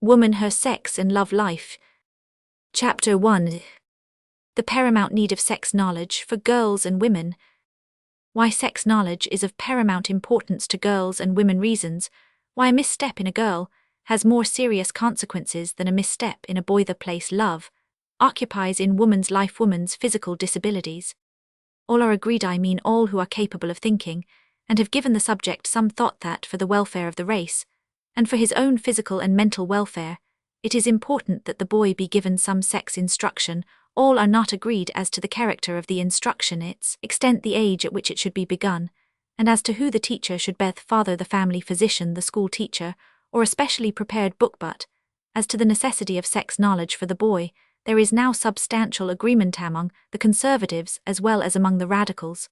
Woman, Her Sex and Love Life. Chapter 1. The Paramount Need of Sex Knowledge for Girls and Women. Why sex knowledge is of paramount importance to girls and women. Reasons why a misstep in a girl has more serious consequences than a misstep in a boy. The place love occupies in woman's life. Woman's physical disabilities. All are agreed, I mean all who are capable of thinking, and have given the subject some thought, that for the welfare of the race, and for his own physical and mental welfare, it is important that the boy be given some sex instruction. All are not agreed as to the character of the instruction, its extent, the age at which it should be begun, and as to who the teacher should be, father, the family physician, the school teacher, or a specially prepared book. But as to the necessity of sex knowledge for the boy, there is now substantial agreement among the conservatives as well as among the radicals.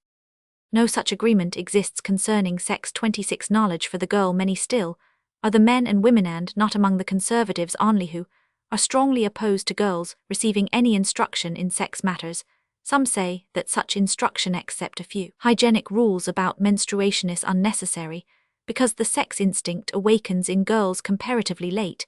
No such agreement exists concerning sex 26 knowledge for the girl. Many still are the men and women, and not among the conservatives only, who are strongly opposed to girls receiving any instruction in sex matters. Some say that such instruction, except a few hygienic rules about menstruation, is unnecessary, because the sex instinct awakens in girls comparatively late,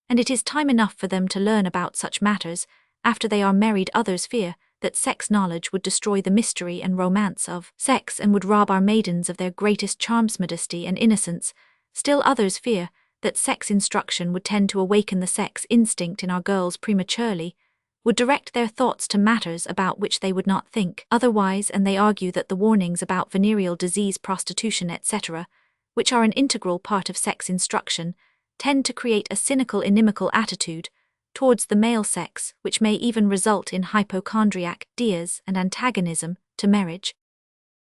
and it is time enough for them to learn about such matters after they are married. Others fear that sex knowledge would destroy the mystery and romance of sex and would rob our maidens of their greatest charms, modesty and innocence. Still others fear that sex instruction would tend to awaken the sex instinct in our girls prematurely, would direct their thoughts to matters about which they would not think otherwise, and they argue that the warnings about venereal disease, prostitution, etc., which are an integral part of sex instruction, tend to create a cynical, inimical attitude towards the male sex, which may even result in hypochondriac ideas and antagonism to marriage.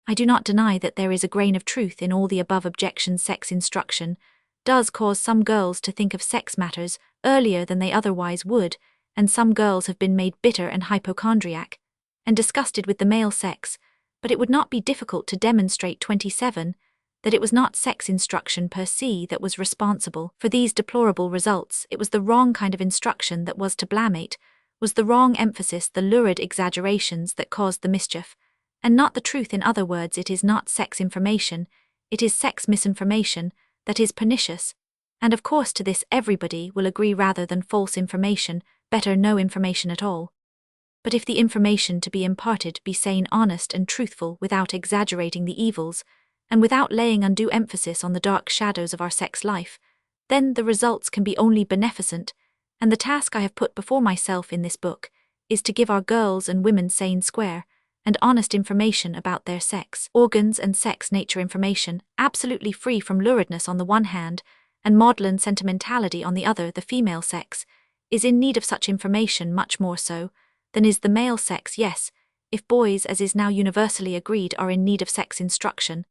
I do not deny that there is a grain of truth in all the above objections. Sex instruction does cause some girls to think of sex matters earlier than they otherwise would, and some girls have been made bitter and hypochondriac and disgusted with the male sex, but it would not be difficult to demonstrate 27 that it was not sex instruction per se that was responsible for these deplorable results. It was the wrong kind of instruction that was to blame. It was the wrong emphasis, the lurid exaggerations that caused the mischief, and not the truth. In other words, it is not sex information, it is sex misinformation that is pernicious, and of course to this everybody will agree. Rather than false information, better no information at all. But if the information to be imparted be sane, honest and truthful, without exaggerating the evils, and without laying undue emphasis on the dark shadows of our sex life, then the results can be only beneficent, and the task I have put before myself in this book is to give our girls and women sane, square, and honest information about their sex organs and sex nature, information absolutely free from luridness on the one hand, and maudlin sentimentality on the other. The female sex is in need of such information much more so than is the male sex. Yes, if boys, as is now universally agreed, are in need of sex instruction,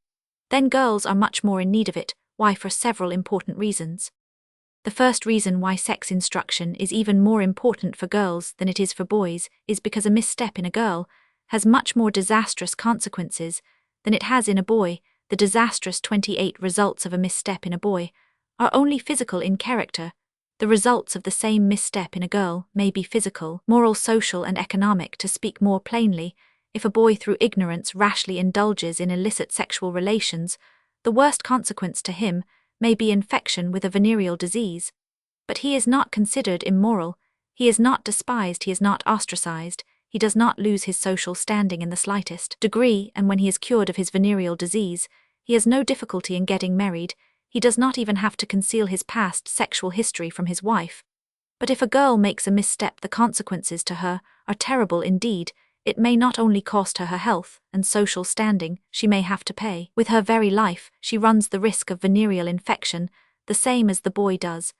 then girls are much more in need of it. Why? For several important reasons. The first reason why sex instruction is even more important for girls than it is for boys is because a misstep in a girl has much more disastrous consequences than it has in a boy. The disastrous 28 results of a misstep in a boy are only physical in character. The results of the same misstep in a girl may be physical, moral, social and economic. To speak more plainly, if a boy through ignorance rashly indulges in illicit sexual relations, the worst consequence to him may be infection with a venereal disease. But he is not considered immoral, he is not despised, he is not ostracized, he does not lose his social standing in the slightest degree, and when he is cured of his venereal disease, he has no difficulty in getting married. He does not even have to conceal his past sexual history from his wife. But if a girl makes a misstep, the consequences to her are terrible indeed. It may not only cost her her health and social standing, she may have to pay with her very life. She runs the risk of venereal infection, the same as the boy does.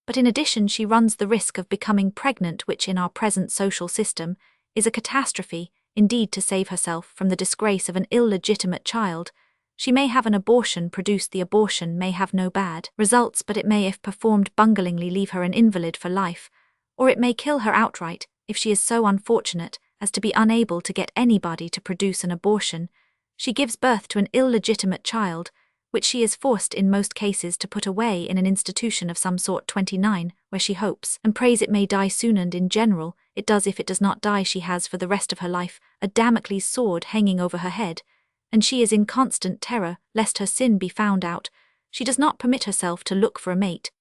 But in addition, she runs the risk of becoming pregnant, which in our present social system is a catastrophe. Indeed, to save herself from the disgrace of an illegitimate child, she may have an abortion produced. The abortion may have no bad results, but it may, if performed bunglingly, leave her an invalid for life, or it may kill her outright if she is so unfortunate as to be unable to get anybody to produce an abortion. She gives birth to an illegitimate child, which she is forced in most cases to put away in an institution of some sort. 29, where she hopes and prays it may die soon, and in general it does. If it does not die, she has for the rest of her life a Damocles sword hanging over her head, and she is in constant terror lest her sin be found out. She does not permit herself to look for a mate,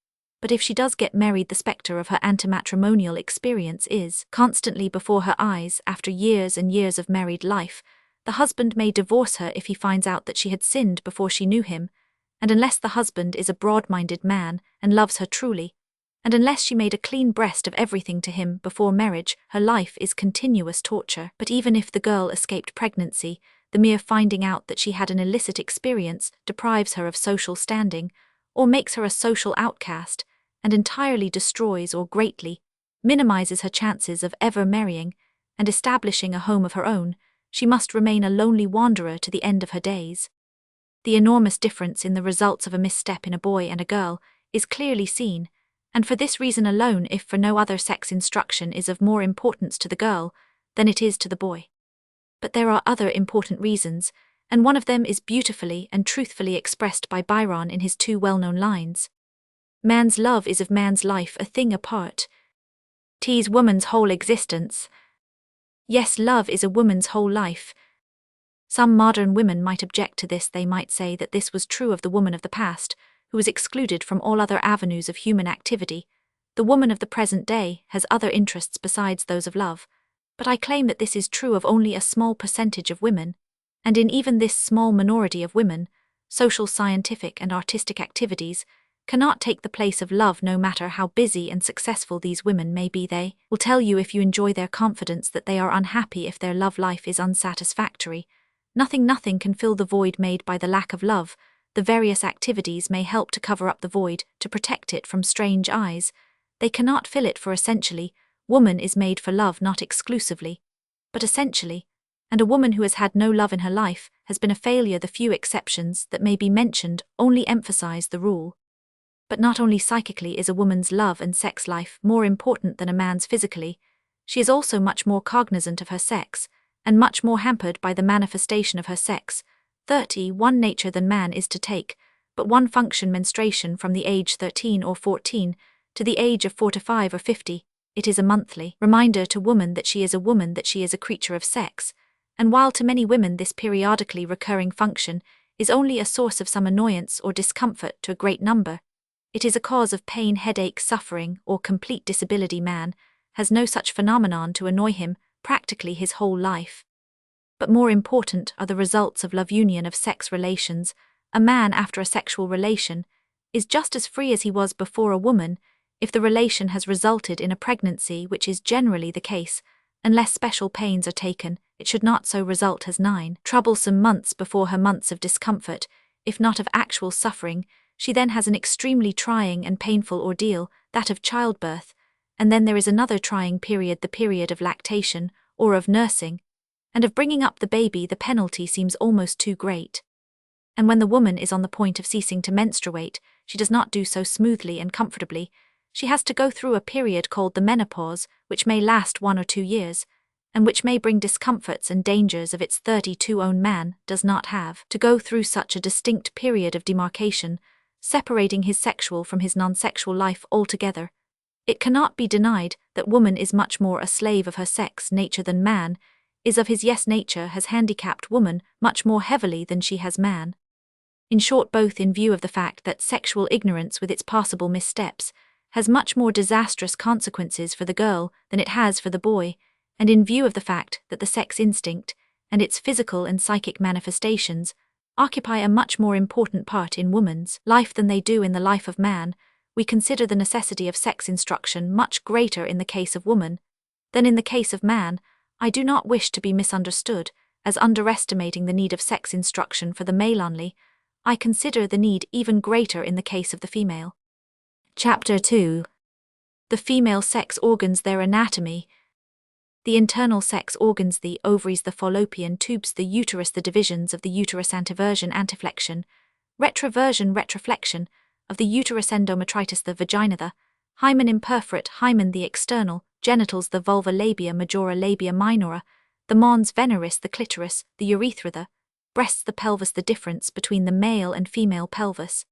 But if she does get married, the spectre of her antematrimonial experience is constantly before her eyes after years and years of married life. The husband may divorce her if he finds out that she had sinned before she knew him, and unless the husband is a broad-minded man and loves her truly, and unless she made a clean breast of everything to him before marriage, her life is continuous torture. But even if the girl escaped pregnancy, the mere finding out that she had an illicit experience deprives her of social standing, or makes her a social outcast, and entirely destroys or greatly minimizes her chances of ever marrying and establishing a home of her own. She must remain a lonely wanderer to the end of her days. The enormous difference in the results of a misstep in a boy and a girl is clearly seen, and for this reason alone, if for no other, sex instruction is of more importance to the girl than it is to the boy. But there are other important reasons, and one of them is beautifully and truthfully expressed by Byron in his two well-known lines. Man's love is of man's life a thing apart. 'Tis woman's whole existence. Yes, love is a woman's whole life. Some modern women might object to this. They might say that this was true of the woman of the past, who was excluded from all other avenues of human activity. The woman of the present day has other interests besides those of love. But I claim that this is true of only a small percentage of women, and in even this small minority of women, social, scientific, and artistic activities cannot take the place of love, no matter how busy and successful these women may be. They will tell you, if you enjoy their confidence, that they are unhappy if their love life is unsatisfactory. Nothing can fill the void made by the lack of love. The various activities may help to cover up the void, to protect it from strange eyes. They cannot fill it, for essentially, woman is made for love, not exclusively, but essentially, and a woman who has had no love in her life has been a failure. The few exceptions that may be mentioned only emphasize the rule. But not only psychically is a woman's love and sex life more important than a man's physically, she is also much more cognizant of her sex, and much more hampered by the manifestation of her sex. 31 nature than man is to take, but one function, menstruation, from the age 13 or 14 to the age of 45 or 50. It is a monthly reminder to woman that she is a woman, that she is a creature of sex, and while to many women this periodically recurring function is only a source of some annoyance or discomfort, to a great number it is a cause of pain, headache, suffering, or complete disability. Man has no such phenomenon to annoy him practically his whole life. But more important are the results of love union, of sex relations. A man after a sexual relation is just as free as he was before. A woman, if the relation has resulted in a pregnancy, which is generally the case, unless special pains are taken, it should not so result, has 9 troublesome months before her, months of discomfort, if not of actual suffering. She then has an extremely trying and painful ordeal, that of childbirth, and then there is another trying period, the period of lactation, or of nursing, and of bringing up the baby. The penalty seems almost too great. And when the woman is on the point of ceasing to menstruate, she does not do so smoothly and comfortably. She has to go through a period called the menopause, which may last 1 or 2 years, and which may bring discomforts and dangers of its 32 own. Man does not have to go through such a distinct period of demarcation, separating his sexual from his non-sexual life altogether. It cannot be denied that woman is much more a slave of her sex nature than man is of his. Yes, nature has handicapped woman much more heavily than she has man. In short, both in view of the fact that sexual ignorance with its possible missteps has much more disastrous consequences for the girl than it has for the boy, and in view of the fact that the sex instinct and its physical and psychic manifestations occupy a much more important part in woman's life than they do in the life of man, we consider the necessity of sex instruction much greater in the case of woman than in the case of man. I do not wish to be misunderstood as underestimating the need of sex instruction for the male only. I consider the need even greater in the case of the female. Chapter 2. The female sex organs, their anatomy. The internal sex organs, the ovaries, the fallopian tubes, the uterus, the divisions of the uterus, anteversion, anteflexion, retroversion, retroflexion, of the uterus, endometritis, the vagina, the hymen, imperforate hymen, the external genitals, the vulva, labia majora, labia minora, the mons veneris, the clitoris, the urethra, the breasts, the pelvis, the difference between the male and female pelvis.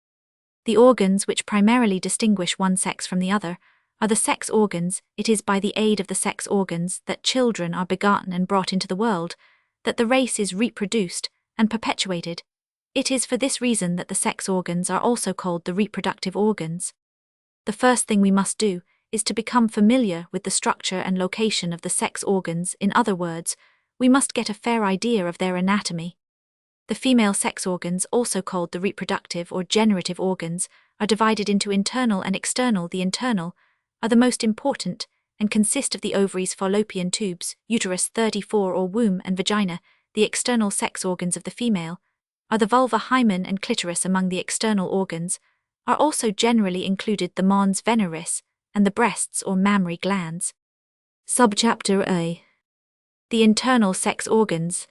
The organs which primarily distinguish one sex from the other are the sex organs. It is by the aid of the sex organs that children are begotten and brought into the world, that the race is reproduced and perpetuated. It is for this reason that the sex organs are also called the reproductive organs. The first thing we must do is to become familiar with the structure and location of the sex organs. In other words, we must get a fair idea of their anatomy. The female sex organs, also called the reproductive or generative organs, are divided into internal and external. The internal are the most important and consist of the ovaries, fallopian tubes, uterus 34 or womb, and vagina. The external sex organs of the female are the vulva, hymen, and clitoris. Among the external organs are also generally included the mons veneris and the breasts or mammary glands. Subchapter A. The internal sex organs.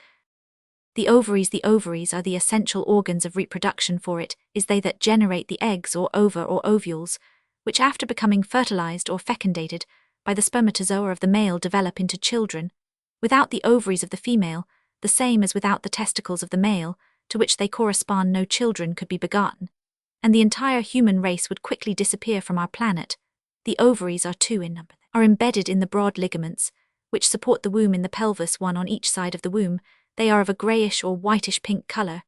The ovaries are the essential organs of reproduction, for it is they that generate the eggs or ova or ovules, which after becoming fertilized or fecundated by the spermatozoa of the male develop into children. Without the ovaries of the female, the same as without the testicles of the male, to which they correspond, no children could be begotten, and the entire human race would quickly disappear from our planet. The ovaries are 2 in number, are embedded in the broad ligaments, which support the womb in the pelvis, 1 on each side of the womb. They are of a greyish or whitish pink colour,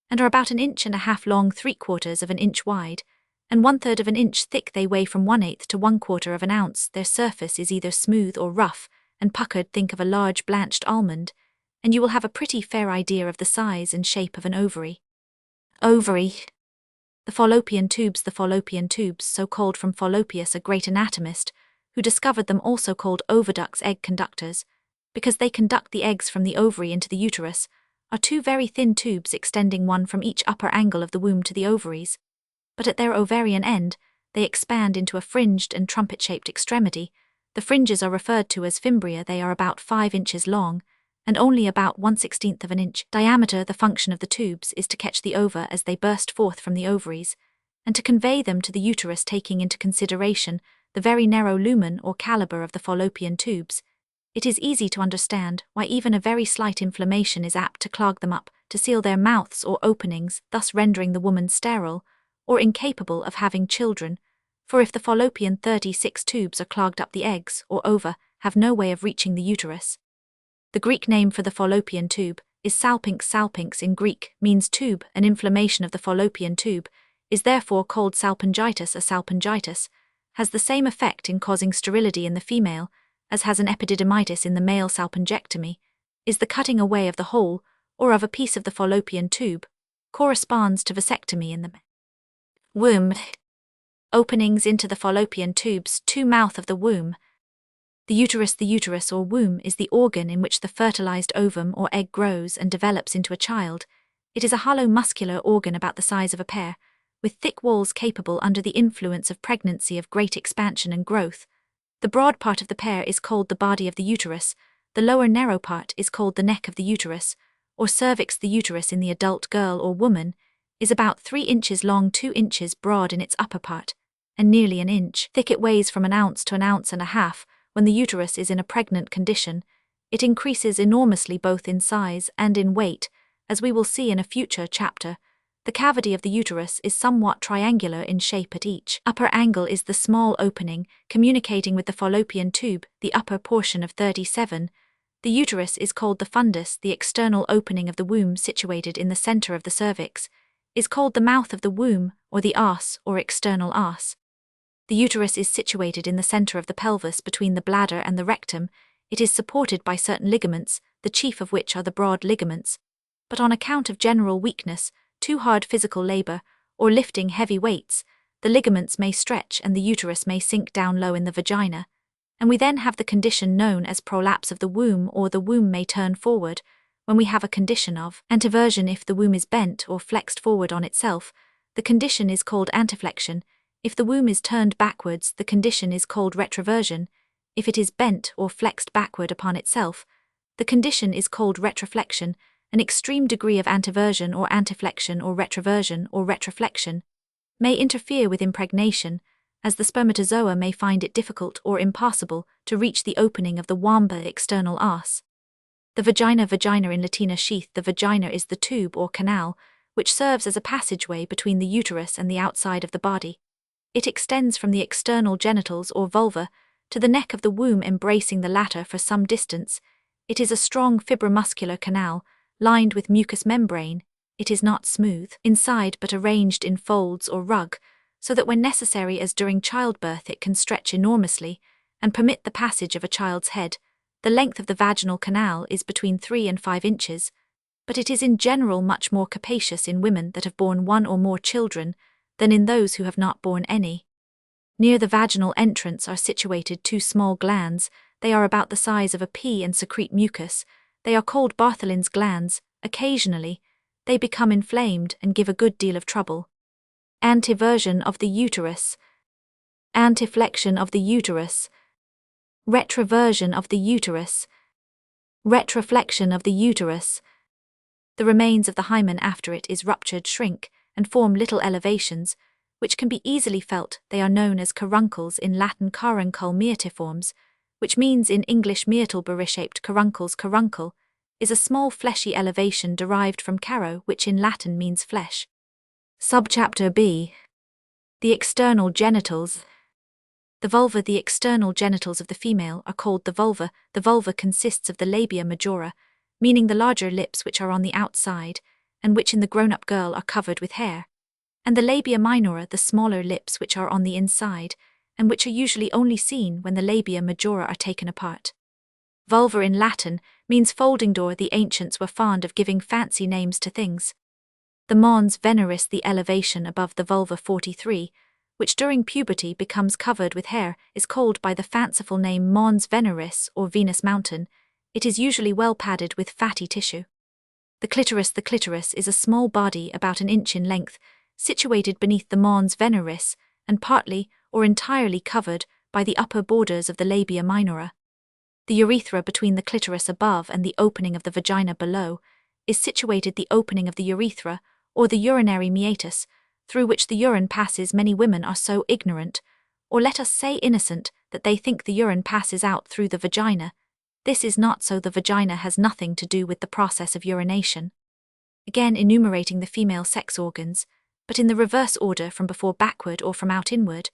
and are about 1.5 inches long, 3/4 of an inch wide, and 1/3 of an inch thick. They weigh from 1/8 to 1/4 of an ounce. Their surface is either smooth or rough and puckered. Think of a large blanched almond, and you will have a pretty fair idea of the size and shape of an ovary. Ovary. The fallopian tubes, so called from Fallopius, a great anatomist, who discovered them, also called oviducts, egg conductors, because they conduct the eggs from the ovary into the uterus, are 2 very thin tubes extending one from each upper angle of the womb to the ovaries. But at their ovarian end, they expand into a fringed and trumpet-shaped extremity. The fringes are referred to as fimbria. They are about 5 inches long, and only about 1/16 of an inch diameter. The function of the tubes is to catch the ova as they burst forth from the ovaries, and to convey them to the uterus, taking into consideration the very narrow lumen or caliber of the fallopian tubes. It is easy to understand why even a very slight inflammation is apt to clog them up, to seal their mouths or openings, thus rendering the woman sterile, or incapable of having children, for if the fallopian 36 tubes are clogged up, the eggs, or ova, have no way of reaching the uterus. The Greek name for the fallopian tube is salpinx. Salpinx in Greek means tube. An inflammation of the fallopian tube is therefore called salpingitis. A salpingitis has the same effect in causing sterility in the female as has an epididymitis in the male. Salpingectomy is the cutting away of the whole or of a piece of the fallopian tube, corresponds to vasectomy in the womb. Openings into the fallopian tubes. Mouth of the womb. The uterus or womb is the organ in which the fertilized ovum or egg grows and develops into a child. It is a hollow muscular organ about the size of a pear, with thick walls capable under the influence of pregnancy of great expansion and growth. The broad part of the pear is called the body of the uterus. The lower narrow part is called the neck of the uterus, or cervix. The uterus in the adult girl or woman is about 3 inches long, 2 inches broad in its upper part, and nearly 1 inch thick. It weighs from 1 ounce to 1.5 ounces. When the uterus is in a pregnant condition, it increases enormously both in size and in weight, as we will see in a future chapter. The cavity of the uterus is somewhat triangular in shape. At each upper angle is the small opening communicating with the fallopian tube, the upper portion of 37. The uterus is called the fundus. The external opening of the womb, situated in the center of the cervix, is called the mouth of the womb, or the arse, or external arse. The uterus is situated in the center of the pelvis between the bladder and the rectum. It is supported by certain ligaments, the chief of which are the broad ligaments. But on account of general weakness, too hard physical labor, or lifting heavy weights, the ligaments may stretch and the uterus may sink down low in the vagina, and we then have the condition known as prolapse of the womb, or the womb may turn forward, when we have a condition of anteversion. If the womb is bent or flexed forward on itself, the condition is called anteflexion. If the womb is turned backwards, the condition is called retroversion. If it is bent or flexed backward upon itself, the condition is called retroflexion. An extreme degree of anteversion or anteflexion or retroflexion may interfere with impregnation, as the spermatozoa may find it difficult or impossible to reach the opening of the womba external arse. The vagina in Latina sheath. The vagina is the tube or canal which serves as a passageway between the uterus and the outside of the body. It extends from the external genitals or vulva to the neck of the womb, embracing the latter for some distance. It is a strong fibromuscular canal, lined with mucous membrane. It is not smooth inside but arranged in folds or rug, so that when necessary as during childbirth it can stretch enormously and permit the passage of a child's head. The length of the vaginal canal is between 3 and 5 inches, but it is in general much more capacious in women that have borne 1 or more children than in those who have not borne any. Near the vaginal entrance are situated 2 small glands. They are about the size of a pea and secrete mucus. They are called Bartholin's glands. Occasionally, they become inflamed and give a good deal of trouble. Antiversion of the uterus. Antiflexion of the uterus. Retroversion of the uterus. Retroflexion of the uterus. The remains of the hymen after it is ruptured shrink and form little elevations, which can be easily felt. They are known as caruncles, in Latin caruncle meatiforms, which means in English myrtle berry-shaped caruncles. Caruncle is a small fleshy elevation derived from caro, which in Latin means flesh. Subchapter B. The external genitals. The vulva. The external genitals of the female are called the vulva. The vulva consists of the labia majora, meaning the larger lips which are on the outside, and which in the grown-up girl are covered with hair, and the labia minora, the smaller lips which are on the inside, and which are usually only seen when the labia majora are taken apart. Vulva in Latin means folding door. The ancients were fond of giving fancy names to things. The mons veneris, the elevation above the vulva 43, which during puberty becomes covered with hair, is called by the fanciful name mons veneris or Venus mountain. It is usually well padded with fatty tissue. The clitoris. The clitoris is a small body about 1 inch in length, situated beneath the mons veneris, and partly or entirely covered by the upper borders of the labia minora. The urethra between the clitoris above and the opening of the vagina below is situated. The opening of the urethra, or the urinary meatus, through which the urine passes. Many women are so ignorant, or let us say innocent, that they think the urine passes out through the vagina. This is not so. The vagina has nothing to do with the process of urination. Again enumerating the female sex organs, but in the reverse order from before backward or from out inward,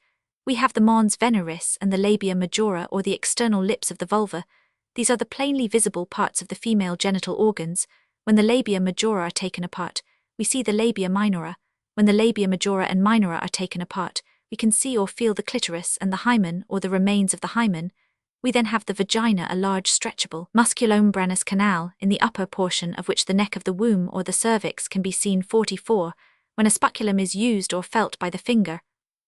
we have the mons veneris and the labia majora, or the external lips of the vulva. These are the plainly visible parts of the female genital organs. When the labia majora are taken apart, we see the labia minora. When the labia majora and minora are taken apart, we can see or feel the clitoris and the hymen, or the remains of the hymen. We then have the vagina, a large stretchable musculomembranous canal, in the upper portion of which the neck of the womb or the cervix can be seen. 44. When a speculum is used or felt by the finger,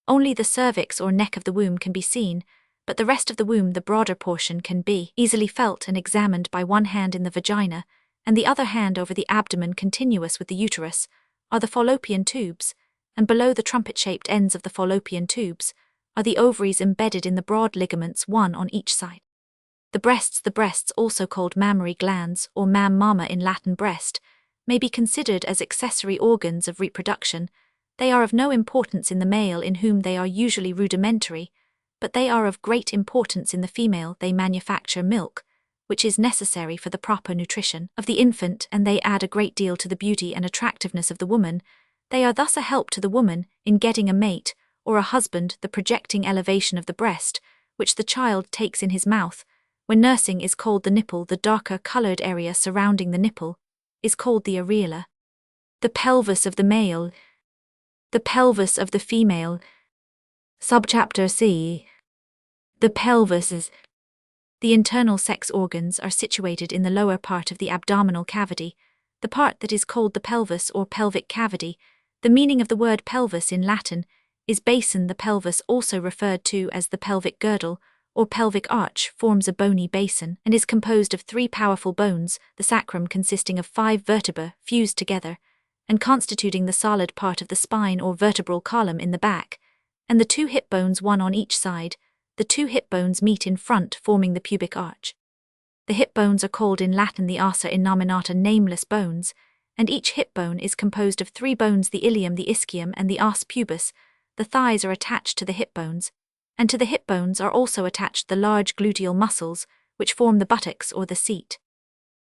only the cervix or neck of the womb can be seen, but the rest of the womb, the broader portion, can be easily felt and examined by one hand in the vagina, and the other hand over the abdomen. Continuous with the uterus are the fallopian tubes, and below the trumpet-shaped ends of the fallopian tubes are the ovaries embedded in the broad ligaments, 1 on each side. The breasts, also called mammary glands or mama in Latin breast, may be considered as accessory organs of reproduction. They are of no importance in the male, in whom they are usually rudimentary, but they are of great importance in the female. They manufacture milk, which is necessary for the proper nutrition of the infant, and they add a great deal to the beauty and attractiveness of the woman. They are thus a help to the woman in getting a mate or a husband. The projecting elevation of the breast, which the child takes in his mouth when nursing, is called the nipple. The darker colored area surrounding the nipple is called the areola. The pelvis of the male. The pelvis of the female. Subchapter C. The pelvis is. The internal sex organs are situated in the lower part of the abdominal cavity, the part that is called the pelvis or pelvic cavity. The meaning of the word pelvis in Latin is basin. The pelvis, also referred to as the pelvic girdle or pelvic arch, forms a bony basin and is composed of 3 powerful bones, the sacrum consisting of 5 vertebrae fused together and constituting the solid part of the spine or vertebral column in the back, and the 2 hip bones, 1 on each side. The 2 hip bones meet in front, forming the pubic arch. The hip bones are called in Latin the ossa innominata, nameless bones, and each hip bone is composed of 3 bones, the ilium, the ischium, and the os pubis. The thighs are attached to the hip bones, and to the hip bones are also attached the large gluteal muscles, which form the buttocks or the seat.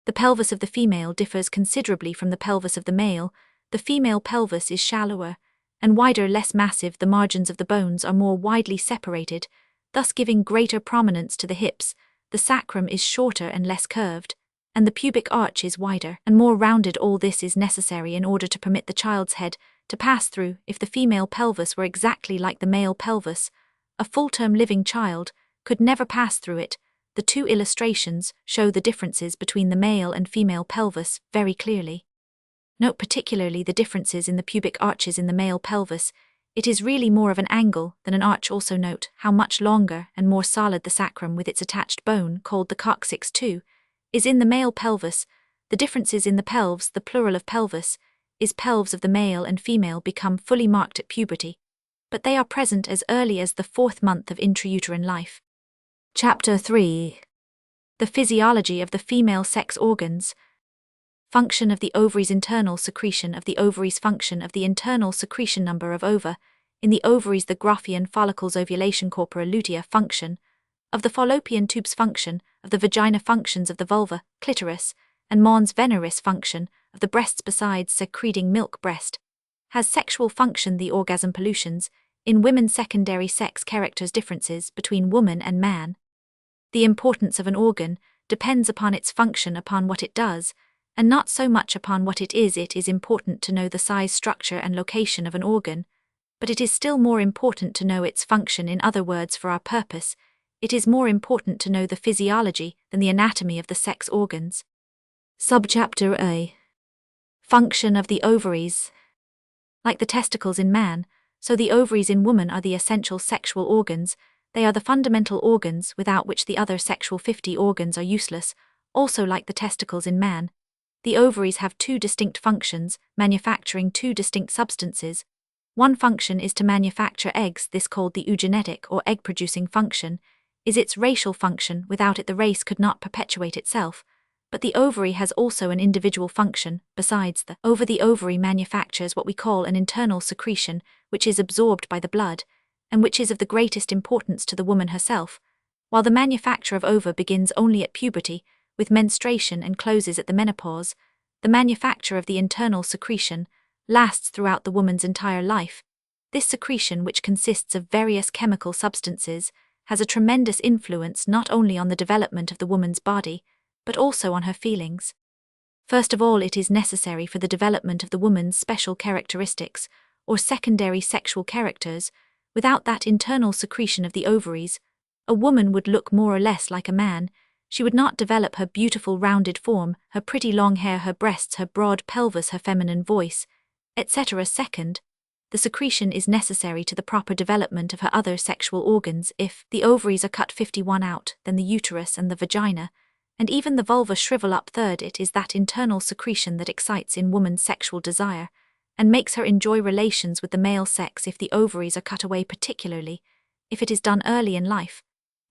The pelvis of the female differs considerably from the pelvis of the male. The female pelvis is shallower and wider, less massive. The margins of the bones are more widely separated, thus giving greater prominence to the hips. The sacrum is shorter and less curved, and the pubic arch is wider and more rounded. All this is necessary in order to permit the child's head to pass through. If the female pelvis were exactly like the male pelvis, a full-term living child could never pass through it. The two illustrations show the differences between the male and female pelvis very clearly. Note particularly the differences in the pubic arches in the male pelvis. It is really more of an angle than an arch. Also note how much longer and more solid the sacrum with its attached bone, called the coccyx too, is in the male pelvis. The differences in the pelves, the plural of pelvis, is pelves of the male and female, become fully marked at puberty, but they are present as early as the 4th month of intrauterine life. Chapter 3. The physiology of the female sex organs. Function of the ovaries. Internal secretion of the ovaries. Function of the internal secretion. Number of ova in the ovaries. The Graafian follicles. Ovulation. Corpora lutea. Function of the fallopian tubes. Function of the vagina. Functions of the vulva, clitoris, and mons veneris. Function of the breasts. Besides secreting milk, breast has sexual function. The orgasm. Pollutions in women. Secondary sex characters. Differences between woman and man. The importance of an organ depends upon its function, upon what it does, and not so much upon what it is. It is important to know the size, structure, and location of an organ, but it is still more important to know its function. In other words, for our purpose, it is more important to know the physiology than the anatomy of the sex organs. Subchapter A. Function of the ovaries. Like the testicles in man, so the ovaries in woman are the essential sexual organs. They are the fundamental organs without which the other sexual 50 organs are useless. Also, like the testicles in man, the ovaries have two distinct functions, manufacturing two distinct substances. One function is to manufacture eggs. This, called the eugenetic or egg-producing function, is its racial function. Without it the race could not perpetuate itself. But the ovary has also an individual function. Besides the ova, the ovary manufactures what we call an internal secretion, which is absorbed by the blood, and which is of the greatest importance to the woman herself. While the manufacture of ova begins only at puberty, with menstruation, and closes at the menopause, the manufacture of the internal secretion lasts throughout the woman's entire life. This secretion, which consists of various chemical substances, has a tremendous influence not only on the development of the woman's body, but also on her feelings. First of all, it is necessary for the development of the woman's special characteristics, or secondary sexual characters. Without that internal secretion of the ovaries, a woman would look more or less like a man. She would not develop her beautiful rounded form, her pretty long hair, her breasts, her broad pelvis, her feminine voice, etc. Second, the secretion is necessary to the proper development of her other sexual organs. If the ovaries are cut 51 out, then the uterus and the vagina, and even the vulva shrivel up. Third, it is that internal secretion that excites in woman's sexual desire, and makes her enjoy relations with the male sex. If the ovaries are cut away, particularly if it is done early in life,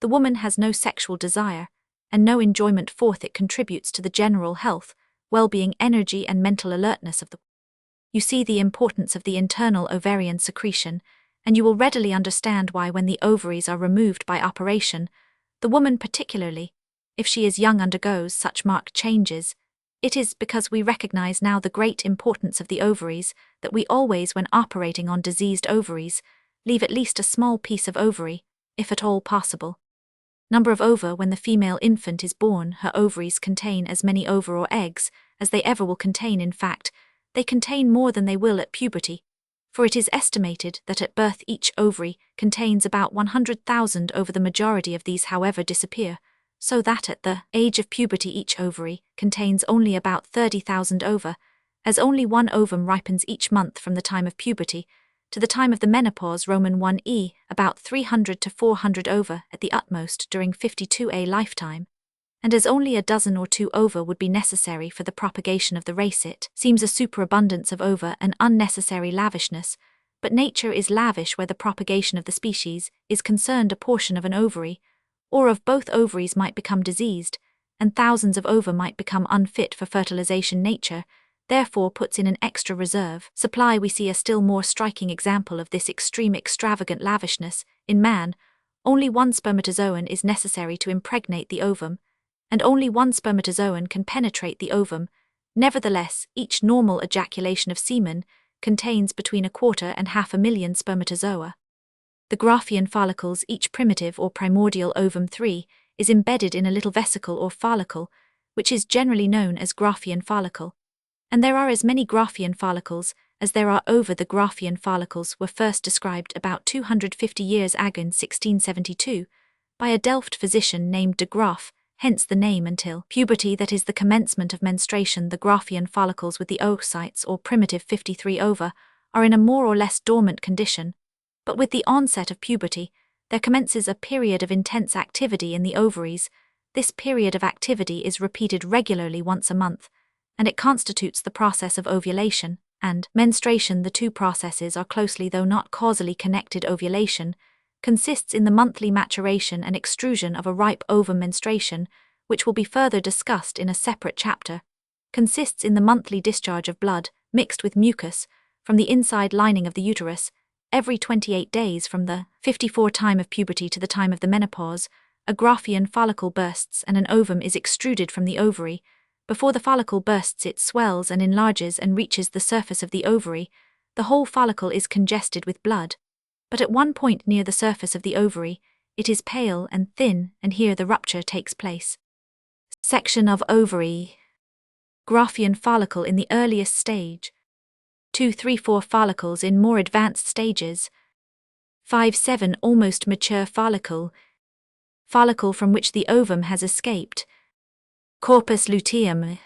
the woman has no sexual desire and no enjoyment. Fourth, it contributes to the general health, well-being, energy, and mental alertness of the. You see the importance of the internal ovarian secretion, and you will readily understand why, when the ovaries are removed by operation, the woman, particularly if she is young, undergoes such marked changes. It is because we recognize now the great importance of the ovaries that we always, when operating on diseased ovaries, leave at least a small piece of ovary, if at all possible. Number of ova. When the female infant is born, her ovaries contain as many ova or eggs as they ever will contain. In fact, they contain more than they will at puberty, for it is estimated that at birth each ovary contains about 100,000 ova. The majority of these, however, disappear, so that at the age of puberty each ovary contains only about 30,000 ova, as only one ovum ripens each month from the time of puberty to the time of the menopause. Roman 1e, about 300 to 400 ova at the utmost during 52a lifetime, and as only a dozen or two ova would be necessary for the propagation of the race, it seems a superabundance of ova an unnecessary lavishness, but nature is lavish where the propagation of the species is concerned. A portion of an ovary, or of both ovaries, might become diseased, and thousands of ova might become unfit for fertilization. Nature therefore puts in an extra reserve supply. We see a still more striking example of this extreme extravagant lavishness. In man, only one spermatozoon is necessary to impregnate the ovum, and only one spermatozoon can penetrate the ovum. Nevertheless, each normal ejaculation of semen contains between 1/4 and 500,000 spermatozoa. The Graafian follicles, each primitive or primordial ovum 3, is embedded in a little vesicle or follicle, which is generally known as Graafian follicle. And there are as many Graafian follicles as there are over. The Graafian follicles were first described about 250 years ago in 1672 by a Delft physician named de Graaf, hence the name. Until puberty, that is the commencement of menstruation, the Graafian follicles with the oocytes or primitive 53 ova are in a more or less dormant condition, but with the onset of puberty, there commences a period of intense activity in the ovaries. This period of activity is repeated regularly once a month, and it constitutes the process of ovulation and menstruation. The two processes are closely though not causally connected. Ovulation consists in the monthly maturation and extrusion of a ripe ovum. Menstruation, which will be further discussed in a separate chapter, consists in the monthly discharge of blood, mixed with mucus, from the inside lining of the uterus. Every 28 days from the 54 time of puberty to the time of the menopause, a Graafian follicle bursts and an ovum is extruded from the ovary. Before the follicle bursts, it swells and enlarges and reaches the surface of the ovary. The whole follicle is congested with blood, but at one point near the surface of the ovary, it is pale and thin, and here the rupture takes place. Section of ovary. Graafian follicle in the earliest stage. 2, 3, 4 follicles in more advanced stages. 5, 7 almost mature follicle. Follicle from which the ovum has escaped. Corpus luteum.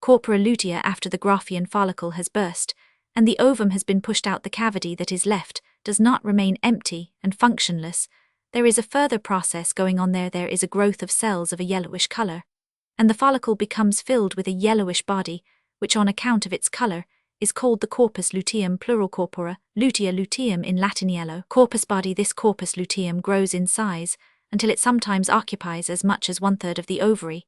Corpora lutea after the Graafian follicle has burst, and the ovum has been pushed out. The cavity that is left does not remain empty and functionless. There is a further process going on there. There is a growth of cells of a yellowish color, and the follicle becomes filled with a yellowish body, which on account of its color is called the corpus luteum, plural corpora, lutea luteum in Latin yellow, corpus body. This corpus luteum grows in size until it sometimes occupies as much as 1/3 of the ovary.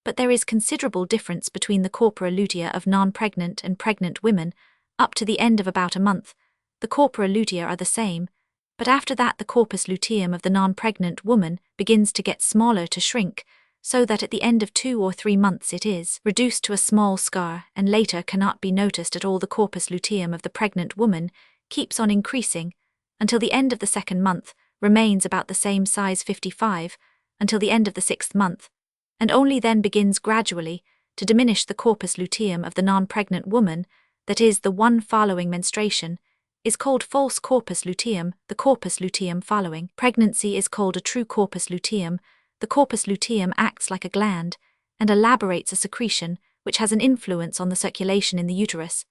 But there is considerable difference between the corpora lutea of non-pregnant and pregnant women. Up to the end of about a month, the corpora lutea are the same, but after that the corpus luteum of the non-pregnant woman begins to get smaller, to shrink, so that at the end of 2 or 3 months it is reduced to a small scar and later cannot be noticed at all. The corpus luteum of the pregnant woman keeps on increasing until the end of the 2nd month, remains about the same size 55, until the end of the 6th month, and only then begins gradually to diminish. The corpus luteum of the non-pregnant woman, that is, the one following menstruation, is called false corpus luteum. The corpus luteum following pregnancy is called a true corpus luteum. The corpus luteum acts like a gland and elaborates a secretion which has an influence on the circulation in the uterus,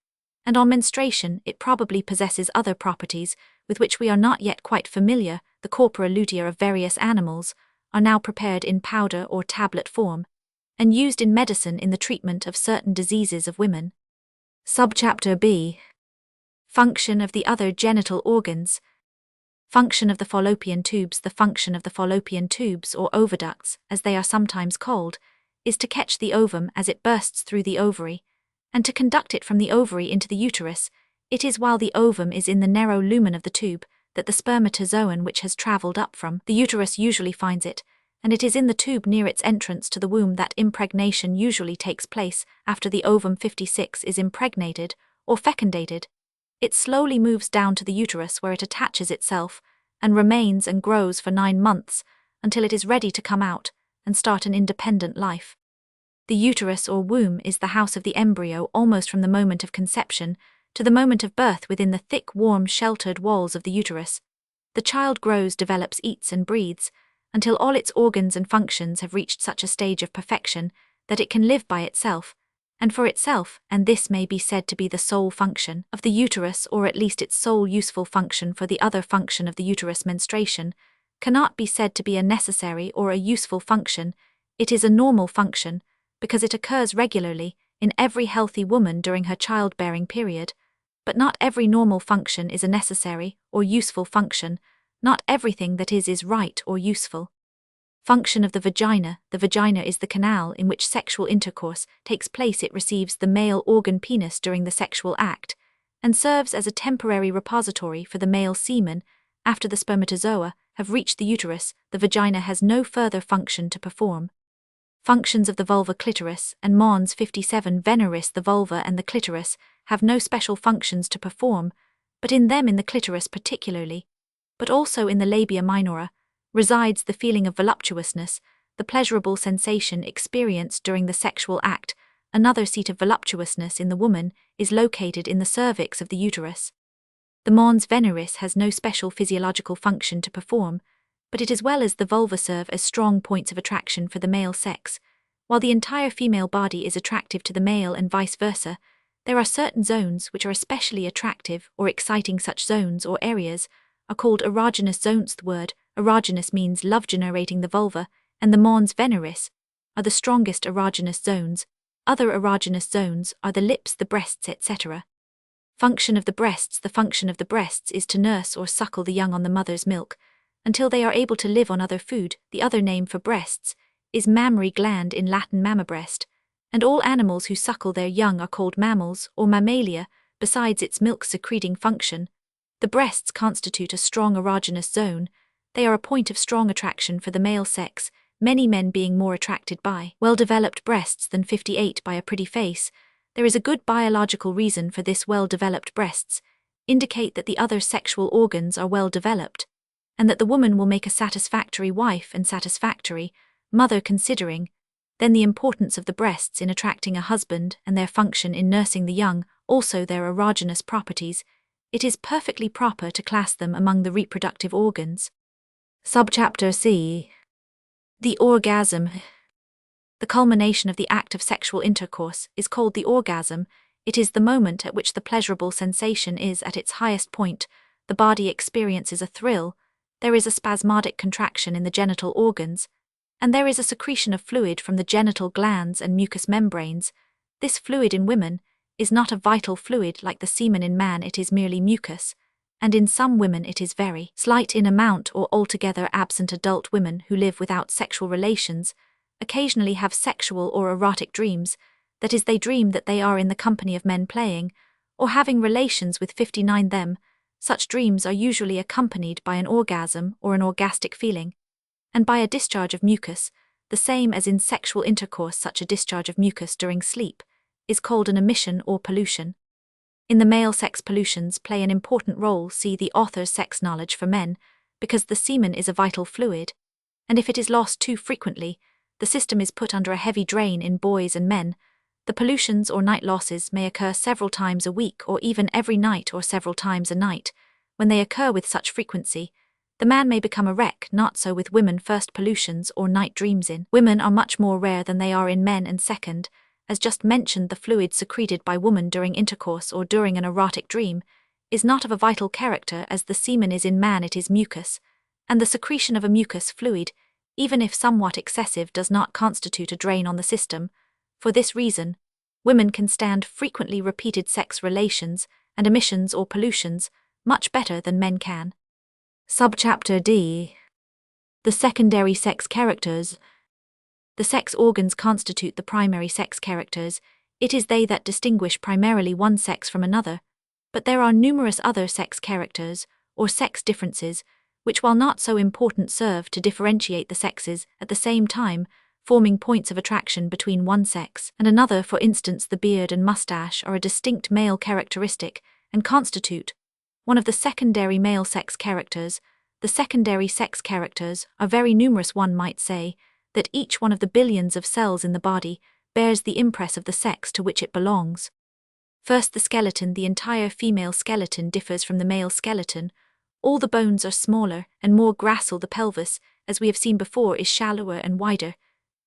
and on menstruation it probably possesses other properties with which we are not yet quite familiar. The corpora lutea of various animals are now prepared in powder or tablet form, and used in medicine in the treatment of certain diseases of women. Subchapter B. Function of the other genital organs. Function of the fallopian tubes. The function of the fallopian tubes, or oviducts, as they are sometimes called, is to catch the ovum as it bursts through the ovary, and to conduct it from the ovary into the uterus. It is while the ovum is in the narrow lumen of the tube that the spermatozoon which has travelled up from the uterus usually finds it, and it is in the tube near its entrance to the womb that impregnation usually takes place. After the ovum 56 is impregnated or fecundated, it slowly moves down to the uterus, where it attaches itself and remains and grows for 9 months until it is ready to come out and start an independent life. The uterus or womb is the house of the embryo almost from the moment of conception to the moment of birth. Within the thick, warm, sheltered walls of the uterus, the child grows, develops, eats and breathes, until all its organs and functions have reached such a stage of perfection that it can live by itself and for itself, and this may be said to be the sole function of the uterus, or at least its sole useful function. For the other function of the uterus, menstruation, cannot be said to be a necessary or a useful function. It is a normal function, because it occurs regularly in every healthy woman during her childbearing period. But not every normal function is a necessary or useful function. Not everything that is right or useful. Function of the vagina. The vagina is the canal in which sexual intercourse takes place. It receives the male organ penis during the sexual act, and serves as a temporary repository for the male semen. After the spermatozoa have reached the uterus, the vagina has no further function to perform. Functions of the vulva, clitoris, and mons 57 veneris. The vulva and the clitoris have no special functions to perform, but in them, in the clitoris particularly, but also in the labia minora, resides the feeling of voluptuousness, the pleasurable sensation experienced during the sexual act, another seat of voluptuousness in the woman, is located in the cervix of the uterus. The mons veneris has no special physiological function to perform, but it as well as the vulva serve as strong points of attraction for the male sex. While the entire female body is attractive to the male and vice versa, there are certain zones which are especially attractive or exciting. Such zones or areas are called erogenous zones. The word erogenous means love generating the vulva, and the mons veneris are the strongest erogenous zones. Other erogenous zones are the lips, the breasts, etc. Function of the breasts. The function of the breasts is to nurse or suckle the young on the mother's milk until they are able to live on other food. The other name for breasts is mammary gland, in Latin mammabreast, and all animals who suckle their young are called mammals or mammalia. Besides its milk-secreting function, the breasts constitute a strong erogenous zone. They are a point of strong attraction for the male sex, many men being more attracted by well-developed breasts than 58 by a pretty face. There is a good biological reason for this. Well-developed breasts indicate that the other sexual organs are well-developed, and that the woman will make a satisfactory wife and satisfactory mother. Considering then the importance of the breasts in attracting a husband and their function in nursing the young, also their erogenous properties, it is perfectly proper to class them among the reproductive organs. Subchapter C. The orgasm. The culmination of the act of sexual intercourse is called the orgasm. It is the moment at which the pleasurable sensation is at its highest point. The body experiences a thrill, there is a spasmodic contraction in the genital organs, and there is a secretion of fluid from the genital glands and mucous membranes. This fluid in women is not a vital fluid like the semen in man. It is merely mucus, and in some women it is very slight in amount or altogether absent. Adult women who live without sexual relations occasionally have sexual or erotic dreams, that is, they dream that they are in the company of men playing or having relations with 59 them. Such dreams are usually accompanied by an orgasm or an orgastic feeling, and by a discharge of mucus, the same as in sexual intercourse. Such a discharge of mucus during sleep is called an emission or pollution. In the male sex, pollutions play an important role. See the author's Sex Knowledge for Men, because the semen is a vital fluid, and if it is lost too frequently, the system is put under a heavy drain. In boys and men, the pollutions or night losses may occur several times a week or even every night or several times a night. When they occur with such frequency, the man may become a wreck. Not so with women. First, pollutions or night dreams in women are much more rare than they are in men, and second, as just mentioned, the fluid secreted by woman during intercourse or during an erotic dream is not of a vital character as the semen is in man. It is mucus, and the secretion of a mucus fluid, even if somewhat excessive, does not constitute a drain on the system. For this reason, women can stand frequently repeated sex relations and emissions or pollutions much better than men can. Subchapter D. The secondary sex characters. The sex organs constitute the primary sex characters. It is they that distinguish primarily one sex from another, but there are numerous other sex characters, or sex differences, which, while not so important, serve to differentiate the sexes, at the same time forming points of attraction between one sex and another. For instance, the beard and mustache are a distinct male characteristic and constitute one of the secondary male sex characters. The secondary sex characters are very numerous. One might say that each one of the billions of cells in the body bears the impress of the sex to which it belongs. First, the skeleton. The entire female skeleton differs from the male skeleton. All the bones are smaller and more gracile. The pelvis, as we have seen before, is shallower and wider.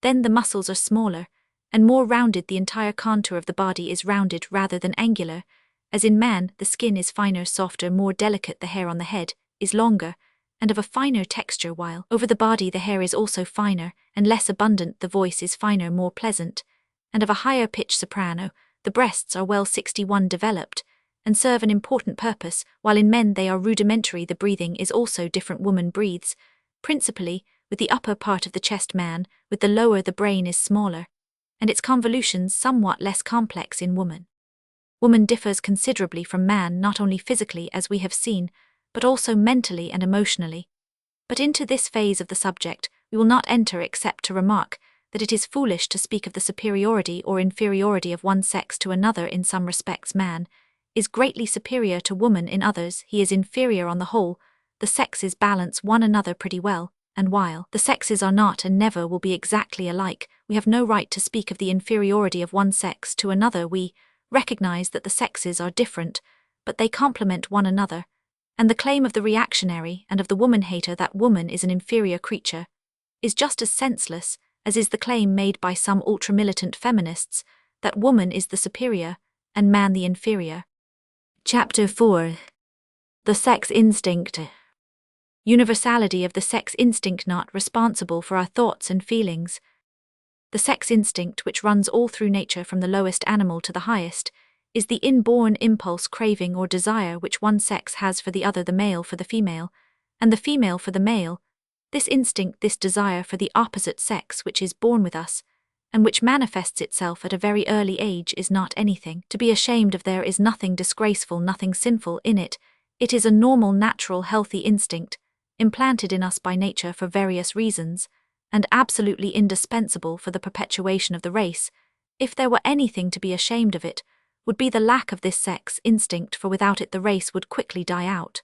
Then the muscles are smaller and more rounded. The entire contour of the body is rounded rather than angular. As in man, the skin is finer, softer, more delicate. The hair on the head is longer and of a finer texture, while over the body the hair is also finer and less abundant. The voice is finer, more pleasant, and of a higher pitch soprano. The breasts are well 61 developed and serve an important purpose, while in men they are rudimentary. The breathing is also different. Woman breathes principally with the upper part of the chest. Man, with the lower. The brain is smaller, and its convolutions somewhat less complex in woman. Woman differs considerably from man, not only physically, as we have seen, but also mentally and emotionally. But into this phase of the subject we will not enter, except to remark that it is foolish to speak of the superiority or inferiority of one sex to another. In some respects man is greatly superior to woman, in others he is inferior. On the whole, the sexes balance one another pretty well. and while the sexes are not and never will be exactly alike, we have no right to speak of the inferiority of one sex to another. We recognize that the sexes are different, but they complement one another, and the claim of the reactionary and of the woman-hater that woman is an inferior creature is just as senseless as is the claim made by some ultra-militant feminists that woman is the superior and man the inferior. Chapter 4. The Sex Instinct. Universality of the sex instinct not responsible for our thoughts and feelings. The sex instinct, which runs all through nature from the lowest animal to the highest, is the inborn impulse, craving, or desire which one sex has for the other, the male for the female, and the female for the male. This instinct, this desire for the opposite sex which is born with us, and which manifests itself at a very early age, is not anything to be ashamed of. There is nothing disgraceful, nothing sinful in it. It is a normal, natural, healthy instinct, implanted in us by nature for various reasons, and absolutely indispensable for the perpetuation of the race. If there were anything to be ashamed of, it would be the lack of this sex instinct, for without it the race would quickly die out.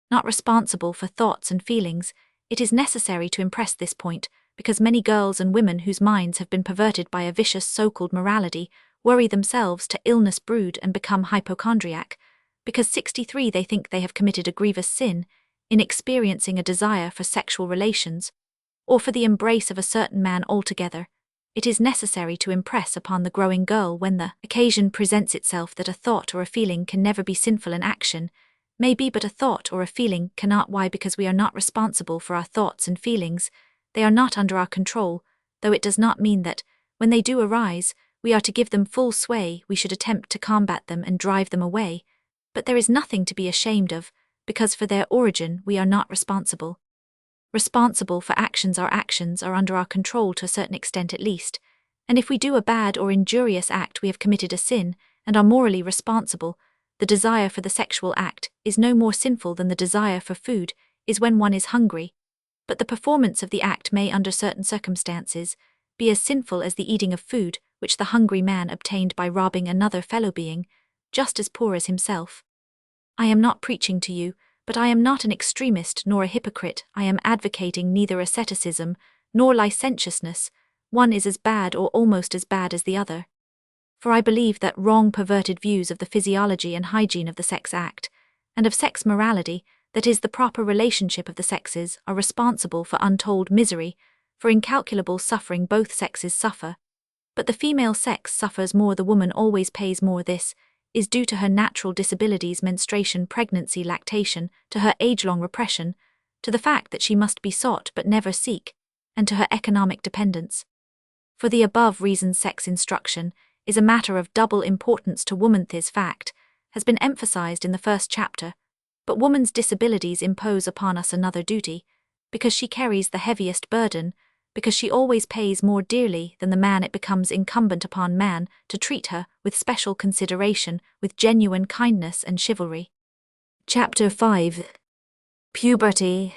Not responsible for thoughts and feelings, it is necessary to impress this point, because many girls and women whose minds have been perverted by a vicious so-called morality worry themselves to illness, brood, and become hypochondriac, because 63 they think they have committed a grievous sin in experiencing a desire for sexual relations, or for the embrace of a certain man altogether. It is necessary to impress upon the growing girl, when the occasion presents itself, that a thought or a feeling can never be sinful. An action may be, but a thought or a feeling cannot. Why? Because we are not responsible for our thoughts and feelings. They are not under our control, though it does not mean that, when they do arise, we are to give them full sway. We should attempt to combat them and drive them away. But there is nothing to be ashamed of, because for their origin we are not responsible. Responsible for actions. Our actions are under our control to a certain extent at least, and if we do a bad or injurious act we have committed a sin, and are morally responsible. The desire for the sexual act is no more sinful than the desire for food is when one is hungry, but the performance of the act may, under certain circumstances, be as sinful as the eating of food which the hungry man obtained by robbing another fellow being, just as poor as himself. I am not preaching to you, but I am not an extremist nor a hypocrite. I am advocating neither asceticism nor licentiousness. One is as bad or almost as bad as the other. For I believe that wrong, perverted views of the physiology and hygiene of the sex act, and of sex morality, that is, the proper relationship of the sexes, are responsible for untold misery, for incalculable suffering. Both sexes suffer, but the female sex suffers more. The woman always pays more. This is due to her natural disabilities, menstruation, pregnancy, lactation, to her age-long repression, to the fact that she must be sought but never seek, and to her economic dependence. For the above reasons, sex instruction is a matter of double importance to woman. This fact has been emphasized in the first chapter, but woman's disabilities impose upon us another duty, because she carries the heaviest burden, because she always pays more dearly than the man. It becomes incumbent upon man to treat her with special consideration, with genuine kindness and chivalry. Chapter 5. Puberty.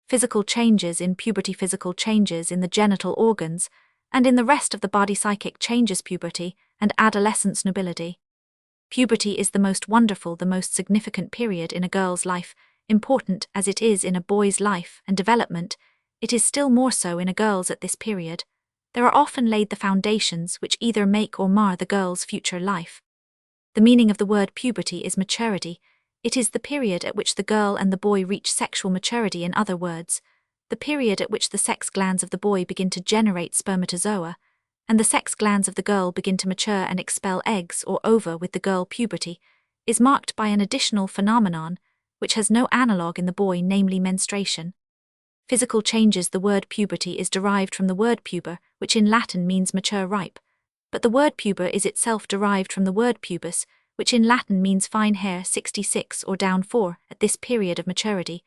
Physical changes in puberty. Physical changes in the genital organs and in the rest of the body. Psychic changes. Puberty and adolescence. Nobility. Puberty is the most wonderful, the most significant period in a girl's life. Important as it is in a boy's life and development, it is still more so in a girl's. At this period, there are often laid the foundations which either make or mar the girl's future life. The meaning of the word puberty is maturity. It is the period at which the girl and the boy reach sexual maturity. In other words, the period at which the sex glands of the boy begin to generate spermatozoa, and the sex glands of the girl begin to mature and expel eggs or ova. With the girl, puberty is marked by an additional phenomenon which has no analogue in the boy, namely menstruation. Physical changes. The word puberty is derived from the word puber, which in Latin means mature, ripe, but the word puber is itself derived from the word pubis, which in Latin means fine hair. 66 or down 4. At this period of maturity,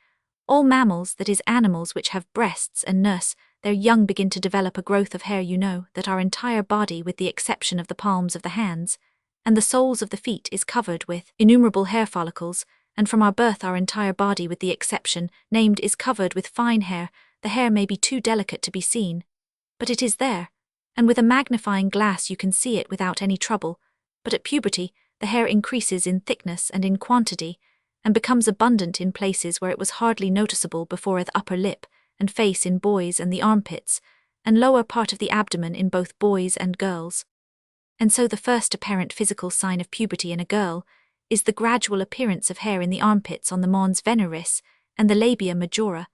all mammals, that is, animals which have breasts and nurse their young, begin to develop a growth of hair. You know that our entire body, with the exception of the palms of the hands and the soles of the feet, is covered with innumerable hair follicles, and from our birth our entire body, with the exception named, is covered with fine hair. The hair may be too delicate to be seen, but it is there, and with a magnifying glass you can see it without any trouble. But at puberty, the hair increases in thickness and in quantity, and becomes abundant in places where it was hardly noticeable before, at the upper lip and face in boys and the armpits, and lower part of the abdomen in both boys and girls. And so the first apparent physical sign of puberty in a girl is the gradual appearance of hair in the armpits on the mons veneris and the labia majora,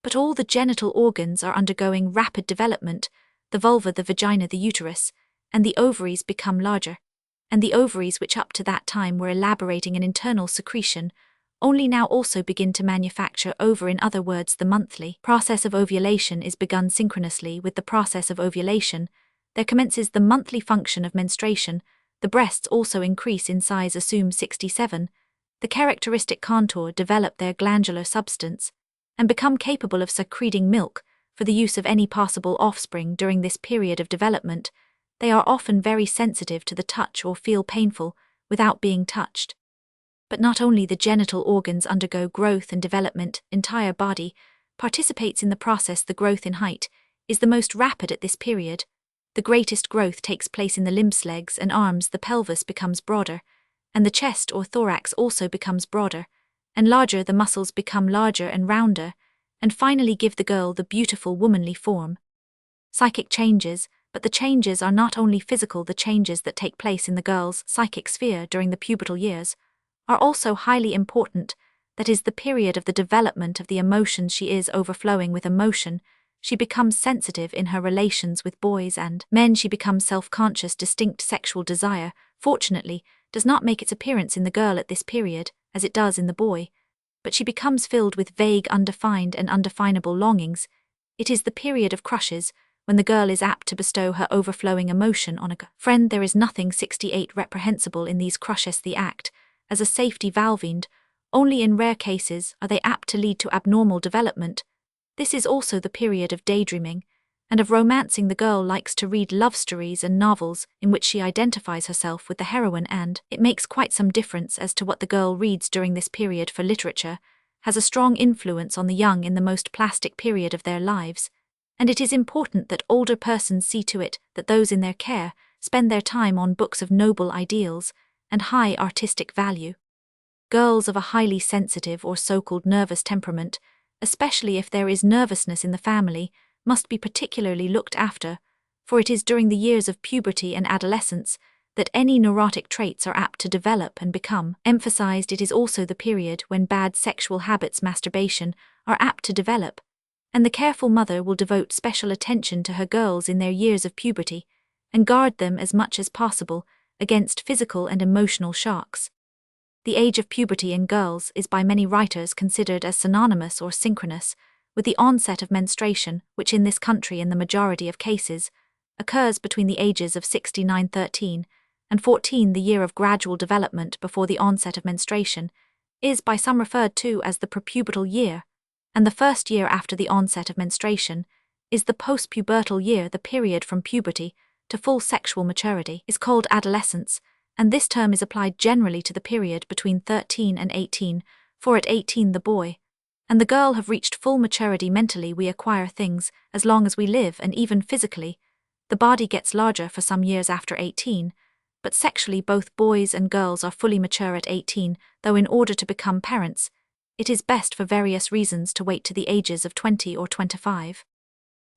but all the genital organs are undergoing rapid development, the vulva, the vagina, the uterus, and the ovaries become larger, and the ovaries, which up to that time were elaborating an internal secretion, only now also begin to manufacture ova. In other words, the monthly process of ovulation is begun synchronously with the process of ovulation. There commences the monthly function of menstruation. The breasts also increase in size, assume 67, the characteristic contour, develop their glandular substance, and become capable of secreting milk for the use of any possible offspring. During this period of development, they are often very sensitive to the touch or feel painful without being touched. But not only the genital organs undergo growth and development, entire body participates in the process. The growth in height is the most rapid at this period. The greatest growth takes place in the limbs, legs and arms. The pelvis becomes broader, and the chest or thorax also becomes broader and larger. The muscles become larger and rounder, and finally give the girl the beautiful womanly form. Psychic changes, but the changes are not only physical. The changes that take place in the girl's psychic sphere during the pubertal years are also highly important. That is the period of the development of the emotions. She is overflowing with emotion. She becomes sensitive in her relations with boys and men. She becomes self-conscious. Distinct sexual desire, fortunately, does not make its appearance in the girl at this period, as it does in the boy, but she becomes filled with vague, undefined and undefinable longings. It is the period of crushes, when the girl is apt to bestow her overflowing emotion on a friend. There is nothing 68 reprehensible in these crushes. The act as a safety valve, and only in rare cases are they apt to lead to abnormal development. This is also the period of daydreaming and of romancing. The girl likes to read love stories and novels in which she identifies herself with the heroine, and it makes quite some difference as to what the girl reads during this period, for literature has a strong influence on the young in the most plastic period of their lives, and it is important that older persons see to it that those in their care spend their time on books of noble ideals and high artistic value. Girls of a highly sensitive or so-called nervous temperament, especially if there is nervousness in the family, must be particularly looked after, for it is during the years of puberty and adolescence that any neurotic traits are apt to develop and become emphasized. It is also the period when bad sexual habits, masturbation, are apt to develop, and the careful mother will devote special attention to her girls in their years of puberty and guard them as much as possible against physical and emotional shocks. The age of puberty in girls is by many writers considered as synonymous or synchronous with the onset of menstruation, which in this country in the majority of cases occurs between the ages of 69-13 and 14. The year of gradual development before the onset of menstruation is by some referred to as the prepubertal year, and the first year after the onset of menstruation is the postpubertal year. The period from puberty to full sexual maturity is called adolescence, and this term is applied generally to the period between 13 and 18, for at 18 the boy and the girl have reached full maturity. Mentally we acquire things as long as we live, and even physically the body gets larger for some years after 18, but sexually both boys and girls are fully mature at 18, though in order to become parents, it is best for various reasons to wait to the ages of 20 or 25.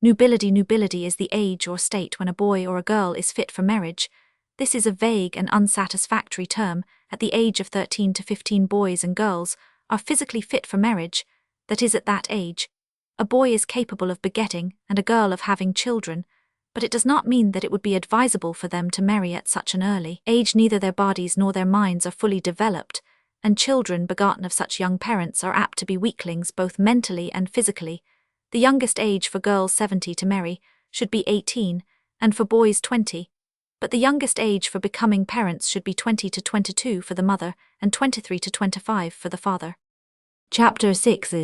Nubility. Nubility is the age or state when a boy or a girl is fit for marriage. This is a vague and unsatisfactory term. At the age of 13 to 15 boys and girls are physically fit for marriage. That is, at that age, a boy is capable of begetting and a girl of having children, but it does not mean that it would be advisable for them to marry at such an early age. Neither their bodies nor their minds are fully developed, and children begotten of such young parents are apt to be weaklings both mentally and physically. The youngest age for girls 70 to marry should be 18, and for boys 20, but the youngest age for becoming parents should be 20 to 22 for the mother and 23 to 25 for the father. Chapter 6.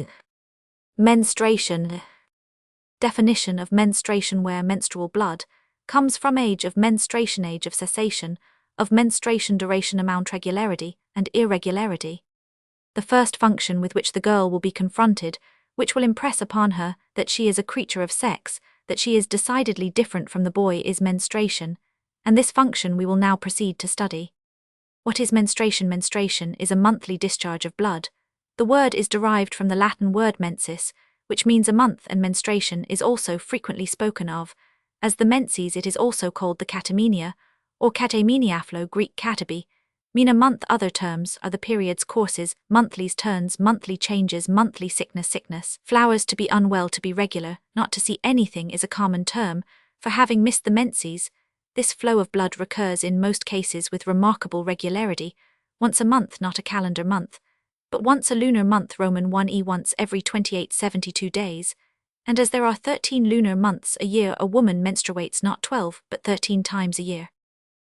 Menstruation. Definition of menstruation: where menstrual blood comes from. Age of menstruation: age of cessation of menstruation, duration, amount, regularity and irregularity. The first function with which the girl will be confronted, which will impress upon her that she is a creature of sex, that she is decidedly different from the boy, is menstruation, and this function we will now proceed to study. What is menstruation? Menstruation is a monthly discharge of blood. The word is derived from the Latin word mensis, which means a month, and menstruation is also frequently spoken of. As the menses, it is also called the catamenia, or katameniaflo, Greek katabe, mean a month. Other terms are the period's courses, monthlies, turns, monthly changes, monthly sickness. Flowers, to be unwell, to be regular, not to see anything, is a common term for having missed the menses. This flow of blood recurs in most cases with remarkable regularity, once a month, not a calendar month, but once a lunar month, Roman 1e, once every 28-72 days. And as there are 13 lunar months a year, a woman menstruates not 12 but 13 times a year.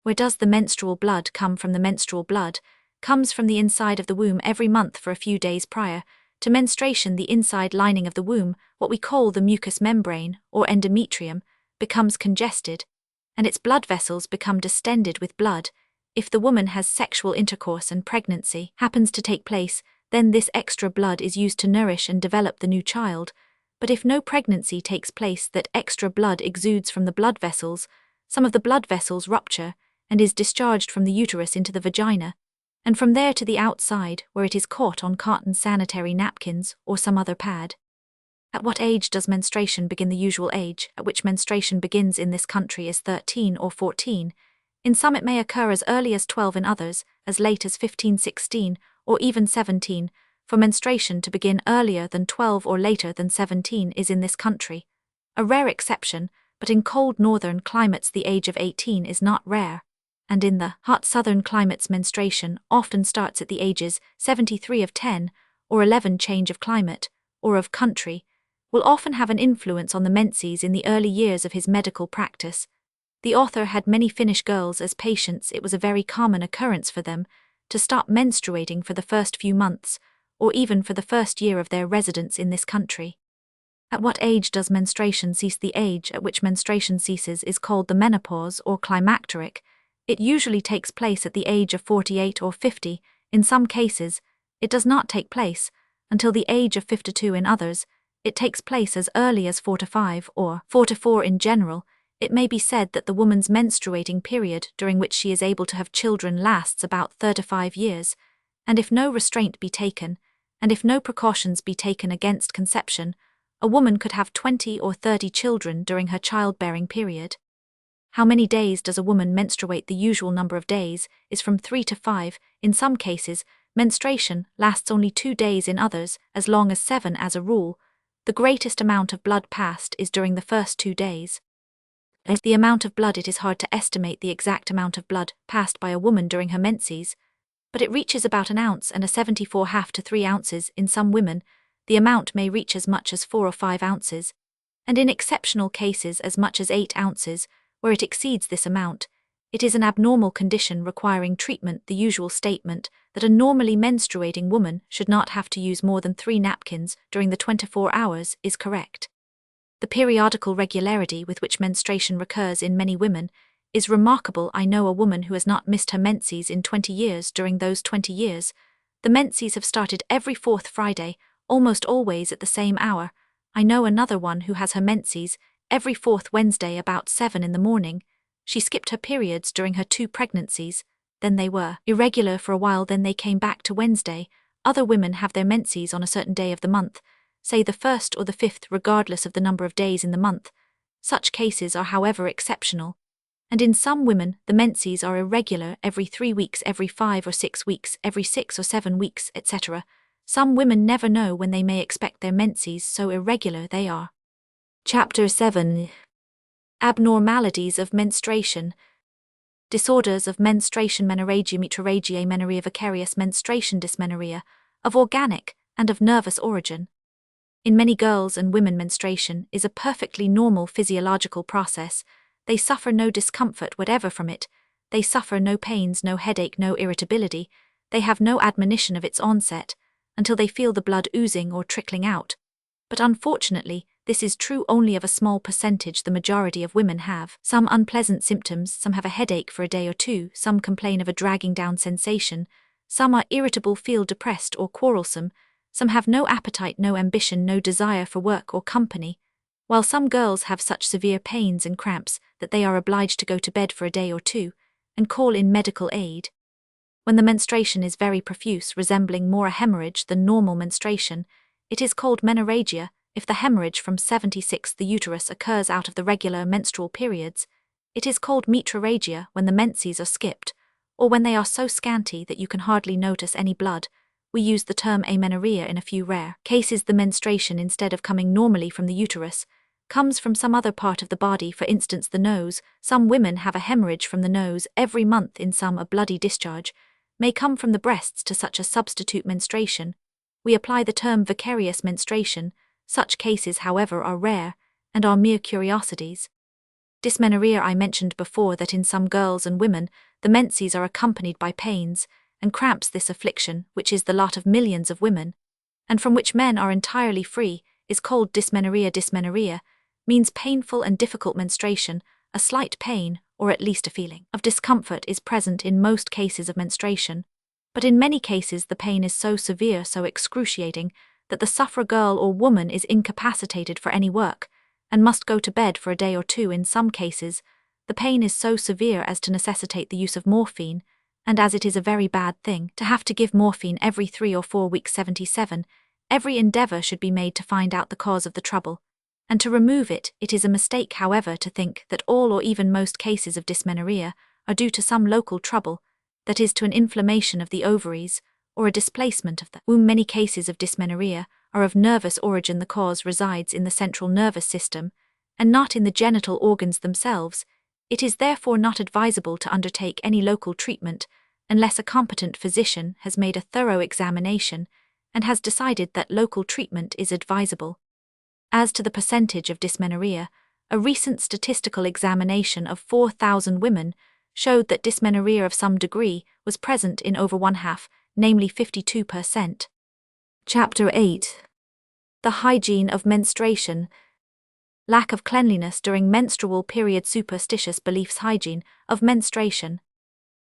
Where does the menstrual blood come from? The menstrual blood comes from the inside of the womb every month for a few days prior to menstruation. The inside lining of the womb, what we call the mucous membrane or endometrium, becomes congested, and its blood vessels become distended with blood. If the woman has sexual intercourse and pregnancy happens to take place, then this extra blood is used to nourish and develop the new child. But if no pregnancy takes place, that extra blood exudes from the blood vessels. Some of the blood vessels rupture and is discharged from the uterus into the vagina, and from there to the outside, where it is caught on cotton sanitary napkins or some other pad. At what age does menstruation begin? The usual age at which menstruation begins in this country is 13 or 14. In some it may occur as early as 12, in others as late as 15, 16, or even 17. For menstruation to begin earlier than 12 or later than 17 is in this country a rare exception, but in cold northern climates the age of 18 is not rare, and in the hot southern climates menstruation often starts at the ages 73 of 10 or 11. Change of climate, or of country, will often have an influence on the menses in the early years of his medical practice. The author had many Finnish girls as patients. It was a very common occurrence for them to stop menstruating for the first few months, or even for the first year of their residence in this country. At what age does menstruation cease? The age at which menstruation ceases is called the menopause or climacteric. It usually takes place at the age of 48 or 50. In some cases, it does not take place until the age of 52. In others, it takes place as early as 45 or 44. In general, it may be said that the woman's menstruating period during which she is able to have children lasts about 35 years, and if no restraint be taken, and if no precautions be taken against conception, a woman could have 20 or 30 children during her childbearing period. How many days does a woman menstruate? The usual number of days is from 3 to 5. In some cases, menstruation lasts only 2 days, in others as long as 7. As a rule, the greatest amount of blood passed is during the first 2 days. As the amount of blood, it is hard to estimate the exact amount of blood passed by a woman during her menses, but it reaches about an ounce and a 74.5 to 3 ounces. In some women, the amount may reach as much as 4 or 5 ounces, and in exceptional cases as much as 8 ounces. Where it exceeds this amount, it is an abnormal condition requiring treatment. The usual statement that a normally menstruating woman should not have to use more than 3 napkins during the 24 hours is correct. The periodical regularity with which menstruation recurs in many women is remarkable. I know a woman who has not missed her menses in 20 years. During those 20 years, the menses have started every 4th Friday, almost always at the same hour. I know another one who has her menses every 4th Wednesday about 7 in the morning. She skipped her periods during her 2 pregnancies, then they were irregular for a while, then they came back to Wednesday. Other women have their menses on a certain day of the month, say the 1st or the 5th, regardless of the number of days in the month. Such cases are, however, exceptional, and in some women the menses are irregular every 3 weeks, every 5 or 6 weeks, every 6 or 7 weeks, etc. Some women never know when they may expect their menses, so irregular they are. Chapter 7. Abnormalities of menstruation. Disorders of menstruation: menorrhagia, metrorrhagia, menorrhea, vicarious menstruation, dysmenorrhea, of organic and of nervous origin. In many girls and women, menstruation is a perfectly normal physiological process. They suffer no discomfort whatever from it. They suffer no pains, no headache, no irritability. They have no admonition of its onset until they feel the blood oozing or trickling out. But unfortunately, this is true only of a small percentage. The majority of women have some unpleasant symptoms. Some have a headache for a day or 2, some complain of a dragging down sensation, some are irritable, feel depressed or quarrelsome, some have no appetite, no ambition, no desire for work or company, while some girls have such severe pains and cramps that they are obliged to go to bed for a day or 2 and call in medical aid. When the menstruation is very profuse, resembling more a hemorrhage than normal menstruation, it is called menorrhagia, If the hemorrhage from 76 the uterus occurs out of the regular menstrual periods, it is called metrorrhagia when the menses are skipped, or when they are so scanty that you can hardly notice any blood. We use the term amenorrhea in a few rare cases. The menstruation, instead of coming normally from the uterus, comes from some other part of the body, for instance the nose. Some women have a hemorrhage from the nose every month. In some, a bloody discharge may come from the breasts to such a substitute menstruation. We apply the term vicarious menstruation. Such cases, however, are rare and are mere curiosities. Dysmenorrhea. I mentioned before that in some girls and women, the menses are accompanied by pains and cramps. This affliction, which is the lot of millions of women, and from which men are entirely free, is called dysmenorrhea. Dysmenorrhea means painful and difficult menstruation. A slight pain, or at least a feeling of discomfort, is present in most cases of menstruation, but in many cases the pain is so severe, so excruciating, that the sufferer, girl or woman, is incapacitated for any work, and must go to bed for a day or two. In some cases, the pain is so severe as to necessitate the use of morphine, and as it is a very bad thing to have to give morphine every 3 or 4 weeks, 77, every endeavor should be made to find out the cause of the trouble, and to remove it. It is a mistake, however, to think that all or even most cases of dysmenorrhea are due to some local trouble, that is, to an inflammation of the ovaries, or a displacement of the womb. Many cases of dysmenorrhea are of nervous origin. The cause resides in the central nervous system, and not in the genital organs themselves. It is therefore not advisable to undertake any local treatment unless a competent physician has made a thorough examination and has decided that local treatment is advisable. As to the percentage of dysmenorrhea, a recent statistical examination of 4,000 women showed that dysmenorrhea of some degree was present in over one half, namely 52%. Chapter 8. The hygiene of menstruation. Lack of cleanliness during menstrual period. Superstitious beliefs. Hygiene of menstruation.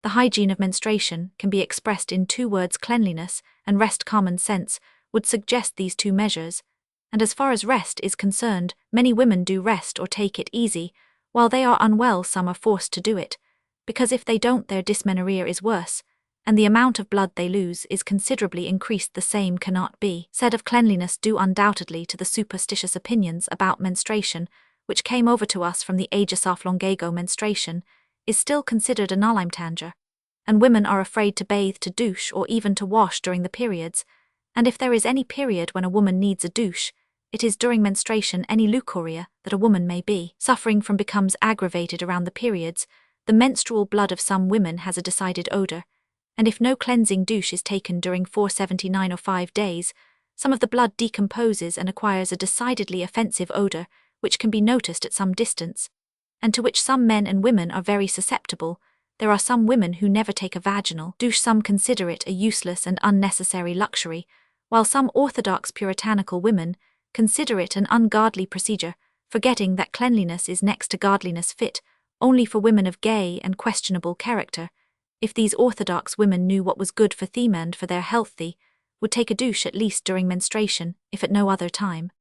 The hygiene of menstruation can be expressed in 2 words: cleanliness and rest. Common sense would suggest these 2 measures, and as far as rest is concerned, many women do rest or take it easy. While they are unwell, some are forced to do it, because if they don't, their dysmenorrhea is worse, and the amount of blood they lose is considerably increased. The same cannot be said of cleanliness, due undoubtedly to the superstitious opinions about menstruation, which came over to us from the ages of long ago. Menstruation is still considered a nullime, and women are afraid to bathe, to douche, or even to wash during the periods, and if there is any period when a woman needs a douche, it is during menstruation. Any leukorrhea that a woman may be suffering from becomes aggravated around the periods. The menstrual blood of some women has a decided odor, and if no cleansing douche is taken during 479 or 5 days, some of the blood decomposes and acquires a decidedly offensive odor, which can be noticed at some distance, and to which some men and women are very susceptible. There are some women who never take a vaginal douche. Some consider it a useless and unnecessary luxury, while some orthodox puritanical women consider it an ungodly procedure, forgetting that cleanliness is next to godliness fit only for women of gay and questionable character. If these orthodox women knew what was good for them and for their health, they would take a douche at least during menstruation, if at no other time.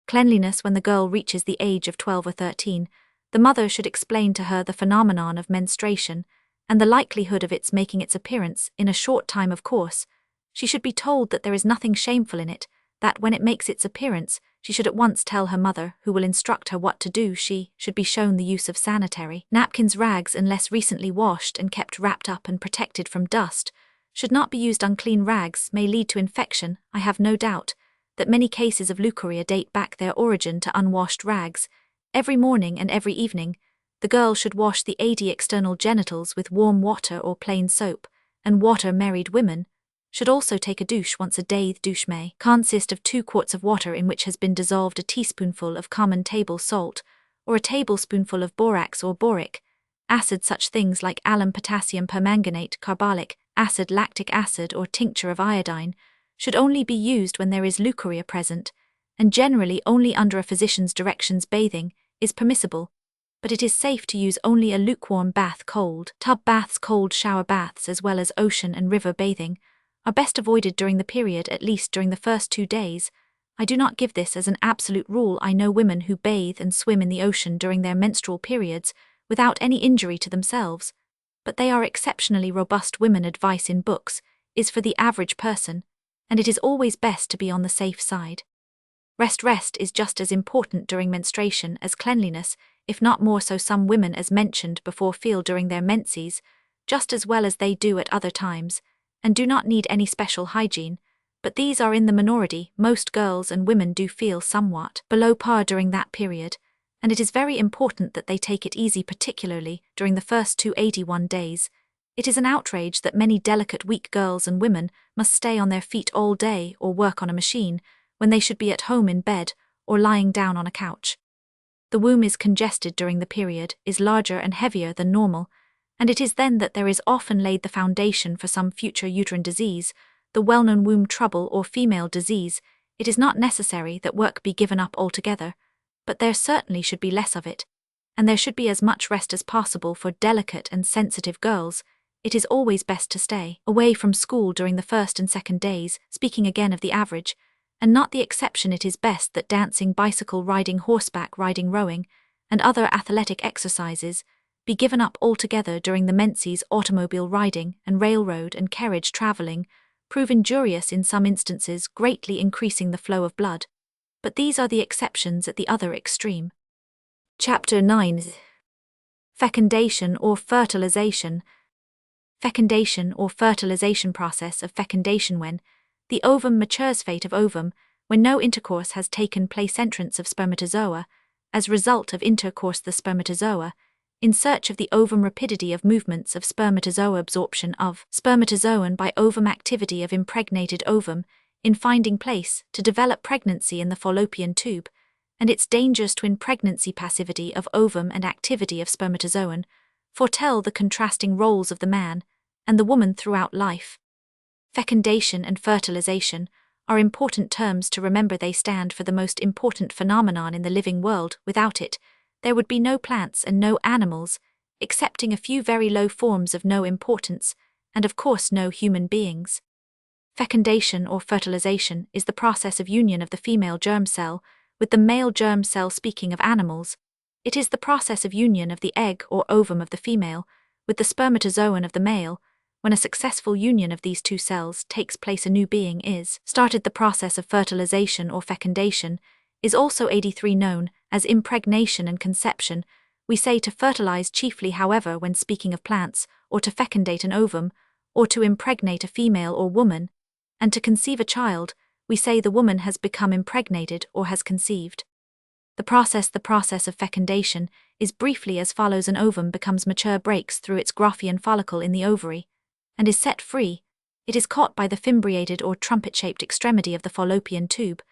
Cleanliness. When the girl reaches the age of 12 or 13, the mother should explain to her the phenomenon of menstruation, and the likelihood of its making its appearance in a short time. Of course, she should be told that there is nothing shameful in it, that when it makes its appearance, she should at once tell her mother, who will instruct her what to do. She should be shown the use of sanitary napkins. Rags, unless recently washed and kept wrapped up and protected from dust, should not be used. Unclean rags may lead to infection. I have no doubt that many cases of leukorrhea date back their origin to unwashed rags. Every morning and every evening, the girl should wash the external genitals with warm water or plain soap and water. Married women should also take a douche once a day. The douche may consist of 2 quarts of water in which has been dissolved a teaspoonful of common table salt, or a tablespoonful of borax or boric acid. Such things like alum, potassium permanganate, carbolic acid, lactic acid, or tincture of iodine should only be used when there is leukorrhea present, and generally only under a physician's directions. Bathing is permissible, but it is safe to use only a lukewarm bath. Cold tub baths, cold shower baths, as well as ocean and river bathing are best avoided during the period, at least during the first 2 days. I do not give this as an absolute rule. I know women who bathe and swim in the ocean during their menstrual periods without any injury to themselves, but they are exceptionally robust women. Advice in books is for the average person, and it is always best to be on the safe side. Rest is just as important during menstruation as cleanliness, if not more so. Some women, as mentioned before, feel during their menses just as well as they do at other times, and do not need any special hygiene, but these are in the minority. Most girls and women do feel somewhat below par during that period, and it is very important that they take it easy, particularly during the first 281 days. It is an outrage that many delicate, weak girls and women must stay on their feet all day or work on a machine, when they should be at home in bed or lying down on a couch. The womb is congested during the period, is larger and heavier than normal, and it is then that there is often laid the foundation for some future uterine disease, the well-known womb trouble or female disease. It is not necessary that work be given up altogether, but there certainly should be less of it, and there should be as much rest as possible for delicate and sensitive girls. It is always best to stay away from school during the first and second days, speaking again of the average, and not the exception. It is best that dancing, bicycle riding, horseback riding, rowing, and other athletic exercises be given up altogether during the menses. Automobile riding and railroad and carriage traveling prove injurious in some instances, greatly increasing the flow of blood, but these are the exceptions at the other extreme. Chapter 9. Fecundation or fertilization. Fecundation or fertilization, process of fecundation when the ovum matures. Fate of ovum, when no intercourse has taken place. Entrance of spermatozoa. As result of intercourse, the spermatozoa in search of the ovum. Rapidity of movements of spermatozoa. Absorption of spermatozoon by ovum. Activity of impregnated ovum in finding place to develop pregnancy in the fallopian tube, and its dangers. Twin pregnancy. Passivity of ovum and activity of spermatozoon foretell the contrasting roles of the man and the woman throughout life. Fecundation and fertilization are important terms to remember. They stand for the most important phenomenon in the living world. Without it, there would be no plants and no animals, excepting a few very low forms of no importance, and of course no human beings. Fecundation or fertilization is the process of union of the female germ cell with the male germ cell. Speaking of animals, it is the process of union of the egg or ovum of the female with the spermatozoon of the male. When a successful union of these two cells takes place, a new being is started. The process of fertilization or fecundation is also 83 known as impregnation and conception. We say to fertilize chiefly, however, when speaking of plants, or to fecundate an ovum, or to impregnate a female or woman, and to conceive a child, we say the woman has become impregnated or has conceived. The process of fecundation is briefly as follows. An ovum becomes mature, breaks through its Graafian follicle in the ovary, and is set free. It is caught by the fimbriated or trumpet-shaped extremity of the fallopian tube,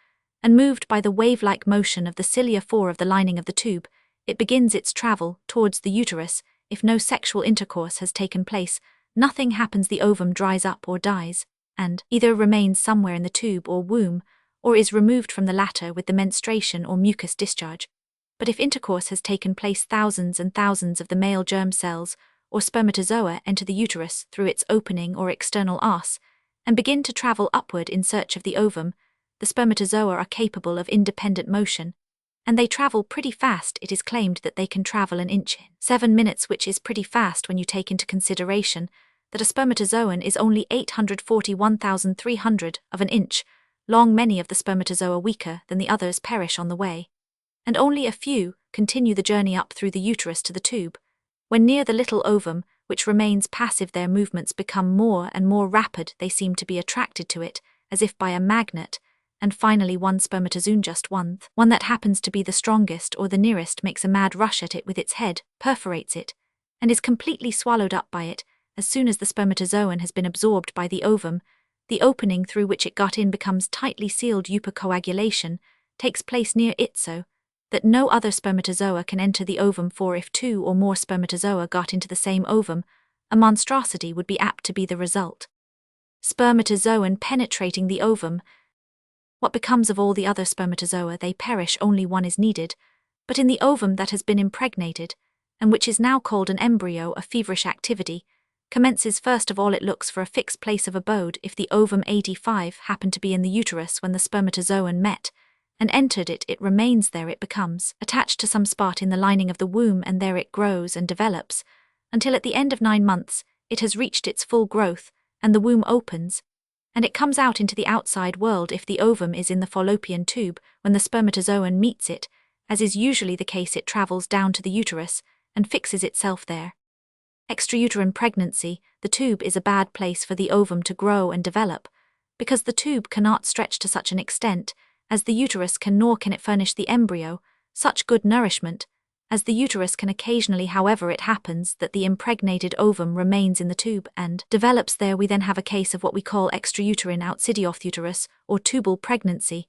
and moved by the wave-like motion of the cilia 4 of the lining of the tube, it begins its travel towards the uterus. If no sexual intercourse has taken place, nothing happens. The ovum dries up or dies, and either remains somewhere in the tube or womb, or is removed from the latter with the menstruation or mucus discharge. But if intercourse has taken place, thousands and thousands of the male germ cells or spermatozoa enter the uterus through its opening or external arse, and begin to travel upward in search of the ovum. The spermatozoa are capable of independent motion, and they travel pretty fast. It is claimed that they can travel an inch in 7 minutes, which is pretty fast when you take into consideration that a spermatozoon is only 841,300 of an inch long. Many of the spermatozoa, weaker than the others, perish on the way, and only a few continue the journey up through the uterus to the tube. When near the little ovum, which remains passive, their movements become more and more rapid. They seem to be attracted to it, as if by a magnet, and finally one spermatozoon, just one that happens to be the strongest or the nearest, makes a mad rush at it with its head, perforates it, and is completely swallowed up by it. As soon as the spermatozoon has been absorbed by the ovum, the opening through which it got in becomes tightly sealed. Eupocoagulation takes place near it so that no other spermatozoa can enter the ovum, for if 2 or more spermatozoa got into the same ovum, a monstrosity would be apt to be the result. Spermatozoon penetrating the ovum. What becomes of all the other spermatozoa? They perish. Only one is needed, but in the ovum that has been impregnated, and which is now called an embryo, a feverish activity commences. First of all, it looks for a fixed place of abode. If the ovum 85 happened to be in the uterus when the spermatozoon met and entered it, it remains there. It becomes attached to some spot in the lining of the womb, and there it grows and develops, until at the end of 9 months it has reached its full growth, and the womb opens, and it comes out into the outside world if the ovum is in the fallopian tube when the spermatozoon meets it. As is usually the case, it travels down to the uterus and fixes itself there. Extrauterine pregnancy, the tube is a bad place for the ovum to grow and develop, because the tube cannot stretch to such an extent as the uterus can, nor can it furnish the embryo such good nourishment as the uterus can occasionally. However, it happens that the impregnated ovum remains in the tube and develops there. We then have a case of what we call extrauterine outsideoutherus or tubal pregnancy.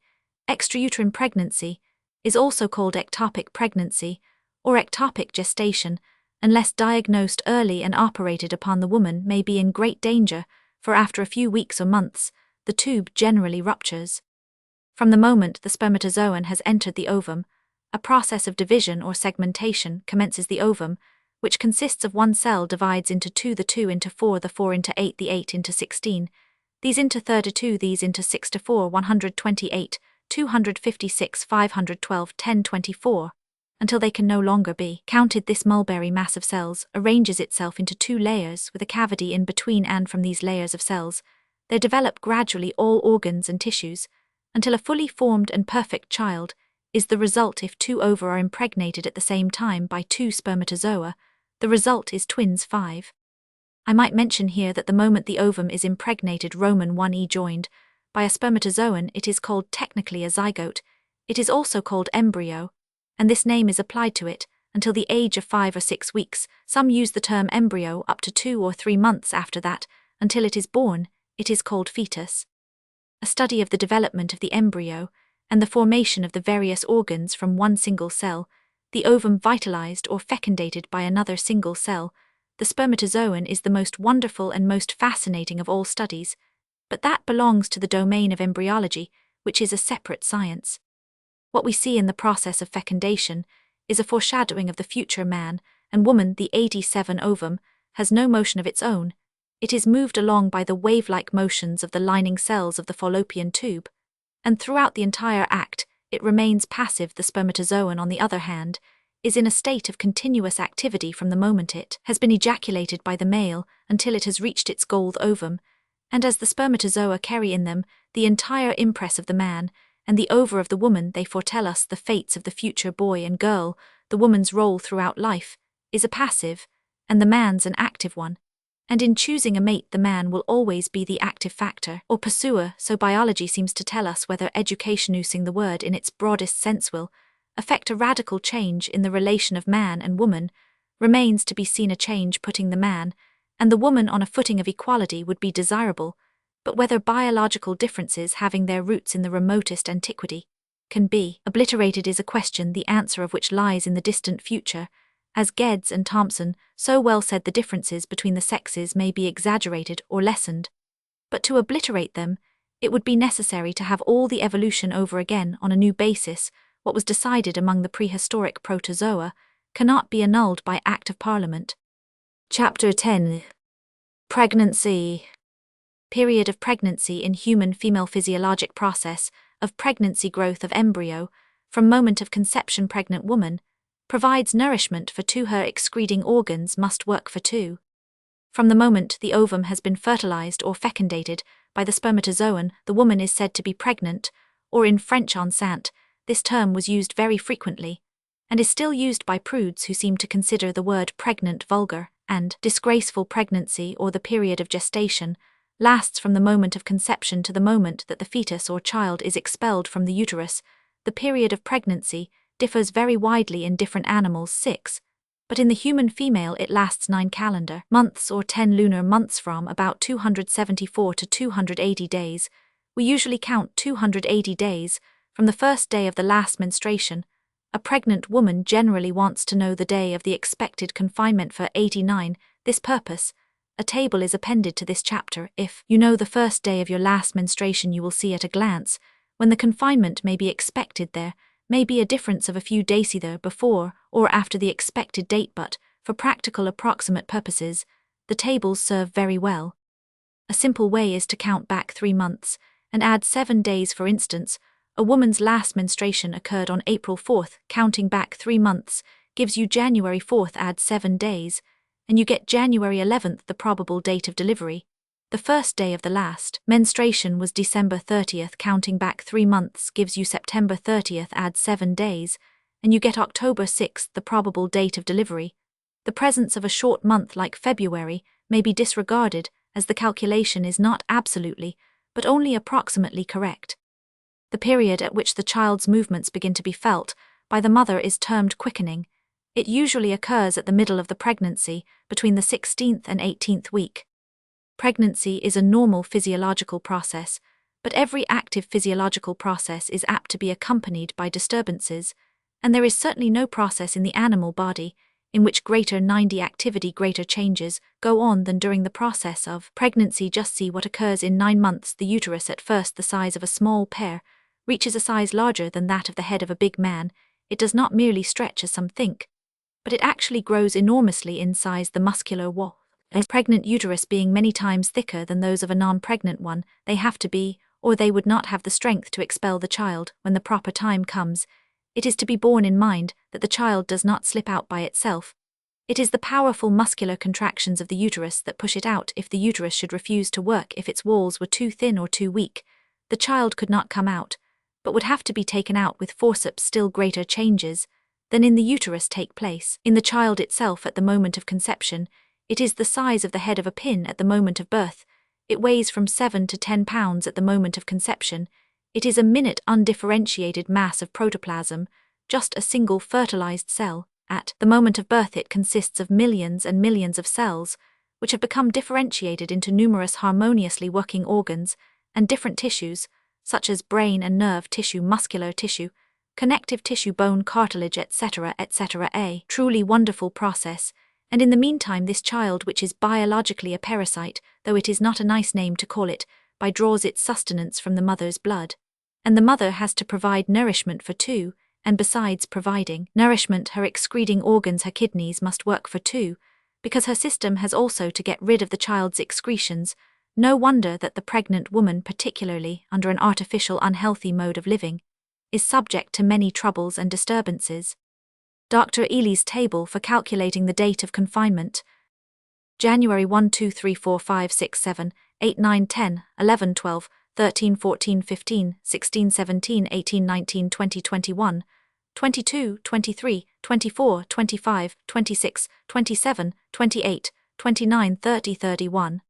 Extrauterine pregnancy is also called ectopic pregnancy or ectopic gestation. Unless diagnosed early and operated upon, the woman may be in great danger, for after a few weeks or months, the tube generally ruptures. From the moment the spermatozoon has entered the ovum, a process of division or segmentation commences. The ovum, which consists of one cell, divides into two, the 2 into 4, the 4 into 8, the 8 into 16, these into 32, these into 6 to 4, 128, 256, 512, 1024. Until they can no longer be counted. This mulberry mass of cells arranges itself into 2 layers with a cavity in between, and from these layers of cells there develop gradually all organs and tissues, until a fully formed and perfect child is the result. If 2 ova are impregnated at the same time by 2 spermatozoa, the result is twins 5. I might mention here that the moment the ovum is impregnated, Roman 1e joined by a spermatozoon, it is called technically a zygote. It is also called embryo, and this name is applied to it until the age of 5 or 6 weeks. Some use the term embryo up to 2 or 3 months after that. Until it is born, it is called fetus. A study of the development of the embryo and the formation of the various organs from one single cell, the ovum vitalized or fecundated by another single cell, the spermatozoon, is the most wonderful and most fascinating of all studies, but that belongs to the domain of embryology, which is a separate science. What we see in the process of fecundation is a foreshadowing of the future man and woman. The 87 ovum has no motion of its own. It is moved along by the wave-like motions of the lining cells of the fallopian tube, and throughout the entire act it remains passive. The spermatozoon, on the other hand, is in a state of continuous activity from the moment it has been ejaculated by the male until it has reached its goal, the ovum, and as the spermatozoa carry in them the entire impress of the man and the ova of the woman, they foretell us the fates of the future boy and girl. The woman's role throughout life is a passive, and the man's an active one. And in choosing a mate, the man will always be the active factor or pursuer. So biology seems to tell us whether education, using the word in its broadest sense, will affect a radical change in the relation of man and woman remains to be seen. A change putting the man and the woman on a footing of equality would be desirable, but whether biological differences having their roots in the remotest antiquity can be obliterated is a question the answer of which lies in the distant future. As Geddes and Thompson so well said, the differences between the sexes may be exaggerated or lessened, but to obliterate them, it would be necessary to have all the evolution over again on a new basis. What was decided among the prehistoric protozoa cannot be annulled by Act of Parliament. Chapter 10. Pregnancy. Period of pregnancy in human female. Physiologic process of pregnancy. Growth of embryo from moment of conception. Pregnant woman provides nourishment for 2. Her excreting organs must work for 2. From the moment the ovum has been fertilized or fecundated by the spermatozoon, the woman is said to be pregnant, or in French enceinte. This term was used very frequently, and is still used by prudes who seem to consider the word pregnant vulgar and disgraceful. Pregnancy, or the period of gestation, lasts from the moment of conception to the moment that the fetus or child is expelled from the uterus. The period of pregnancy differs very widely in different animals. 6. But in the human female it lasts 9 calendar months or 10 lunar months, from about 274 to 280 days. We usually count 280 days from the first day of the last menstruation. A pregnant woman generally wants to know the day of the expected confinement for 89. This purpose, a table is appended to this chapter. If you know the first day of your last menstruation, you will see at a glance when the confinement may be expected. There may be a difference of a few days either before or after the expected date, but for practical approximate purposes, the tables serve very well. A simple way is to count back 3 months and add 7 days. For instance, a woman's last menstruation occurred on April 4th. Counting back 3 months gives you January 4th. Add 7 days, and you get January 11th, the probable date of delivery. The first day of the last menstruation was December 30th. Counting back 3 months gives you September 30th, add 7 days, and you get October 6th, the probable date of delivery. The presence of a short month like February may be disregarded, as the calculation is not absolutely, but only approximately correct. The period at which the child's movements begin to be felt by the mother is termed quickening. It usually occurs at the middle of the pregnancy, between the 16th and 18th week. Pregnancy is a normal physiological process, but every active physiological process is apt to be accompanied by disturbances, and there is certainly no process in the animal body in which greater 90 activity, greater changes go on than during the process of pregnancy. Just see what occurs in 9 months. The uterus, at first the size of a small pear, reaches a size larger than that of the head of a big man. It does not merely stretch as some think, but it actually grows enormously in size. The muscular wall. A pregnant uterus being many times thicker than those of a non-pregnant one, they have to be, or they would not have the strength to expel the child when the proper time comes. It is to be borne in mind that the child does not slip out by itself. It is the powerful muscular contractions of the uterus that push it out. If the uterus should refuse to work, if its walls were too thin or too weak, the child could not come out, but would have to be taken out with forceps. Still greater changes than in the uterus take place in the child itself at the moment of conception. It is the size of the head of a pin at the moment of birth. It weighs from 7 to 10 pounds at the moment of conception. It is a minute undifferentiated mass of protoplasm, just a single fertilized cell. At the moment of birth it consists of millions and millions of cells, which have become differentiated into numerous harmoniously working organs and different tissues, such as brain and nerve tissue, muscular tissue, connective tissue, bone, cartilage, etc., etc. A truly wonderful process. And in the meantime this child, which is biologically a parasite, though it is not a nice name to call it, draws its sustenance from the mother's blood. And the mother has to provide nourishment for 2, and besides providing nourishment, her excreting organs, her kidneys, must work for 2, because her system has also to get rid of the child's excretions. No wonder that the pregnant woman, particularly under an artificial unhealthy mode of living, is subject to many troubles and disturbances. Dr. Ely's table for calculating the date of confinement. January 1, 2, 3, 4, 5, 6, 7, 8, 9, 10, 11, 12, 13, 14, 15, 16, 17, 18, 19, 20, 21, 22, 23, 24, 25, 26, 27, 28, 29, 30, 31.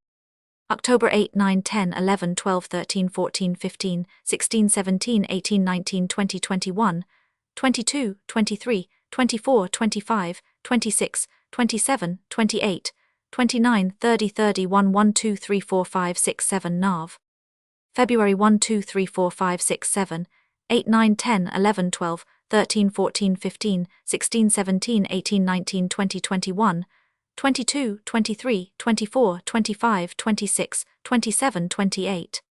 October 8, 9, 10, 11, 12, 13, 14, 15, 16, 17, 18, 19, 20, 21, 22, 23, 24, 25, 26, 27, 28, 29, 30, 31, 1, 2, 3, 4, 5, 6, 7, Nav. February 1, 2, 3, 4, 5, 6, 7, 8, 9, 10, 11, 12, 13, 14, 15, 16, 17, 18, 19, 20, 21, 22, 23, 24, 25, 26, 27, 28.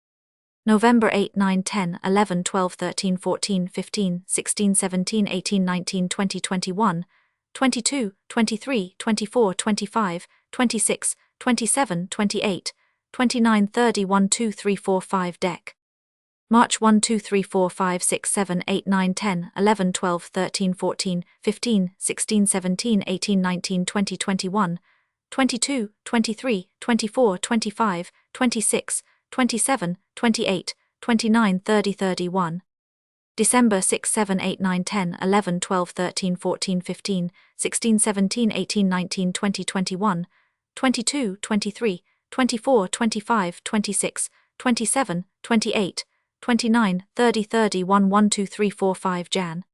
November 8, 9, 10, 11, 12, 13, 14, 15, 16, 17, 18, 19, 20, 21, 22, 23, 24, 25, 26, 27, 28, 29, 30, 1, 2, 3, 4, 5, Dec. March 1, 2, 3, 4, 5, 6, 7, 8, 9, 10, 11, 12, 13, 14, 15, 16, 17, 18, 19, 20, 21, 22, 23, 24, 25, 26, 27, 28, 29, 30, 31. December 6, 7, 8, 9, 10, 11, 12, 13, 14, 15, 16, 17, 18, 19, 20, 21, 22, 23, 24, 25, 26, 27, 28, 29, 30, 31, 1, 2, 3, 4, 5, Jan.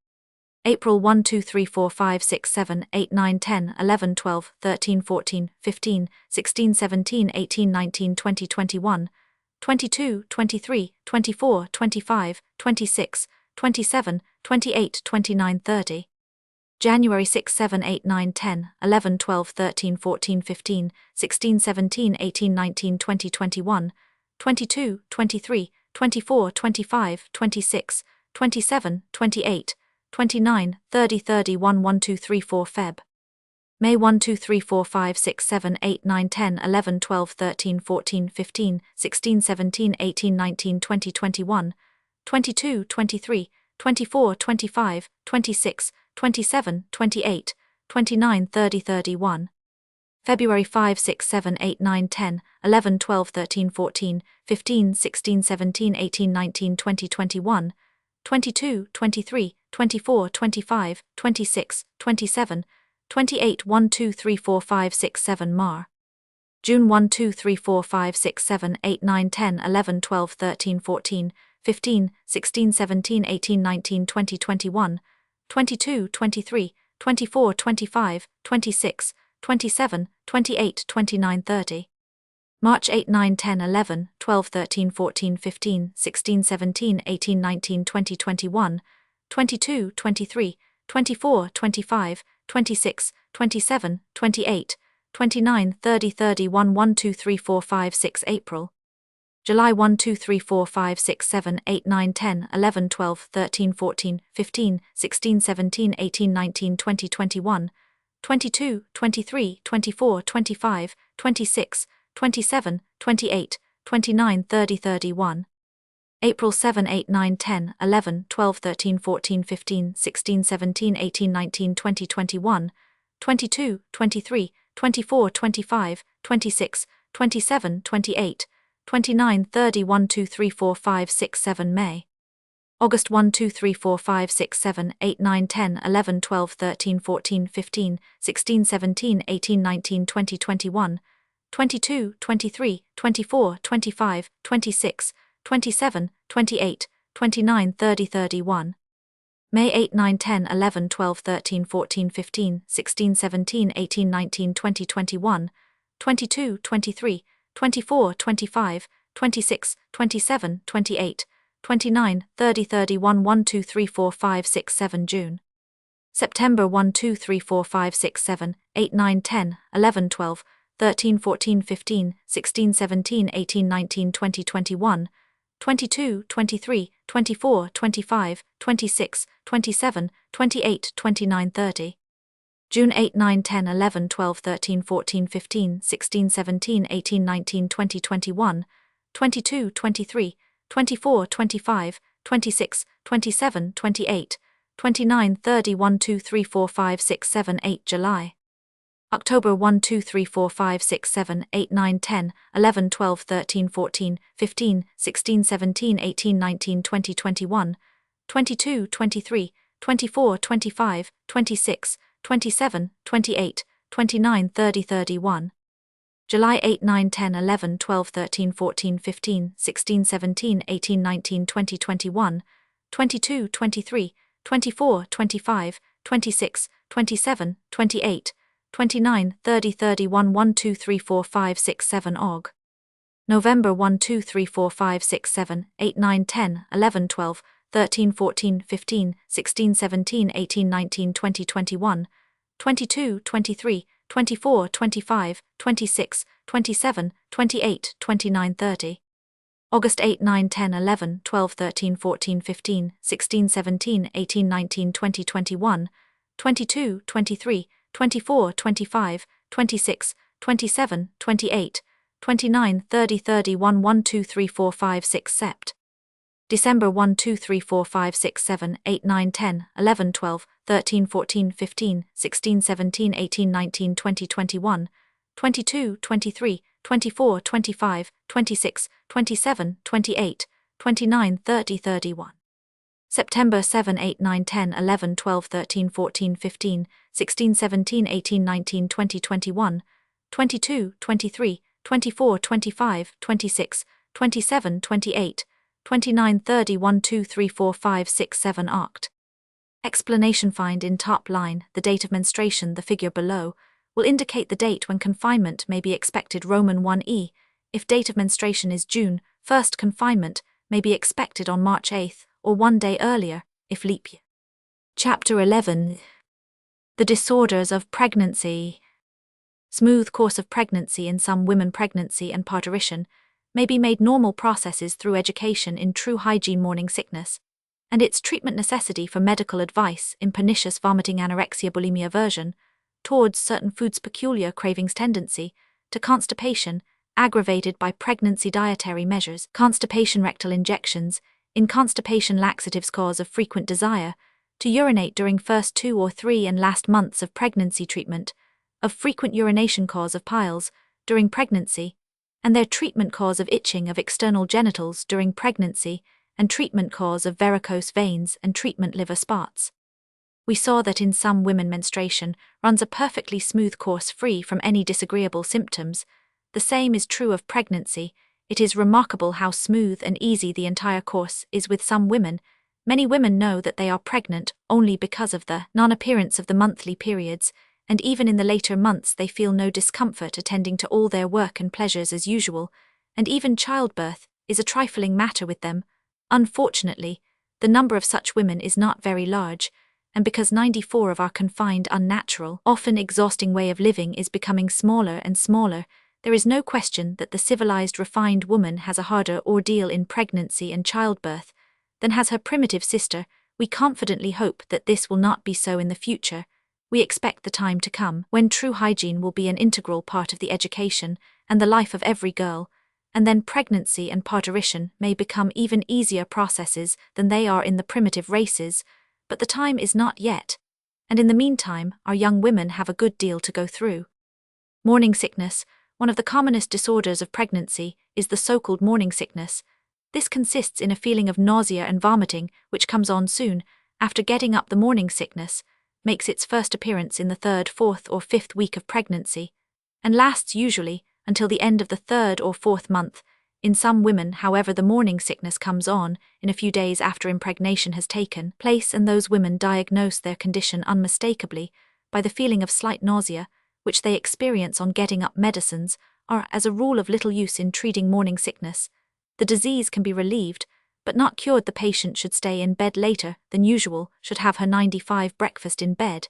April 1, 2, 3, 4, 5, 6, 7, 8, 9, 10, 11, 12, 13, 14, 15, 16, 17, 18, 19, 20, 21, 22, 23, 24, 25, 26, 27, 28, 29, 30. January 6, 7, 8, 9, 10, 11, 12, 13, 14, 15, 16, 17, 18, 19, 20, 21, 22, 23, 24, 25, 26, 27, 28, 29, 30, 31, 1, 2, 3, 4, Feb. May 1, 2, 3, 4, 5, 6, 7, 8, 9, 10, 11, 12, 13, 14, 15, 16, 17, 18, 19, 20, 21, 22, 23, 24, 25, 26, 27, 28, 29, 30, 31. February 5, 6, 7, 8, 9, 10, 11, 12, 13, 14, 15, 16, 17, 18, 19, 20, 21, 22, 23, 24, 25, 26, 27, 28, 1, 2, 3, 4, 5, 6, 7, Mar. June 1, 2, 3, 4, 5, 6, 7, 8, 9, 10, 11, 12, 13, 14, 15, 16, 17, 18, 19, 20, 21, 22, 23, 24, 25, 26, 27, 28, 29, 30. March 8, 9, 10, 11, 12, 13, 14, 15, 16, 17, 18, 19, 20, 21, 22, 23, 24, 25, 26, 27, 28, 29, 30, 31, 1, 2, 3, 4, 5, 6, April. July 1, 2, 3, 4, 5, 6, 7, 8, 9, 10, 11, 12, 13, 14, 15, 16, 17, 18, 19, 20, 21, 22, 23, 24, 25, 26, 27, 28, 29, 30, 31. April 7, 8, 9, 10, 11, 12, 13, 14, 15, 16, 17, 18, 19, 20, 21, 22, 23, 24, 25, 26, 27, 28, 29, 30, 1, 2, 3, 4, 5, 6, 7, May. August 1, 2, 3, 4, 5, 6, 7, 8, 9, 10, 11, 12, 13, 14, 15, 16, 17, 18, 19, 20, 21, 22, 23, 24, 25, 26, 27, 28, 29, 30, 31. May 8, 9, 10, 11, 12, 13, 14, 15, 16, 17, 18, 19, 20, 21, 22, 23, 24, 25, 26, 27, 28, 29, 30, 31, 1, 2, 3, 4, 5, 6, 7, June. September 1, 2, 3, 4, 5, 6, 7, 8, 9, 10, 11, 12, 13, 14, 15, 16, 17, 18, 19, 20, 21, 22, 23, 24, 25, 26, 27, 28, 29, 30. June 8, 9, 10, 11, 12, 13, 14, 15, 16, 17, 18, 19, 20, 21, 22, 23, 24, 25, 26, 27, 28, 29, 30, 1, 2, 3, 4, 5, 6, 7, 8, July. October 1, 2, 3, 4, 5, 6, 7, 8, 9, 10, 11, 12, 13, 14, 15, 16, 17, 18, 19, 20, 21, 22, 23, 24, 25, 26, 27, 28, 29, 30, 31. July 8, 9, 10, 11, 12, 13, 14, 15, 16, 17, 18, 19, 20, 21, 22, 23, 24, 25, 26, 27, 28, 29, 30, 31, 1, 2, 3, 4, 5, 6, 7, Aug. November 1, 2, 3, 4, 5, 6, 7, 8, 9, 10, 11, 12, 13, 14, 15, 16, 17, 18, 19, 20, 21, 22, 23, 24, 25, 26, 27, 28, 29, 30. August 8, 9, 10, 11, 12, 13, 14, 15, 16, 17, 18, 19, 20, 21, 22, 23, 24, 25, 26, 27, 28, 29, 30, 31, 1, 2, 3, 4, 5, 6, Sept. December 1, 2, 3, 4, 5, 6, 7, 8, 9, 10, 11, 12, 13, 14, 15, 16, 17, 18, 19, 20, 21, 22, 23, 24, 25, 26, 27, 28, 29, 30, 31. September 7, 8, 9, 10, 11, 12, 13, 14, 15, 16, 17, 18, 19, 20, 21, 22, 23, 24, 25, 26, 27, 28, 29, 30, 1, 2, 3, 4, 5, 6, 7, Arct. Explanation: find in top line the date of menstruation. The figure below will indicate the date when confinement may be expected. Roman 1e. If date of menstruation is June 1st, confinement may be expected on March 8th or one day earlier, if leap year. Chapter 11. The disorders of pregnancy. Smooth course of pregnancy. In some women, pregnancy and parturition may be made normal processes through education in true hygiene. Morning sickness and its treatment necessity for medical advice in pernicious vomiting, anorexia, bulimia, aversion towards certain foods, peculiar cravings, tendency to constipation aggravated by pregnancy, dietary measures, constipation, rectal injections. In constipation, laxatives cause of frequent desire to urinate during first 2 or 3 and last months of pregnancy. Treatment of frequent urination cause of piles during pregnancy, and their treatment cause of itching of external genitals during pregnancy, and treatment cause of varicose veins and treatment liver spots. We saw that in some women menstruation runs a perfectly smooth course free from any disagreeable symptoms. The same is true of pregnancy. It is remarkable how smooth and easy the entire course is with some women. Many women know that they are pregnant only because of the non-appearance of the monthly periods, and even in the later months they feel no discomfort attending to all their work and pleasures as usual, and even childbirth is a trifling matter with them. Unfortunately, the number of such women is not very large, and because 94% of our confined, unnatural, often exhausting way of living is becoming smaller and smaller, there is no question that the civilized, refined woman has a harder ordeal in pregnancy and childbirth than has her primitive sister. We confidently hope that this will not be so in the future. We expect the time to come when true hygiene will be an integral part of the education and the life of every girl, and then pregnancy and parturition may become even easier processes than they are in the primitive races, but the time is not yet, and in the meantime our young women have a good deal to go through. Morning sickness. One of the commonest disorders of pregnancy is the so-called morning sickness. This consists in a feeling of nausea and vomiting which comes on soon after getting up. The morning sickness makes its first appearance in the 3rd, 4th or 5th week of pregnancy, and lasts usually until the end of the 3rd or 4th month. In some women, however, the morning sickness comes on in a few days after impregnation has taken place, and those women diagnose their condition unmistakably by the feeling of slight nausea, which they experience on getting up. Medicines are, as a rule, of little use in treating morning sickness. The disease can be relieved, but not cured. The patient should stay in bed later than usual, should have her 95 breakfast in bed,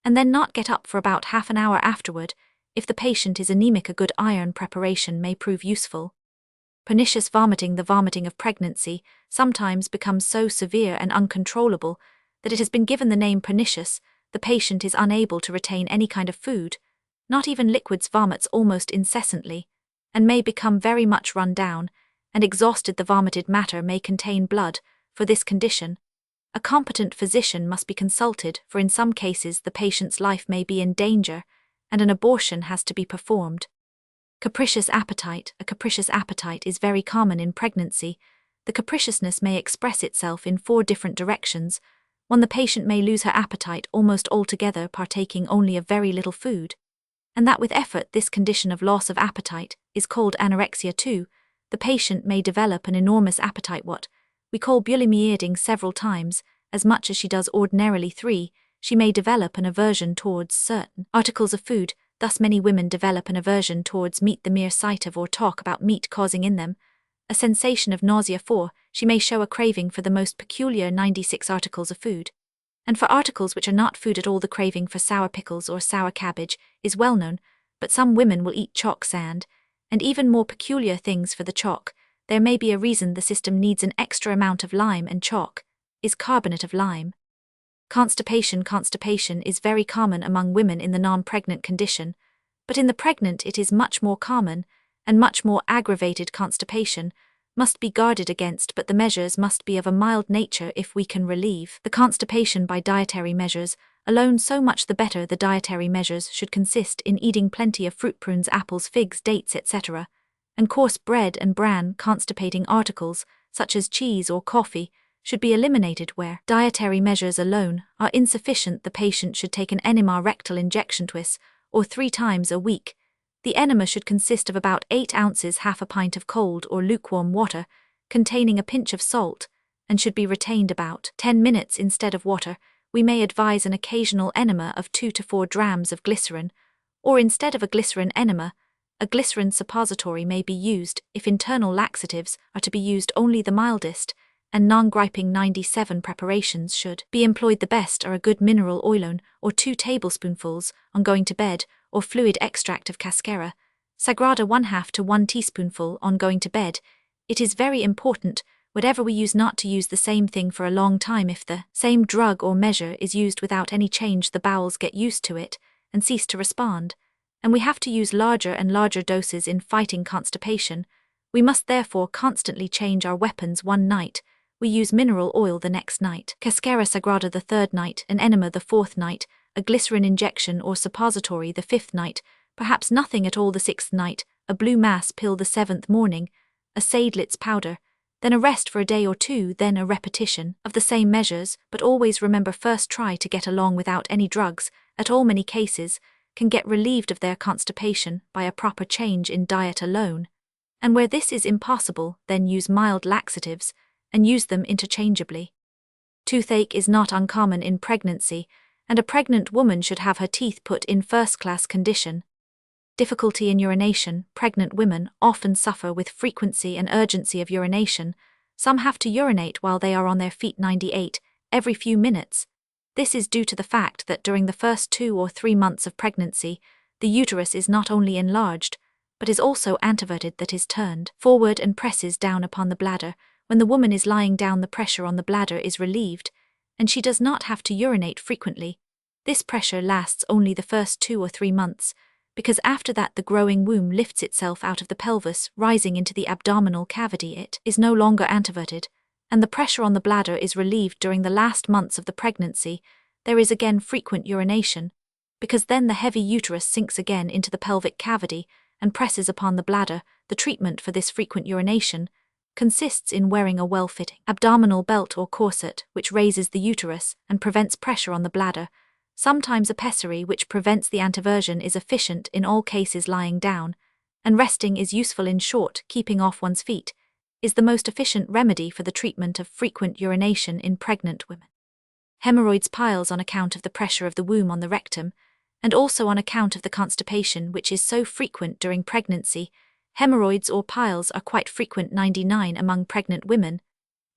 and then not get up for about half an hour afterward. If the patient is anemic, a good iron preparation may prove useful. Pernicious vomiting. The vomiting of pregnancy sometimes becomes so severe and uncontrollable that it has been given the name pernicious. The patient is unable to retain any kind of food, not even liquids, vomits almost incessantly, and may become very much run down and exhausted. The vomited matter may contain blood. For this condition, a competent physician must be consulted, for in some cases the patient's life may be in danger, and an abortion has to be performed. Capricious appetite. A capricious appetite is very common in pregnancy. The capriciousness may express itself in 4 different directions. 1. The patient may lose her appetite almost altogether, partaking only of very little food, and that with effort. This condition of loss of appetite is called anorexia. 2. The patient may develop an enormous appetite, what we call bulimia, eating several times as much as she does ordinarily. 3. She may develop an aversion towards certain articles of food. Thus many women develop an aversion towards meat, the mere sight of or talk about meat causing in them a sensation of nausea. 4. She may show a craving for the most peculiar 96 articles of food, and for articles which are not food at all. The craving for sour pickles or sour cabbage is well known, but some women will eat chalk sand, and even more peculiar things for the chalk. There may be a reason. The system needs an extra amount of lime, and chalk is carbonate of lime. Constipation. Constipation is very common among women in the non-pregnant condition, but in the pregnant it is much more common, and much more aggravated. Constipation must be guarded against, but the measures must be of a mild nature if we can relieve the constipation by dietary measures alone, so much the better. The dietary measures should consist in eating plenty of fruit, prunes, apples, figs, dates, etc., and coarse bread and bran. Constipating articles, such as cheese or coffee, should be eliminated. Where dietary measures alone are insufficient, the patient should take an enema rectal injection twice or 3 times a week. The enema should consist of about 8 ounces, half a pint of cold or lukewarm water containing a pinch of salt, and should be retained about 10 minutes instead of water. We may advise an occasional enema of 2 to 4 drams of glycerin, or instead of a glycerin enema, a glycerin suppository may be used. If internal laxatives are to be used, only the mildest and non-griping 97 preparations should be employed. The best are a good mineral oilone or 2 tablespoonfuls on going to bed, or fluid extract of cascara sagrada 1/2 to 1 teaspoonful on going to bed. It is very important, whatever we use, not to use the same thing for a long time. If the same drug or measure is used without any change, the bowels get used to it and cease to respond, and we have to use larger and larger doses in fighting constipation. We must therefore constantly change our weapons. One night we use mineral oil, the next night cascara sagrada, the 3rd night an enema, the 4th night a glycerin injection or suppository the 5th night, perhaps nothing at all the 6th night, a blue mass pill the 7th morning, a Seidlitz powder, then a rest for a day or two, then a repetition of the same measures, but always remember first try to get along without any drugs. At all many cases can get relieved of their constipation by a proper change in diet alone, and where this is impossible, then use mild laxatives, and use them interchangeably. Toothache is not uncommon in pregnancy, and a pregnant woman should have her teeth put in first-class condition. Difficulty in urination. Pregnant women often suffer with frequency and urgency of urination. Some have to urinate while they are on their feet 98 every few minutes. This is due to the fact that during the first 2 or 3 months of pregnancy, the uterus is not only enlarged, but is also anteverted, that is turned forward and presses down upon the bladder. When the woman is lying down, the pressure on the bladder is relieved, and she does not have to urinate frequently. This pressure lasts only the first 2 or 3 months, because after that the growing womb lifts itself out of the pelvis, rising into the abdominal cavity. It is no longer anteverted, and the pressure on the bladder is relieved during the last months of the pregnancy. There is again frequent urination, because then the heavy uterus sinks again into the pelvic cavity and presses upon the bladder. The treatment for this frequent urination consists in wearing a well-fitting abdominal belt or corset which raises the uterus and prevents pressure on the bladder. Sometimes a pessary which prevents the anteversion is efficient in all cases. Lying down and resting is useful. In short, keeping off one's feet is the most efficient remedy for the treatment of frequent urination in pregnant women. Hemorrhoids. Piles on account of the pressure of the womb on the rectum, and also on account of the constipation which is so frequent during pregnancy. Hemorrhoids or piles are quite frequent 99 among pregnant women.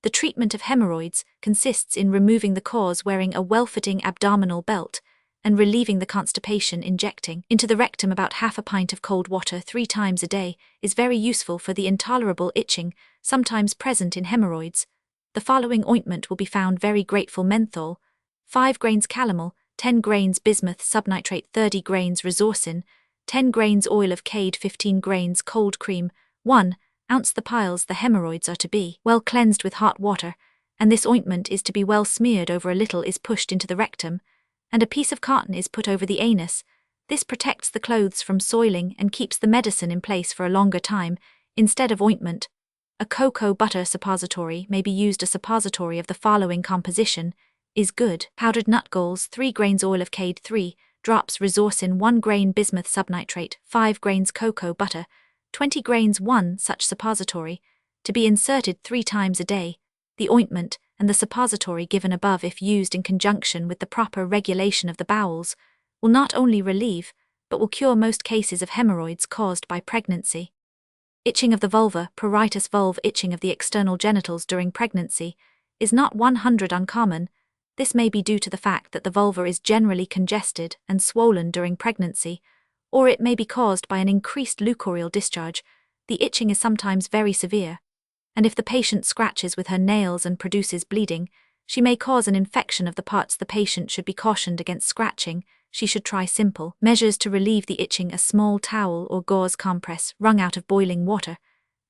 The treatment of hemorrhoids consists in removing the cause, wearing a well-fitting abdominal belt, and relieving the constipation. Injecting into the rectum about half a pint of cold water 3 times a day is very useful for the intolerable itching sometimes present in hemorrhoids. The following ointment will be found very grateful: menthol, 5 grains calomel, 10 grains bismuth subnitrate, 30 grains resorcin, 10 grains oil of cade, 15 grains cold cream, 1 ounce. The piles, the hemorrhoids, are to be well cleansed with hot water, and this ointment is to be well smeared over. A little is pushed into the rectum, and a piece of cotton is put over the anus. This protects the clothes from soiling and keeps the medicine in place for a longer time. Instead of ointment, a cocoa butter suppository may be used. A suppository of the following composition is good: powdered nut galls, 3 grains oil of cade, 3 drops resorcin, 1 grain bismuth subnitrate, 5 grains cocoa butter, 20 grains. 1 such suppository, to be inserted 3 times a day. The ointment and the suppository given above, if used in conjunction with the proper regulation of the bowels, will not only relieve, but will cure most cases of hemorrhoids caused by pregnancy. Itching of the vulva. Pruritus vulv. Itching of the external genitals during pregnancy is not 100 uncommon. This may be due to the fact that the vulva is generally congested and swollen during pregnancy, or it may be caused by an increased leucorrheal discharge. The itching is sometimes very severe, and if the patient scratches with her nails and produces bleeding, she may cause an infection of the parts. The patient should be cautioned against scratching. She should try simple measures to relieve the itching: a small towel or gauze compress wrung out of boiling water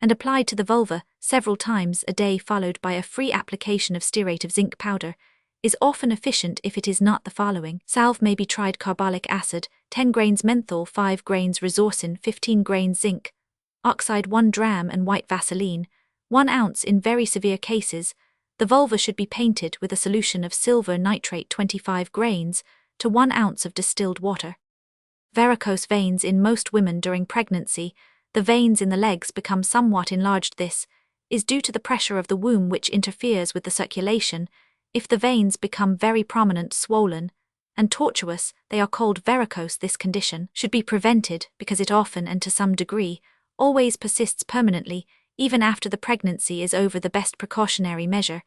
and applied to the vulva several times a day, followed by a free application of stearate of zinc powder, is often efficient. If it is not, the following salve may be tried: carbolic acid, 10 grains menthol, 5 grains resorcin, 15 grains zinc oxide, 1 dram, and white vaseline, 1 ounce. In very severe cases, the vulva should be painted with a solution of silver nitrate, 25 grains to 1 ounce of distilled water. Varicose veins. In most women during pregnancy, the veins in the legs become somewhat enlarged. This is due to the pressure of the womb, which interferes with the circulation. If the veins become very prominent, swollen, and tortuous, they are called varicose. This condition should be prevented because it often and to some degree always persists permanently, even after the pregnancy is over. The best precautionary measure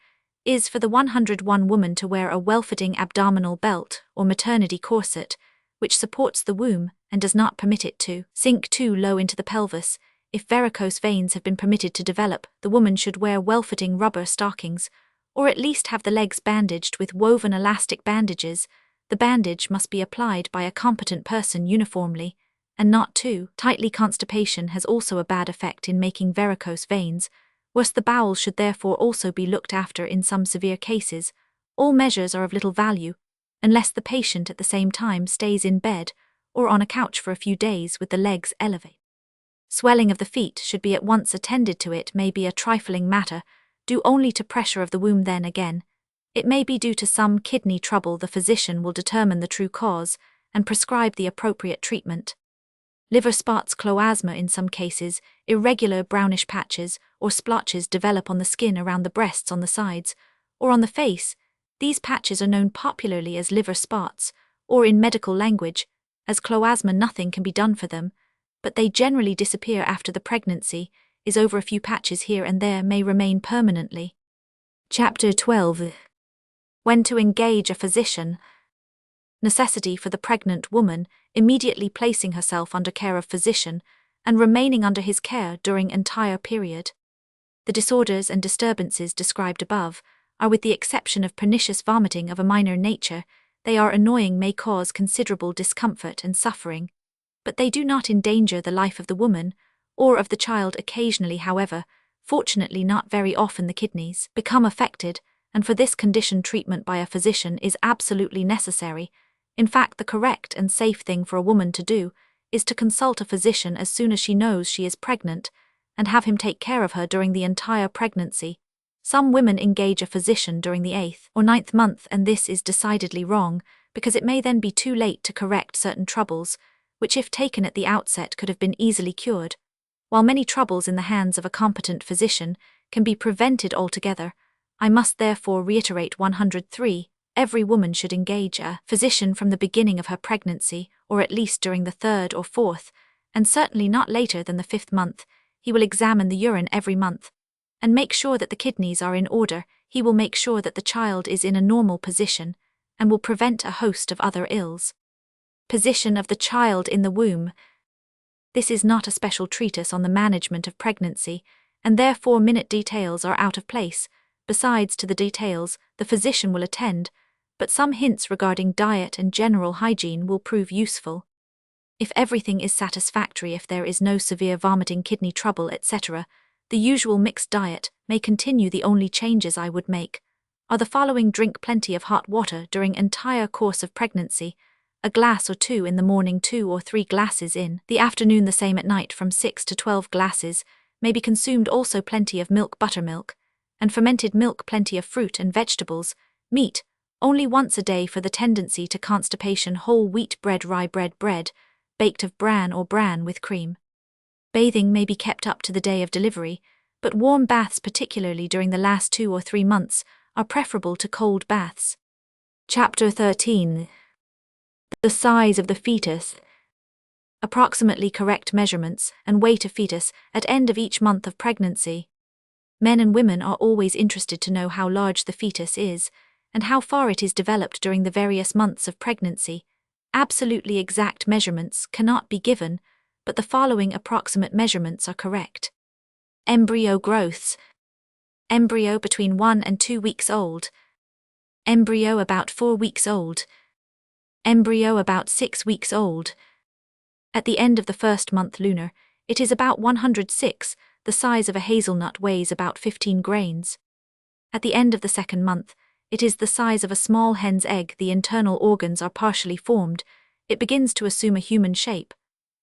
is for the 101 woman to wear a well-fitting abdominal belt or maternity corset, which supports the womb and does not permit it to sink too low into the pelvis. If varicose veins have been permitted to develop, the woman should wear well-fitting rubber stockings, or at least have the legs bandaged with woven elastic bandages. The bandage must be applied by a competent person uniformly, and not too tightly. Constipation has also a bad effect in making varicose veins. Worse, the bowels should therefore also be looked after in some severe cases. All measures are of little value, unless the patient at the same time stays in bed or on a couch for a few days with the legs elevated. Swelling of the feet should be at once attended to. It may be a trifling matter, due only to pressure of the womb. Then again, it may be due to some kidney trouble. The physician will determine the true cause and prescribe the appropriate treatment. Liver spots, chloasma in some cases, irregular brownish patches or splotches develop on the skin around the breasts, on the sides, or on the face. These patches are known popularly as liver spots, or in medical language, as chloasma. Nothing can be done for them, but they generally disappear after the pregnancy is over. A few patches here and there may remain permanently. Chapter 12. When to engage a physician. Necessity for the pregnant woman immediately placing herself under care of physician and remaining under his care during entire period. The disorders and disturbances described above are, with the exception of pernicious vomiting of a minor nature, they are annoying, may cause considerable discomfort and suffering, but they do not endanger the life of the woman or of the child. Occasionally, however, fortunately not very often, the kidneys become affected, and for this condition treatment by a physician is absolutely necessary. In fact, the correct and safe thing for a woman to do is to consult a physician as soon as she knows she is pregnant and have him take care of her during the entire pregnancy. Some women engage a physician during the 8th or 9th month, and this is decidedly wrong, because it may then be too late to correct certain troubles, which if taken at the outset could have been easily cured, while many troubles in the hands of a competent physician can be prevented altogether. I must therefore reiterate 103. Every woman should engage a physician from the beginning of her pregnancy, or at least during the 3rd or 4th, and certainly not later than the 5th month. He will examine the urine every month and make sure that the kidneys are in order. He will make sure that the child is in a normal position and will prevent a host of other ills. Position of the child in the womb. This is not a special treatise on the management of pregnancy, and therefore minute details are out of place. Besides, to the details the physician will attend, but some hints regarding diet and general hygiene will prove useful. If everything is satisfactory, if there is no severe vomiting, kidney trouble, etc., the usual mixed diet may continue. The only changes I would make are the following: drink plenty of hot water during entire course of pregnancy, a glass or 2 in the morning, 2 or 3 glasses in the afternoon, the same at night, from 6 to 12 glasses may be consumed. Also plenty of milk, buttermilk, and fermented milk, plenty of fruit and vegetables, meat, only once a day for the tendency to constipation, whole wheat bread, rye bread, baked of bran or bran with cream. Bathing may be kept up to the day of delivery, but warm baths, particularly during the last 2 or 3 months, are preferable to cold baths. Chapter 13. The size of the fetus. Approximately correct measurements and weight of fetus at end of each month of pregnancy. Men and women are always interested to know how large the fetus is and how far it is developed during the various months of pregnancy. Absolutely exact measurements cannot be given, but the following approximate measurements are correct. Embryo growths. Embryo between 1 and 2 weeks old. Embryo about 4 weeks old. Embryo about 6 weeks old. At the end of the 1st month lunar, it is about 106, the size of a hazelnut, weighs about 15 grains. At the end of the 2nd month, it is the size of a small hen's egg. The internal organs are partially formed. It begins to assume a human shape,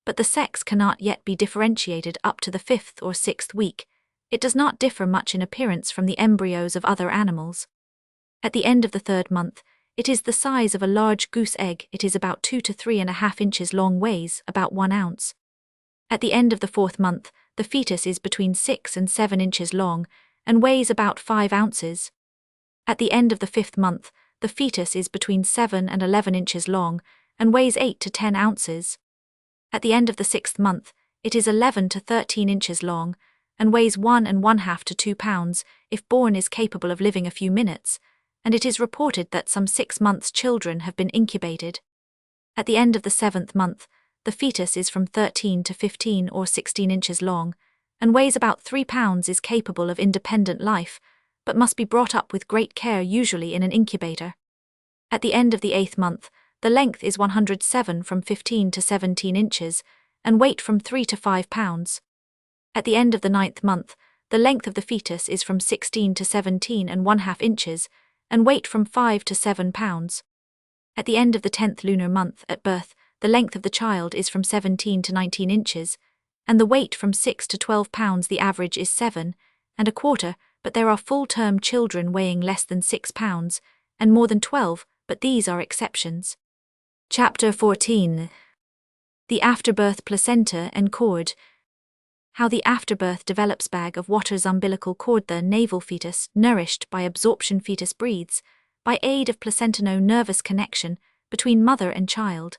but the sex cannot yet be differentiated up to the 5th or 6th week. It does not differ much in appearance from the embryos of other animals. At the end of the 3rd month, it is the size of a large goose egg. It is about 2 to 3.5 inches long, weighs about 1 ounce. At the end of the 4th month, the fetus is between 6 and 7 inches long and weighs about 5 ounces. At the end of the 5th month, the fetus is between 7 and 11 inches long and weighs 8 to 10 ounces. At the end of the 6th month, it is 11 to 13 inches long and weighs 1 1/2 to 2 pounds if born is capable of living a few minutes, and it is reported that some 6 months children have been incubated. At the end of the 7th month, the fetus is from 13 to 15 or 16 inches long and weighs about 3 pounds, is capable of independent life, but must be brought up with great care, usually in an incubator. At the end of the 8th month, the length is 107 from 15 to 17 inches and weight from 3 to 5 pounds. At the end of the 9th month, the length of the fetus is from 16 to 17 1/2 inches and weight from 5 to 7 pounds. At the end of the 10th lunar month at birth, the length of the child is from 17 to 19 inches, and the weight from 6 to 12 pounds. The average is 7.25, but there are full-term children weighing less than 6 pounds, and more than 12, but these are exceptions. Chapter 14. The afterbirth placenta and cord. How the afterbirth develops bag of water's umbilical cord. The naval fetus, nourished by absorption, fetus breathes, by aid of placenta. No nervous connection between mother and child.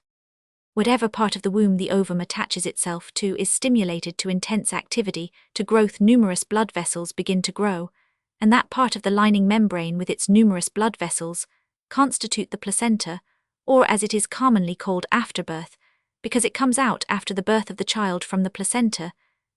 Whatever part of the womb the ovum attaches itself to is stimulated to intense activity, to growth. Numerous blood vessels begin to grow, and that part of the lining membrane with its numerous blood vessels constitute the placenta, or as it is commonly called afterbirth, because it comes out after the birth of the child from the placenta.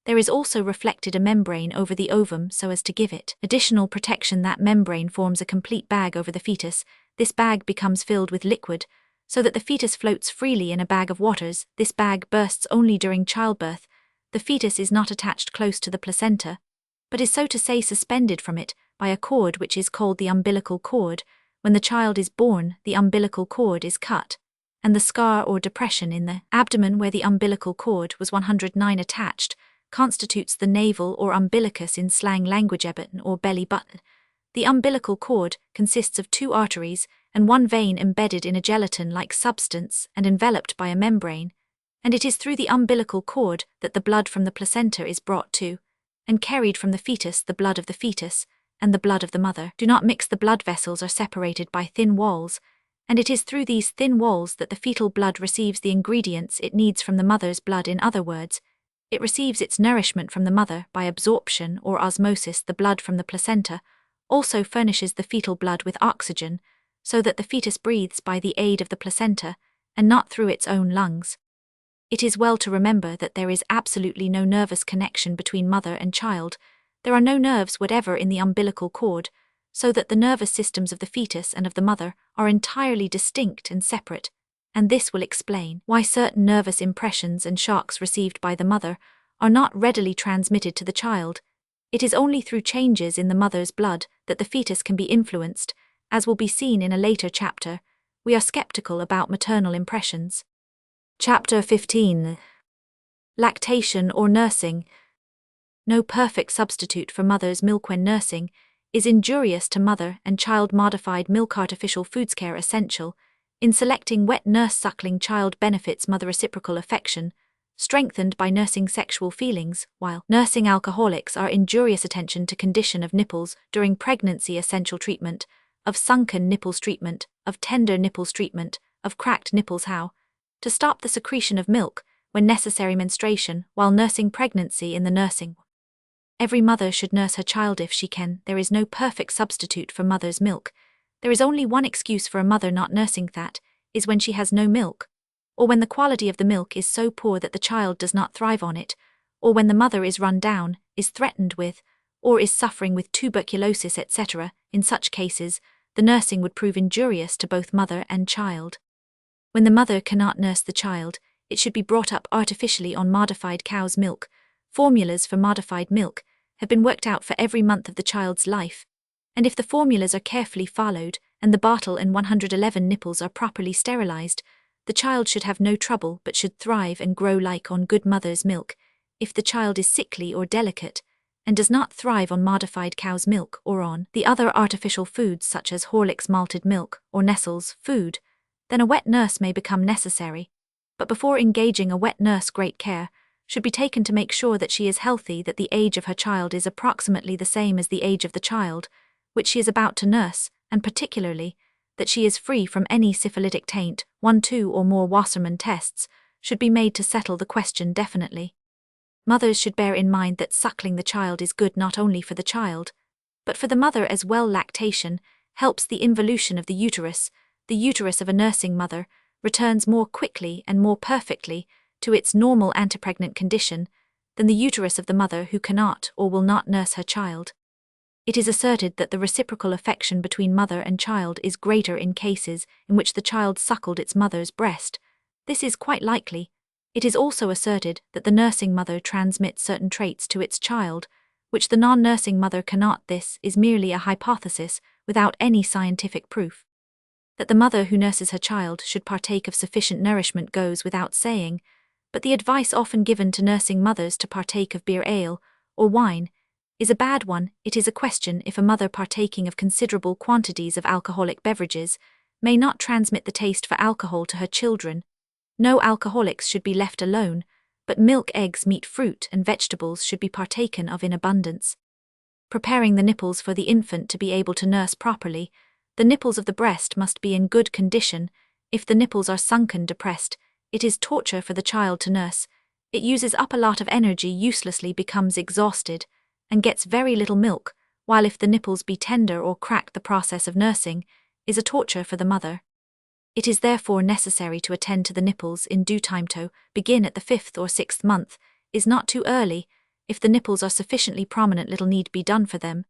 There is also reflected a membrane over the ovum so as to give it additional protection. That membrane forms a complete bag over the fetus. This bag becomes filled with liquid, so that the fetus floats freely in a bag of waters. This bag bursts only during childbirth. The fetus is not attached close to the placenta, but is so to say suspended from it by a cord which is called the umbilical cord. When the child is born, the umbilical cord is cut, and the scar or depression in the abdomen where the umbilical cord was 109 attached constitutes the navel or umbilicus in slang language, or belly button. The umbilical cord consists of 2 arteries and 1 vein embedded in a gelatin-like substance and enveloped by a membrane, and it is through the umbilical cord that the blood from the placenta is brought to, and carried from the fetus. The blood of the fetus and the blood of the mother do not mix. The blood vessels are separated by thin walls, and it is through these thin walls that the fetal blood receives the ingredients it needs from the mother's blood. In other words, it receives its nourishment from the mother by absorption or osmosis. The blood from the placenta also furnishes the fetal blood with oxygen, so that the fetus breathes by the aid of the placenta and not through its own lungs. It is well to remember that there is absolutely no nervous connection between mother and child. There are no nerves whatever in the umbilical cord, so that the nervous systems of the fetus and of the mother are entirely distinct and separate, and this will explain why certain nervous impressions and shocks received by the mother are not readily transmitted to the child. It is only through changes in the mother's blood that the fetus can be influenced. As will be seen in a later chapter, we are skeptical about maternal impressions. Chapter 15. Lactation or nursing. No perfect substitute for mother's milk when nursing is injurious to mother and child. Modified milk, artificial foods. Care essential in selecting wet nurse. Suckling child benefits mother. Reciprocal affection strengthened by nursing. Sexual feelings while nursing. Alcoholics are injurious. Attention to condition of nipples during pregnancy. Essential treatment of sunken nipples. Treatment of tender nipples. Treatment of cracked nipples. How to stop the secretion of milk when necessary. Menstruation while nursing. Pregnancy. In the nursing, every mother should nurse her child if she can. There is no perfect substitute for mother's milk. There is only one excuse for a mother not nursing, that is when she has no milk, or when the quality of the milk is so poor that the child does not thrive on it, or when the mother is run down, is threatened with, or is suffering with tuberculosis, etc. In such cases, the nursing would prove injurious to both mother and child. When the mother cannot nurse the child, it should be brought up artificially on modified cow's milk. Formulas for modified milk have been worked out for every month of the child's life, and if the formulas are carefully followed and the bottle and 111 nipples are properly sterilized, the child should have no trouble but should thrive and grow like on good mother's milk. If the child is sickly or delicate and does not thrive on modified cow's milk or on the other artificial foods such as Horlicks malted milk or Nestle's food, then a wet nurse may become necessary. But before engaging a wet nurse, great care should be taken to make sure that she is healthy, that the age of her child is approximately the same as the age of the child which she is about to nurse, and particularly that she is free from any syphilitic taint. 1, 2 or more Wassermann tests should be made to settle the question definitely. Mothers should bear in mind that suckling the child is good not only for the child, but for the mother as well. Lactation helps the involution of the uterus. The uterus of a nursing mother returns more quickly and more perfectly to its normal antepregnant condition than the uterus of the mother who cannot or will not nurse her child. It is asserted that the reciprocal affection between mother and child is greater in cases in which the child suckled its mother's breast. This is quite likely. It is also asserted that the nursing mother transmits certain traits to its child, which the non-nursing mother cannot. This is merely a hypothesis without any scientific proof. That the mother who nurses her child should partake of sufficient nourishment goes without saying, but the advice often given to nursing mothers to partake of beer, ale, or wine is a bad one. It is a question if a mother partaking of considerable quantities of alcoholic beverages may not transmit the taste for alcohol to her children. No alcoholics should be left alone, but milk, eggs, meat, fruit, and vegetables should be partaken of in abundance. Preparing the nipples for the infant to be able to nurse properly. The nipples of the breast must be in good condition. If the nipples are sunken, depressed, it is torture for the child to nurse. It uses up a lot of energy, uselessly becomes exhausted, and gets very little milk, while if the nipples be tender or cracked, the process of nursing is a torture for the mother. It is therefore necessary to attend to the nipples in due time. To begin at the 5th or 6th month is not too early. If the nipples are sufficiently prominent, little need be done for them,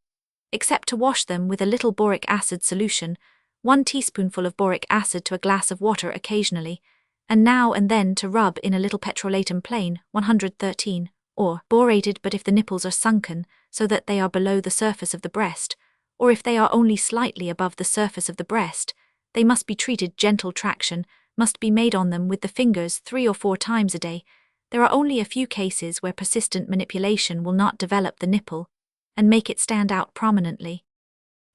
except to wash them with a little boric acid solution, 1 teaspoonful of boric acid to a glass of water occasionally, and now and then to rub in a little petrolatum plain, 113, or borated. But if the nipples are sunken so that they are below the surface of the breast, or if they are only slightly above the surface of the breast, they must be treated. Gentle traction must be made on them with the fingers 3 or 4 times a day. There are only a few cases where persistent manipulation will not develop the nipple and make it stand out prominently.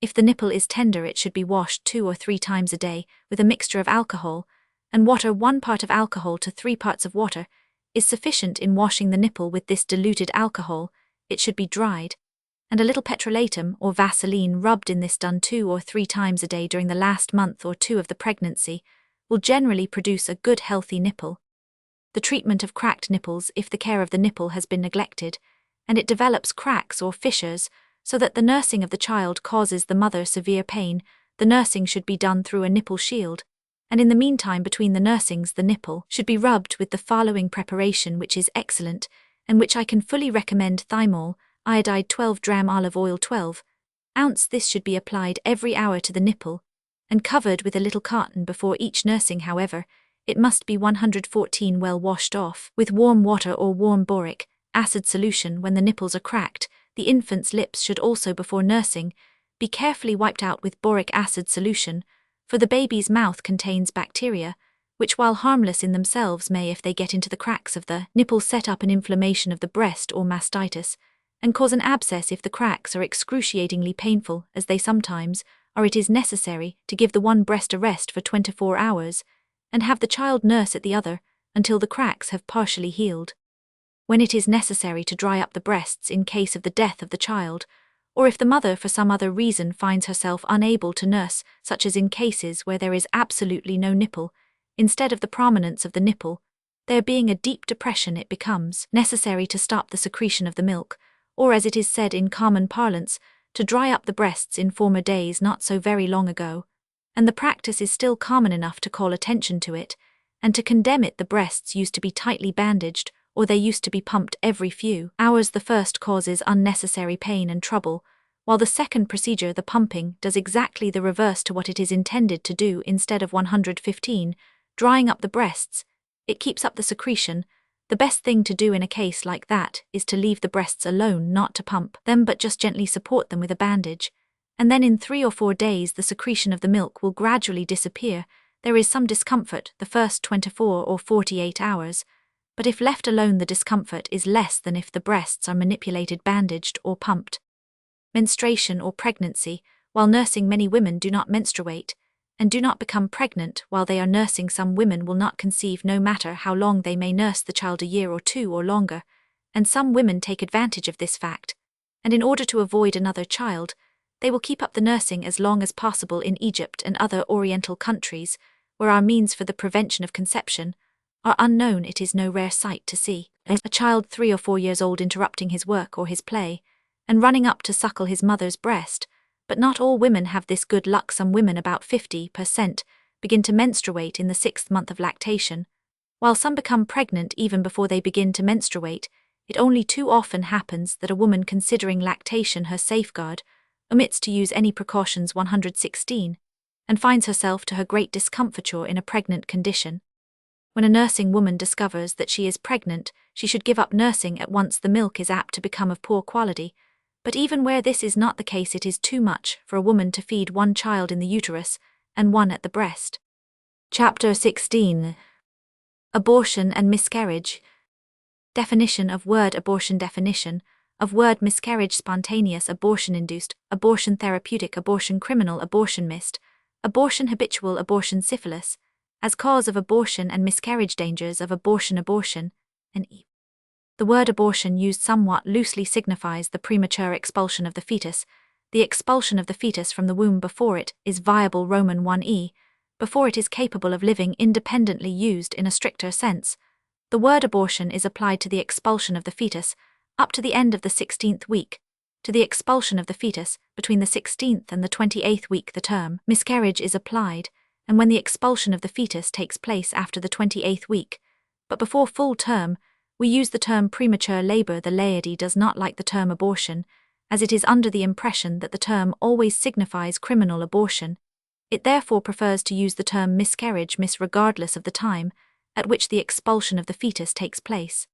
If the nipple is tender, it should be washed 2 or 3 times a day with a mixture of alcohol and water. 1 part of alcohol to 3 parts of water is sufficient in washing the nipple with this diluted alcohol. It should be dried, and a little petrolatum or Vaseline rubbed in. This done 2 or 3 times a day during the last month or 2 of the pregnancy will generally produce a good healthy nipple. The treatment of cracked nipples. If the care of the nipple has been neglected, and it develops cracks or fissures, so that the nursing of the child causes the mother severe pain, the nursing should be done through a nipple shield, and in the meantime between the nursings the nipple should be rubbed with the following preparation, which is excellent, and which I can fully recommend: thymol, iodide 12 dram, olive oil 12 ounce. This should be applied every hour to the nipple, and covered with a little cotton before each nursing. However, it must be 114 well washed off with warm water or warm boric acid solution. When the nipples are cracked, the infant's lips should also, before nursing, be carefully wiped out with boric acid solution, for the baby's mouth contains bacteria, which while harmless in themselves may, if they get into the cracks of the nipple, set up an inflammation of the breast or mastitis, and cause an abscess. If the cracks are excruciatingly painful, as they sometimes are, it is necessary to give the one breast a rest for 24 hours, and have the child nurse at the other until the cracks have partially healed. When it is necessary to dry up the breasts in case of the death of the child, or if the mother for some other reason finds herself unable to nurse, such as in cases where there is absolutely no nipple, instead of the prominence of the nipple, there being a deep depression, it becomes necessary to stop the secretion of the milk, or, as it is said in common parlance, to dry up the breasts. In former days, not so very long ago, and the practice is still common enough to call attention to it, and to condemn it, the breasts used to be tightly bandaged, or they used to be pumped every few hours. The first causes unnecessary pain and trouble, while the second procedure, the pumping, does exactly the reverse to what it is intended to do. Instead of 115, drying up the breasts, it keeps up the secretion. The best thing to do in a case like that is to leave the breasts alone, not to pump them but just gently support them with a bandage, and then in 3 or 4 days the secretion of the milk will gradually disappear. There is some discomfort the first 24 or 48 hours, but if left alone the discomfort is less than if the breasts are manipulated, bandaged, or pumped. Menstruation or pregnancy. While nursing, many women do not menstruate, and do not become pregnant while they are nursing. Some women will not conceive no matter how long they may nurse the child, a year or 2 or longer, and some women take advantage of this fact, and in order to avoid another child, they will keep up the nursing as long as possible. In Egypt and other Oriental countries, where our means for the prevention of conception are unknown, it is no rare sight to see a child 3 or 4 years old interrupting his work or his play, and running up to suckle his mother's breast. But not all women have this good luck. Some women, about 50%, begin to menstruate in the 6th month of lactation, while some become pregnant even before they begin to menstruate. It only too often happens that a woman, considering lactation her safeguard, omits to use any precautions. 116, and finds herself to her great discomfiture in a pregnant condition. When a nursing woman discovers that she is pregnant, she should give up nursing at once. The milk is apt to become of poor quality, but even where this is not the case, it is too much for a woman to feed 1 child in the uterus and one at the breast. Chapter 16. Abortion and miscarriage. Definition of word abortion. Definition of word miscarriage: spontaneous, abortion induced, abortion therapeutic, abortion criminal, abortion missed, abortion habitual, abortion syphilis, as cause of abortion and miscarriage, dangers of abortion, abortion, and The word abortion, used somewhat loosely, signifies the premature expulsion of the fetus, the expulsion of the fetus from the womb before it is viable, Roman 1e, before it is capable of living independently. Used in a stricter sense, the word abortion is applied to the expulsion of the fetus up to the end of the 16th week, to the expulsion of the fetus between the 16th and the 28th week. The term miscarriage is applied, and when the expulsion of the fetus takes place after the 28th week, but before full term, we use the term premature labor. The laity does not like the term abortion, as it is under the impression that the term always signifies criminal abortion. It therefore prefers to use the term miscarriage, regardless of the time at which the expulsion of the fetus takes place.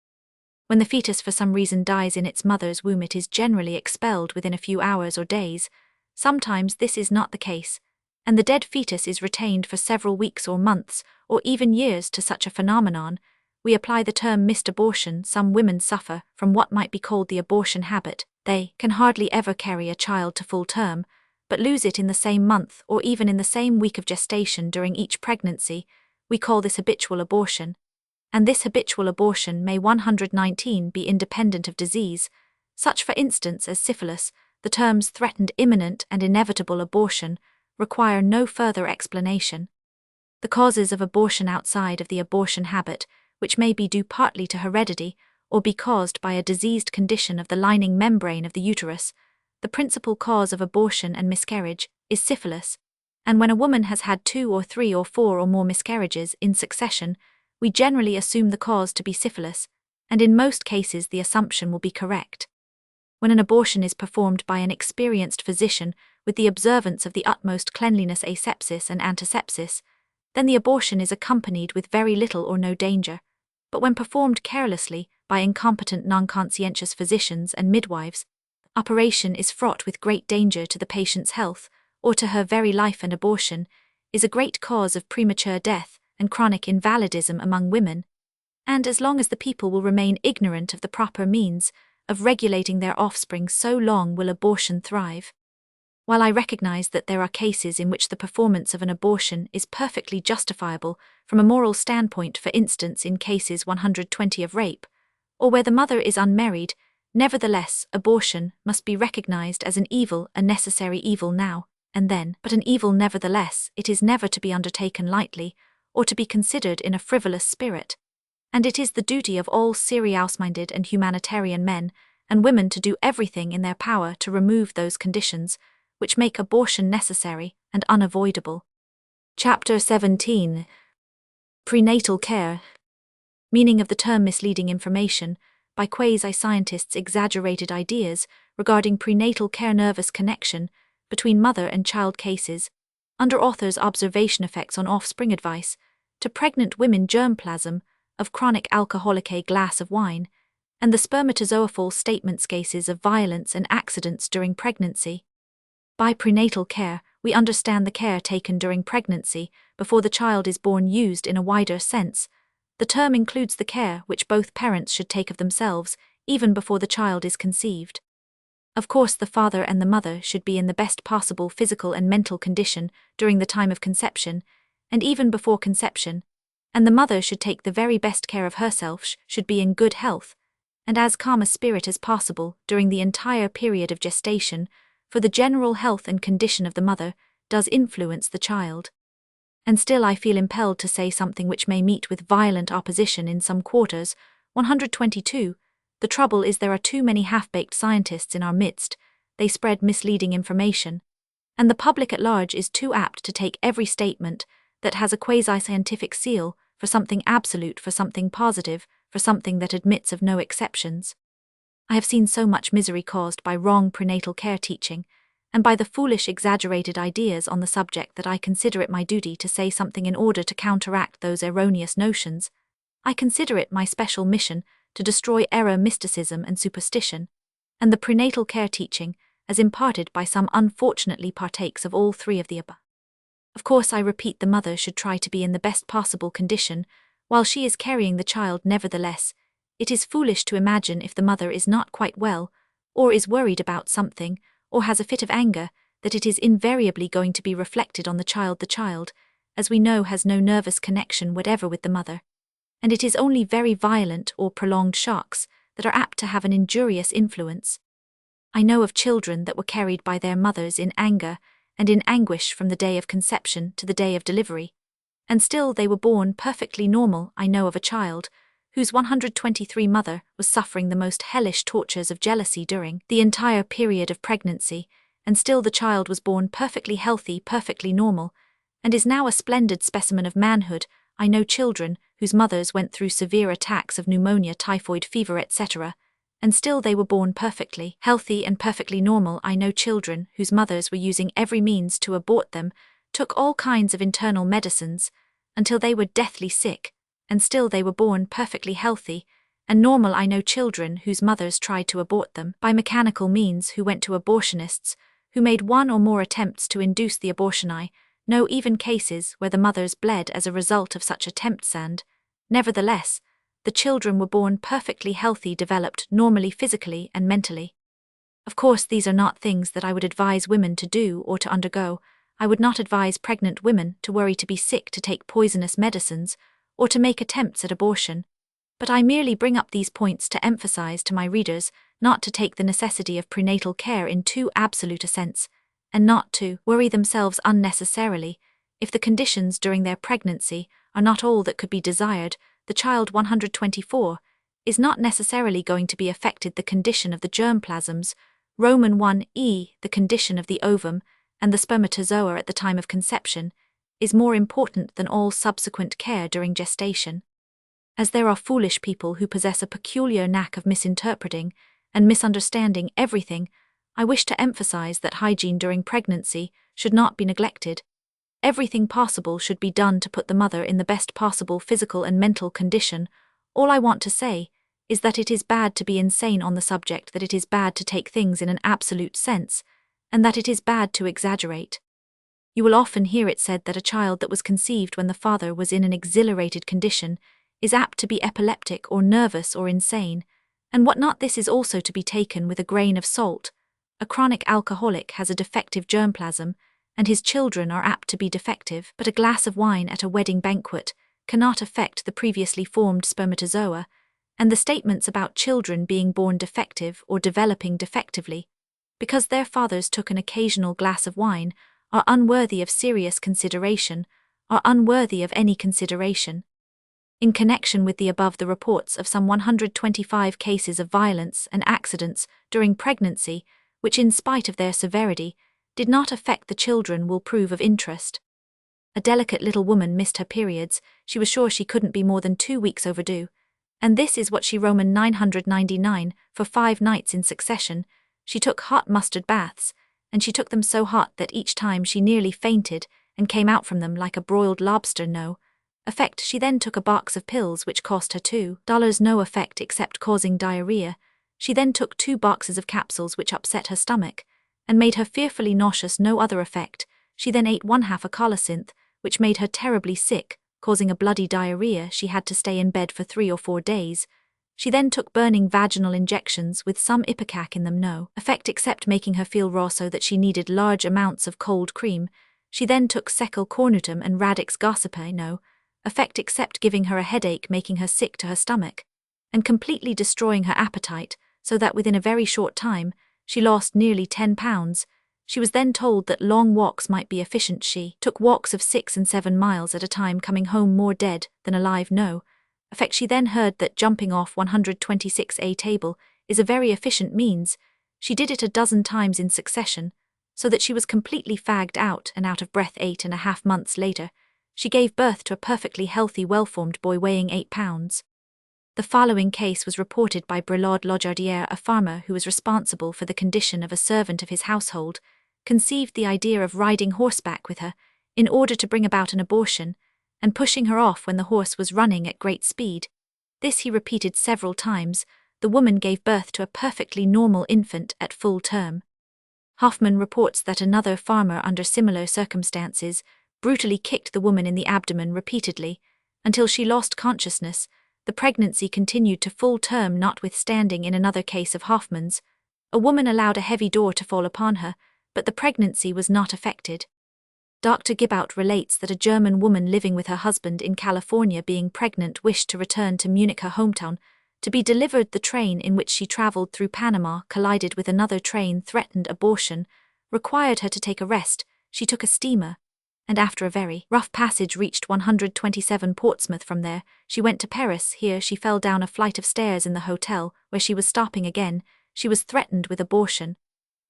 When the fetus for some reason dies in its mother's womb, it is generally expelled within a few hours or days. Sometimes this is not the case, and the dead fetus is retained for several weeks or months, or even years. To such a phenomenon, we apply the term missed abortion. Some women suffer from what might be called the abortion habit. They can hardly ever carry a child to full term, but lose it in the same month or even in the same week of gestation during each pregnancy. We call this habitual abortion. And this habitual abortion may 119 be independent of disease, such for instance as syphilis. The terms threatened, imminent, and inevitable abortion require no further explanation. The causes of abortion outside of the abortion habit, which may be due partly to heredity or be caused by a diseased condition of the lining membrane of the uterus. The principal cause of abortion and miscarriage is syphilis, and when a woman has had 2 or 3 or 4 or more miscarriages in succession, we generally assume the cause to be syphilis, and in most cases the assumption will be correct. When an abortion is performed by an experienced physician with the observance of the utmost cleanliness, asepsis and antisepsis, then the abortion is accompanied with very little or no danger. But when performed carelessly by incompetent, non-conscientious physicians and midwives, operation is fraught with great danger to the patient's health or to her very life, and abortion is a great cause of premature death and chronic invalidism among women. And as long as the people will remain ignorant of the proper means of regulating their offspring, so long will abortion thrive. While I recognize that there are cases in which the performance of an abortion is perfectly justifiable from a moral standpoint, for instance in cases 120 of rape, or where the mother is unmarried, nevertheless abortion must be recognized as an evil, a necessary evil now and then, but an evil nevertheless. It is never to be undertaken lightly or to be considered in a frivolous spirit, and it is the duty of all serious-minded and humanitarian men and women to do everything in their power to remove those conditions which make abortion necessary and unavoidable. Chapter 17. Prenatal care. Meaning of the term: misleading information by quasi-scientists, exaggerated ideas regarding prenatal care, nervous connection between mother and child cases, under author's observation, effects on offspring, advice to pregnant women, germplasm of chronic alcoholic, a glass of wine, and the spermatozoa statements, cases of violence and accidents during pregnancy. By prenatal care, we understand the care taken during pregnancy before the child is born. Used in a wider sense, the term includes the care which both parents should take of themselves even before the child is conceived. Of course, the father and the mother should be in the best possible physical and mental condition during the time of conception, and even before conception, and the mother should take the very best care of herself, should be in good health, and as calm a spirit as possible during the entire period of gestation, for the general health and condition of the mother does influence the child. And still I feel impelled to say something which may meet with violent opposition in some quarters. 122. The trouble is there are too many half-baked scientists in our midst. They spread misleading information, and the public at large is too apt to take every statement that has a quasi-scientific seal for something absolute, for something positive, for something that admits of no exceptions. I have seen so much misery caused by wrong prenatal care teaching, and by the foolish exaggerated ideas on the subject, that I consider it my duty to say something in order to counteract those erroneous notions. I consider it my special mission to destroy error, mysticism, and superstition, and the prenatal care teaching, as imparted by some, unfortunately partakes of all three of the above. Of course, I repeat, the mother should try to be in the best possible condition while she is carrying the child. Nevertheless, it is foolish to imagine if the mother is not quite well, or is worried about something, or has a fit of anger, that it is invariably going to be reflected on the child. The child, as we know, has no nervous connection whatever with the mother, and it is only very violent or prolonged shocks that are apt to have an injurious influence. I know of children that were carried by their mothers in anger and in anguish from the day of conception to the day of delivery, and still they were born perfectly normal. I know of a child whose 123 mother was suffering the most hellish tortures of jealousy during the entire period of pregnancy, and still the child was born perfectly healthy, perfectly normal, and is now a splendid specimen of manhood. I know children whose mothers went through severe attacks of pneumonia, typhoid fever, etc., and still they were born perfectly healthy and perfectly normal. I know children whose mothers were using every means to abort them, took all kinds of internal medicines, until they were deathly sick, and still they were born perfectly healthy and normal. I know children whose mothers tried to abort them by mechanical means, who went to abortionists, who made one or more attempts to induce the abortion. I know even cases where the mothers bled as a result of such attempts, and, nevertheless, the children were born perfectly healthy, developed normally physically and mentally. Of course, these are not things that I would advise women to do or to undergo. I would not advise pregnant women to worry, to be sick, to take poisonous medicines, or to make attempts at abortion. But I merely bring up these points to emphasize to my readers not to take the necessity of prenatal care in too absolute a sense, and not to worry themselves unnecessarily if the conditions during their pregnancy are not all that could be desired. The child 124 is not necessarily going to be affected. The condition of the germplasms, Roman 1e, the condition of the ovum and the spermatozoa at the time of conception, is more important than all subsequent care during gestation. As there are foolish people who possess a peculiar knack of misinterpreting and misunderstanding everything, I wish to emphasize that hygiene during pregnancy should not be neglected. Everything possible should be done to put the mother in the best possible physical and mental condition. All I want to say is that it is bad to be insane on the subject, that it is bad to take things in an absolute sense, and that it is bad to exaggerate. You will often hear it said that a child that was conceived when the father was in an exhilarated condition is apt to be epileptic or nervous or insane, and whatnot. This is also to be taken with a grain of salt. A chronic alcoholic has a defective germplasm, and his children are apt to be defective, but a glass of wine at a wedding banquet cannot affect the previously formed spermatozoa, and the statements about children being born defective or developing defectively because their fathers took an occasional glass of wine are unworthy of serious consideration, are unworthy of any consideration. In connection with the above, the reports of some 125 cases of violence and accidents during pregnancy, which in spite of their severity, did not affect the children, will prove of interest. A delicate little woman missed her periods. She was sure she couldn't be more than 2 weeks overdue, and this is what she Roman 999 for 5 nights in succession. She took hot mustard baths, and she took them so hot that each time she nearly fainted and came out from them like a broiled lobster. No effect. She then took a box of pills which cost her $2. No effect except causing diarrhea. She then took 2 boxes of capsules which upset her stomach and made her fearfully nauseous. No other effect. She then ate 1/2 a colocynth, which made her terribly sick, causing a bloody diarrhea. She had to stay in bed for 3 or 4 days. She then took burning vaginal injections with some ipecac in them. No effect except making her feel raw so that she needed large amounts of cold cream. She then took secale cornutum and radix gossypi. No effect except giving her a headache, making her sick to her stomach, and completely destroying her appetite, so that within a very short time she lost nearly 10 pounds. She was then told that long walks might be efficient. She took walks of 6 and 7 miles at a time, coming home more dead than alive. No effect. She then heard that jumping off 126A table is a very efficient means. She did it a dozen times in succession, so that she was completely fagged out and out of breath. 8.5 months later, she gave birth to a perfectly healthy, well-formed boy weighing 8 pounds. The following case was reported by Brelod Lojardiere. A farmer who was responsible for the condition of a servant of his household conceived the idea of riding horseback with her in order to bring about an abortion, and pushing her off when the horse was running at great speed. This he repeated several times. The woman gave birth to a perfectly normal infant at full term. Hoffman reports that another farmer under similar circumstances brutally kicked the woman in the abdomen repeatedly, until she lost consciousness. The pregnancy continued to full term notwithstanding. In another case of Hoffman's, a woman allowed a heavy door to fall upon her, but the pregnancy was not affected. Dr. Gibout relates that a German woman living with her husband in California, being pregnant, wished to return to Munich, her hometown, to be delivered. The train in which she traveled through Panama collided with another train, threatened abortion, required her to take a rest. She took a steamer, and after a very rough passage reached 127 Portsmouth. From there, she went to Paris. Here she fell down a flight of stairs in the hotel where she was stopping again. She was threatened with abortion,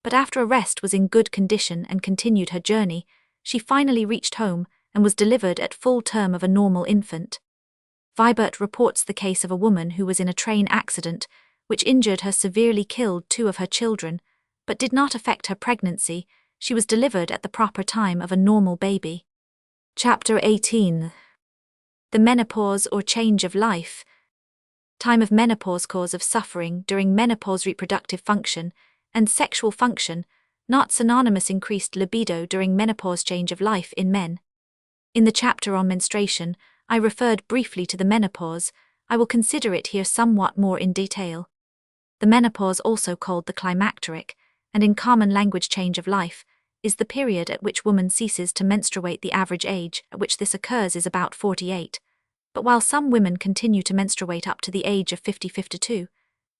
but after a rest was in good condition and continued her journey. She finally reached home and was delivered at full term of a normal infant. Vibert reports the case of a woman who was in a train accident, which injured her severely, killed 2 of her children, but did not affect her pregnancy. She was delivered at the proper time of a normal baby. Chapter 18. The menopause or change of life. Time of menopause, cause of suffering during menopause, reproductive function and sexual function, not synonymous. Increased libido during menopause, change of life in men. In the chapter on menstruation, I referred briefly to the menopause. I will consider it here somewhat more in detail. The menopause, also called the climacteric, and in common language change of life, is the period at which woman ceases to menstruate. The average age at which this occurs is about 48, but while some women continue to menstruate up to the age of 50-52,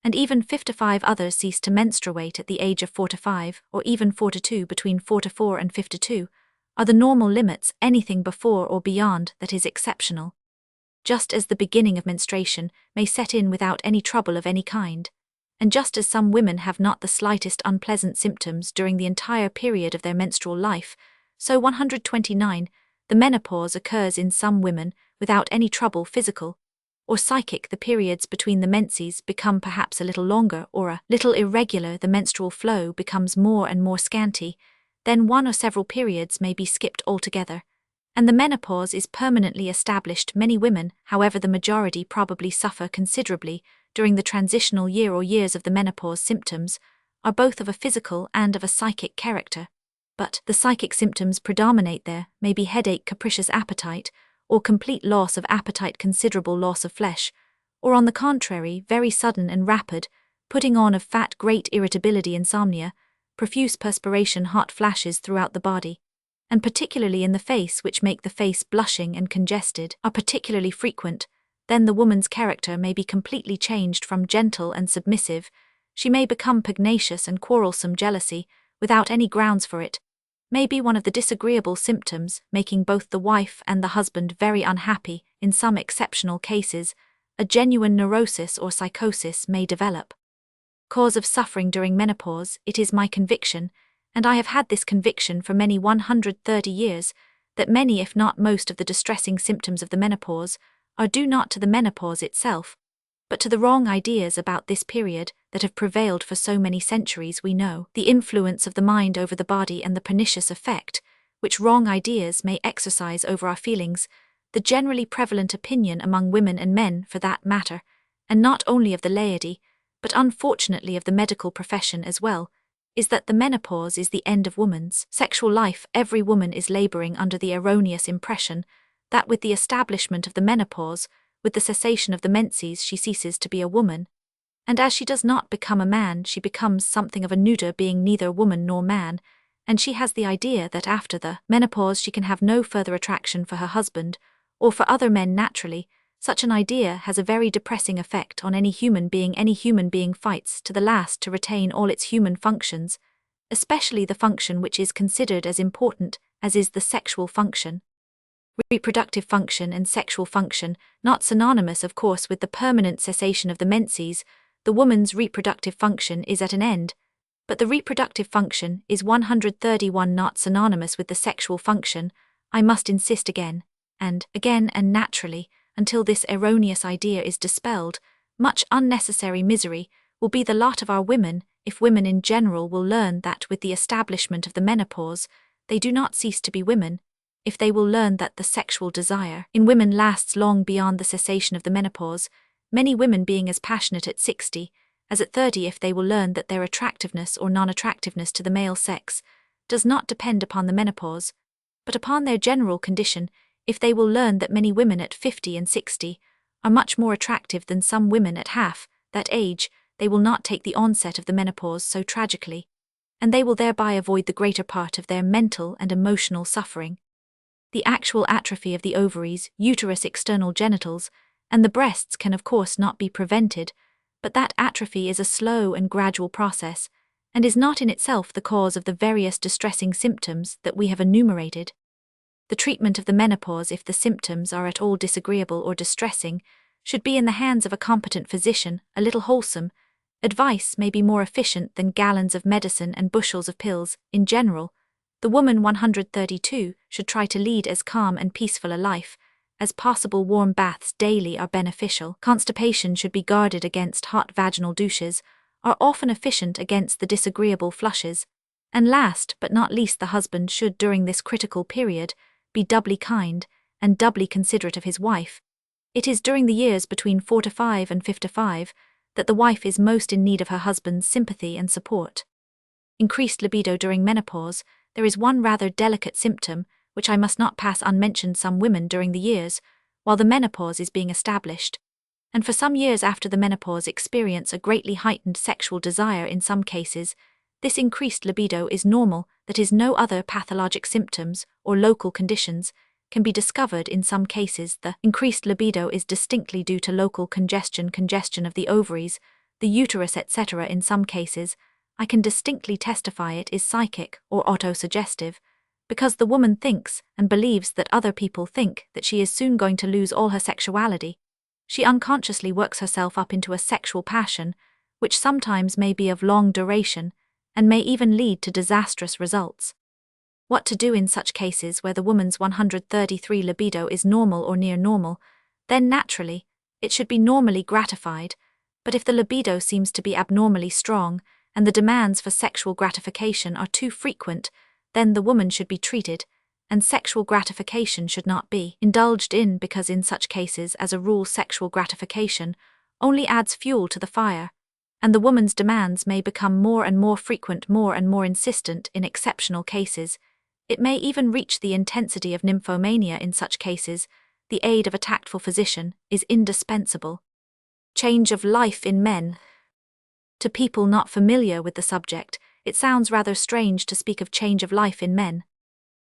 and even 55, others cease to menstruate at the age of 45 or even 42. Between 44 and 52 are the normal limits. Anything before or beyond that is exceptional. Just as the beginning of menstruation may set in without any trouble of any kind, and just as some women have not the slightest unpleasant symptoms during the entire period of their menstrual life, so 129, the menopause occurs in some women without any trouble, physical or psychic. The periods between the menses become perhaps a little longer or a little irregular. The menstrual flow becomes more and more scanty. Then one or several periods may be skipped altogether, and the menopause is permanently established. Many women, however, the majority, probably suffer considerably during the transitional year or years of the menopause. Symptoms are both of a physical and of a psychic character, but the psychic symptoms predominate. There may be headache, capricious appetite, or complete loss of appetite, considerable loss of flesh, or on the contrary, very sudden and rapid putting on of fat, great irritability, insomnia, profuse perspiration, hot flashes throughout the body, and particularly in the face, which make the face blushing and congested, are particularly frequent. Then the woman's character may be completely changed from gentle and submissive. She may become pugnacious and quarrelsome. Jealousy, without any grounds for it, may be one of the disagreeable symptoms, making both the wife and the husband very unhappy. In some exceptional cases, a genuine neurosis or psychosis may develop. Cause of suffering during menopause. It is my conviction, and I have had this conviction for many 130 years, that many, if not most, of the distressing symptoms of the menopause are due not to the menopause itself, but to the wrong ideas about this period that have prevailed for so many centuries. We know the influence of the mind over the body and the pernicious effect which wrong ideas may exercise over our feelings. The generally prevalent opinion among women and men, for that matter, and not only of the laity, but unfortunately of the medical profession as well, is that the menopause is the end of woman's sexual life. Every woman is laboring under the erroneous impression that with the establishment of the menopause, with the cessation of the menses, she ceases to be a woman, and as she does not become a man, she becomes something of a neuter being, neither woman nor man, and she has the idea that after the menopause she can have no further attraction for her husband, or for other men. Naturally, such an idea has a very depressing effect on any human being. Any human being fights to the last to retain all its human functions, especially the function which is considered as important, as is the sexual function. Reproductive function and sexual function, not synonymous of course with the permanent cessation of the menses. The woman's reproductive function is at an end, but the reproductive function is 131, not synonymous with the sexual function. I must insist again and naturally, until this erroneous idea is dispelled, much unnecessary misery will be the lot of our women if women in general will learn that with the establishment of the menopause they do not cease to be women, if they will learn that the sexual desire in women lasts long beyond the cessation of the menopause, many women being as passionate at 60 as at 30, if they will learn that their attractiveness or non-attractiveness to the male sex does not depend upon the menopause, But upon their general condition, if they will learn that many women at 50 and 60 are much more attractive than some women at half that age, they will not take the onset of the menopause so tragically, and they will thereby avoid the greater part of their mental and emotional suffering. The actual atrophy of the ovaries, uterus, external genitals, and the breasts can of course not be prevented, but that atrophy is a slow and gradual process, and is not in itself the cause of the various distressing symptoms that we have enumerated. The treatment of the menopause, if the symptoms are at all disagreeable or distressing, should be in the hands of a competent physician, a little wholesome. Advice may be more efficient than gallons of medicine and bushels of pills. In general, the woman 132 should try to lead as calm and peaceful a life as possible. Warm baths daily are beneficial. Constipation should be guarded against. Hot vaginal douches are often efficient against the disagreeable flushes. And last but not least, the husband should, during this critical period, be doubly kind and doubly considerate of his wife. It is during the years between 45 and 55 that the wife is most in need of her husband's sympathy and support. Increased libido during menopause. There is one rather delicate symptom which I must not pass unmentioned. Some women during the years, while the menopause is being established, and for some years after the menopause, experience a greatly heightened sexual desire. In some cases, this increased libido is normal, that is, no other pathologic symptoms or local conditions can be discovered. In some cases, the increased libido is distinctly due to local congestion of the ovaries, the uterus, etc. In some cases, I can distinctly testify it is psychic or autosuggestive, because the woman thinks and believes that other people think that she is soon going to lose all her sexuality. She unconsciously works herself up into a sexual passion, which sometimes may be of long duration, and may even lead to disastrous results. What to do in such cases where the woman's 133 libido is normal or near normal? Then naturally, it should be normally gratified, but if the libido seems to be abnormally strong, and the demands for sexual gratification are too frequent, then the woman should be treated, and sexual gratification should not be indulged in, because in such cases, as a rule, sexual gratification only adds fuel to the fire, and the woman's demands may become more and more frequent, more and more insistent. In exceptional cases, it may even reach the intensity of nymphomania. In such cases, the aid of a tactful physician is indispensable. Change of life in men. To people not familiar with the subject, it sounds rather strange to speak of change of life in men.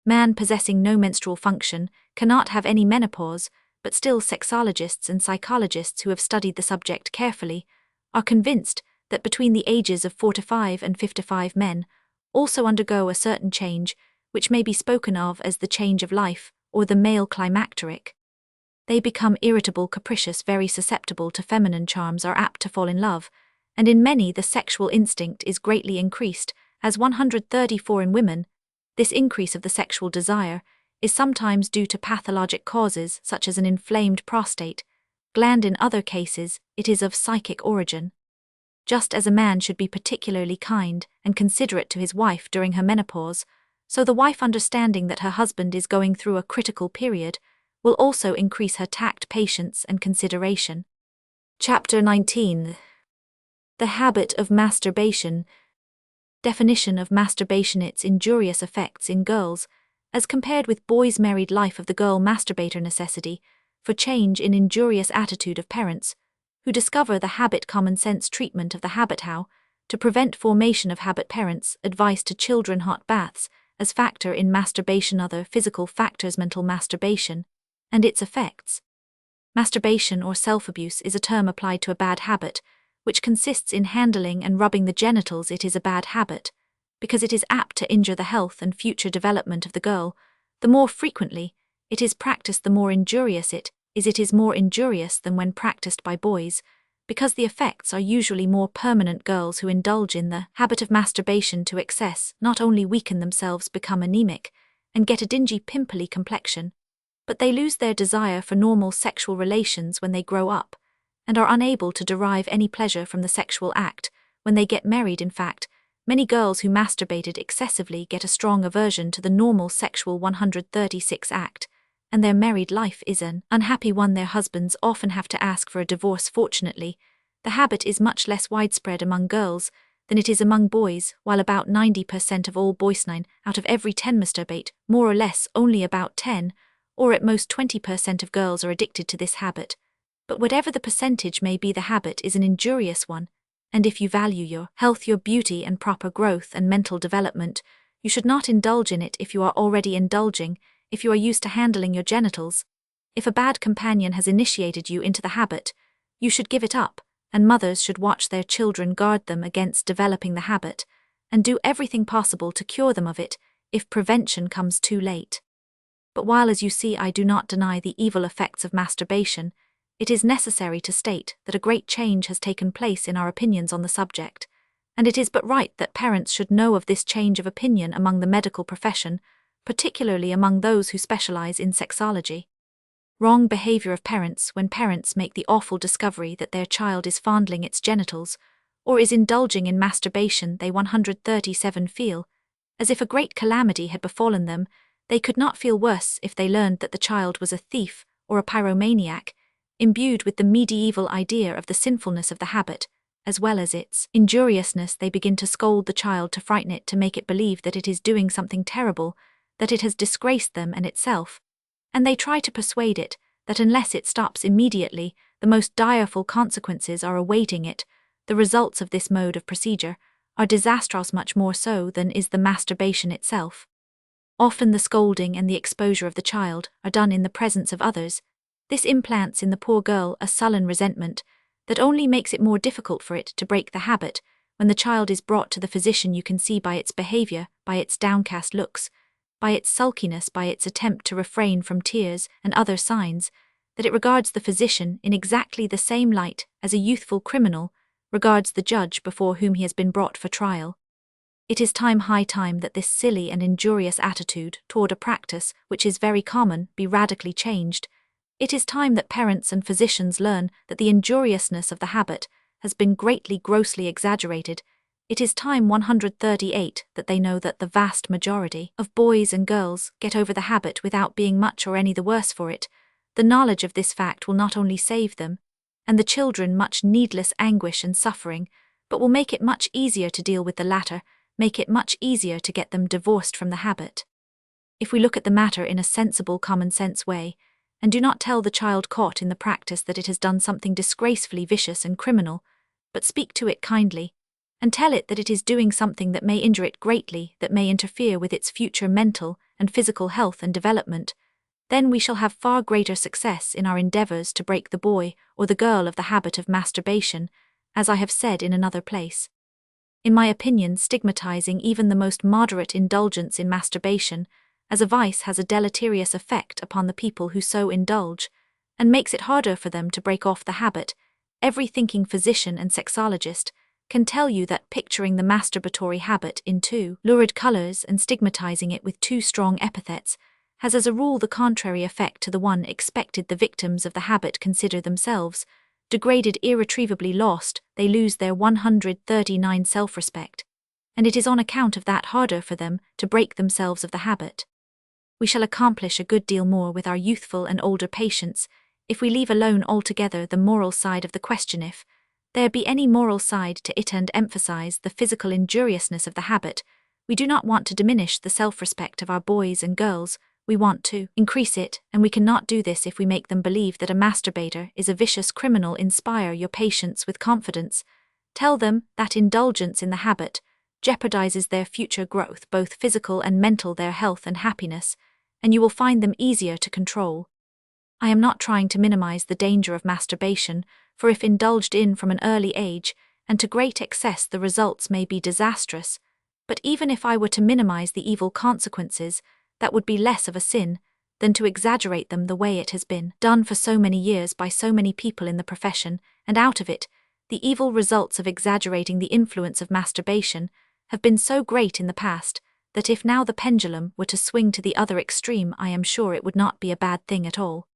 Man possessing no menstrual function cannot have any menopause, but still sexologists and psychologists who have studied the subject carefully are convinced that between the ages of 45 and 55 men also undergo a certain change, which may be spoken of as the change of life, or the male climacteric. They become irritable, capricious, very susceptible to feminine charms, are apt to fall in love, and in many the sexual instinct is greatly increased, as 134 in women. This increase of the sexual desire is sometimes due to pathologic causes such as an inflamed prostate gland. In other cases, it is of psychic origin. Just as a man should be particularly kind and considerate to his wife during her menopause, so the wife, understanding that her husband is going through a critical period, will also increase her tact, patience, and consideration. Chapter 19. The habit of masturbation. Definition of masturbation: its injurious effects in girls, as compared with boys. Married life of the girl masturbator. Necessity for change in injurious attitude of parents who discover the habit. Common sense treatment of the habit. How to prevent formation of habit. Parents' advice to children: hot baths as factor in masturbation. Other physical factors: mental masturbation and its effects. Masturbation or self-abuse is a term applied to a bad habit, which consists in handling and rubbing the genitals. It is a bad habit because it is apt to injure the health and future development of the girl. The more frequently it is practiced, the more injurious it is. It is more injurious than when practiced by boys, because the effects are usually more permanent. Girls who indulge in the habit of masturbation to excess not only weaken themselves, become anemic, and get a dingy, pimply complexion, but they lose their desire for normal sexual relations when they grow up, and are unable to derive any pleasure from the sexual act when they get married. In fact, many girls who masturbated excessively get a strong aversion to the normal sexual 136 act, and their married life is an unhappy one. Their husbands often have to ask for a divorce. Fortunately, the habit is much less widespread among girls than it is among boys, while about 90% of all boys, 9 out of every 10 masturbate, more or less only about 10, or at most 20% of girls are addicted to this habit. But whatever the percentage may be, the habit is an injurious one, and if you value your health, your beauty, and proper growth and mental development, you should not indulge in it if you are already indulging, if you are used to handling your genitals. If a bad companion has initiated you into the habit, you should give it up, and mothers should watch their children, guard them against developing the habit, and do everything possible to cure them of it, if prevention comes too late. But while, as you see, I do not deny the evil effects of masturbation, it is necessary to state that a great change has taken place in our opinions on the subject, and it is but right that parents should know of this change of opinion among the medical profession, particularly among those who specialize in sexology. Wrong behavior of parents: when parents make the awful discovery that their child is fondling its genitals, or is indulging in masturbation, they 137 feel as if a great calamity had befallen them. They could not feel worse if they learned that the child was a thief or a pyromaniac, imbued with the medieval idea of the sinfulness of the habit, as well as its injuriousness. They begin to scold the child, to frighten it, to make it believe that it is doing something terrible, that it has disgraced them and itself, and they try to persuade it that unless it stops immediately, the most direful consequences are awaiting it. The results of this mode of procedure are disastrous, much more so than is the masturbation itself. Often the scolding and the exposure of the child are done in the presence of others. This implants in the poor girl a sullen resentment that only makes it more difficult for it to break the habit. When the child is brought to the physician, you can see by its behavior, by its downcast looks, by its sulkiness, by its attempt to refrain from tears and other signs, that it regards the physician in exactly the same light as a youthful criminal regards the judge before whom he has been brought for trial. It is high time that this silly and injurious attitude toward a practice which is very common be radically changed. It is time that parents and physicians learn that the injuriousness of the habit has been grossly exaggerated. It is time 138 that they know that the vast majority of boys and girls get over the habit without being much or any the worse for it. The knowledge of this fact will not only save them and the children much needless anguish and suffering, but will make it much easier to deal with the latter, make it much easier to get them divorced from the habit. If we look at the matter in a sensible, common-sense way, and do not tell the child caught in the practice that it has done something disgracefully vicious and criminal, but speak to it kindly, and tell it that it is doing something that may injure it greatly, that may interfere with its future mental and physical health and development, then we shall have far greater success in our endeavors to break the boy or the girl of the habit of masturbation, as I have said in another place. In my opinion, stigmatizing even the most moderate indulgence in masturbation as a vice has a deleterious effect upon the people who so indulge, and makes it harder for them to break off the habit. Every thinking physician and sexologist can tell you that picturing the masturbatory habit in too lurid colors and stigmatizing it with too strong epithets has as a rule the contrary effect to the one expected. The victims of the habit consider themselves degraded, irretrievably lost. They lose their 139 self-respect, and it is on account of that harder for them to break themselves of the habit. We shall accomplish a good deal more with our youthful and older patients if we leave alone altogether the moral side of the question. If there be any moral side to it, and emphasize the physical injuriousness of the habit, we do not want to diminish the self-respect of our boys and girls. We want to increase it, and we cannot do this if we make them believe that a masturbator is a vicious criminal. Inspire your patients with confidence. Tell them that indulgence in the habit jeopardizes their future growth, both physical and mental, their health and happiness, and you will find them easier to control. I am not trying to minimize the danger of masturbation, for if indulged in from an early age and to great excess, the results may be disastrous. But even if I were to minimize the evil consequences, that would be less of a sin than to exaggerate them the way it has been done for so many years by so many people in the profession, and out of it, the evil results of exaggerating the influence of masturbation have been so great in the past that if now the pendulum were to swing to the other extreme, I am sure it would not be a bad thing at all.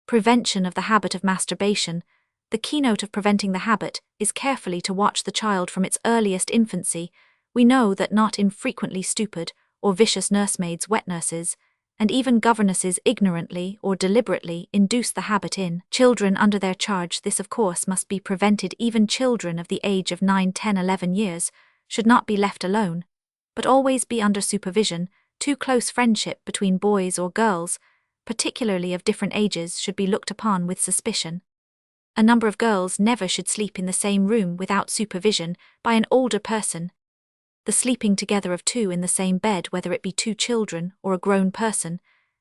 Prevention of the habit of masturbation. The keynote of preventing the habit is carefully to watch the child from its earliest infancy. We know that not infrequently stupid or vicious nursemaids, wet nurses, and even governesses ignorantly or deliberately induce the habit in children under their charge. This, of course, must be prevented. Even children of the age of 9, 10, 11 years should not be left alone, but always be under supervision. Too close friendship between boys or girls, particularly of different ages, should be looked upon with suspicion. A number of girls never should sleep in the same room without supervision by an older person. The sleeping together of two in the same bed, whether it be two children or a grown person,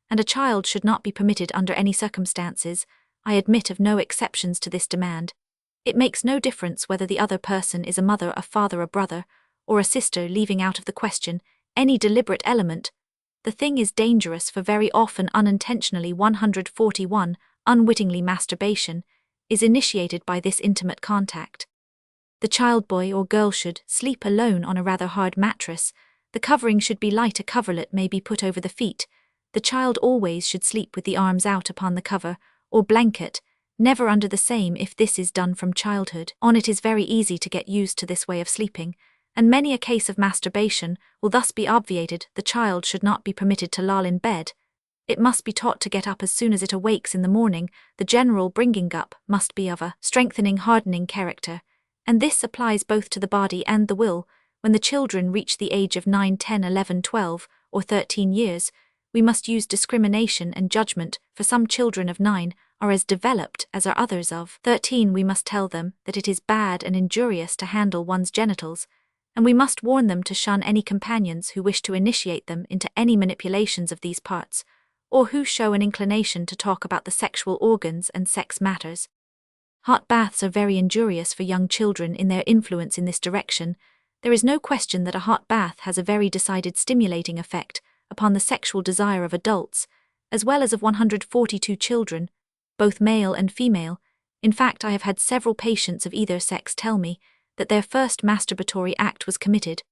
and a child, should not be permitted under any circumstances. I admit of no exceptions to this demand. It makes no difference whether the other person is a mother, a father, a brother, or a sister, leaving out of the question any deliberate element. The thing is dangerous, for very often unintentionally 141, unwittingly masturbation, is initiated by this intimate contact. The child boy or girl should sleep alone on a rather hard mattress. The covering should be light. A coverlet may be put over the feet. The child always should sleep with the arms out upon the cover or blanket, never under the same. If this is done from childhood on, it is very easy to get used to this way of sleeping, and many a case of masturbation will thus be obviated. The child should not be permitted to loll in bed. It must be taught to get up as soon as it awakes in the morning. The general bringing up must be of a strengthening, hardening character, and this applies both to the body and the will. When the children reach the age of 9, 10, 11, 12, or 13 years, we must use discrimination and judgment, for some children of 9 are as developed as are others of 13. We must tell them that it is bad and injurious to handle one's genitals, and we must warn them to shun any companions who wish to initiate them into any manipulations of these parts, or who show an inclination to talk about the sexual organs and sex matters. Hot baths are very injurious for young children in their influence in this direction. There is no question that a hot bath has a very decided stimulating effect upon the sexual desire of adults, as well as of 142 children, both male and female. In fact, I have had several patients of either sex tell me that their first masturbatory act was committed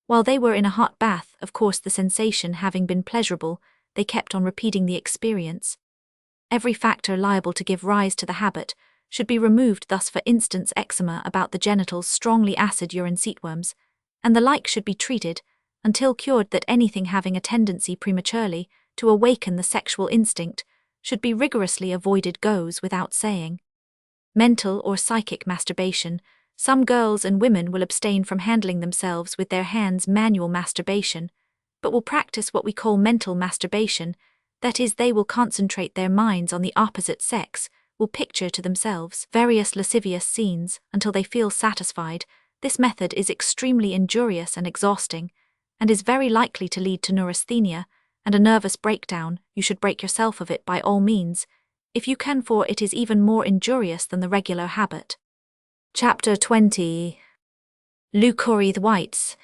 while they were in a hot bath. Of course, the sensation having been pleasurable, they kept on repeating the experience. Every factor liable to give rise to the habit should be removed. Thus, for instance, eczema about the genitals, strongly acid urine, seatworms, and the like should be treated until cured. That anything having a tendency prematurely to awaken the sexual instinct should be rigorously avoided goes without saying. Mental or psychic masturbation. Some girls and women will abstain from handling themselves with their hands, manual masturbation, but will practice what we call mental masturbation. That is, they will concentrate their minds on the opposite sex, will picture to themselves various lascivious scenes until they feel satisfied. This method is extremely injurious and exhausting, and is very likely to lead to neurasthenia and a nervous breakdown. You should break yourself of it by all means, if you can, for it is even more injurious than the regular habit. Chapter 20. Leukorrhea whites.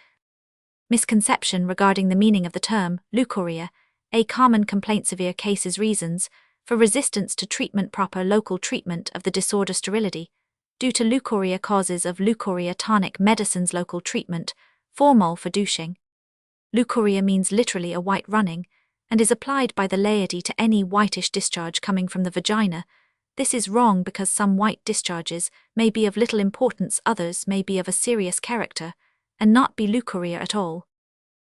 Misconception regarding the meaning of the term leukorrhea. A common complaint. Severe cases. Reasons for resistance to treatment. Proper local treatment of the disorder. Sterility due to leukorrhea. Causes of leukorrhea. Tonic medicines. Local treatment. Formol for douching. Leukorrhea means literally a white running, and is applied by the laity to any whitish discharge coming from the vagina. This is wrong because some white discharges may be of little importance, others may be of a serious character, and not be leukorrhea at all.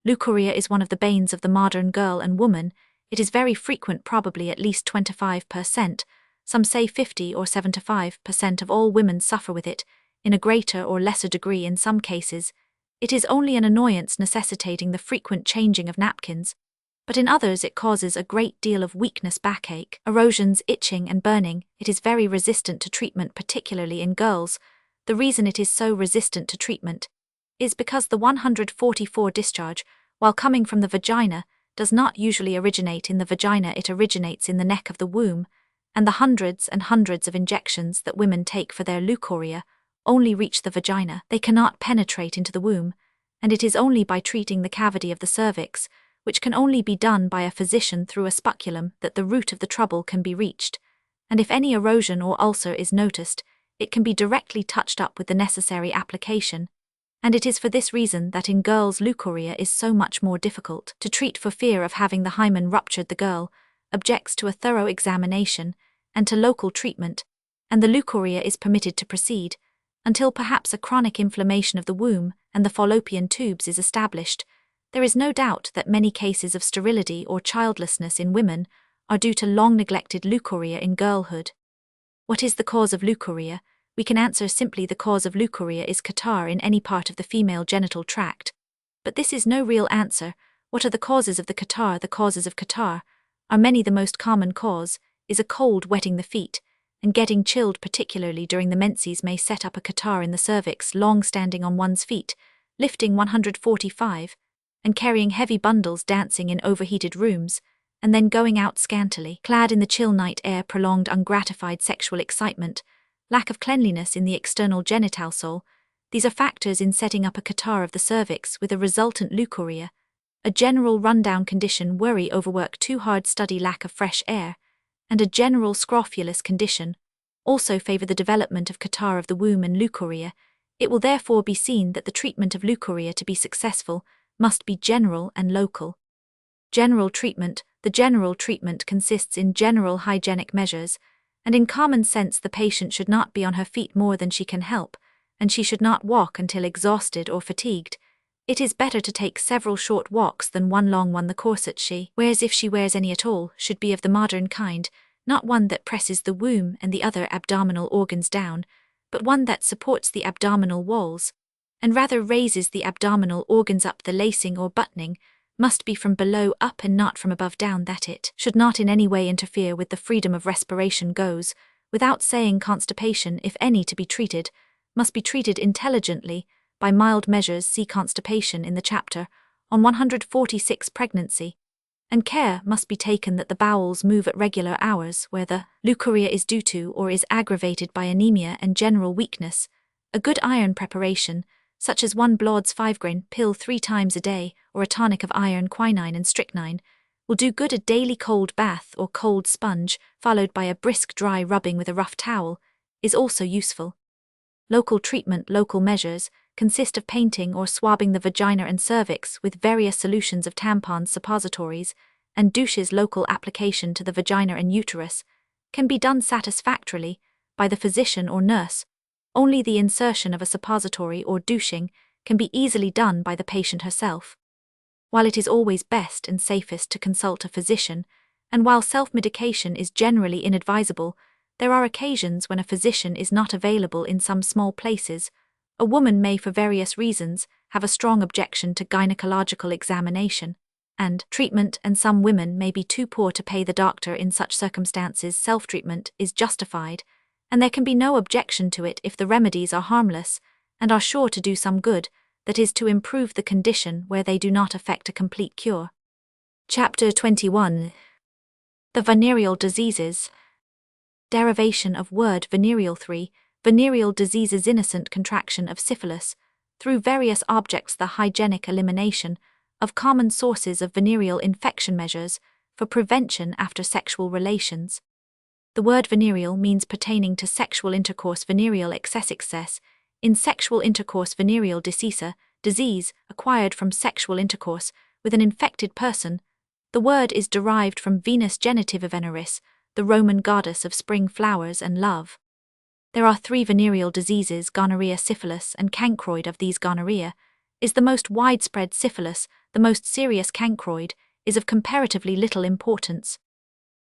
Leukorrhea is one of the banes of the modern girl and woman. It is very frequent, probably at least 25%, some say 50 or 75% of all women suffer with it, in a greater or lesser degree in some cases. It is only an annoyance necessitating the frequent changing of napkins, but in others it causes a great deal of weakness, backache, erosions, itching and burning. It is very resistant to treatment, particularly in girls. The reason it is so resistant to treatment is because the 144 discharge, while coming from the vagina, does not usually originate in the vagina. It originates in the neck of the womb, and the hundreds and hundreds of injections that women take for their leukorrhea only reach the vagina. They cannot penetrate into the womb, and it is only by treating the cavity of the cervix, which can only be done by a physician through a speculum, that the root of the trouble can be reached, and if any erosion or ulcer is noticed, it can be directly touched up with the necessary application, and it is for this reason that in girls leukorrhea is so much more difficult to treat. For fear of having the hymen ruptured, the girl objects to a thorough examination and to local treatment, and the leukorrhea is permitted to proceed until perhaps a chronic inflammation of the womb and the fallopian tubes is established. There is no doubt that many cases of sterility or childlessness in women are due to long-neglected leukorrhea in girlhood. What is the cause of leukorrhea? We can answer simply the cause of leukorrhea is catarrh in any part of the female genital tract. But this is no real answer. What are the causes of the catarrh? The causes of catarrh are many. The most common cause is a cold wetting the feet, and getting chilled particularly during the menses may set up a catarrh in the cervix. Long standing on one's feet, lifting 145, and carrying heavy bundles, dancing in overheated rooms, and then going out scantily clad in the chill night air, prolonged ungratified sexual excitement, lack of cleanliness in the external genital soul. These are factors in setting up a catarrh of the cervix with a resultant leukorrhea. A general rundown condition, worry, overwork, too hard study, lack of fresh air, and a general scrofulous condition also favor the development of catarrh of the womb and leukorrhea. It will therefore be seen that the treatment of leukorrhea to be successful must be general and local. General treatment. The general treatment consists in general hygienic measures, and in common sense the patient should not be on her feet more than she can help, and she should not walk until exhausted or fatigued. It is better to take several short walks than one long one. The corset she wears, if she wears any at all, should be of the modern kind, not one that presses the womb and the other abdominal organs down, but one that supports the abdominal walls, and rather raises the abdominal organs up. The lacing or buttoning must be from below up and not from above down. That it should not in any way interfere with the freedom of respiration goes without saying. Constipation, if any to be treated, must be treated intelligently by mild measures. See constipation in the chapter on 146 pregnancy. And care must be taken that the bowels move at regular hours where the leukorrhea is due to or is aggravated by anemia and general weakness. A good iron preparation, such as 1 Blaud's 5-grain pill 3 times a day, or a tonic of iron, quinine and strychnine, will do good. A daily cold bath or cold sponge, followed by a brisk dry rubbing with a rough towel, is also useful. Local treatment. Local measures consist of painting or swabbing the vagina and cervix with various solutions of tampons, suppositories, and douches. Local application to the vagina and uterus can be done satisfactorily by the physician or nurse. Only the insertion of a suppository or douching can be easily done by the patient herself. While it is always best and safest to consult a physician, and while self-medication is generally inadvisable, there are occasions when a physician is not available in some small places. A woman may, for various reasons, have a strong objection to gynecological examination and treatment, and some women may be too poor to pay the doctor. In such circumstances, self-treatment is justified, and there can be no objection to it if the remedies are harmless and are sure to do some good, that is, to improve the condition where they do not effect a complete cure. Chapter 21. The Venereal Diseases. Derivation of word venereal. 3. Venereal diseases, innocent contraction of syphilis, through various objects. The hygienic elimination of common sources of venereal infection, measures for prevention after sexual relations. The word venereal means pertaining to sexual intercourse. Venereal excess. In sexual intercourse, venereal disease acquired from sexual intercourse with an infected person. The word is derived from Venus genitiva veneris, the Roman goddess of spring flowers and love. There are 3 venereal diseases: gonorrhea, syphilis, and cancroid. Of these, gonorrhea is the most widespread. Syphilis, the most serious. Cancroid is of comparatively little importance.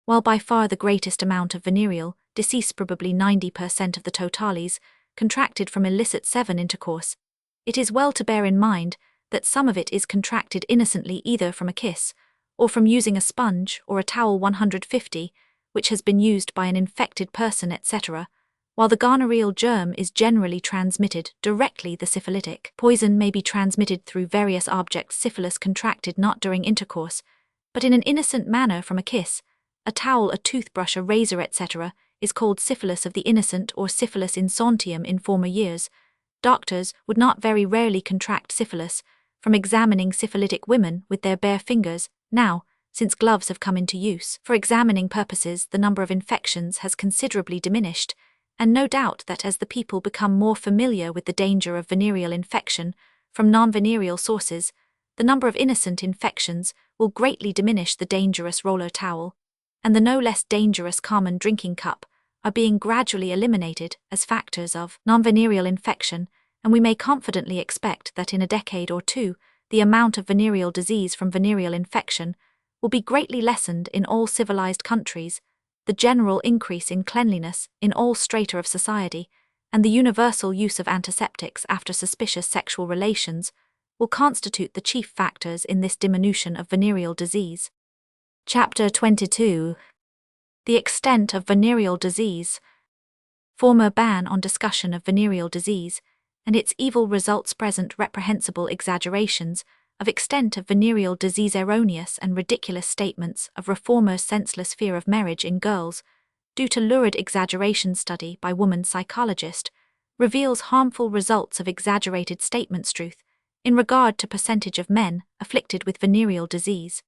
While by far the greatest amount of venereal disease, probably 90% of the totales, contracted from illicit semen intercourse, it is well to bear in mind that some of it is contracted innocently, either from a kiss or from using a sponge or a towel 150, which has been used by an infected person, etc., while the gonorrheal germ is generally transmitted directly. The syphilitic poison may be transmitted through various objects. Syphilis contracted not during intercourse, but in an innocent manner from a kiss, a towel, a toothbrush, a razor, etc., is called syphilis of the innocent or syphilis insontium. In former years, doctors would not very rarely contract syphilis from examining syphilitic women with their bare fingers. Now, since gloves have come into use for examining purposes, the number of infections has considerably diminished, and no doubt that as the people become more familiar with the danger of venereal infection from non-venereal sources, the number of innocent infections will greatly diminish. The dangerous roller towel and the no less dangerous common drinking cup are being gradually eliminated as factors of non-venereal infection, and we may confidently expect that in a decade or two, the amount of venereal disease from venereal infection will be greatly lessened in all civilized countries, the general increase in cleanliness in all strata of society, and the universal use of antiseptics after suspicious sexual relations will constitute the chief factors in this diminution of venereal disease. Chapter 22. The extent of venereal disease. Former ban on discussion of venereal disease and its evil results. Present reprehensible exaggerations of extent of venereal disease. Erroneous and ridiculous statements of reformers' senseless fear of marriage in girls due to lurid exaggeration. Study by woman psychologist reveals harmful results of exaggerated statements. Truth in regard to percentage of men afflicted with venereal disease.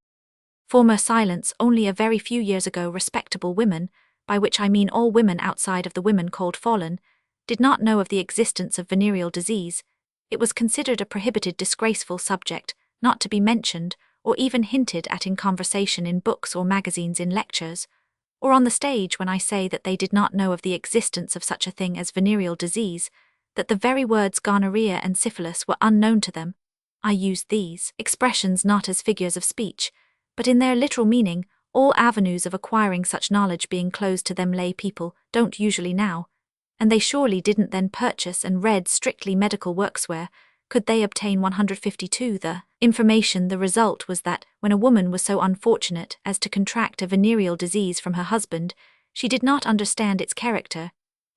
Former silence. Only a very few years ago respectable women, by which I mean all women outside of the women called fallen, did not know of the existence of venereal disease. It was considered a prohibited, disgraceful subject, not to be mentioned or even hinted at in conversation, in books or magazines, in lectures, or on the stage. When I say that they did not know of the existence of such a thing as venereal disease, that the very words gonorrhea and syphilis were unknown to them, I used these expressions not as figures of speech, but in their literal meaning, all avenues of acquiring such knowledge being closed to them. Lay people don't usually now, and they surely didn't then, purchase and read strictly medical works. Where could they obtain 152 the information? The result was that, when a woman was so unfortunate as to contract a venereal disease from her husband, she did not understand its character,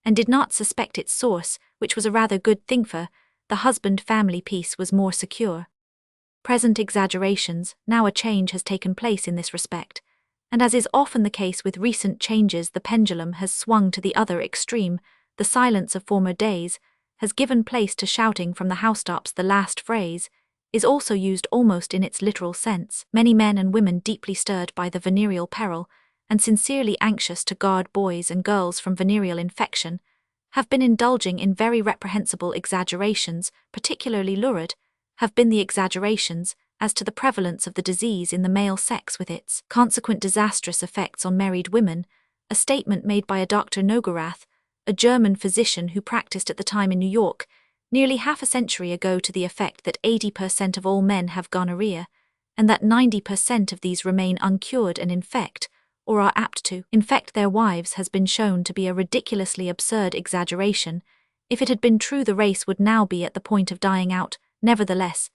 and did not suspect its source, which was a rather good thing, for the husband family peace was more secure. Present exaggerations. Now a change has taken place in this respect, and as is often the case with recent changes, the pendulum has swung to the other extreme. The silence of former days has given place to shouting from the housetops. The last phrase is also used almost in its literal sense. Many men and women, deeply stirred by the venereal peril and sincerely anxious to guard boys and girls from venereal infection, have been indulging in very reprehensible exaggerations. Particularly lurid have been the exaggerations as to the prevalence of the disease in the male sex, with its consequent disastrous effects on married women. A statement made by a Dr. Nogarath, a German physician who practiced at the time in New York, nearly half a century ago, to the effect that 80% of all men have gonorrhea, and that 90% of these remain uncured and infect, or are apt to infect their wives, has been shown to be a ridiculously absurd exaggeration. If it had been true, the race would now be at the point of dying out. Nevertheless,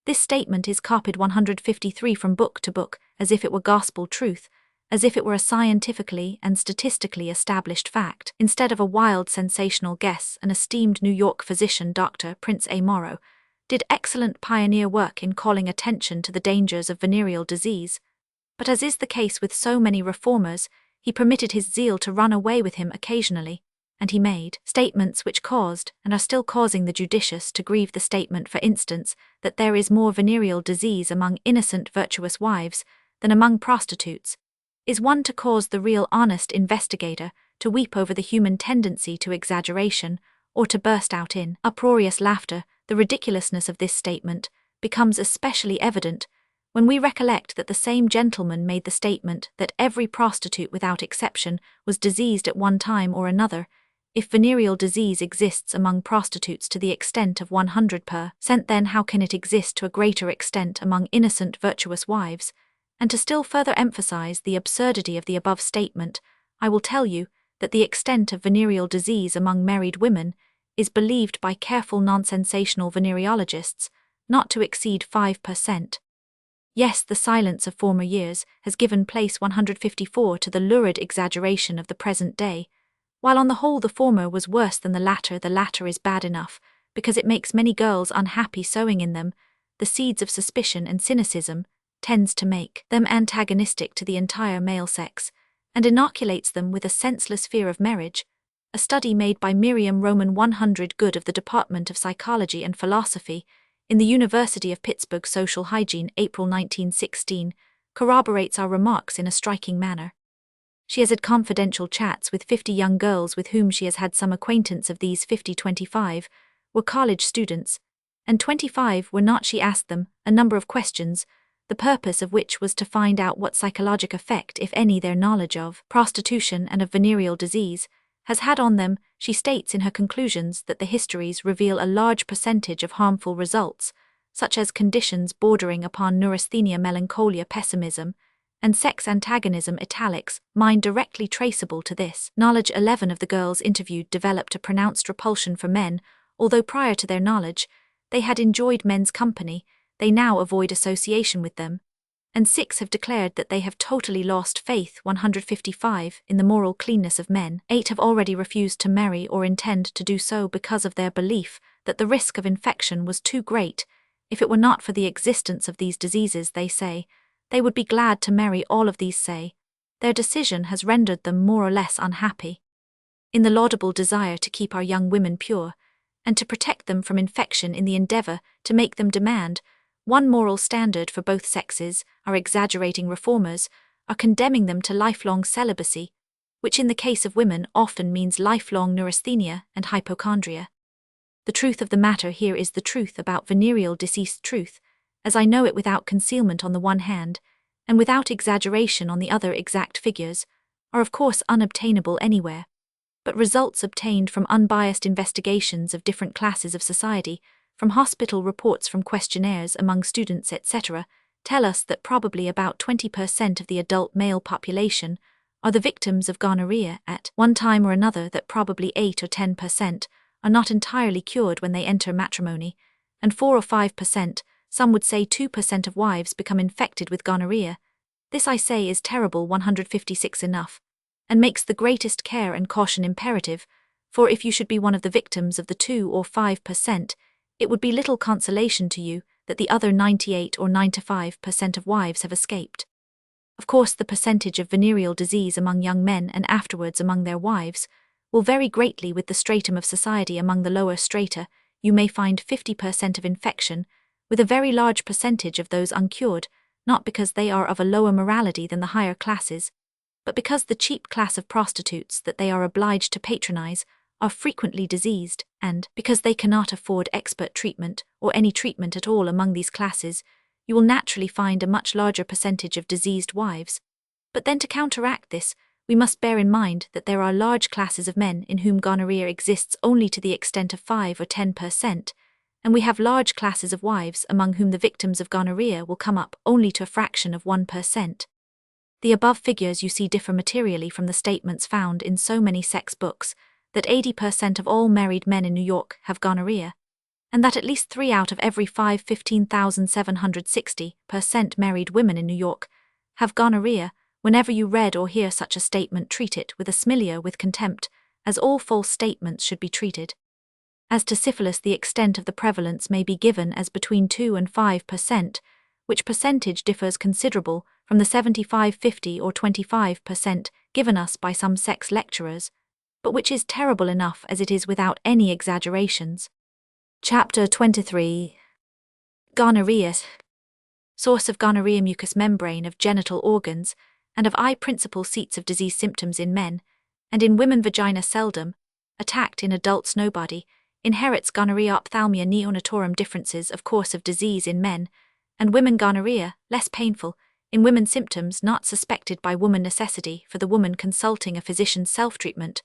this statement is copied 153 from book to book, as if it were gospel truth, as if it were a scientifically and statistically established fact. Instead of a wild sensational guess, an esteemed New York physician, Dr. Prince A. Morrow, did excellent pioneer work in calling attention to the dangers of venereal disease. But as is the case with so many reformers, he permitted his zeal to run away with him occasionally, and he made statements which caused, and are still causing, the judicious to grieve. The statement, for instance, that there is more venereal disease among innocent virtuous wives than among prostitutes, is one to cause the real honest investigator to weep over the human tendency to exaggeration, or to burst out in uproarious laughter. The ridiculousness of this statement becomes especially evident when we recollect that the same gentleman made the statement that every prostitute without exception was diseased at one time or another. If venereal disease exists among prostitutes to the extent of 100%, then how can it exist to a greater extent among innocent virtuous wives? And to still further emphasize the absurdity of the above statement, I will tell you that the extent of venereal disease among married women is believed by careful non-sensational venereologists not to exceed 5%. Yes, the silence of former years has given place 154 to the lurid exaggeration of the present day. While on the whole the former was worse than the latter is bad enough, because it makes many girls unhappy. Sowing in them the seeds of suspicion and cynicism tends to make them antagonistic to the entire male sex, and inoculates them with a senseless fear of marriage. A study made by Miriam Roman 100 Good of the Department of Psychology and Philosophy in the University of Pittsburgh Social Hygiene, April 1916, corroborates our remarks in a striking manner. She has had confidential chats with 50 young girls with whom she has had some acquaintance. Of these 50, 25 were college students, and 25 were not. She asked them a number of questions, the purpose of which was to find out what psychologic effect, if any, their knowledge of prostitution and of venereal disease has had on them. She states in her conclusions that the histories reveal a large percentage of harmful results, such as conditions bordering upon neurasthenia, melancholia, pessimism, and sex antagonism italics, mind directly traceable to this knowledge. 11 of the girls interviewed developed a pronounced repulsion for men, although prior to their knowledge, they had enjoyed men's company, they now avoid association with them. And 6 have declared that they have totally lost faith 155 in the moral cleanness of men. 8 have already refused to marry or intend to do so because of their belief that the risk of infection was too great. If it were not for the existence of these diseases, they say, they would be glad to marry. All of these say their decision has rendered them more or less unhappy. In the laudable desire to keep our young women pure, and to protect them from infection in the endeavor to make them demand one moral standard for both sexes, our exaggerating reformers are condemning them to lifelong celibacy, which in the case of women often means lifelong neurasthenia and hypochondria. The truth of the matter here is the truth about venereal deceased truth, as I know it, without concealment on the one hand, and without exaggeration on the other. Exact figures are of course unobtainable anywhere, but results obtained from unbiased investigations of different classes of society, from hospital reports, from questionnaires among students, etc., tell us that probably about 20% of the adult male population are the victims of gonorrhea at one time or another, that probably 8 or 10% are not entirely cured when they enter matrimony, and 4 or 5%, some would say 2% of wives become infected with gonorrhea. This, I say, is terrible. 156 enough, and makes the greatest care and caution imperative, for if you should be one of the victims of the 2 or 5%, it would be little consolation to you that the other 98 or 95% of wives have escaped. Of course, the percentage of venereal disease among young men and afterwards among their wives will vary greatly with the stratum of society. Among the lower strata, you may find 50% of infection, with a very large percentage of those uncured, not because they are of a lower morality than the higher classes, but because the cheap class of prostitutes that they are obliged to patronize are frequently diseased, and because they cannot afford expert treatment or any treatment at all. Among these classes, you will naturally find a much larger percentage of diseased wives. But then, to counteract this, we must bear in mind that there are large classes of men in whom gonorrhea exists only to the extent of 5 or 10%, and we have large classes of wives among whom the victims of gonorrhea will come up only to a fraction of 1%. The above figures you see differ materially from the statements found in so many sex books that 80% of all married men in New York have gonorrhea, and that at least 3 out of every 5, 15,760% married women in New York have gonorrhea. Whenever you read or hear such a statement, treat it with a smile, with contempt, as all false statements should be treated. As to syphilis, the extent of the prevalence may be given as between 2 and 5%, which percentage differs considerable from the 75, 50 or 25% given us by some sex lecturers, but which is terrible enough as it is without any exaggerations. Chapter 23. Gonorrhea. Source of gonorrhea: mucous membrane of genital organs and of eye, principal seats of disease. Symptoms in men, and in women: vagina seldom, attacked in adults. Nobody inherits gonorrhea. Ophthalmia neonatorum: differences of course of disease in men and women. Gonorrhea less painful in women. Symptoms not suspected by woman. Necessity for the woman consulting a physician. Self-treatment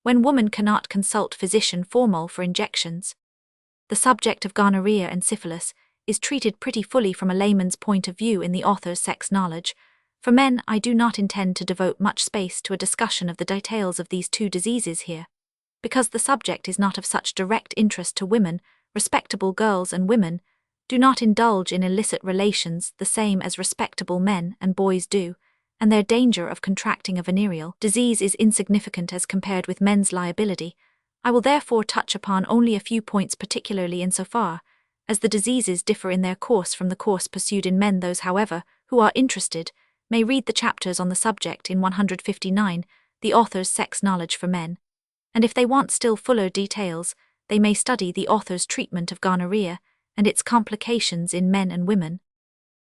when woman cannot consult physician. Formol for injections. The subject of gonorrhea and syphilis is treated pretty fully from a layman's point of view in the author's Sex Knowledge. For men, I do not intend to devote much space to a discussion of the details of these two diseases here, because the subject is not of such direct interest to women. Respectable girls and women do not indulge in illicit relations the same as respectable men and boys do, and their danger of contracting a venereal disease is insignificant as compared with men's liability. I will therefore touch upon only a few points, particularly insofar as the diseases differ in their course from the course pursued in men. Those, however, who are interested may read the chapters on the subject in 159, the author's Sex Knowledge for Men, and if they want still fuller details, they may study the author's treatment of gonorrhea and its complications in men and women.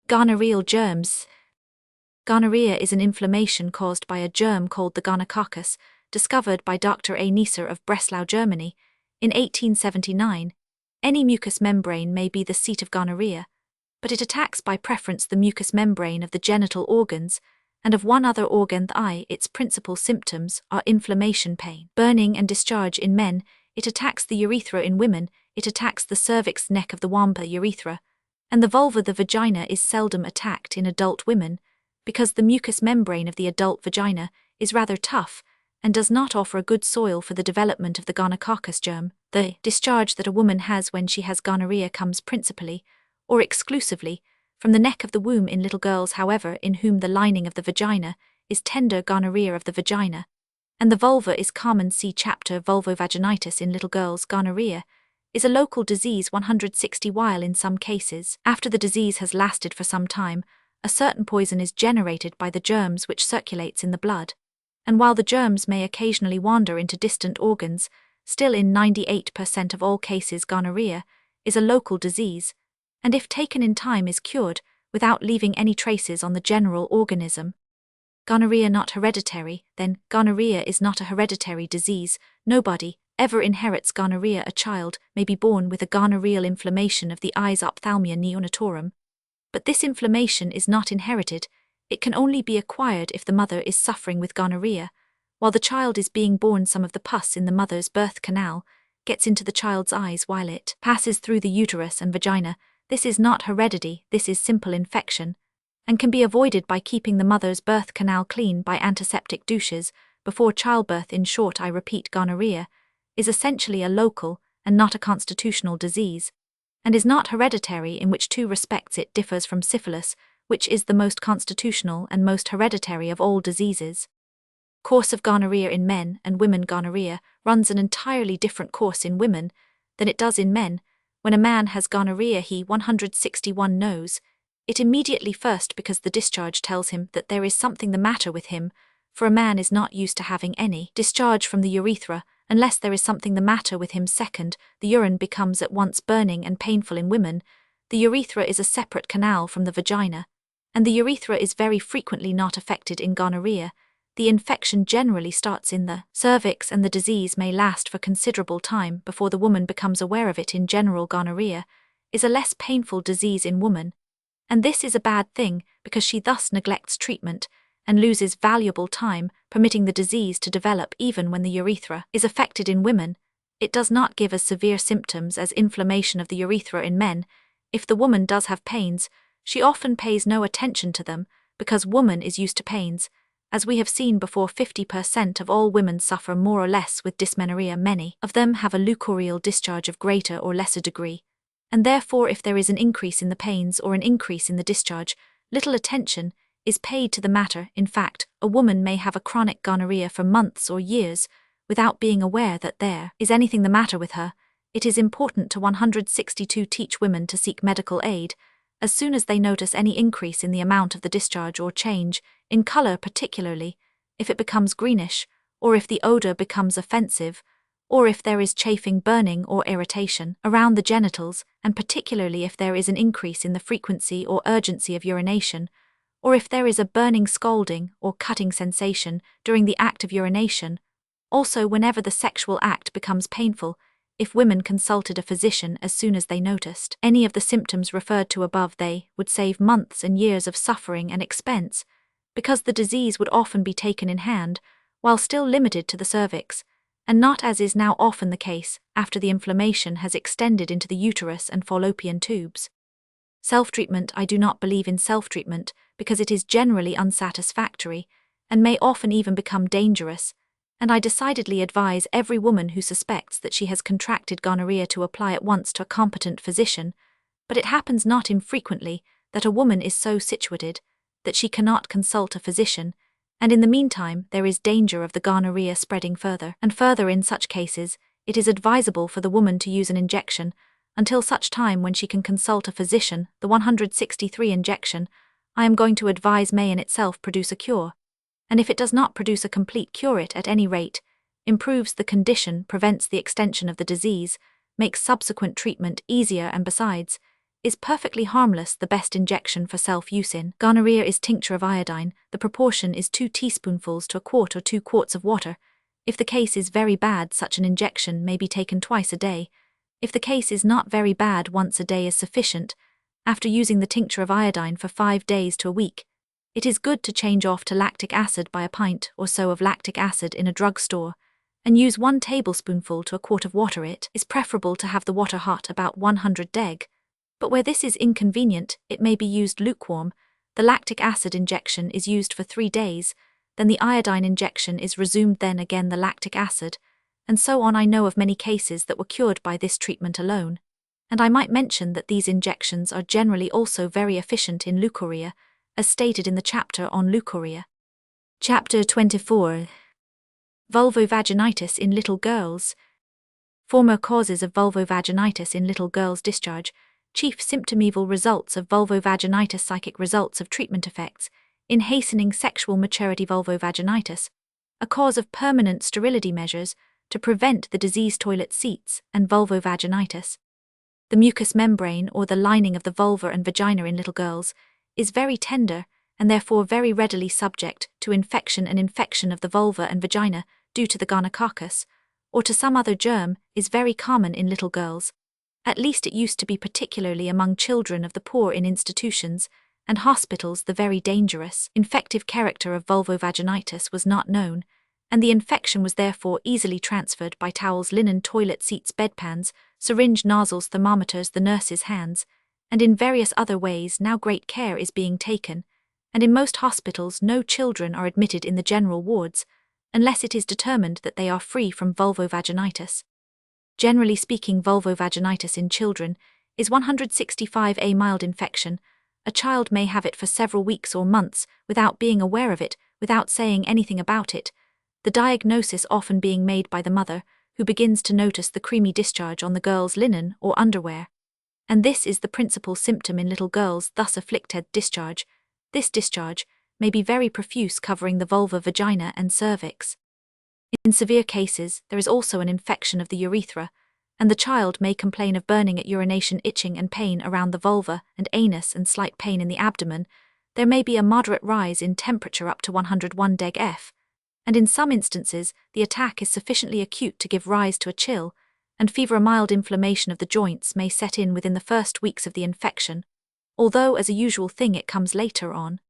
Gonorrheal germs. Gonorrhea is an inflammation caused by a germ called the gonococcus, discovered by Dr. A. Neisser of Breslau, Germany, in 1879. Any mucous membrane may be the seat of gonorrhea, but it attacks by preference the mucous membrane of the genital organs and of one other organ, the eye. Its principal symptoms are inflammation, pain, burning, and discharge in men. It attacks the urethra in women. It attacks the cervix, neck of the womb, urethra, And the vulva, the vagina, is seldom attacked in adult women because the mucous membrane of the adult vagina is rather tough and does not offer a good soil for the development of the gonococcus germ. The discharge that a woman has when she has gonorrhea comes principally, or exclusively, from the neck of the womb in little girls, however, in whom the lining of the vagina is tender, gonorrhea of the vagina, and the vulva is common. See chapter vulvovaginitis in little girls. Gonorrhea is a local disease 160, while in some cases, after the disease has lasted for some time, a certain poison is generated by the germs which circulates in the blood. And while the germs may occasionally wander into distant organs, still in 98% of all cases gonorrhea is a local disease, and if taken in time is cured without leaving any traces on the general organism. Gonorrhea not hereditary, then gonorrhea is not a hereditary disease. Nobody ever inherits gonorrhea. A child may be born with a gonorrheal inflammation of the eyes, ophthalmia neonatorum, but this inflammation is not inherited. It can only be acquired if the mother is suffering with gonorrhea. While the child is being born, some of the pus in the mother's birth canal gets into the child's eyes while it passes through the uterus and vagina. This is not heredity, this is simple infection, and can be avoided by keeping the mother's birth canal clean by antiseptic douches before childbirth. In short, I repeat, gonorrhea is essentially a local and not a constitutional disease, and is not hereditary, in which two respects it differs from syphilis, which is the most constitutional and most hereditary of all diseases. Course of gonorrhea in men and women. Gonorrhea runs an entirely different course in women than it does in men. When a man has gonorrhea, he 161 knows it immediately, first because the discharge tells him that there is something the matter with him, for a man is not used to having any discharge from the urethra unless there is something the matter with him. Second, the urine becomes at once burning and painful in women. The urethra is a separate canal from the vagina, and the urethra is very frequently not affected in gonorrhea. The infection generally starts in the cervix, and the disease may last for considerable time before the woman becomes aware of it. In general, gonorrhea is a less painful disease in woman, and this is a bad thing because she thus neglects treatment and loses valuable time, permitting the disease to develop even when the urethra is affected. In women, it does not give as severe symptoms as inflammation of the urethra in men. If the woman does have pains, she often pays no attention to them because woman is used to pains. As we have seen before, 50% of all women suffer more or less with dysmenorrhea. Many of them have a leucorrheal discharge of greater or lesser degree, and therefore if there is an increase in the pains or an increase in the discharge, little attention is paid to the matter. In fact, a woman may have a chronic gonorrhea for months or years without being aware that there is anything the matter with her. It is important to 162 teach women to seek medical aid as soon as they notice any increase in the amount of the discharge or change in color, particularly if it becomes greenish, or if the odor becomes offensive, or if there is chafing, burning, or irritation around the genitals, and particularly if there is an increase in the frequency or urgency of urination, or if there is a burning, scalding, or cutting sensation during the act of urination. Also, whenever the sexual act becomes painful, if women consulted a physician as soon as they noticed any of the symptoms referred to above, they would save months and years of suffering and expense, because the disease would often be taken in hand while still limited to the cervix, and not, as is now often the case, after the inflammation has extended into the uterus and fallopian tubes. Self-treatment. I do not believe in self-treatment because it is generally unsatisfactory and may often even become dangerous, and I decidedly advise every woman who suspects that she has contracted gonorrhea to apply at once to a competent physician. But it happens not infrequently that a woman is so situated that she cannot consult a physician, and in the meantime there is danger of the gonorrhea spreading further and further. In such cases, it is advisable for the woman to use an injection until such time when she can consult a physician. The 163 injection I am going to advise may in itself produce a cure, and if it does not produce a complete cure, it at any rate improves the condition, prevents the extension of the disease, makes subsequent treatment easier, and besides, is perfectly harmless. The best injection for self-use in gonorrhea is tincture of iodine. The proportion is 2 teaspoonfuls to a quart or 2 quarts of water. If the case is very bad, such an injection may be taken twice a day. If the case is not very bad, once a day is sufficient. After using the tincture of iodine for 5 days to a week, it is good to change off to lactic acid by a pint or so of lactic acid in a drugstore, and use 1 tablespoonful to a quart of water. It is preferable to have the water hot, about 100 deg, but where this is inconvenient, it may be used lukewarm. The lactic acid injection is used for 3 days, then the iodine injection is resumed, then again the lactic acid, and so on. I know of many cases that were cured by this treatment alone. And I might mention that these injections are generally also very efficient in leukorrhea, as stated in the chapter on leukorrhea. Chapter 24. Vulvovaginitis in little girls. Former causes of vulvovaginitis in little girls: discharge. Chief symptom: evil results of vulvovaginitis. Psychic results of treatment effects in hastening sexual maturity. Vulvovaginitis, a cause of permanent sterility measures to prevent the disease. Toilet seats and vulvovaginitis. The mucous membrane, or the lining of the vulva and vagina in little girls, is very tender and therefore very readily subject to infection. An infection of the vulva and vagina due to the gonococcus or to some other germ is very common in little girls. At least it used to be, particularly among children of the poor in institutions and hospitals. The very dangerous infective character of vulvovaginitis was not known, and the infection was therefore easily transferred by towels, linen, toilet seats, bedpans, syringe nozzles, thermometers, the nurse's hands, and in various other ways. Now great care is being taken, and in most hospitals no children are admitted in the general wards, unless it is determined that they are free from vulvovaginitis. Generally speaking, vulvovaginitis in children is 165A mild infection. A child may have it for several weeks or months without being aware of it, without saying anything about it, the diagnosis often being made by the mother, who begins to notice the creamy discharge on the girl's linen or underwear. And this is the principal symptom in little girls thus afflicted: discharge. This discharge may be very profuse, covering the vulva, vagina, and cervix. In severe cases, there is also an infection of the urethra, and the child may complain of burning at urination, itching and pain around the vulva and anus, and slight pain in the abdomen. There may be a moderate rise in temperature up to 101 deg F, and in some instances the attack is sufficiently acute to give rise to a chill, and fever. A mild inflammation of the joints may set in within the first weeks of the infection, although as a usual thing it comes later on.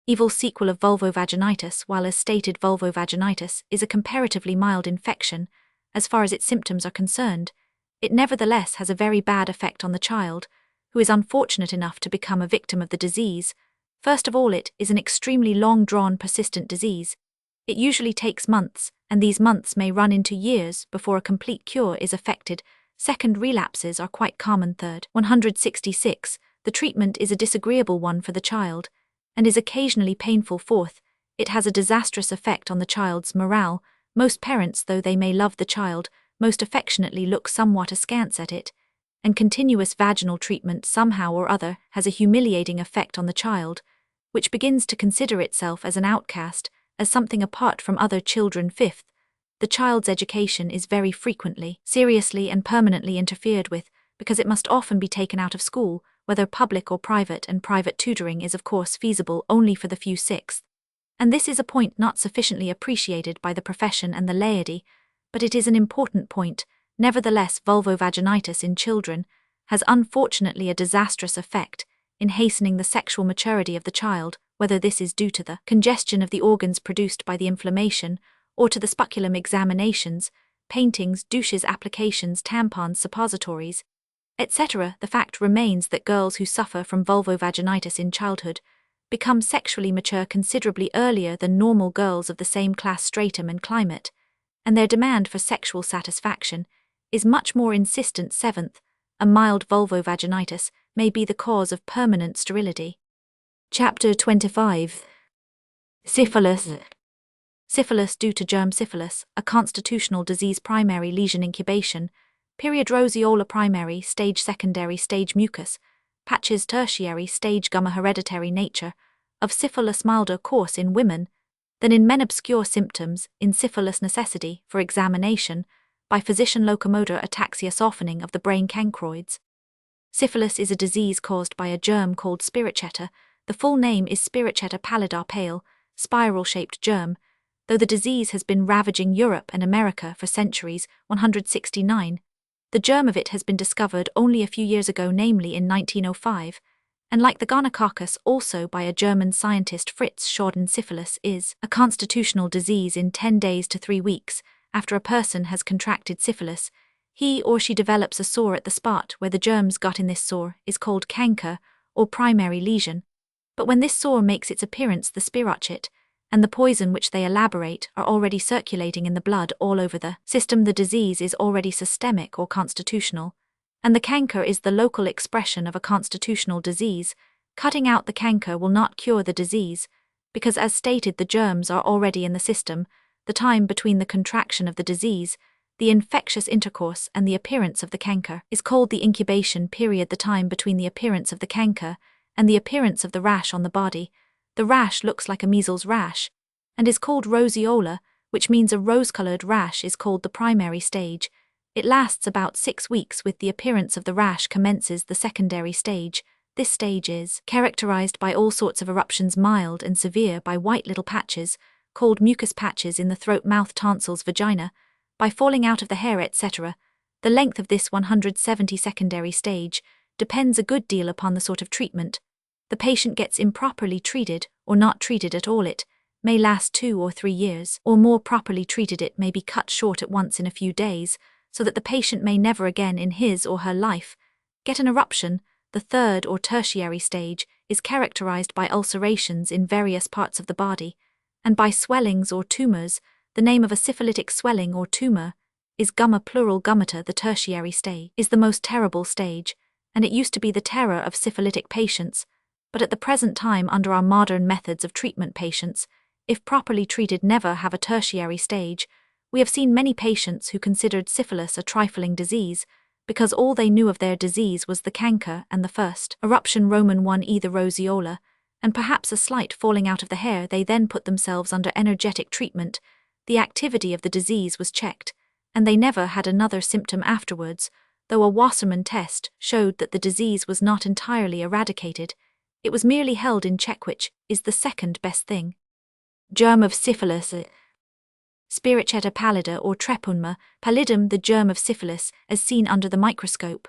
Evil sequel of vulvovaginitis: while as stated, vulvovaginitis is a comparatively mild infection as far as its symptoms are concerned, it nevertheless has a very bad effect on the child, who is unfortunate enough to become a victim of the disease. First of all, it is an extremely long-drawn, persistent disease. It usually takes months, and these months may run into years before a complete cure is effected. Second, relapses are quite common. Third, 166, the treatment is a disagreeable one for the child, and is occasionally painful. Fourth, it has a disastrous effect on the child's morale. Most parents, though they may love the child, most affectionately look somewhat askance at it, and continuous vaginal treatment somehow or other has a humiliating effect on the child, which begins to consider itself as an outcast, as something apart from other children. Fifth, the child's education is very frequently, seriously and permanently interfered with, because it must often be taken out of school, whether public or private, and private tutoring is of course feasible only for the few. Sixth, and this is a point not sufficiently appreciated by the profession and the laity, but it is an important point, nevertheless, vulvovaginitis in children has unfortunately a disastrous effect in hastening the sexual maturity of the child, whether this is due to the congestion of the organs produced by the inflammation, or to the speculum examinations, paintings, douches, applications, tampons, suppositories, etc. The fact remains that girls who suffer from vulvovaginitis in childhood become sexually mature considerably earlier than normal girls of the same class, stratum, and climate, and their demand for sexual satisfaction is much more insistent. Seventh, a mild vulvovaginitis may be the cause of permanent sterility. Chapter 25. Syphilis. Syphilis due to germ. Syphilis, a constitutional disease. Primary lesion: incubation period roseola. Primary stage, secondary stage mucus patches, tertiary stage gamma. Hereditary nature of syphilis milder course in women than in men. Obscure symptoms in syphilis: necessity for examination by physician. Locomotor ataxia, softening of the brain. Cancroids. Syphilis is a disease caused by a germ called spirocheta. The full name is Spirocheta pallida, pale, spiral-shaped germ, though the disease has been ravaging Europe and America for centuries. 169. The germ of it has been discovered only a few years ago, namely in 1905, and like the gonococcus, also by a German scientist, Fritz Schoden. Syphilis is a constitutional disease in 10 days to 3 weeks after a person has contracted syphilis. He or she develops a sore at the spot where the germs got in. This sore is called canker or primary lesion. But when this sore makes its appearance, the spirochete and the poison which they elaborate are already circulating in the blood all over the system. The disease is already systemic or constitutional, and the canker is the local expression of a constitutional disease. Cutting out the canker will not cure the disease, because as stated, the germs are already in the system. The time between the contraction of the disease, the infectious intercourse, and the appearance of the canker is called the incubation period. The time between the appearance of the canker and the appearance of the rash on the body. The rash looks like a measles rash and is called roseola, which means a rose-colored rash, is called the primary stage. It lasts about 6 weeks. With the appearance of the rash commences the secondary stage. This stage is characterized by all sorts of eruptions, mild and severe, by white little patches, called mucus patches in the throat, mouth, tonsils, vagina, by falling out of the hair, etc. The length of this 170 secondary stage depends a good deal upon the sort of treatment the patient gets. Improperly treated, or not treated at all, it may last 2 or 3 years, or more properly treated it may be cut short at once in a few days, so that the patient may never again in his or her life get an eruption. The third or tertiary stage is characterized by ulcerations in various parts of the body, and by swellings or tumors. The name of a syphilitic swelling or tumor is gumma, plural gummata. The tertiary stage is the most terrible stage, and it used to be the terror of syphilitic patients, but at the present time, under our modern methods of treatment, patients, if properly treated, never have a tertiary stage. We have seen many patients who considered syphilis a trifling disease, because all they knew of their disease was the canker and the first eruption, Roman 1 either roseola, and perhaps a slight falling out of the hair. They then put themselves under energetic treatment. The activity of the disease was checked, and they never had another symptom afterwards, though a Wassermann test showed that the disease was not entirely eradicated. It was merely held in check, which is the second best thing. Germ of syphilis. Spirochete pallida or treponema pallidum, the germ of syphilis as seen under the microscope.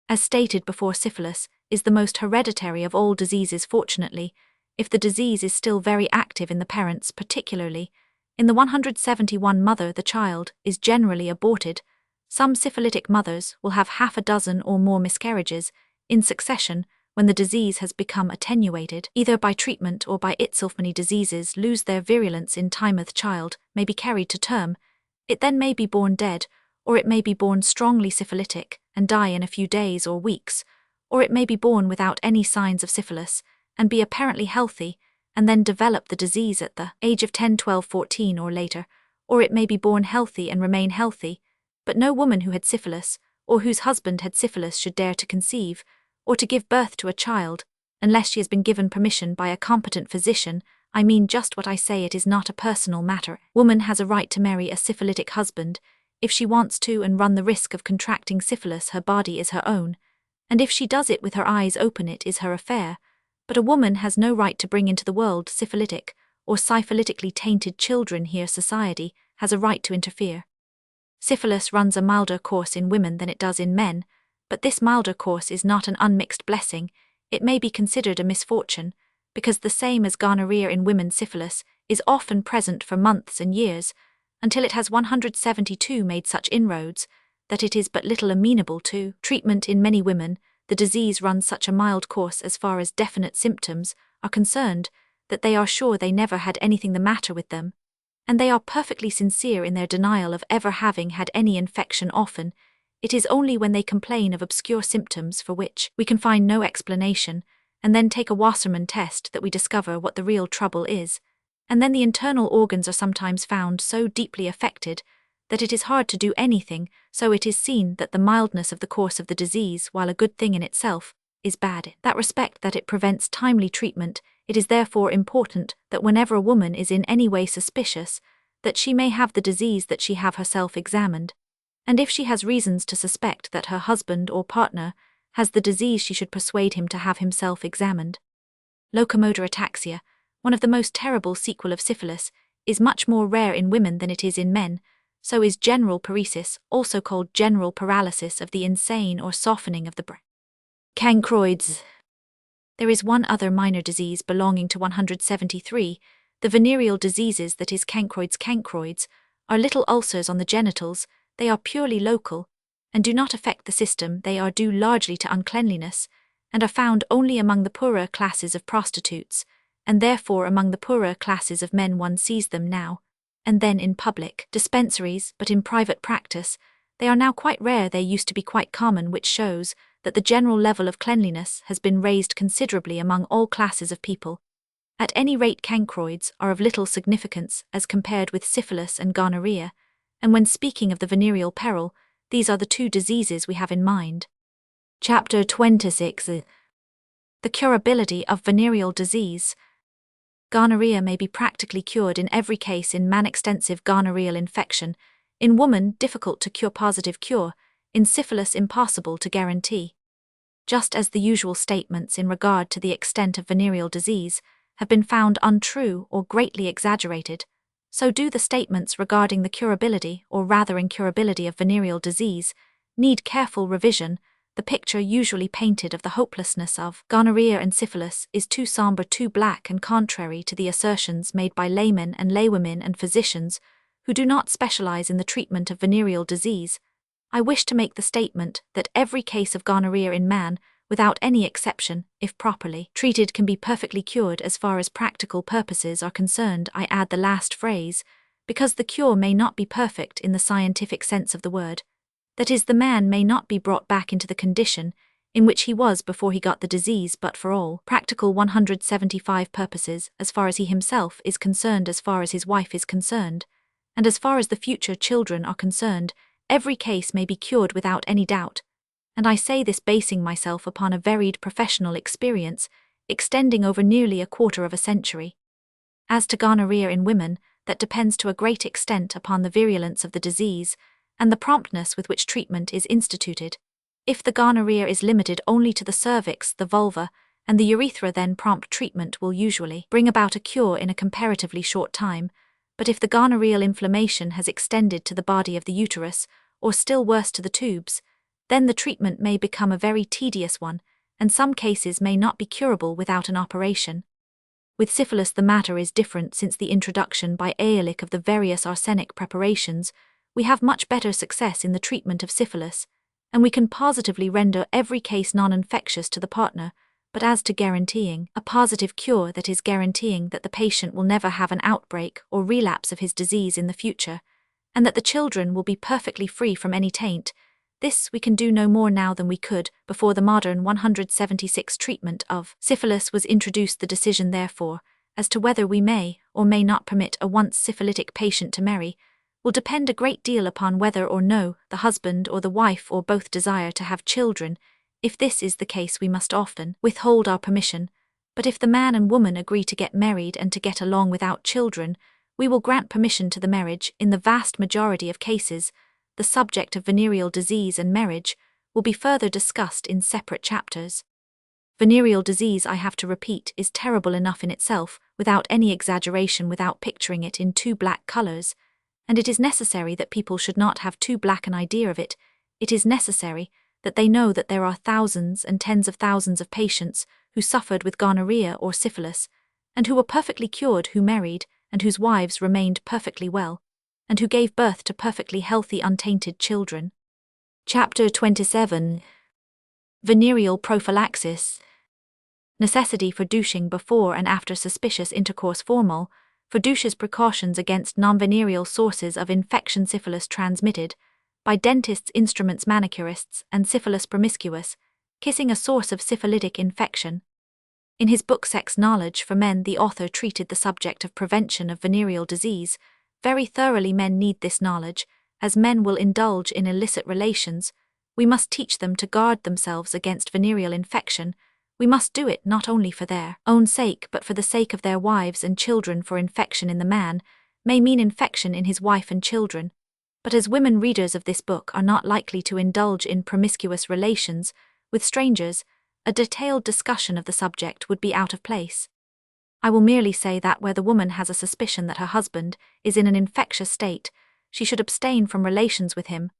As stated before, syphilis is the most hereditary of all diseases. Fortunately, if the disease is still very active in the parents, particularly in the 171 mother, the child is generally aborted. Some syphilitic mothers will have half a dozen or more miscarriages in succession when the disease has become attenuated, either by treatment or by itself. Many diseases lose their virulence in time. The child may be carried to term. It then may be born dead, or it may be born strongly syphilitic and die in a few days or weeks, or it may be born without any signs of syphilis and be apparently healthy and then develop the disease at the age of 10, 12, 14 or later, or it may be born healthy and remain healthy. But no woman who had syphilis or whose husband had syphilis should dare to conceive or to give birth to a child, unless she has been given permission by a competent physician. I mean just what I say, it is not a personal matter. Woman has a right to marry a syphilitic husband if she wants to and run the risk of contracting syphilis. Her body is her own, and if she does it with her eyes open, it is her affair. But a woman has no right to bring into the world syphilitic or syphilitically tainted children. Here society has a right to interfere. Syphilis runs a milder course in women than it does in men, but this milder course is not an unmixed blessing. It may be considered a misfortune, because the same as gonorrhea in women, syphilis is often present for months and years, until it has 172 made such inroads that it is but little amenable to treatment. In many women, the disease runs such a mild course as far as definite symptoms are concerned that they are sure they never had anything the matter with them, and they are perfectly sincere in their denial of ever having had any infection. Often, it is only when they complain of obscure symptoms for which we can find no explanation, and then take a Wassermann test, that we discover what the real trouble is. And then the internal organs are sometimes found so deeply affected that it is hard to do anything. So it is seen that the mildness of the course of the disease, while a good thing in itself, is bad in that respect that it prevents timely treatment. It is therefore important that whenever a woman is in any way suspicious that she may have the disease, that she have herself examined, and if she has reasons to suspect that her husband or partner has the disease, she should persuade him to have himself examined. Locomotor ataxia, one of the most terrible sequel of syphilis, is much more rare in women than it is in men. So is general paresis, also called general paralysis of the insane or softening of the brain. Cancroids. There is one other minor disease belonging to 173, the venereal diseases, that is cancroids. Cancroids are little ulcers on the genitals. They are purely local, and do not affect the system. They are due largely to uncleanliness, and are found only among the poorer classes of prostitutes, and therefore among the poorer classes of men. One sees them now and then in public dispensaries, but in private practice they are now quite rare. They used to be quite common, which shows that the general level of cleanliness has been raised considerably among all classes of people. At any rate, cancroids are of little significance as compared with syphilis and gonorrhea, and when speaking of the venereal peril, these are the two diseases we have in mind. Chapter 26. The curability of venereal disease. Gonorrhea may be practically cured in every case. In man, extensive gonorrheal infection; in woman, difficult to cure, positive cure; in syphilis, impossible to guarantee. Just as the usual statements in regard to the extent of venereal disease have been found untrue or greatly exaggerated, so do the statements regarding the curability, or rather incurability, of venereal disease need careful revision. The picture usually painted of the hopelessness of gonorrhea and syphilis is too somber, too black, and contrary to the assertions made by laymen and laywomen and physicians who do not specialize in the treatment of venereal disease. I wish to make the statement that every case of gonorrhea in man, without any exception, if properly treated, can be perfectly cured as far as practical purposes are concerned. I add the last phrase, because the cure may not be perfect in the scientific sense of the word. That is, the man may not be brought back into the condition in which he was before he got the disease, but for all practical 175 purposes, as far as he himself is concerned, as far as his wife is concerned, and as far as the future children are concerned, every case may be cured without any doubt. And I say this basing myself upon a varied professional experience extending over nearly a quarter of a century. As to gonorrhea in women, that depends to a great extent upon the virulence of the disease and the promptness with which treatment is instituted. If the gonorrhea is limited only to the cervix, the vulva, and the urethra, then prompt treatment will usually bring about a cure in a comparatively short time. But if the gonorrheal inflammation has extended to the body of the uterus, or still worse to the tubes, then the treatment may become a very tedious one, and some cases may not be curable without an operation. With syphilis the matter is different. Since the introduction by Ehrlich of the various arsenic preparations, we have much better success in the treatment of syphilis, and we can positively render every case non-infectious to the partner. But as to guaranteeing a positive cure, that is, guaranteeing that the patient will never have an outbreak or relapse of his disease in the future, and that the children will be perfectly free from any taint, this we can do no more now than we could before the modern 176 treatment of syphilis was introduced. The decision, therefore, as to whether we may or may not permit a once syphilitic patient to marry will depend a great deal upon whether or no the husband or the wife or both desire to have children. If this is the case, we must often withhold our permission, but if the man and woman agree to get married and to get along without children, we will grant permission to the marriage. In the vast majority of cases, the subject of venereal disease and marriage will be further discussed in separate chapters. Venereal disease, I have to repeat, is terrible enough in itself, without any exaggeration, without picturing it in too black colors, and it is necessary that people should not have too black an idea of it. It is necessary that they know that there are thousands and tens of thousands of patients who suffered with gonorrhea or syphilis, and who were perfectly cured, who married, and whose wives remained perfectly well, and who gave birth to perfectly healthy, untainted children. Chapter 27. Venereal prophylaxis. Necessity for douching before and after suspicious intercourse. Formal for douches. Precautions against non-venereal sources of infection. Syphilis transmitted by dentists, instruments, manicurists, and syphilis promiscuous, kissing, a source of syphilitic infection. In his book Sex Knowledge for Men, the author treated the subject of prevention of venereal disease very thoroughly. Men need this knowledge, as men will indulge in illicit relations. We must teach them to guard themselves against venereal infection. We must do it not only for their own sake but for the sake of their wives and children, for infection in the man may mean infection in his wife and children. But as women readers of this book are not likely to indulge in promiscuous relations with strangers, a detailed discussion of the subject would be out of place. I will merely say that where the woman has a suspicion that her husband is in an infectious state, she should abstain from relations with him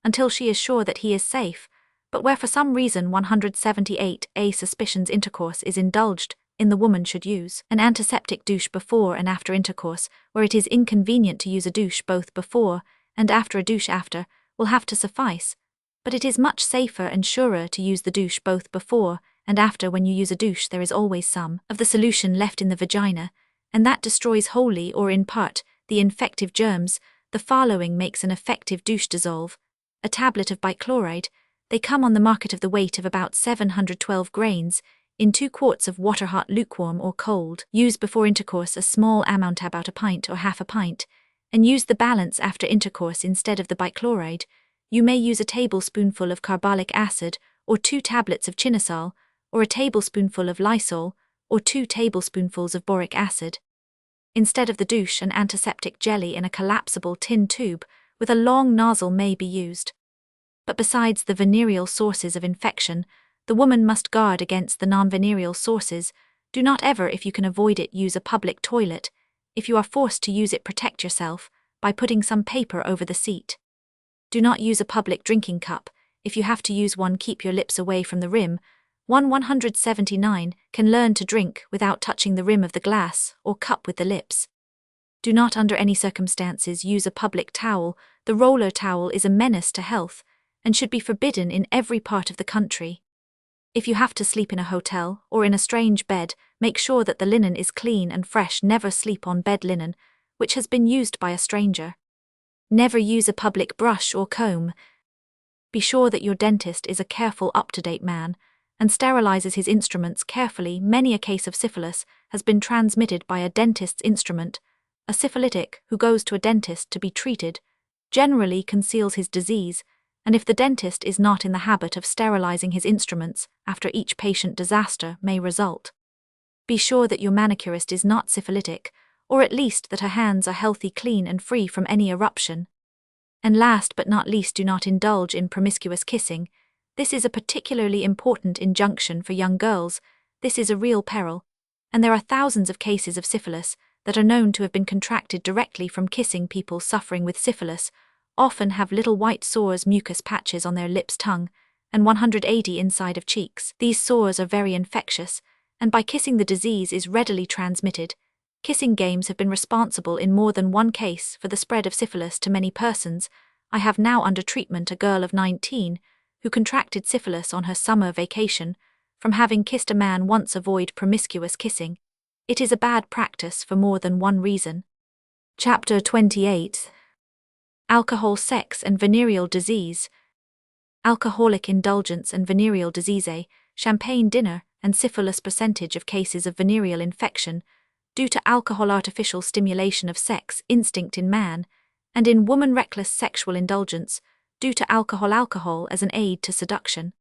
until she is sure that he is safe. But where for some reason 178a suspicions intercourse is indulged in, the woman should use an antiseptic douche before and after intercourse. Where it is inconvenient to use a douche both before and after, a douche after will have to suffice. But it is much safer and surer to use the douche both before and after. When you use a douche, there is always some of the solution left in the vagina, and that destroys wholly or in part the infective germs. The following makes an effective douche dissolve: a tablet of bichloride. They come on the market of the weight of about 712 grains, in 2 quarts of water, hot, lukewarm or cold. Use before intercourse a small amount, about a pint or half a pint, and use the balance after intercourse instead of the bichloride. You may use a tablespoonful of carbolic acid, or 2 tablets of chinosol, or a tablespoonful of lysol, or 2 tablespoonfuls of boric acid. Instead of the douche, an antiseptic jelly in a collapsible tin tube with a long nozzle may be used. But besides the venereal sources of infection, the woman must guard against the non-venereal sources. Do not ever, if you can avoid it, use a public toilet. If you are forced to use it, protect yourself by putting some paper over the seat. Do not use a public drinking cup. If you have to use one, keep your lips away from the rim. 179 can learn to drink without touching the rim of the glass or cup with the lips. Do not under any circumstances use a public towel. The roller towel is a menace to health and should be forbidden in every part of the country. If you have to sleep in a hotel or in a strange bed, make sure that the linen is clean and fresh. Never sleep on bed linen which has been used by a stranger. Never use a public brush or comb. Be sure that your dentist is a careful, up-to-date man and sterilizes his instruments carefully. Many a case of syphilis has been transmitted by a dentist's instrument. A syphilitic who goes to a dentist to be treated generally conceals his disease, and if the dentist is not in the habit of sterilizing his instruments after each patient, disaster may result. Be sure that your manicurist is not syphilitic, or at least that her hands are healthy, clean and free from any eruption. And last but not least, do not indulge in promiscuous kissing. This is a particularly important injunction for young girls. This is a real peril, and there are thousands of cases of syphilis that are known to have been contracted directly from kissing. People suffering with syphilis often have little white sores, mucus patches on their lips, tongue, and 180 inside of cheeks. These sores are very infectious, and by kissing the disease is readily transmitted. Kissing games have been responsible in more than one case for the spread of syphilis to many persons. I have now under treatment a girl of 19 who contracted syphilis on her summer vacation from having kissed a man once. Avoid promiscuous kissing. It is a bad practice for more than one reason. Chapter 28. Alcohol, Sex and Venereal Disease. Alcoholic indulgence and venereal disease. Champagne dinner and syphilis. Percentage of cases of venereal infection due to alcohol. Artificial stimulation of sex instinct in man and in woman. Reckless sexual indulgence due to alcohol. Alcohol as an aid to seduction.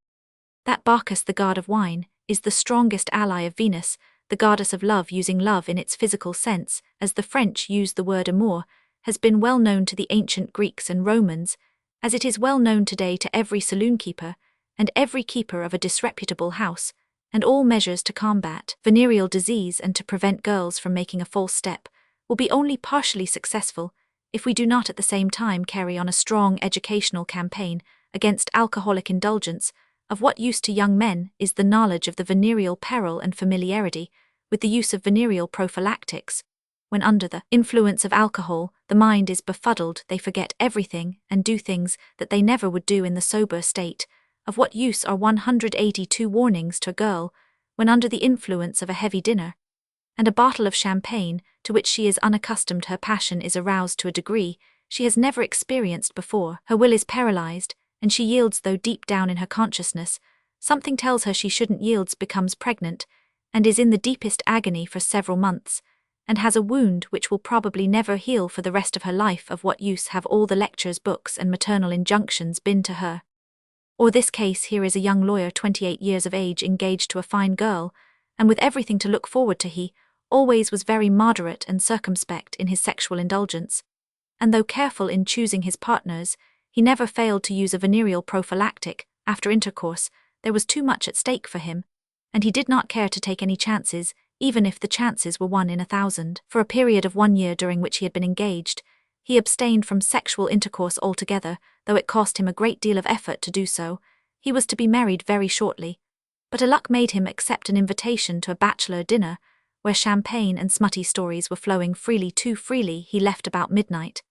That Bacchus, the god of wine, is the strongest ally of Venus, the goddess of love. Using love in its physical sense, as the French use the word amour, has been well known to the ancient Greeks and Romans, as it is well known today to every saloon keeper and every keeper of a disreputable house, and all measures to combat venereal disease and to prevent girls from making a false step will be only partially successful if we do not at the same time carry on a strong educational campaign against alcoholic indulgence. Of what use to young men is the knowledge of the venereal peril and familiarity with the use of venereal prophylactics. When under the influence of alcohol, the mind is befuddled, they forget everything and do things that they never would do in the sober state. Of what use are 182 warnings to a girl when under the influence of a heavy dinner and a bottle of champagne to which she is unaccustomed? Her passion is aroused to a degree she has never experienced before. Her will is paralyzed, and she yields, though deep down in her consciousness something tells her she shouldn't. Yields, becomes pregnant, and is in the deepest agony for several months, and has a wound which will probably never heal for the rest of her life. Of what use have all the lectures, books and maternal injunctions been to her? Or this case here is a young lawyer, 28 years of age, engaged to a fine girl, and with everything to look forward to. He always was very moderate and circumspect in his sexual indulgence, and though careful in choosing his partners, he never failed to use a venereal prophylactic. After intercourse, there was too much at stake for him, and he did not care to take any chances, even if the chances were 1 in 1,000. For a period of 1 year during which he had been engaged, he abstained from sexual intercourse altogether, though it cost him a great deal of effort to do so. He was to be married very shortly, but a luck made him accept an invitation to a bachelor dinner, where champagne and smutty stories were flowing freely. Too freely. He left about midnight,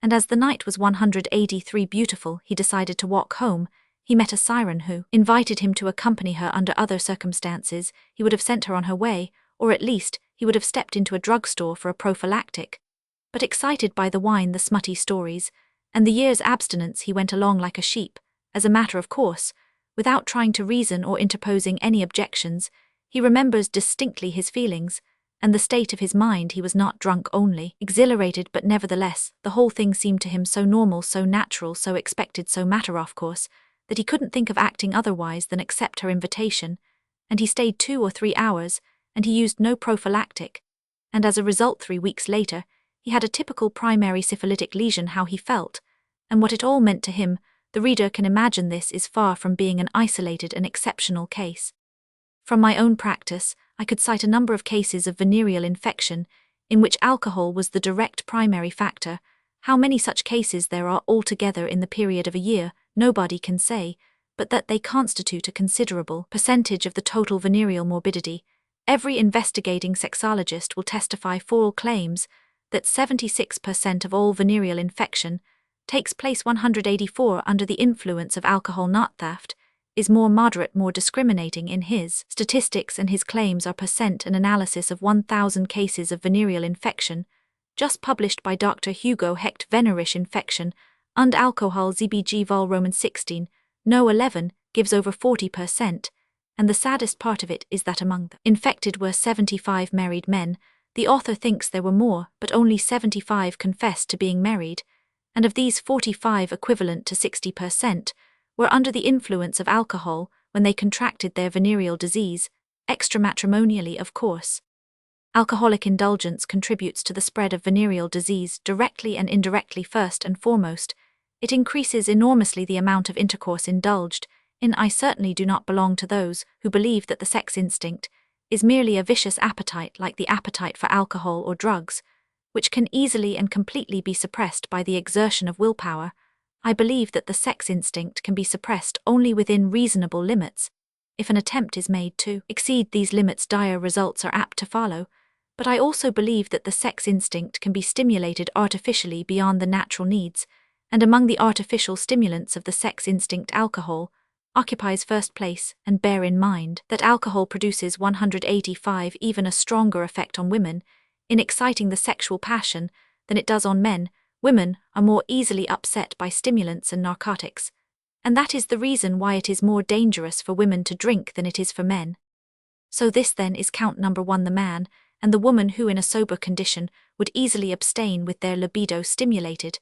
and as the night was 183 beautiful, he decided to walk home. He met a siren who invited him to accompany her. Under other circumstances, he would have sent her on her way, or at least, he would have stepped into a drugstore for a prophylactic. But excited by the wine, the smutty stories, and the year's abstinence, he went along like a sheep, as a matter of course, without trying to reason or interposing any objections. He remembers distinctly his feelings, and the state of his mind. He was not drunk only, exhilarated, but nevertheless, the whole thing seemed to him so normal, so natural, so expected, so matter-of-course, that he couldn't think of acting otherwise than accept her invitation, and he stayed 2 or 3 hours, and he used no prophylactic, and as a result 3 weeks later, he had a typical primary syphilitic lesion. How he felt, and what it all meant to him, the reader can imagine. This is far from being an isolated and exceptional case. From my own practice, I could cite a number of cases of venereal infection, in which alcohol was the direct primary factor. How many such cases there are altogether in the period of a year, nobody can say, but that they constitute a considerable percentage of the total venereal morbidity. Every investigating sexologist will testify for all claims that 76% of all venereal infection takes place. 184 under the influence of alcohol. Not theft, is more moderate, more discriminating in his statistics, and his claims are percent. An analysis of 1,000 cases of venereal infection, just published by Dr. Hugo Hecht. Venerish infection und alcohol ZBG vol. Roman 16, no 11, gives over 40%, and the saddest part of it is that among the infected were 75 married men. The author thinks there were more, but only 75 confessed to being married, and of these 45, equivalent to 60%, were under the influence of alcohol when they contracted their venereal disease, extramatrimonially of course. Alcoholic indulgence contributes to the spread of venereal disease directly and indirectly. First and foremost, it increases enormously the amount of intercourse indulged in. I certainly do not belong to those who believe that the sex instinct is merely a vicious appetite like the appetite for alcohol or drugs, which can easily and completely be suppressed by the exertion of willpower. I believe that the sex instinct can be suppressed only within reasonable limits. If an attempt is made to exceed these limits, dire results are apt to follow. But I also believe that the sex instinct can be stimulated artificially beyond the natural needs, and among the artificial stimulants of the sex instinct, alcohol occupies first place. And bear in mind that alcohol produces 185 even a stronger effect on women in exciting the sexual passion than it does on men. Women are more easily upset by stimulants and narcotics, and that is the reason why it is more dangerous for women to drink than it is for men. So this then is count number 1, the man and the woman who in a sober condition would easily abstain with their libido stimulated,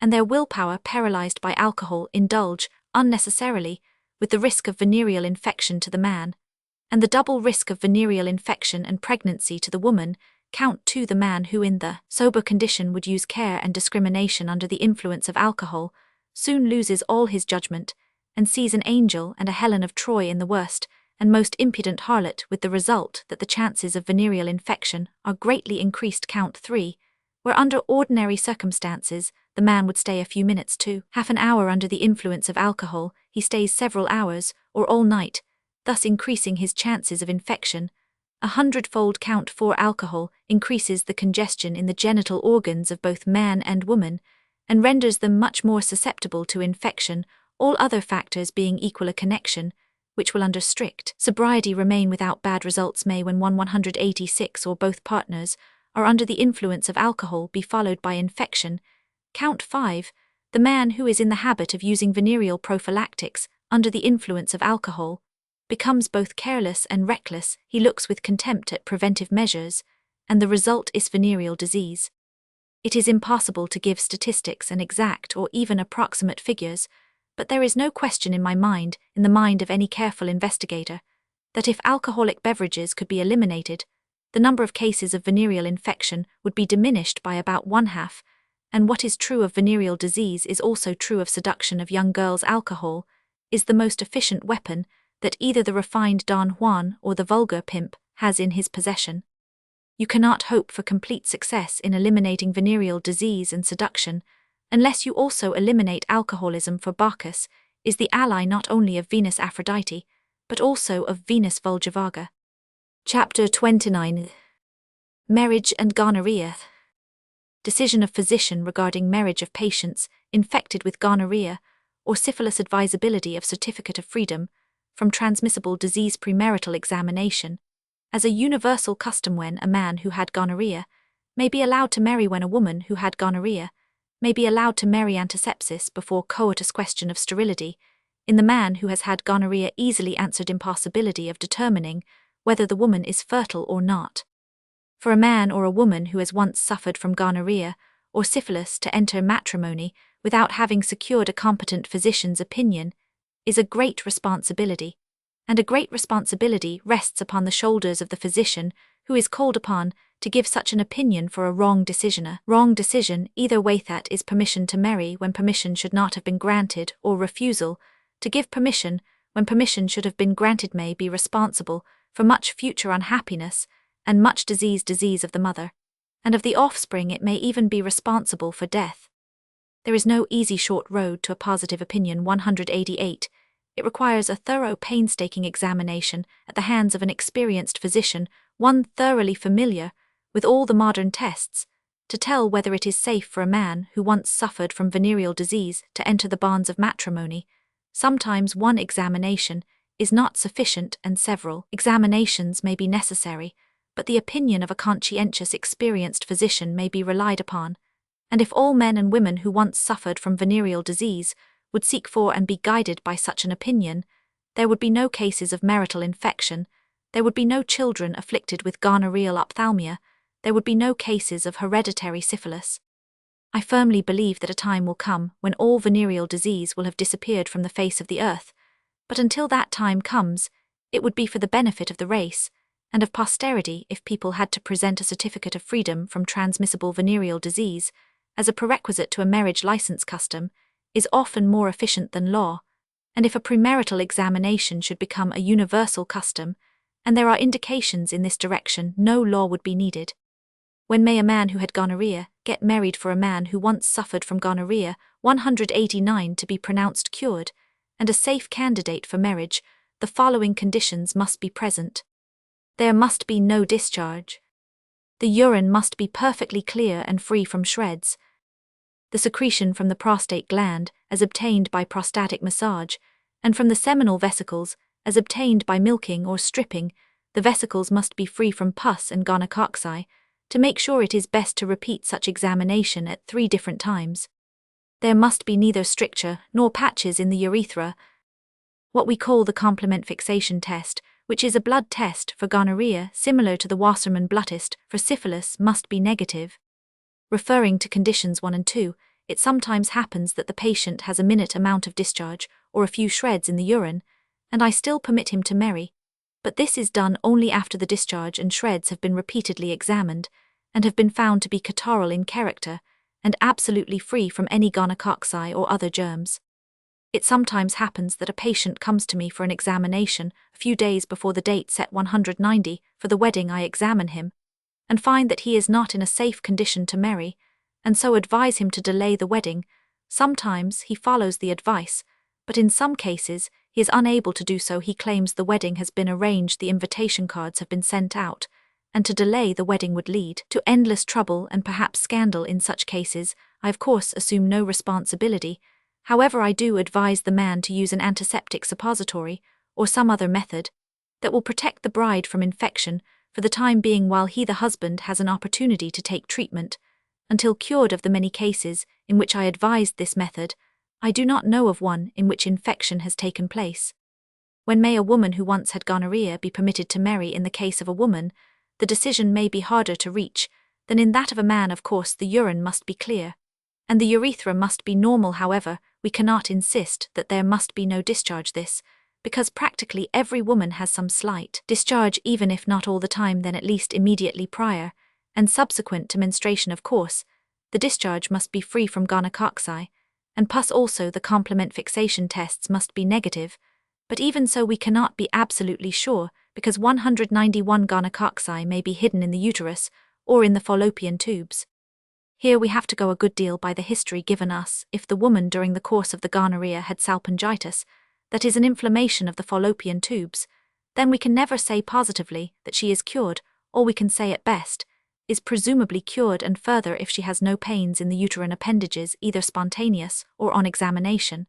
and their willpower paralyzed by alcohol, indulge unnecessarily, with the risk of venereal infection to the man, and the double risk of venereal infection and pregnancy to the woman. Count 2, the man who in the sober condition would use care and discrimination under the influence of alcohol, soon loses all his judgment, and sees an angel and a Helen of Troy in the worst and most impudent harlot, with the result that the chances of venereal infection are greatly increased. Count 3, where under ordinary circumstances the man would stay a few minutes to half an hour under the influence of alcohol, he stays several hours or all night, thus increasing his chances of infection 100-fold. Count 4, alcohol increases the congestion in the genital organs of both man and woman, and renders them much more susceptible to infection, all other factors being equal. A connection which will under strict sobriety remain without bad results may, when 186 or both partners are under the influence of alcohol, be followed by infection. Count 5, the man who is in the habit of using venereal prophylactics under the influence of alcohol becomes both careless and reckless. He looks with contempt at preventive measures, and the result is venereal disease. It is impossible to give statistics and exact or even approximate figures, but there is no question in my mind, in the mind of any careful investigator, that if alcoholic beverages could be eliminated, the number of cases of venereal infection would be diminished by about 1/2, and what is true of venereal disease is also true of seduction of young girls. Alcohol is the most efficient weapon that either the refined Don Juan or the vulgar pimp has in his possession. You cannot hope for complete success in eliminating venereal disease and seduction unless you also eliminate alcoholism, for Bacchus is the ally not only of Venus Aphrodite, but also of Venus Vulgavaga. Chapter 29. Marriage and Gonorrhea. Decision of physician regarding marriage of patients infected with gonorrhea or syphilis advisability of certificate of freedom from transmissible disease premarital examination, as a universal custom when a man who had gonorrhea may be allowed to marry when a woman who had gonorrhea may be allowed to marry antisepsis before coitus question of sterility, in the man who has had gonorrhea easily answered impossibility of determining whether the woman is fertile or not. For a man or a woman who has once suffered from gonorrhea or syphilis to enter matrimony without having secured a competent physician's opinion is a great responsibility, and a great responsibility rests upon the shoulders of the physician who is called upon to give such an opinion for a wrong decision. A wrong decision either way, that is permission to marry when permission should not have been granted, or refusal to give permission when permission should have been granted, may be responsible for much future unhappiness and much disease of the mother, and of the offspring. It may even be responsible for death. There is no easy short road to a positive opinion. 188. It requires a thorough, painstaking examination at the hands of an experienced physician, one thoroughly familiar with all the modern tests, to tell whether it is safe for a man who once suffered from venereal disease to enter the bonds of matrimony. Sometimes one examination is not sufficient and several examinations may be necessary, but the opinion of a conscientious, experienced physician may be relied upon, and if all men and women who once suffered from venereal disease would seek for and be guided by such an opinion, there would be no cases of marital infection, there would be no children afflicted with gonorrheal ophthalmia, there would be no cases of hereditary syphilis. I firmly believe that a time will come when all venereal disease will have disappeared from the face of the earth, but until that time comes, it would be for the benefit of the race and of posterity if people had to present a certificate of freedom from transmissible venereal disease as a prerequisite to a marriage license. Custom is often more efficient than law, and if a premarital examination should become a universal custom, and there are indications in this direction, no law would be needed. When may a man who had gonorrhea get married for a man who once suffered from gonorrhea? 189. To be pronounced cured and a safe candidate for marriage, the following conditions must be present. There must be no discharge. The urine must be perfectly clear and free from shreds. The secretion from the prostate gland, as obtained by prostatic massage, and from the seminal vesicles, as obtained by milking or stripping, the vesicles must be free from pus and gonococci. To make sure, it is best to repeat such examination at 3 different times. There must be neither stricture nor patches in the urethra. What we call the complement fixation test, which is a blood test for gonorrhea similar to the Wassermann blood test for syphilis, must be negative. Referring to conditions 1 and 2, it sometimes happens that the patient has a minute amount of discharge or a few shreds in the urine, and I still permit him to marry, but this is done only after the discharge and shreds have been repeatedly examined and have been found to be catarrhal in character and absolutely free from any gonococci or other germs. It sometimes happens that a patient comes to me for an examination a few days before the date set 190 for the wedding. I examine him and find that he is not in a safe condition to marry, and so advise him to delay the wedding. Sometimes he follows the advice, but in some cases he is unable to do so. He claims the wedding has been arranged, the invitation cards have been sent out, and to delay the wedding would lead to endless trouble and perhaps scandal. In such cases, I of course assume no responsibility. However, I do advise the man to use an antiseptic suppository or some other method that will protect the bride from infection for the time being while he, the husband, has an opportunity to take treatment. Until cured of the many cases in which I advised this method, I do not know of one in which infection has taken place. When may a woman who once had gonorrhea be permitted to marry? In the case of a woman, the decision may be harder to reach than in that of a man. Of course, the urine must be clear, and the urethra must be normal. However, we cannot insist that there must be no discharge. This, because practically every woman has some slight discharge, even if not all the time, then at least immediately prior and subsequent to menstruation. Of course, the discharge must be free from gonococci and pus. Also, the complement fixation tests must be negative, but even so we cannot be absolutely sure, because 191 gonococci may be hidden in the uterus or in the fallopian tubes. Here we have to go a good deal by the history given us. If the woman during the course of the gonorrhea had salpingitis, that is an inflammation of the fallopian tubes, then we can never say positively that she is cured. All we can say at best is presumably cured, and further, if she has no pains in the uterine appendages, either spontaneous or on examination,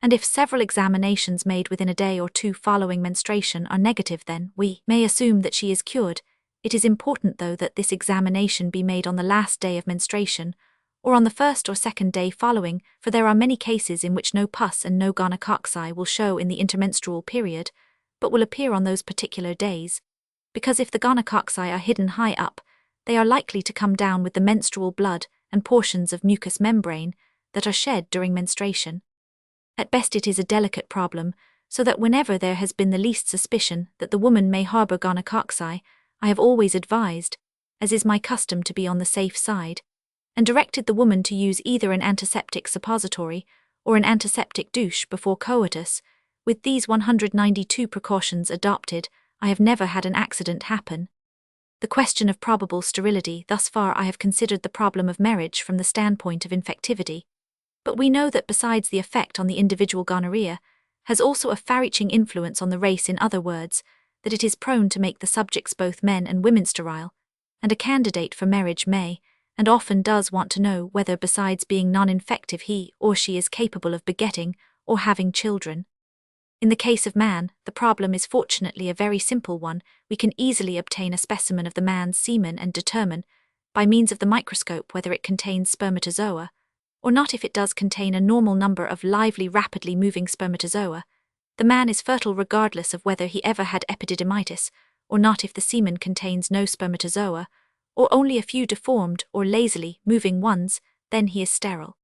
And if several examinations made within a day or two following menstruation are negative, then we may assume that she is cured. It is important, though, that this examination be made on the last day of menstruation, or on the first or second day following, for there are many cases in which no pus and no gynecology will show in the intermenstrual period, but will appear on those particular days, because if the gynecology are hidden high up, they are likely to come down with the menstrual blood and portions of mucous membrane that are shed during menstruation. At best it is a delicate problem, so that whenever there has been the least suspicion that the woman may harbour gynecology, I have always advised, as is my custom to be on the safe side, and directed the woman to use either an antiseptic suppository or an antiseptic douche before coitus. With these 192 precautions adopted, I have never had an accident happen. The question of probable sterility, thus far I have considered the problem of marriage from the standpoint of infectivity. But we know that besides the effect on the individual gonorrhea, has also a far-reaching influence on the race, in other words, that it is prone to make the subjects both men and women sterile, and a candidate for marriage may, and often does, want to know whether besides being non-infective he or she is capable of begetting or having children. In the case of man, the problem is fortunately a very simple one. We can easily obtain a specimen of the man's semen and determine, by means of the microscope, whether it contains spermatozoa, or not. If it does contain a normal number of lively, rapidly moving spermatozoa, the man is fertile regardless of whether he ever had epididymitis or not. If the semen contains no spermatozoa, or only a few deformed or lazily moving ones, then he is sterile.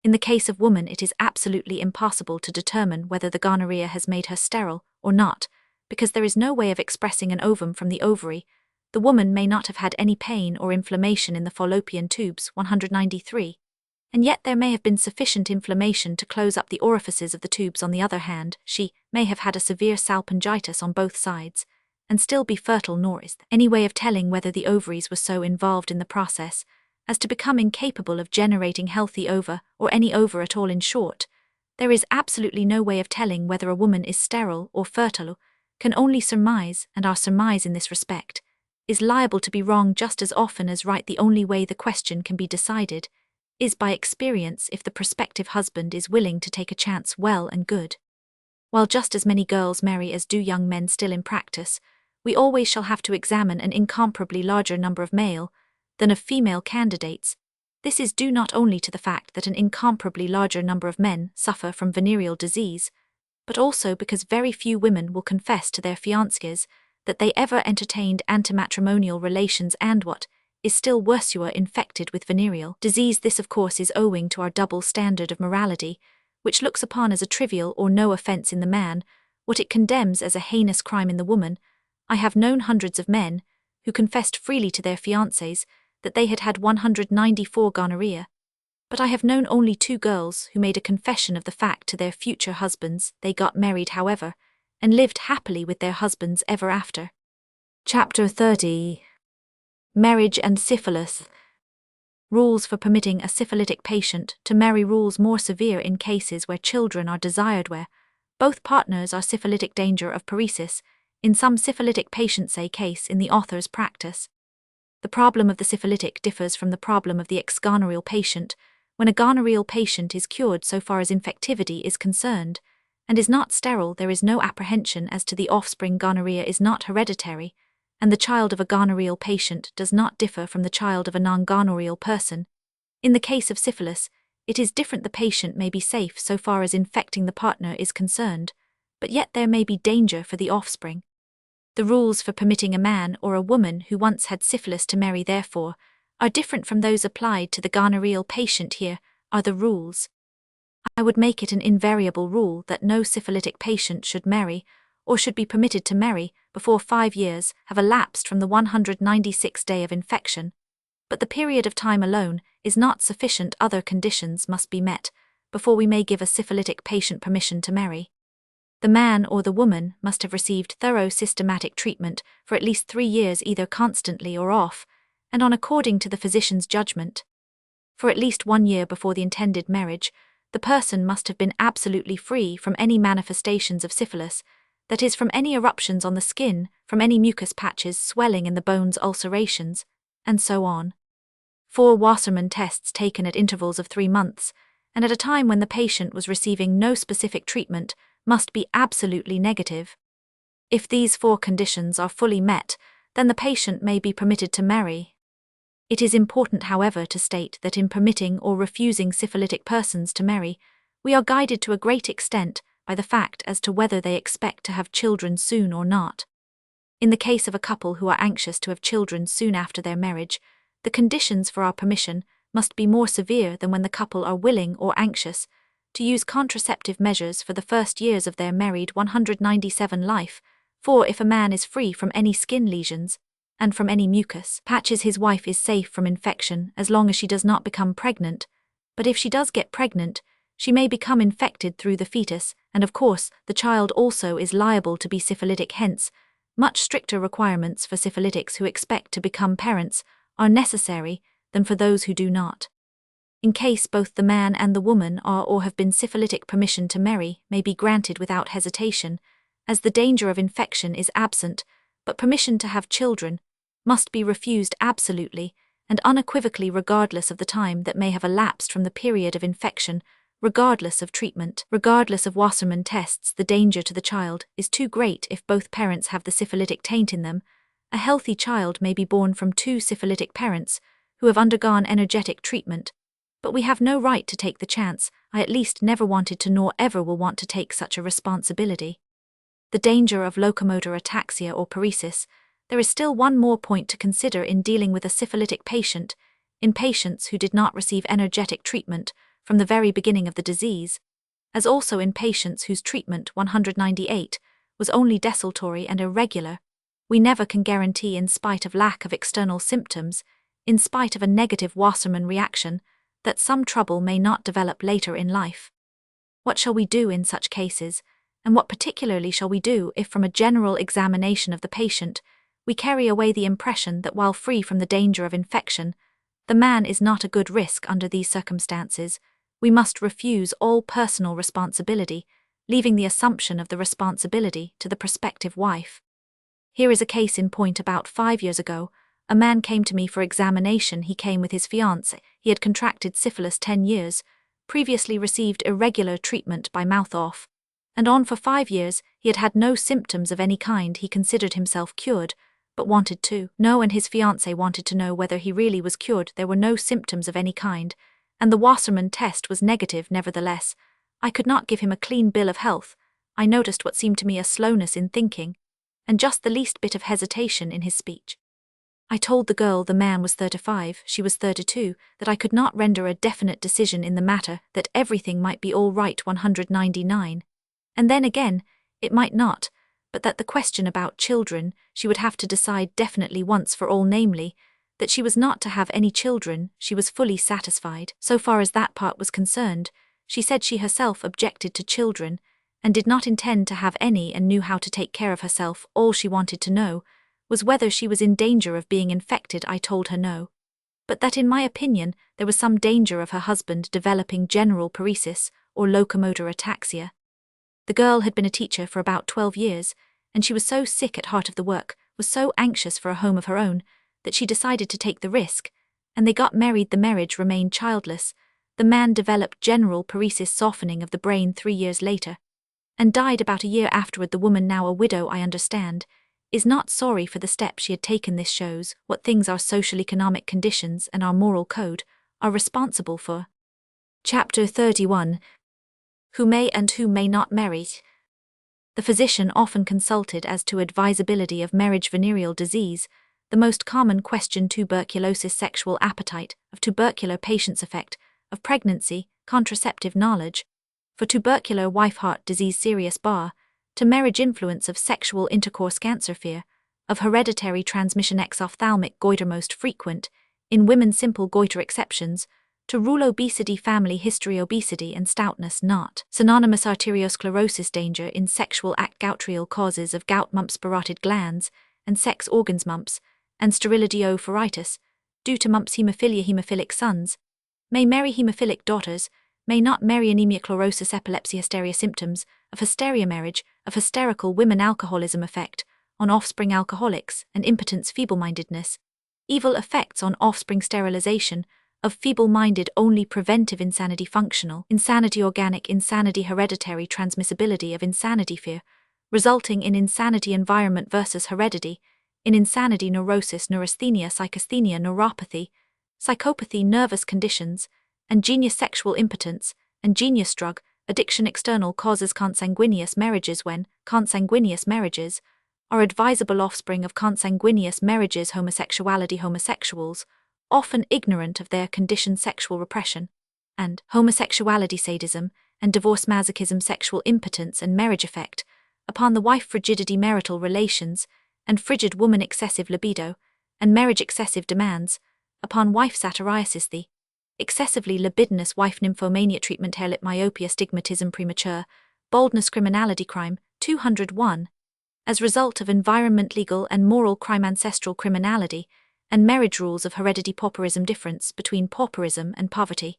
In the case of woman, it is absolutely impossible to determine whether the gonorrhea has made her sterile or not, because there is no way of expressing an ovum from the ovary. The woman may not have had any pain or inflammation in the fallopian tubes, 193, and yet there may have been sufficient inflammation to close up the orifices of the tubes. On the other hand, she may have had a severe salpingitis on both sides, and still be fertile, nor is there any way of telling whether the ovaries were so involved in the process as to become incapable of generating healthy ova, or any ova at all. In short, there is absolutely no way of telling whether a woman is sterile or fertile, can only surmise, and our surmise in this respect is liable to be wrong just as often as right. The only way the question can be decided is by experience, if the prospective husband is willing to take a chance. Well and good. While just as many girls marry as do young men, still in practice, we always shall have to examine an incomparably larger number of male than of female candidates. This is due not only to the fact that an incomparably larger number of men suffer from venereal disease, but also because very few women will confess to their fiancés that they ever entertained antimatrimonial relations, and what is still worse, were infected with venereal disease. This, of course, is owing to our double standard of morality, which looks upon as a trivial or no offence in the man what it condemns as a heinous crime in the woman. I have known hundreds of men who confessed freely to their fiancés that they had had 194 gonorrhea, but I have known only 2 girls who made a confession of the fact to their future husbands. They got married, however, and lived happily with their husbands ever after. Chapter 30. Marriage and Syphilis. Rules for permitting a syphilitic patient to marry. Rules more severe in cases where children are desired, where both partners are syphilitic. Danger of paresis in some syphilitic patients. A case in the author's practice. The problem of the syphilitic differs from the problem of the ex-gonorrheal patient. When a gonorrheal patient is cured so far as infectivity is concerned, and is not sterile, there is no apprehension as to the offspring. Gonorrhea is not hereditary, and the child of a gonorrheal patient does not differ from the child of a non-gonorrheal person. In the case of syphilis, it is different. The patient may be safe so far as infecting the partner is concerned, but yet there may be danger for the offspring. The rules for permitting a man or a woman who once had syphilis to marry, therefore, are different from those applied to the gonorrheal patient. Here are the rules. I would make it an invariable rule that no syphilitic patient should marry, or should be permitted to marry, before 5 years have elapsed from the 196th day of infection. But the period of time alone is not sufficient. Other conditions must be met before we may give a syphilitic patient permission to marry. The man or the woman must have received thorough systematic treatment for at least 3 years, either constantly or off, and on according to the physician's judgment. For at least 1 year before the intended marriage, the person must have been absolutely free from any manifestations of syphilis, that is, from any eruptions on the skin, from any mucus patches, swelling in the bones, ulcerations, and so on. 4 Wassermann tests taken at intervals of 3 months, and at a time when the patient was receiving no specific treatment, must be absolutely negative. If these 4 conditions are fully met, then the patient may be permitted to marry. It is important, however, to state that in permitting or refusing syphilitic persons to marry, we are guided to a great extent by the fact as to whether they expect to have children soon or not. In the case of a couple who are anxious to have children soon after their marriage, the conditions for our permission must be more severe than when the couple are willing or anxious to use contraceptive measures for the first years of their married 197 life, for if a man is free from any skin lesions and from any mucus patches, his wife is safe from infection as long as she does not become pregnant, but if she does get pregnant, she may become infected through the fetus, and of course the child also is liable to be syphilitic. Hence, much stricter requirements for syphilitics who expect to become parents are necessary than for those who do not. In case both the man and the woman are or have been syphilitic, permission to marry may be granted without hesitation, as the danger of infection is absent, but permission to have children must be refused absolutely and unequivocally regardless of the time that may have elapsed from the period of infection, regardless of treatment, regardless of Wassermann tests. The danger to the child is too great if both parents have the syphilitic taint in them. A healthy child may be born from 2 syphilitic parents who have undergone energetic treatment, but we have no right to take the chance. I at least never wanted to nor ever will want to take such a responsibility. The danger of locomotor ataxia or paresis. There is still one more point to consider in dealing with a syphilitic patient, in patients who did not receive energetic treatment from the very beginning of the disease, as also in patients whose treatment 198 was only desultory and irregular. We never can guarantee, in spite of lack of external symptoms, in spite of a negative Wassermann reaction, that some trouble may not develop later in life. What shall we do in such cases, and what particularly shall we do if from a general examination of the patient we carry away the impression that while free from the danger of infection, the man is not a good risk? Under these circumstances, we must refuse all personal responsibility, leaving the assumption of the responsibility to the prospective wife. Here is a case in point. About 5 years ago, a man came to me for examination. He came with his fiancée. He had contracted syphilis 10 years, previously received irregular treatment by mouth off, and on for 5 years he had had no symptoms of any kind. He considered himself cured, but wanted to know, and his fiancée wanted to know whether he really was cured. There were no symptoms of any kind, and the Wassermann test was negative. Nevertheless, I could not give him a clean bill of health. I noticed what seemed to me a slowness in thinking, and just the least bit of hesitation in his speech. I told the girl the man was 35, she was 32, that I could not render a definite decision in the matter, that everything might be all right 199, and then again, it might not, but that the question about children she would have to decide definitely once for all, namely, that she was not to have any children. She was fully satisfied. So far as that part was concerned, she said she herself objected to children, and did not intend to have any, and knew how to take care of herself. All she wanted to know was whether she was in danger of being infected. I told her no, but that in my opinion there was some danger of her husband developing general paresis or locomotor ataxia. The girl had been a teacher for about 12 years, and she was so sick at heart of the work, was so anxious for a home of her own, that she decided to take the risk, and they got married. The marriage remained childless. The man developed general paresis, softening of the brain, 3 years later, and died about a year afterward. The woman, now a widow, I understand, is not sorry for the step she had taken. This shows what things our social economic conditions and our moral code are responsible for. Chapter 31. Who may and who may not marry. The physician often consulted as to advisability of marriage. Venereal disease, the most common question. Tuberculosis, sexual appetite, of tubercular patients, effect of pregnancy, contraceptive knowledge, for tubercular wife, heart disease, serious bar, to marriage, influence of sexual intercourse, cancer, fear of hereditary transmission, exophthalmic goiter, most frequent in women, simple goiter, exceptions to rule, obesity, family history, obesity and stoutness not synonymous, arteriosclerosis, danger in sexual act, goutrial causes of gout, mumps, parotid glands and sex organs, mumps and sterility, oophorytis due to mumps, hemophilia, hemophilic sons may marry hemophilic daughters, may not marry, anemia, chlorosis, epilepsy, hysteria, symptoms of hysteria, marriage of hysterical women, alcoholism, effect on offspring, alcoholics and impotence, feeble-mindedness, evil effects on offspring, sterilization of feeble-minded only preventive insanity, functional insanity, organic insanity, hereditary transmissibility of insanity, fear, resulting in insanity, environment versus heredity, in insanity, neurosis, neurasthenia, psychasthenia, neuropathy, psychopathy, nervous conditions, and genius, sexual impotence, and genius, drug addiction. External causes: consanguineous marriages. When consanguineous marriages are advisable, offspring of consanguineous marriages, homosexuality, homosexuals, often ignorant of their condition, sexual repression, and homosexuality, sadism, and divorce, masochism, sexual impotence and marriage effect upon the wife, frigidity, marital relations, and frigid woman, excessive libido, and marriage, excessive demands upon wife, satyriasis, the excessively libidinous wife, nymphomania, treatment, hair lip myopia, stigmatism, premature boldness, criminality, crime, 201, as result of environment, legal and moral crime, ancestral criminality, and marriage rules of heredity, pauperism, difference between pauperism and poverty.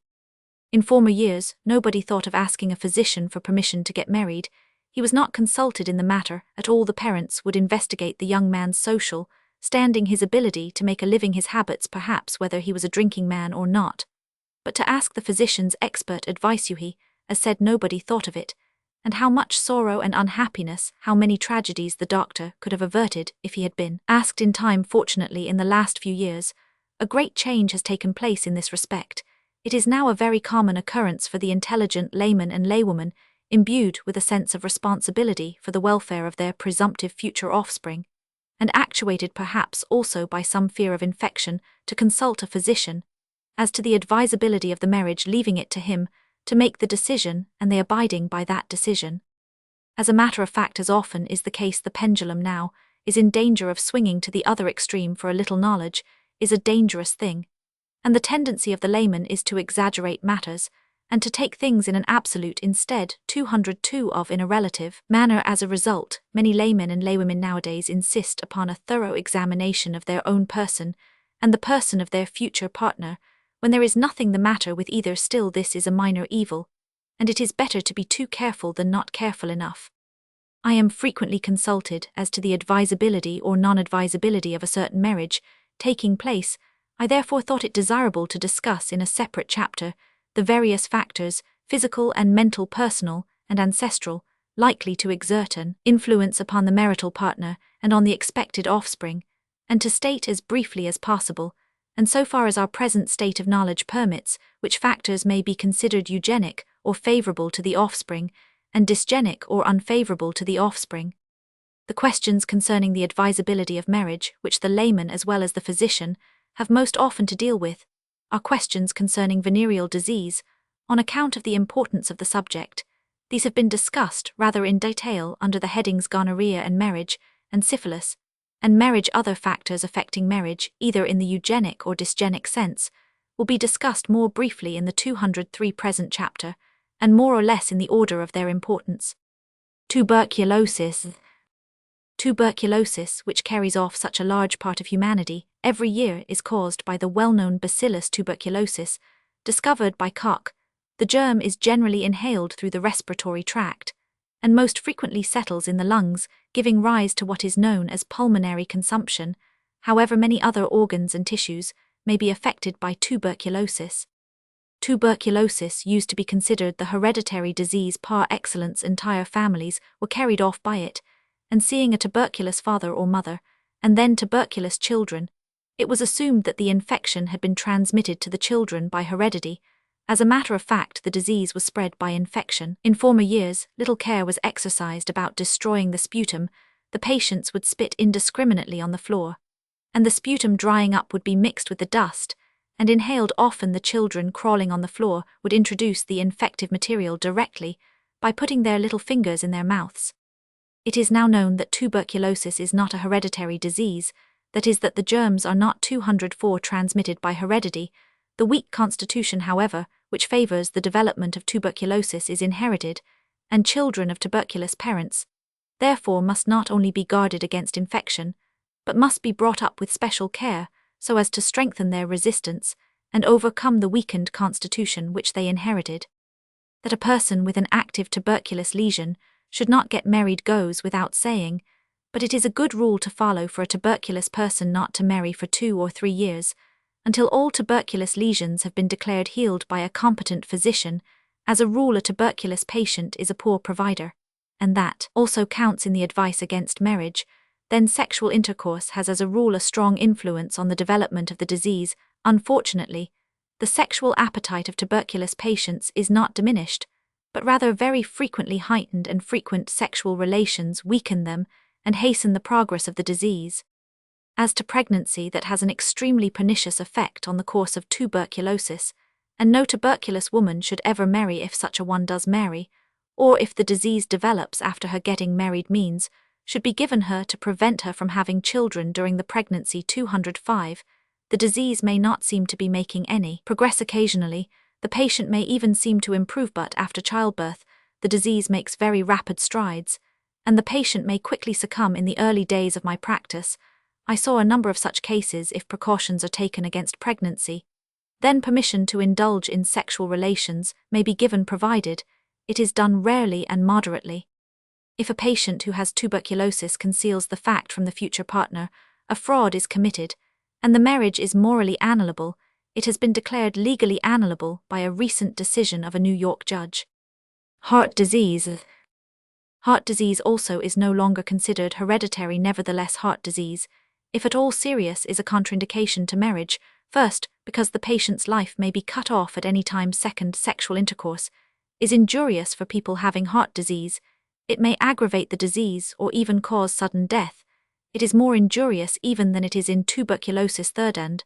In former years, nobody thought of asking a physician for permission to get married. He was not consulted in the matter at all. The parents would investigate the young man's social standing, his ability to make a living, his habits, perhaps whether he was a drinking man or not. But to ask the physician's expert advice, he, as said, nobody thought of it. And how much sorrow and unhappiness, how many tragedies the doctor could have averted if he had been asked in time. Fortunately, in the last few years, a great change has taken place in this respect. It is now a very common occurrence for the intelligent layman and laywoman, imbued with a sense of responsibility for the welfare of their presumptive future offspring, and actuated perhaps also by some fear of infection, to consult a physician as to the advisability of the marriage, leaving it to him to make the decision, and they abiding by that decision. As a matter of fact, as often is the case, the pendulum now is in danger of swinging to the other extreme, for a little knowledge is a dangerous thing, and the tendency of the layman is to exaggerate matters, and to take things in an absolute instead 202 of in a relative manner. As a result, many laymen and laywomen nowadays insist upon a thorough examination of their own person and the person of their future partner, when there is nothing the matter with either. Still, this is a minor evil, and it is better to be too careful than not careful enough. I am frequently consulted as to the advisability or non-advisability of a certain marriage taking place. I therefore thought it desirable to discuss in a separate chapter the various factors, physical and mental, personal and ancestral, likely to exert an influence upon the marital partner and on the expected offspring, and to state as briefly as possible, and so far as our present state of knowledge permits, which factors may be considered eugenic or favorable to the offspring, and dysgenic or unfavorable to the offspring. The questions concerning the advisability of marriage, which the layman as well as the physician have most often to deal with, are questions concerning venereal disease. On account of the importance of the subject, these have been discussed rather in detail under the headings gonorrhea and marriage, and syphilis, and marriage. Other factors affecting marriage, either in the eugenic or dysgenic sense, will be discussed more briefly in the 203 present chapter, and more or less in the order of their importance. Tuberculosis. Tuberculosis, which carries off such a large part of humanity every year, is caused by the well-known bacillus tuberculosis, discovered by Koch. The germ is generally inhaled through the respiratory tract, and most frequently settles in the lungs, giving rise to what is known as pulmonary consumption. However, many other organs and tissues may be affected by tuberculosis. Tuberculosis used to be considered the hereditary disease par excellence. Entire families were carried off by it, and seeing a tuberculous father or mother, and then tuberculous children, it was assumed that the infection had been transmitted to the children by heredity. As a matter of fact, the disease was spread by infection. In former years, little care was exercised about destroying the sputum. The patients would spit indiscriminately on the floor, and the sputum drying up would be mixed with the dust, and inhaled. Often the children crawling on the floor would introduce the infective material directly by putting their little fingers in their mouths. It is now known that tuberculosis is not a hereditary disease, that is, that the germs are not 204 transmitted by heredity. The weak constitution, however, which favors the development of tuberculosis is inherited, and children of tuberculous parents, therefore, must not only be guarded against infection, but must be brought up with special care so as to strengthen their resistance and overcome the weakened constitution which they inherited. That a person with an active tuberculous lesion should not get married goes without saying, but it is a good rule to follow for a tuberculous person not to marry for 2 or 3 years, until all tuberculous lesions have been declared healed by a competent physician. As a rule, a tuberculous patient is a poor provider, and that also counts in the advice against marriage. Then sexual intercourse has as a rule a strong influence on the development of the disease. Unfortunately, the sexual appetite of tuberculous patients is not diminished, but rather very frequently heightened, and frequent sexual relations weaken them and hasten the progress of the disease. As to pregnancy, that has an extremely pernicious effect on the course of tuberculosis, and no tuberculous woman should ever marry if such a one does marry, or if the disease develops after her getting married, means should be given her to prevent her from having children during the pregnancy. 205. The disease may not seem to be making any progress. Occasionally, the patient may even seem to improve, but after childbirth, the disease makes very rapid strides, and the patient may quickly succumb. In the early days of my practice, I saw a number of such cases. If precautions are taken against pregnancy, then permission to indulge in sexual relations may be given, provided it is done rarely and moderately. If a patient who has tuberculosis conceals the fact from the future partner, a fraud is committed, and the marriage is morally annulable. It has been declared legally annulable by a recent decision of a New York judge. Heart disease. Heart disease also is no longer considered hereditary. Nevertheless, heart disease, if at all serious, is a contraindication to marriage. First, because the patient's life may be cut off at any time. Second, sexual intercourse is injurious for people having heart disease. It may aggravate the disease or even cause sudden death. It is more injurious even than it is in tuberculosis. Third, and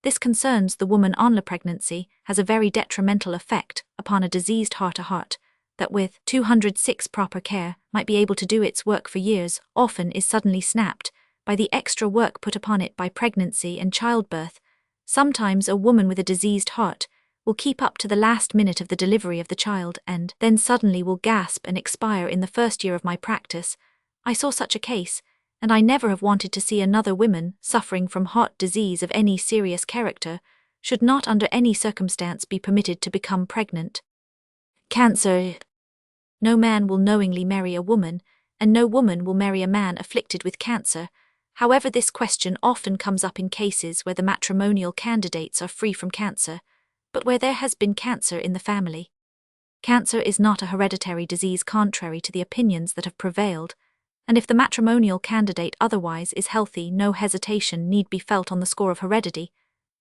this concerns the woman on the pregnancy, has a very detrimental effect upon a diseased heart. A heart that with 206 proper care might be able to do its work for years, often is suddenly snapped by the extra work put upon it by pregnancy and childbirth. Sometimes a woman with a diseased heart will keep up to the last minute of the delivery of the child, and then suddenly will gasp and expire. In the first year of my practice, I saw such a case, and I never have wanted to see another. Women suffering from heart disease of any serious character should not under any circumstance be permitted to become pregnant. Cancer. No man will knowingly marry a woman, and no woman will marry a man afflicted with cancer. However, this question often comes up in cases where the matrimonial candidates are free from cancer, but where there has been cancer in the family. Cancer is not a hereditary disease, contrary to the opinions that have prevailed, and if the matrimonial candidate otherwise is healthy, no hesitation need be felt on the score of heredity.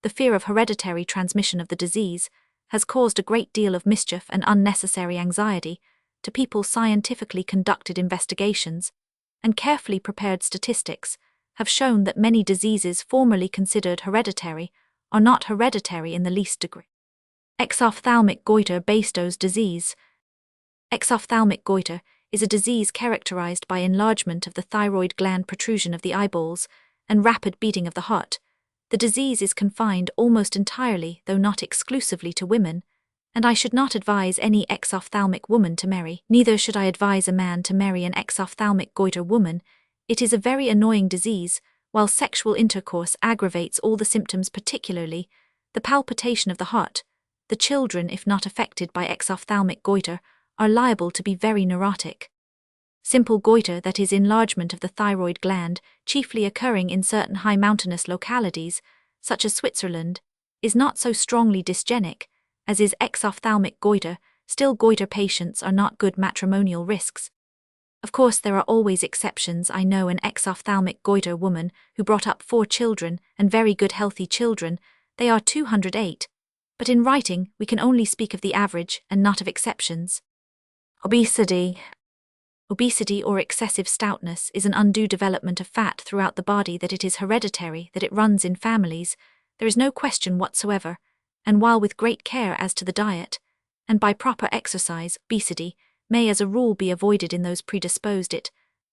The fear of hereditary transmission of the disease has caused a great deal of mischief and unnecessary anxiety to people. Scientifically conducted investigations and carefully prepared statistics have shown that many diseases formerly considered hereditary are not hereditary in the least degree. Exophthalmic goiter. Bestow's disease. Exophthalmic goiter is a disease characterized by enlargement of the thyroid gland, protrusion of the eyeballs, and rapid beating of the heart. The disease is confined almost entirely, though not exclusively, to women, and I should not advise any exophthalmic woman to marry. Neither should I advise a man to marry an exophthalmic goiter woman. It is a very annoying disease, while sexual intercourse aggravates all the symptoms, particularly the palpitation of the heart. The children, if not affected by exophthalmic goiter, are liable to be very neurotic. Simple goiter, that is enlargement of the thyroid gland, chiefly occurring in certain high mountainous localities, such as Switzerland, is not so strongly dysgenic as is exophthalmic goiter. Still, goiter patients are not good matrimonial risks. Of course, there are always exceptions. I know an exophthalmic goiter woman who brought up 4 children, and very good healthy children. They are 208. But in writing, we can only speak of the average and not of exceptions. Obesity. Obesity or excessive stoutness is an undue development of fat throughout the body. That it is hereditary, that it runs in families, there is no question whatsoever, and while with great care as to the diet, and by proper exercise, obesity may as a rule be avoided in those predisposed. It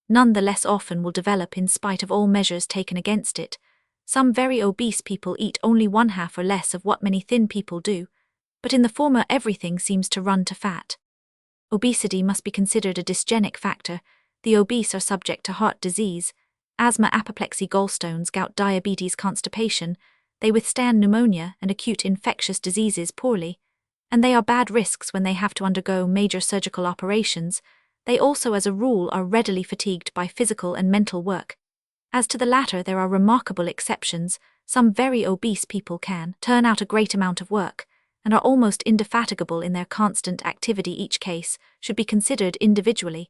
none the less often will develop in spite of all measures taken against it. Some very obese people eat only 1/2 or less of what many thin people do, but in the former everything seems to run to fat. Obesity must be considered a dysgenic factor. The obese are subject to heart disease, asthma, apoplexy, gallstones, gout, diabetes, constipation. They withstand pneumonia and acute infectious diseases poorly, and they are bad risks when they have to undergo major surgical operations. They also as a rule are readily fatigued by physical and mental work. As to the latter, there are remarkable exceptions. Some very obese people can turn out a great amount of work, and are almost indefatigable in their constant activity. Each case should be considered individually,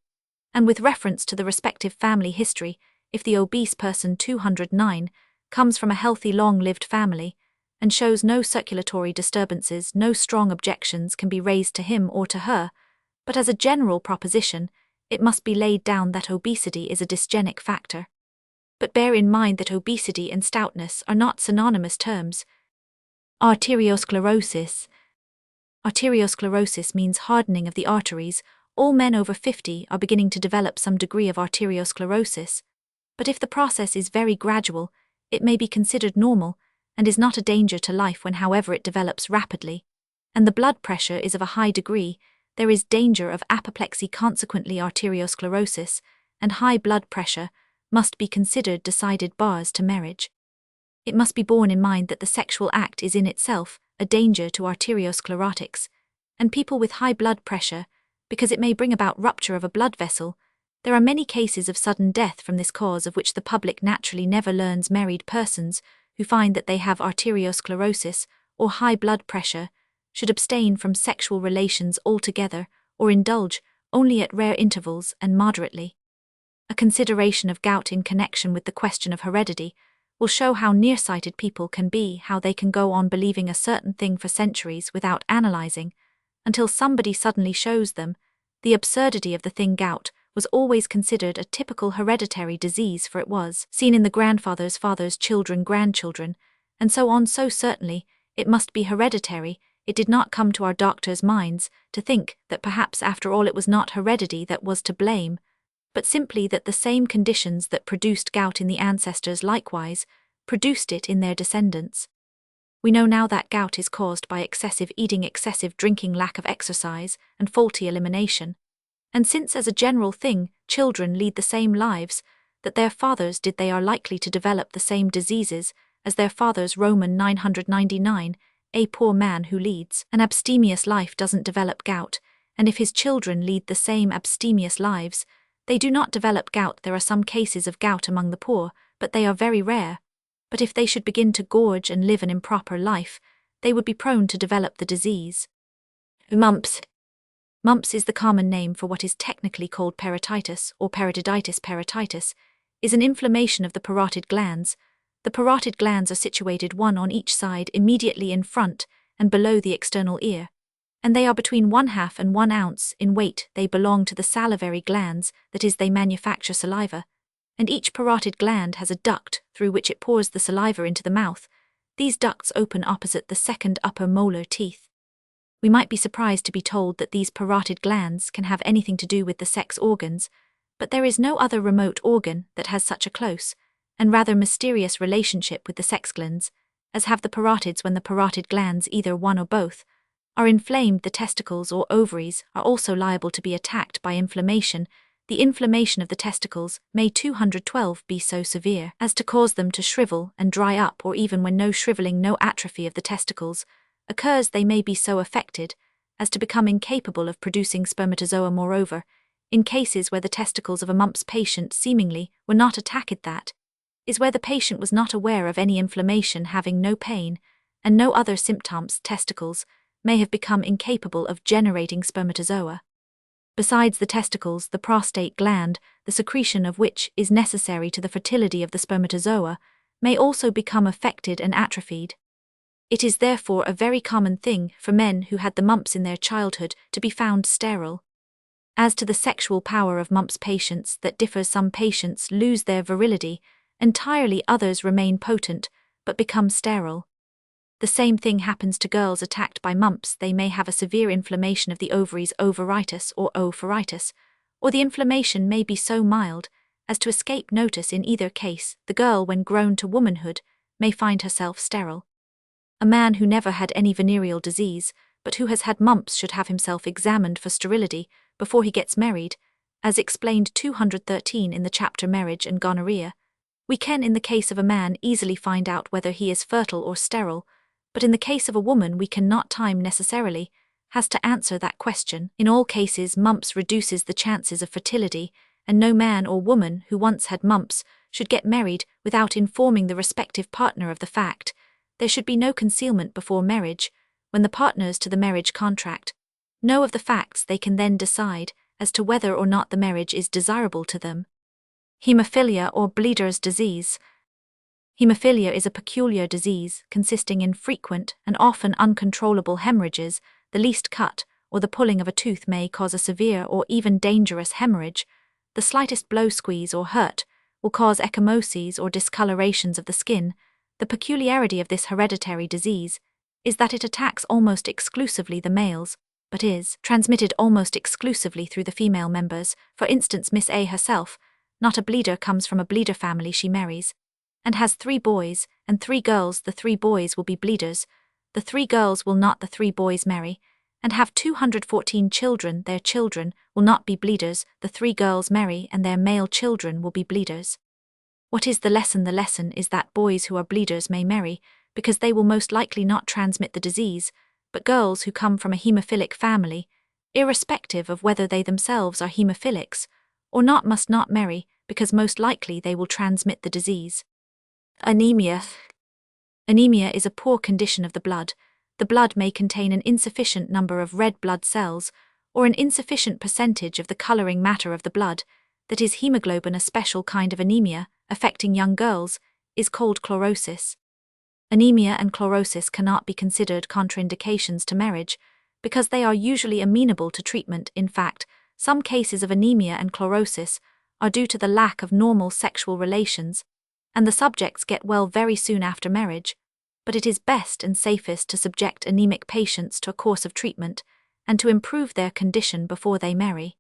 and with reference to the respective family history. If the obese person 209 comes from a healthy long-lived family, and shows no circulatory disturbances, no strong objections can be raised to him or to her, but as a general proposition, it must be laid down that obesity is a dysgenic factor. But bear in mind that obesity and stoutness are not synonymous terms. Arteriosclerosis. Arteriosclerosis means hardening of the arteries. All men over 50 are beginning to develop some degree of arteriosclerosis, but if the process is very gradual, it may be considered normal, and is not a danger to life when, however, it develops rapidly, and the blood pressure is of a high degree, there is danger of apoplexy. Consequently, arteriosclerosis and high blood pressure must be considered decided bars to marriage. It must be borne in mind that the sexual act is in itself a danger to arteriosclerotics, and people with high blood pressure, because it may bring about rupture of a blood vessel. There are many cases of sudden death from this cause, of which the public naturally never learns. Married persons who find that they have arteriosclerosis or high blood pressure should abstain from sexual relations altogether, or indulge only at rare intervals and moderately. A consideration of gout in connection with the question of heredity will show how nearsighted people can be, how they can go on believing a certain thing for centuries without analyzing, until somebody suddenly shows them the absurdity of the thing. Gout was always considered a typical hereditary disease, for it was seen in the grandfather's father's children, grandchildren, and so on. So certainly it must be hereditary. It did not come to our doctors' minds to think that perhaps after all it was not heredity that was to blame, but simply that the same conditions that produced gout in the ancestors likewise produced it in their descendants. We know now that gout is caused by excessive eating, excessive drinking, lack of exercise, and faulty elimination. And since as a general thing children lead the same lives that their fathers did, they are likely to develop the same diseases as their fathers. Roman 999, a poor man who leads an abstemious life doesn't develop gout, and if his children lead the same abstemious lives, they do not develop gout. There are some cases of gout among the poor, but they are very rare. But if they should begin to gorge and live an improper life, they would be prone to develop the disease. Mumps. Mumps is the common name for what is technically called parotitis or parotiditis. Parotitis is an inflammation of the parotid glands. The parotid glands are situated one on each side, immediately in front and below the external ear, and they are between 1/2 and 1 ounce in weight. They belong to the salivary glands, that is, they manufacture saliva, and each parotid gland has a duct through which it pours the saliva into the mouth. These ducts open opposite the second upper molar teeth. We might be surprised to be told that these parotid glands can have anything to do with the sex organs, but there is no other remote organ that has such a close and rather mysterious relationship with the sex glands as have the parotids. When the parotid glands, either one or both, are inflamed, the testicles or ovaries are also liable to be attacked by inflammation. The inflammation of the testicles may 212 be so severe as to cause them to shrivel and dry up, or even when no shriveling, no atrophy of the testicles occurs, they may be so affected as to become incapable of producing spermatozoa. Moreover, in cases where the testicles of a mumps patient seemingly were not attacked, that is where the patient was not aware of any inflammation, having no pain and no other symptoms, testicles may have become incapable of generating spermatozoa. Besides the testicles, the prostate gland, the secretion of which is necessary to the fertility of the spermatozoa, may also become affected and atrophied. It is therefore a very common thing for men who had the mumps in their childhood to be found sterile. As to the sexual power of mumps patients, that differs. Some patients lose their virility entirely, others remain potent but become sterile. The same thing happens to girls attacked by mumps. They may have a severe inflammation of the ovaries, ovaritis or ophoritis, or the inflammation may be so mild as to escape notice. In either case, the girl, when grown to womanhood, may find herself sterile. A man who never had any venereal disease, but who has had mumps, should have himself examined for sterility before he gets married, as explained 213 in the chapter Marriage and Gonorrhea. We can, in the case of a man, easily find out whether he is fertile or sterile, but in the case of a woman we cannot. Time necessarily has to answer that question. In all cases, mumps reduces the chances of fertility, and no man or woman who once had mumps should get married without informing the respective partner of the fact. There should be no concealment before marriage. When the partners to the marriage contract know of the facts, they can then decide as to whether or not the marriage is desirable to them. Hemophilia or bleeder's disease. Hemophilia is a peculiar disease consisting in frequent and often uncontrollable hemorrhages. The least cut or the pulling of a tooth may cause a severe or even dangerous hemorrhage. The slightest blow, squeeze, or hurt will cause ecchymoses or discolorations of the skin. The peculiarity of this hereditary disease is that it attacks almost exclusively the males, but is transmitted almost exclusively through the female members. For instance, Miss A herself, not a bleeder, comes from a bleeder family she marries, and has 3 boys and 3 girls. The 3 boys will be bleeders. The 3 girls will not. The 3 boys marry and have 214 children. Their children will not be bleeders. The 3 girls marry and their male children will be bleeders. What is the lesson? The lesson is that boys who are bleeders may marry because they will most likely not transmit the disease, but girls who come from a hemophilic family, irrespective of whether they themselves are hemophilics or not, must not marry because most likely they will transmit the disease. Anemia. Anemia is a poor condition of the blood. The blood may contain an insufficient number of red blood cells or an insufficient percentage of the coloring matter of the blood, that is hemoglobin. A special kind of anemia, affecting young girls, is called chlorosis. Anemia and chlorosis cannot be considered contraindications to marriage because they are usually amenable to treatment. In fact, some cases of anemia and chlorosis are due to the lack of normal sexual relations, and the subjects get well very soon after marriage. But it is best and safest to subject anemic patients to a course of treatment and to improve their condition before they marry.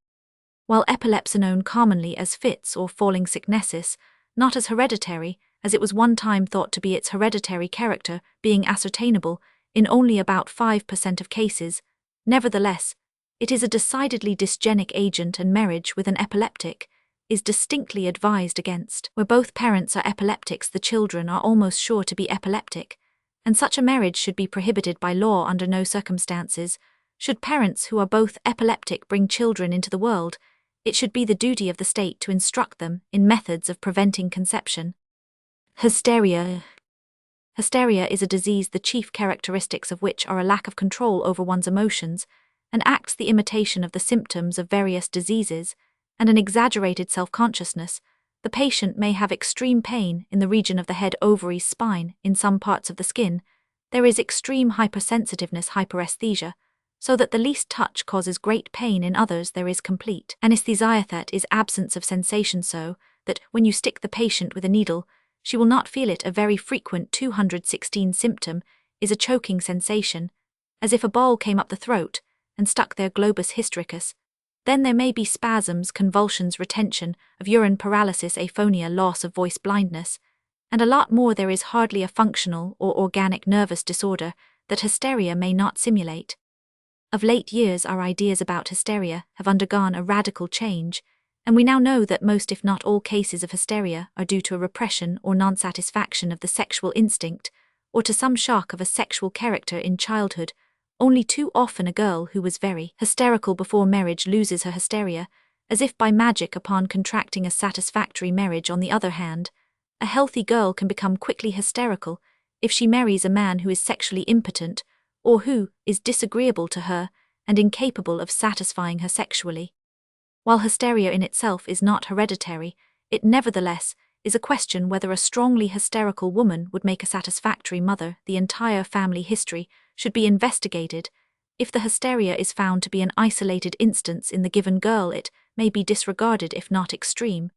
While epilepsy, known commonly as fits or falling sicknesses, not as hereditary, as it was one time thought to be, its hereditary character being ascertainable in only about 5% of cases, nevertheless, it is a decidedly dysgenic agent, and marriage with an epileptic is distinctly advised against. Where both parents are epileptics, the children are almost sure to be epileptic, and such a marriage should be prohibited by law under no circumstances. Should parents who are both epileptic bring children into the world, it should be the duty of the state to instruct them in methods of preventing conception. Hysteria. Hysteria is a disease the chief characteristics of which are a lack of control over one's emotions, and acts the imitation of the symptoms of various diseases, and an exaggerated self-consciousness. The patient may have extreme pain in the region of the head, ovaries, spine, in some parts of the skin. There is extreme hypersensitiveness, hyperesthesia, so that the least touch causes great pain. In others there is complete anesthesia, that is absence of sensation, so that when you stick the patient with a needle, she will not feel it. A very frequent 216 symptom is a choking sensation, as if a ball came up the throat and stuck there, globus hystericus. Then there may be spasms, convulsions, retention of urine, paralysis, aphonia, loss of voice, blindness, and a lot more. There is hardly a functional or organic nervous disorder that hysteria may not simulate. Of late years, our ideas about hysteria have undergone a radical change, and we now know that most, if not all, cases of hysteria are due to a repression or non-satisfaction of the sexual instinct, or to some shock of a sexual character in childhood. Only too often a girl who was very hysterical before marriage loses her hysteria, as if by magic, upon contracting a satisfactory marriage. On the other hand, a healthy girl can become quickly hysterical if she marries a man who is sexually impotent, or who is disagreeable to her and incapable of satisfying her sexually. While hysteria in itself is not hereditary, it nevertheless is a question whether a strongly hysterical woman would make a satisfactory mother. The entire family history should be investigated. If the hysteria is found to be an isolated instance in the given girl, it may be disregarded if not extreme.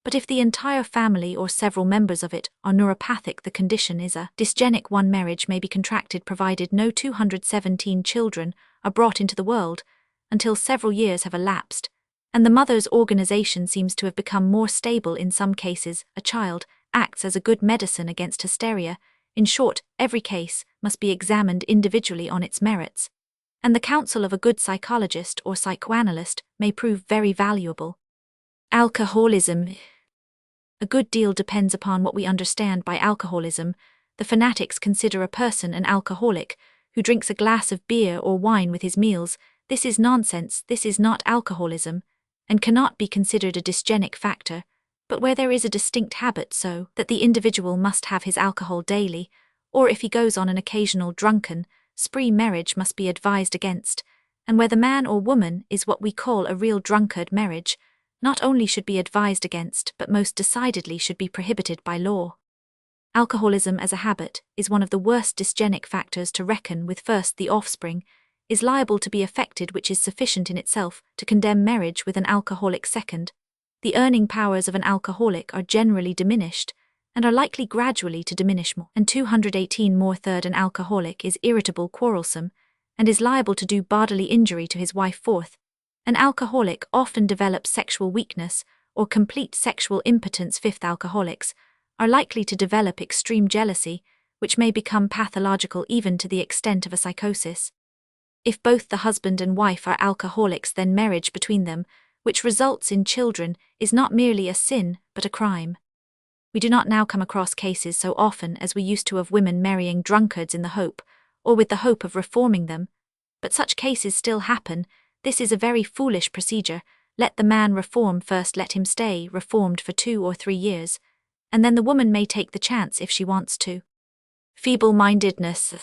But if the entire family or several members of it are neuropathic, the condition is a dysgenic one. Marriage may be contracted provided no 217 children are brought into the world until several years have elapsed, and the mother's organization seems to have become more stable. In some cases, a child acts as a good medicine against hysteria. In short, every case must be examined individually on its merits, and the counsel of a good psychologist or psychoanalyst may prove very valuable. Alcoholism. A good deal depends upon what we understand by alcoholism. The fanatics consider a person an alcoholic who drinks a glass of beer or wine with his meals. This is nonsense. This is not alcoholism, and cannot be considered a dysgenic factor. but where there is a distinct habit so that the individual must have his alcohol daily, or if he goes on an occasional drunken spree, marriage must be advised against, and where the man or woman is what we call a real drunkard, marriage not only should be advised against but most decidedly should be prohibited by law. Alcoholism as a habit is one of the worst dysgenic factors to reckon with. First, the offspring is liable to be affected, which is sufficient in itself to condemn marriage with an alcoholic. Second, the earning powers of an alcoholic are generally diminished and are likely gradually to diminish more. And 218 more. Third, an alcoholic is irritable, quarrelsome, and is liable to do bodily injury to his wife. Fourth, an alcoholic often develops sexual weakness or complete sexual impotence. Fifth, alcoholics are likely to develop extreme jealousy, which may become pathological even to the extent of a psychosis. If both the husband and wife are alcoholics, then marriage between them, which results in children, is not merely a sin, but a crime. We do not now come across cases so often as we used to of women marrying drunkards in the hope, or with the hope of reforming them, but such cases still happen. This is a very foolish procedure. Let the man reform first, let him stay reformed for 2 or 3 years, and then the woman may take the chance if she wants to. Feeble-mindedness.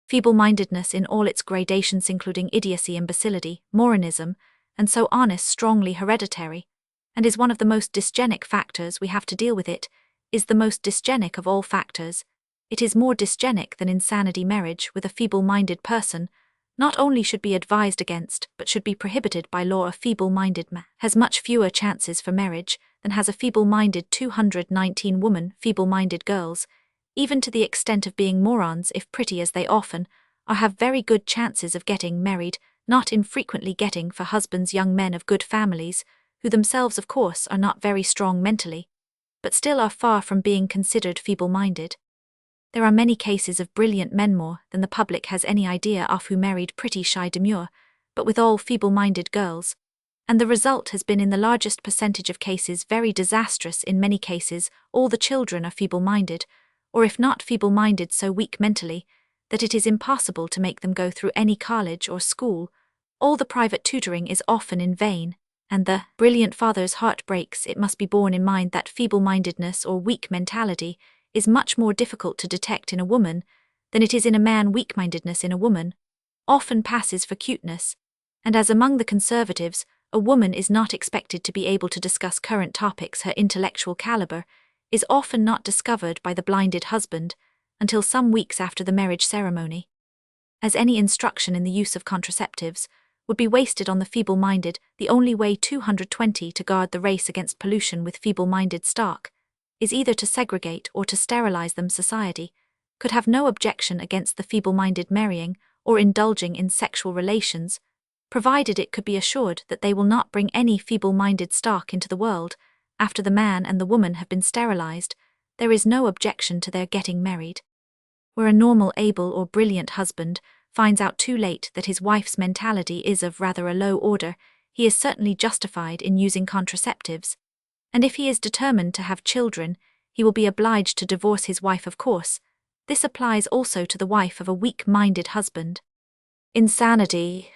Feeble-mindedness in all its gradations, including idiocy, imbecility, moralism, and so on, is strongly hereditary, and is one of the most dysgenic factors we have to deal with. It is the most dysgenic of all factors. It is more dysgenic than insanity. Marriage with a feeble-minded person not only should be advised against, but should be prohibited by law. A feeble-minded man has much fewer chances for marriage than has a feeble-minded 219 woman. Feeble-minded girls, even to the extent of being morons if pretty as they often are, have very good chances of getting married, not infrequently getting for husbands young men of good families, who themselves of course are not very strong mentally, but still are far from being considered feeble-minded. There are many cases of brilliant men, more than the public has any idea of, who married pretty, shy, demure, but withal feeble-minded girls, and the result has been in the largest percentage of cases very disastrous. In many cases, all the children are feeble-minded, or if not feeble-minded, so weak mentally that it is impossible to make them go through any college or school. All the private tutoring is often in vain, and the brilliant father's heart breaks. It must be borne in mind that feeble-mindedness or weak mentality is much more difficult to detect in a woman than it is in a man. Weak-mindedness in a woman often passes for cuteness, and as among the conservatives, a woman is not expected to be able to discuss current topics, her intellectual caliber is often not discovered by the blinded husband until some weeks after the marriage ceremony. As any instruction in the use of contraceptives would be wasted on the feeble-minded, the only way 220 to guard the race against pollution with feeble-minded stock is either to segregate or to sterilize them. Society could have no objection against the feeble-minded marrying or indulging in sexual relations, provided it could be assured that they will not bring any feeble-minded stock into the world. After the man and the woman have been sterilized, there is no objection to their getting married. Where a normal, able or brilliant husband finds out too late that his wife's mentality is of rather a low order, he is certainly justified in using contraceptives, and if he is determined to have children, he will be obliged to divorce his wife, of course. This applies also to the wife of a weak-minded husband. Insanity.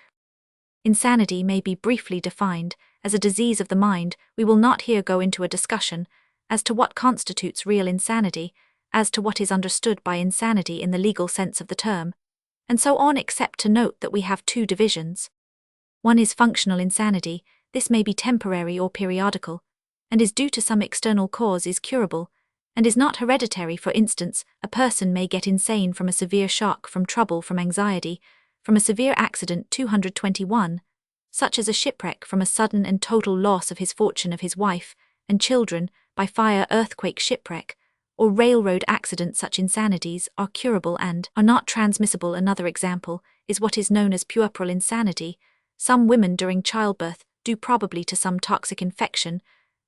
Insanity may be briefly defined as a disease of the mind. We will not here go into a discussion as to what constitutes real insanity, as to what is understood by insanity in the legal sense of the term, and so on, except to note that we have 2 divisions. One is functional insanity. This may be temporary or periodical, and is due to some external cause, is curable, and is not hereditary. For instance, a person may get insane from a severe shock, from trouble, from anxiety, from a severe accident. 221, such as a shipwreck, from a sudden and total loss of his fortune, of his wife and children, by fire, earthquake, shipwreck, or railroad accident. Such insanities are curable and are not transmissible. Another example is what is known as puerperal insanity. Some women during childbirth, due probably to some toxic infection,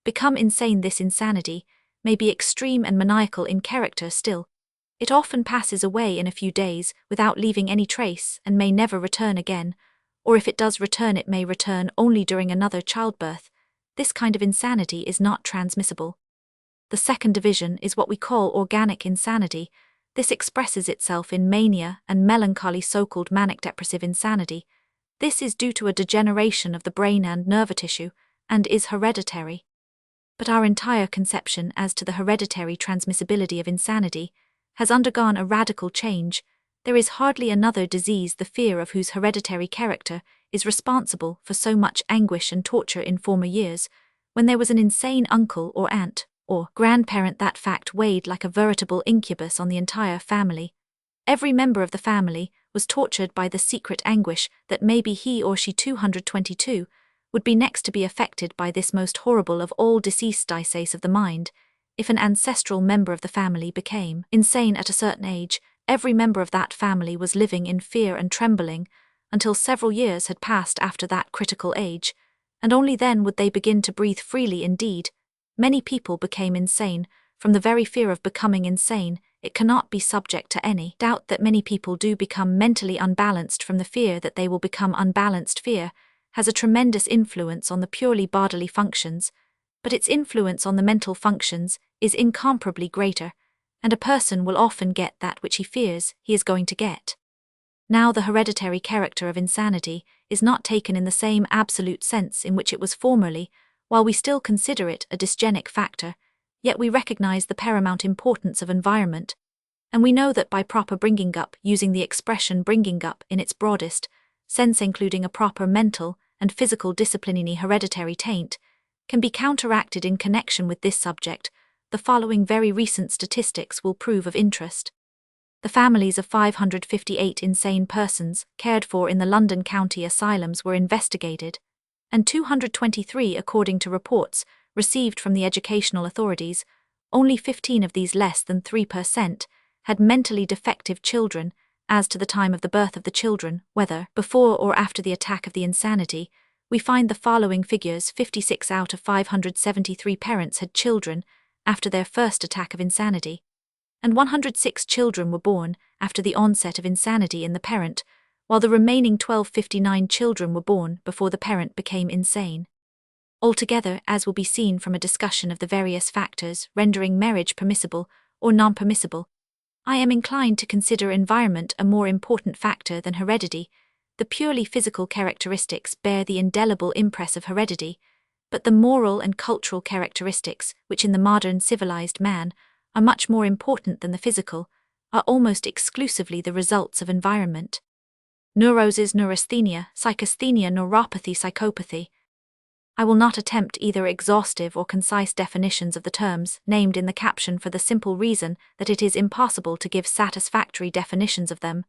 become insane. This insanity may be extreme and maniacal in character. Still, it often passes away in a few days without leaving any trace and may never return again, or if it does return, it may return only during another childbirth. This kind of insanity is not transmissible. The second division is what we call organic insanity. This expresses itself in mania and melancholy, so-called manic-depressive insanity. This is due to a degeneration of the brain and nerve tissue, and is hereditary. But our entire conception as to the hereditary transmissibility of insanity has undergone a radical change. There is hardly another disease the fear of whose hereditary character is responsible for so much anguish and torture in former years, when there was an insane uncle or aunt or grandparent. That fact weighed like a veritable incubus on the entire family. Every member of the family was tortured by the secret anguish that maybe he or she 222 would be next to be affected by this most horrible of all deceased diseases of the mind. If an ancestral member of the family became insane at a certain age, every member of that family was living in fear and trembling until several years had passed after that critical age, and only then would they begin to breathe freely. Indeed, many people became insane from the very fear of becoming insane. It cannot be subject to any doubt that many people do become mentally unbalanced from the fear that they will become unbalanced. Fear has a tremendous influence on the purely bodily functions, but its influence on the mental functions is incomparably greater, and a person will often get that which he fears he is going to get. Now, the hereditary character of insanity is not taken in the same absolute sense in which it was formerly. While we still consider it a dysgenic factor, yet we recognize the paramount importance of environment, and we know that by proper bringing up, using the expression bringing up in its broadest sense, including a proper mental and physical discipline, any hereditary taint can be counteracted. In connection with this subject, the following very recent statistics will prove of interest. The families of 558 insane persons cared for in the London County asylums were investigated, and 223, according to reports received from the educational authorities, only 15 of these, less than 3%, had mentally defective children. As to the time of the birth of the children, whether before or after the attack of the insanity, we find the following figures: 56 out of 573 parents had children after their first attack of insanity, and 106 children were born after the onset of insanity in the parent, while the remaining 1259 children were born before the parent became insane. Altogether, as will be seen from a discussion of the various factors rendering marriage permissible or non-permissible, I am inclined to consider environment a more important factor than heredity. The purely physical characteristics bear the indelible impress of heredity, but the moral and cultural characteristics, which in the modern civilized man are much more important than the physical, are almost exclusively the results of environment. Neuroses, neurasthenia, psychasthenia, neuropathy, psychopathy. I will not attempt either exhaustive or concise definitions of the terms named in the caption for the simple reason that it is impossible to give satisfactory definitions of them.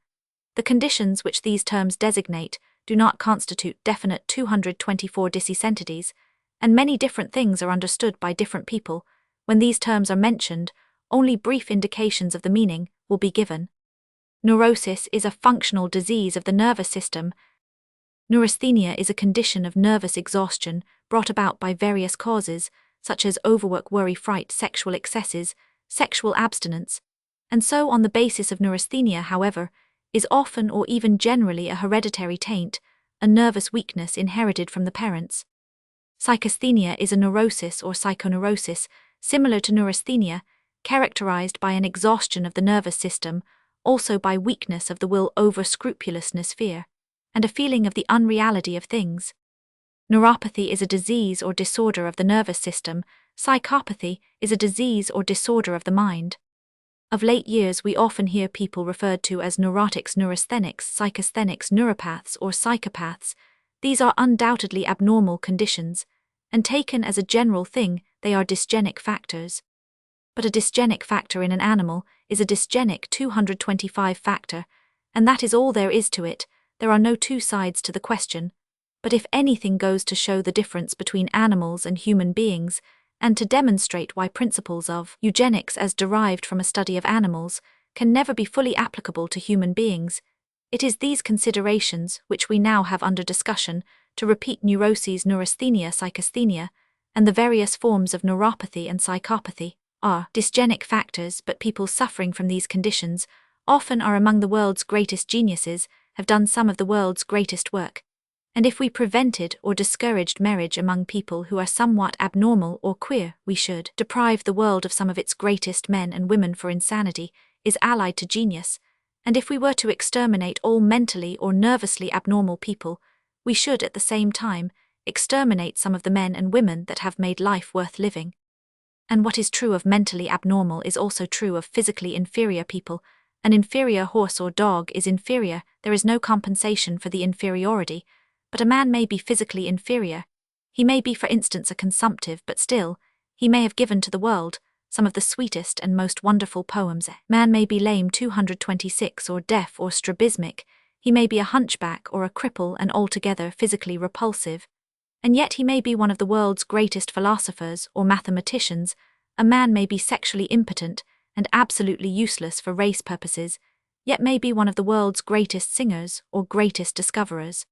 The conditions which these terms designate do not constitute definite 224 entities, and many different things are understood by different people. When these terms are mentioned, only brief indications of the meaning will be given. Neurosis is a functional disease of the nervous system. Neurasthenia is a condition of nervous exhaustion brought about by various causes, such as overwork, worry, fright, sexual excesses, sexual abstinence, and so on. The basis of neurasthenia, however, is often or even generally a hereditary taint, a nervous weakness inherited from the parents. Psychasthenia is a neurosis or psychoneurosis, similar to neurasthenia, characterized by an exhaustion of the nervous system, also by weakness of the will, over scrupulousness, fear, and a feeling of the unreality of things. Neuropathy is a disease or disorder of the nervous system. Psychopathy is a disease or disorder of the mind. Of late years, we often hear people referred to as neurotics, neurasthenics, psychasthenics, neuropaths, or psychopaths. These are undoubtedly abnormal conditions, and taken as a general thing, they are dysgenic factors. But a dysgenic factor in an animal is a dysgenic 225 factor, and that is all there is to it. There are no two sides to the question. But if anything goes to show the difference between animals and human beings, and to demonstrate why principles of eugenics as derived from a study of animals can never be fully applicable to human beings, it is these considerations which we now have under discussion. To repeat, neuroses, neurasthenia, psychasthenia, and the various forms of neuropathy and psychopathy are dysgenic factors, but people suffering from these conditions often are among the world's greatest geniuses, have done some of the world's greatest work. And if we prevented or discouraged marriage among people who are somewhat abnormal or queer, we should deprive the world of some of its greatest men and women, for insanity is allied to genius, and if we were to exterminate all mentally or nervously abnormal people, we should at the same time exterminate some of the men and women that have made life worth living. And what is true of mentally abnormal is also true of physically inferior people. An inferior horse or dog is inferior, there is no compensation for the inferiority, but a man may be physically inferior. He may be, for instance, a consumptive, but still, he may have given to the world some of the sweetest and most wonderful poems. Man may be lame 226 or deaf or strabismic, he may be a hunchback or a cripple and altogether physically repulsive, and yet he may be one of the world's greatest philosophers or mathematicians. A man may be sexually impotent and absolutely useless for race purposes, yet may be one of the world's greatest singers or greatest discoverers.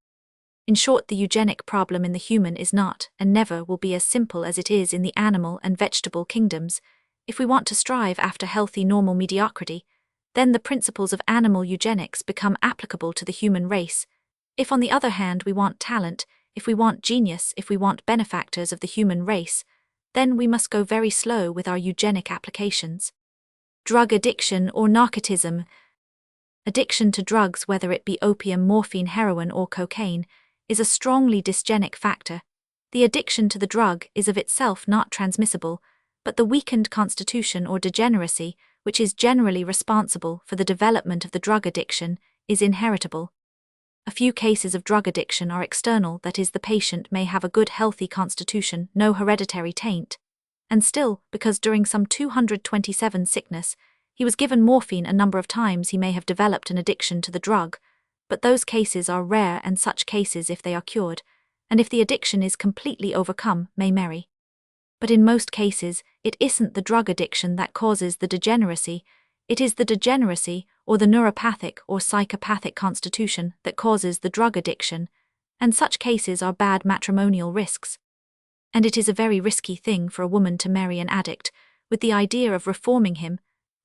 In short, the eugenic problem in the human is not, and never will be, as simple as it is in the animal and vegetable kingdoms. If we want to strive after healthy normal mediocrity, then the principles of animal eugenics become applicable to the human race. If on the other hand we want talent, if we want genius, if we want benefactors of the human race, then we must go very slow with our eugenic applications. Drug addiction or narcotism. Addiction to drugs, whether it be opium, morphine, heroin, or cocaine, is a strongly dysgenic factor. The addiction to the drug is of itself not transmissible, but the weakened constitution or degeneracy, which is generally responsible for the development of the drug addiction, is inheritable. A few cases of drug addiction are external, that is, the patient may have a good healthy constitution, no hereditary taint, and still, because during some 227 sickness, he was given morphine a number of times, he may have developed an addiction to the drug, but those cases are rare, and such cases, if they are cured, and if the addiction is completely overcome, may marry. But in most cases, it isn't the drug addiction that causes the degeneracy, it is the degeneracy or the neuropathic or psychopathic constitution that causes the drug addiction, and such cases are bad matrimonial risks. And it is a very risky thing for a woman to marry an addict, with the idea of reforming him.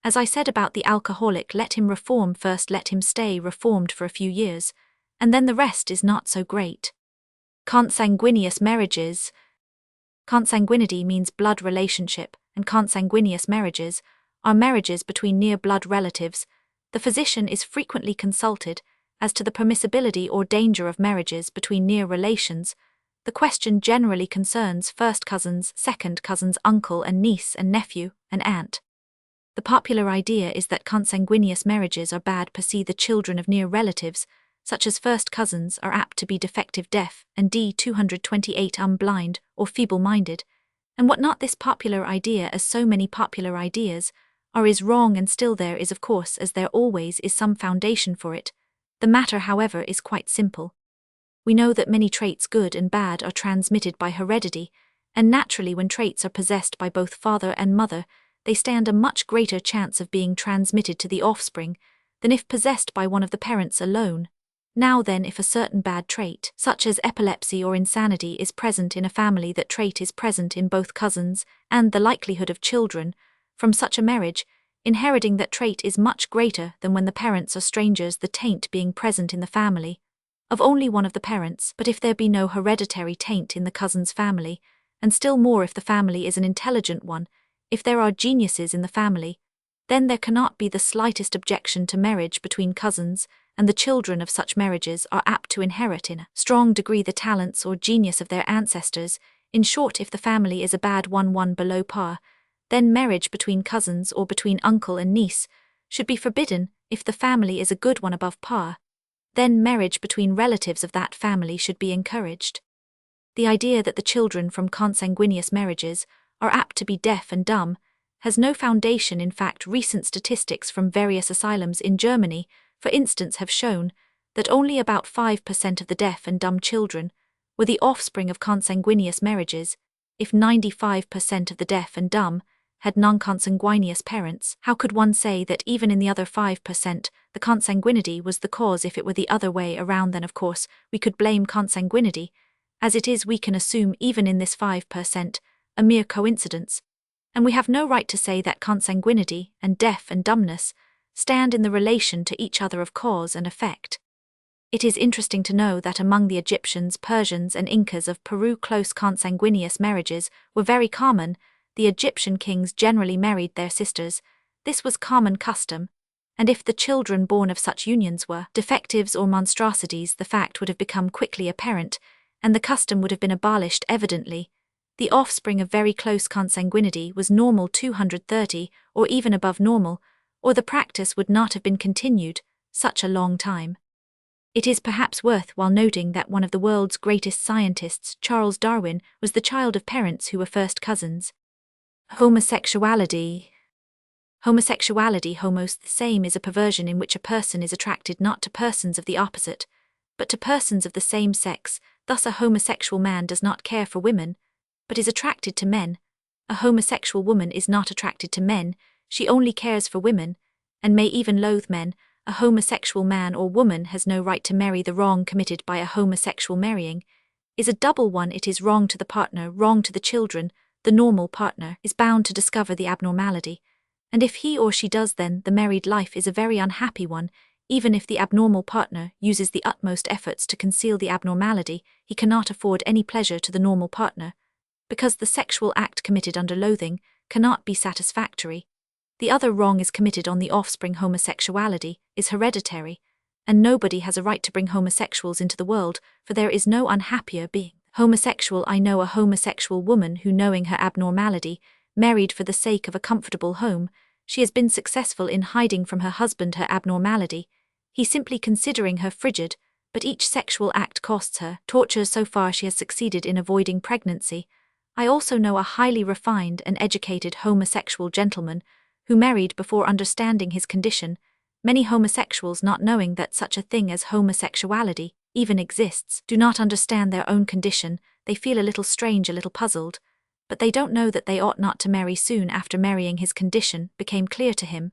As I said about the alcoholic, let him reform first, let him stay reformed for a few years, and then the rest is not so great. Consanguineous marriages. Consanguinity means blood relationship, and consanguineous marriages are marriages between near blood relatives. The physician is frequently consulted as to the permissibility or danger of marriages between near relations. The question generally concerns first cousins, second cousins, uncle and niece and nephew and aunt. The popular idea is that consanguineous marriages are bad per se. The children of near relatives, such as first cousins, are apt to be defective, deaf, and D228 blind or feeble-minded, and what not. This popular idea, as so many popular ideas, is wrong, and still there is, of course, as there always is, some foundation for it. The matter, however, is quite simple. We know that many traits, good and bad, are transmitted by heredity, and naturally when traits are possessed by both father and mother, they stand a much greater chance of being transmitted to the offspring than if possessed by one of the parents alone. Now then, if a certain bad trait, such as epilepsy or insanity, is present in a family, that trait is present in both cousins, and the likelihood of children from such a marriage inheriting that trait is much greater than when the parents are strangers, the taint being present in the family of only one of the parents. But if there be no hereditary taint in the cousin's family, and still more if the family is an intelligent one, if there are geniuses in the family, then there cannot be the slightest objection to marriage between cousins, and the children of such marriages are apt to inherit in a strong degree the talents or genius of their ancestors. In short, if the family is a bad one below par, then marriage between cousins or between uncle and niece should be forbidden. If the family is a good one above par, then marriage between relatives of that family should be encouraged. The idea that the children from consanguineous marriages are apt to be deaf and dumb has no foundation. In fact, recent statistics from various asylums in Germany, for instance, have shown that only about 5% of the deaf and dumb children were the offspring of consanguineous marriages. If 95% of the deaf and dumb had non-consanguineous parents, how could one say that even in the other 5% the consanguinity was the cause? If it were the other way around, then of course we could blame consanguinity. As it is, we can assume even in this 5% a mere coincidence, and we have no right to say that consanguinity and deaf and dumbness stand in the relation to each other of cause and effect. It is interesting to know that among the Egyptians, Persians and Incas of Peru, close consanguineous marriages were very common. The Egyptian kings generally married their sisters. This was common custom, and if the children born of such unions were defectives or monstrosities, the fact would have become quickly apparent, and the custom would have been abolished evidently. The offspring of very close consanguinity was normal 230 or even above normal, or the practice would not have been continued such a long time. It is perhaps worthwhile noting that one of the world's greatest scientists, Charles Darwin, was the child of parents who were first cousins. Homosexuality. Homos the same is a perversion in which a person is attracted not to persons of the opposite, but to persons of the same sex. Thus a homosexual man does not care for women, but is attracted to men. A homosexual woman is not attracted to men, she only cares for women, and may even loathe men. A homosexual man or woman has no right to marry. The wrong committed by a homosexual marrying is a double one. It is wrong to the partner, wrong to the children. The normal partner is bound to discover the abnormality, and if he or she does, then the married life is a very unhappy one. Even if the abnormal partner uses the utmost efforts to conceal the abnormality, he cannot afford any pleasure to the normal partner, because the sexual act committed under loathing cannot be satisfactory. The other wrong is committed on the offspring. Homosexuality is hereditary, and nobody has a right to bring homosexuals into the world, for there is no unhappier being homosexual. I know a homosexual woman who, knowing her abnormality, married for the sake of a comfortable home. She has been successful in hiding from her husband her abnormality, he simply considering her frigid, but each sexual act costs her tortures. So far she has succeeded in avoiding pregnancy. I also know a highly refined and educated homosexual gentleman who married before understanding his condition. Many homosexuals, not knowing that such a thing as homosexuality even exists, do not understand their own condition. They feel a little strange, a little puzzled, but they don't know that they ought not to marry. Soon after marrying, his condition became clear to him.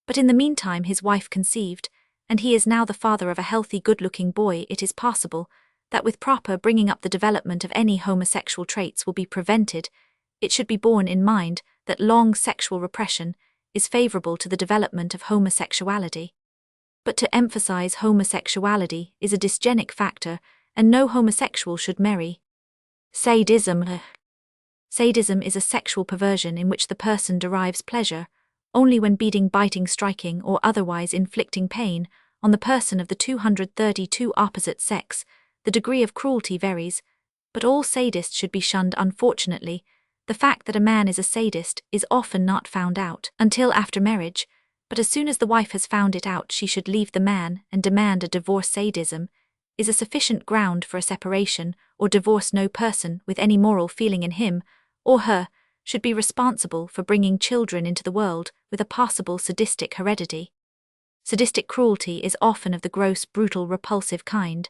But in the meantime his wife conceived, and he is now the father of a healthy, good-looking boy. It is possible that with proper bringing up the development of any homosexual traits will be prevented. It should be borne in mind that long sexual repression is favorable to the development of homosexuality. But to emphasize homosexuality is a dysgenic factor, and no homosexual should marry. Sadism. Sadism is a sexual perversion in which the person derives pleasure only when beating, biting, striking, or otherwise inflicting pain on the person of the 232 opposite sex. The degree of cruelty varies, but all sadists should be shunned. Unfortunately, the fact that a man is a sadist is often not found out until after marriage, but as soon as the wife has found it out, she should leave the man and demand a divorce. Sadism is a sufficient ground for a separation or divorce. No person with any moral feeling in him or her should be responsible for bringing children into the world with a possible sadistic heredity. Sadistic cruelty is often of the gross, brutal, repulsive kind,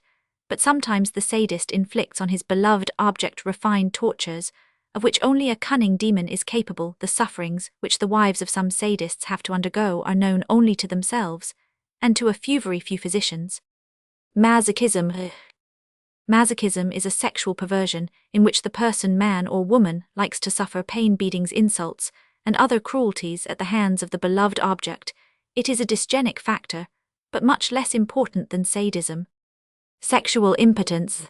but sometimes the sadist inflicts on his beloved object refined tortures, of which only a cunning demon is capable. The sufferings which the wives of some sadists have to undergo are known only to themselves, and to a very few physicians. Masochism. Masochism is a sexual perversion in which the person, man or woman, likes to suffer pain, beatings, insults, and other cruelties at the hands of the beloved object. It is a dysgenic factor, but much less important than sadism. Sexual impotence.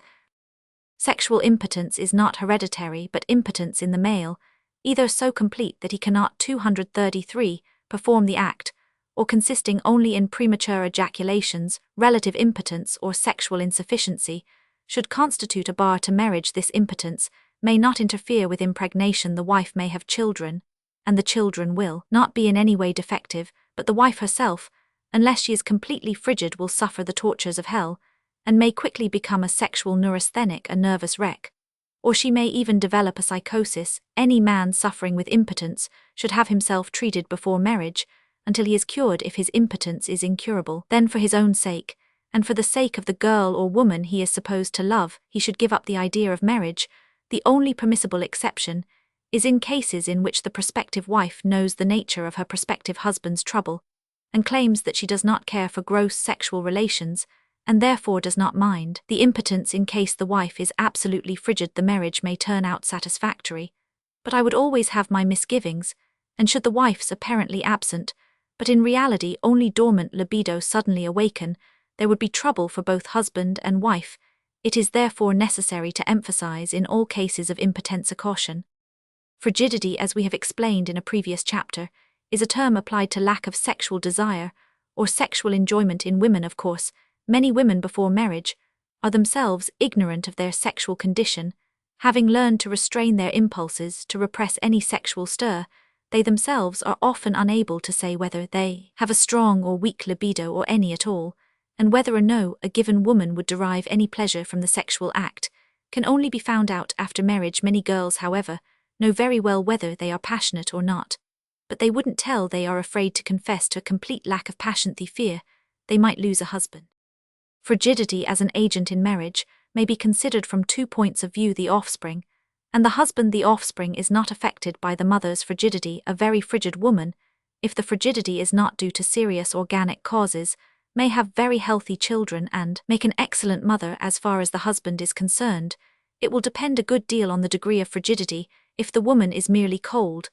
Sexual impotence is not hereditary but impotence in the male, either so complete that he cannot 233 perform the act, or consisting only in premature ejaculations. Relative impotence or sexual insufficiency should constitute a bar to marriage. This impotence may not interfere with impregnation. The wife may have children, and the children will not be in any way defective, but the wife herself, unless she is completely frigid, will suffer the tortures of hell, and may quickly become a sexual neurasthenic, a nervous wreck. Or she may even develop a psychosis. Any man suffering with impotence should have himself treated before marriage, until he is cured. If his impotence is incurable, then for his own sake, and for the sake of the girl or woman he is supposed to love, he should give up the idea of marriage. The only permissible exception is in cases in which the prospective wife knows the nature of her prospective husband's trouble, and claims that she does not care for gross sexual relations, and therefore does not mind the impotence. In case the wife is absolutely frigid, the marriage may turn out satisfactory, but I would always have my misgivings, and should the wife's apparently absent, but in reality only dormant libido suddenly awaken, there would be trouble for both husband and wife. It is therefore necessary to emphasize in all cases of impotence a caution. Frigidity, as we have explained in a previous chapter, is a term applied to lack of sexual desire or sexual enjoyment in women. Of course, many women before marriage are themselves ignorant of their sexual condition, having learned to restrain their impulses to repress any sexual stir. They themselves are often unable to say whether they have a strong or weak libido or any at all, and whether or no a given woman would derive any pleasure from the sexual act can only be found out after marriage. Many girls, however, know very well whether they are passionate or not, but they wouldn't tell. They are afraid to confess to a complete lack of passion. They fear they might lose a husband. Frigidity as an agent in marriage may be considered from 2 points of view: the offspring, and the husband. The offspring is not affected by the mother's frigidity. A very frigid woman, if the frigidity is not due to serious organic causes, may have very healthy children and make an excellent mother. As far as the husband is concerned, it will depend a good deal on the degree of frigidity. If the woman is merely cold,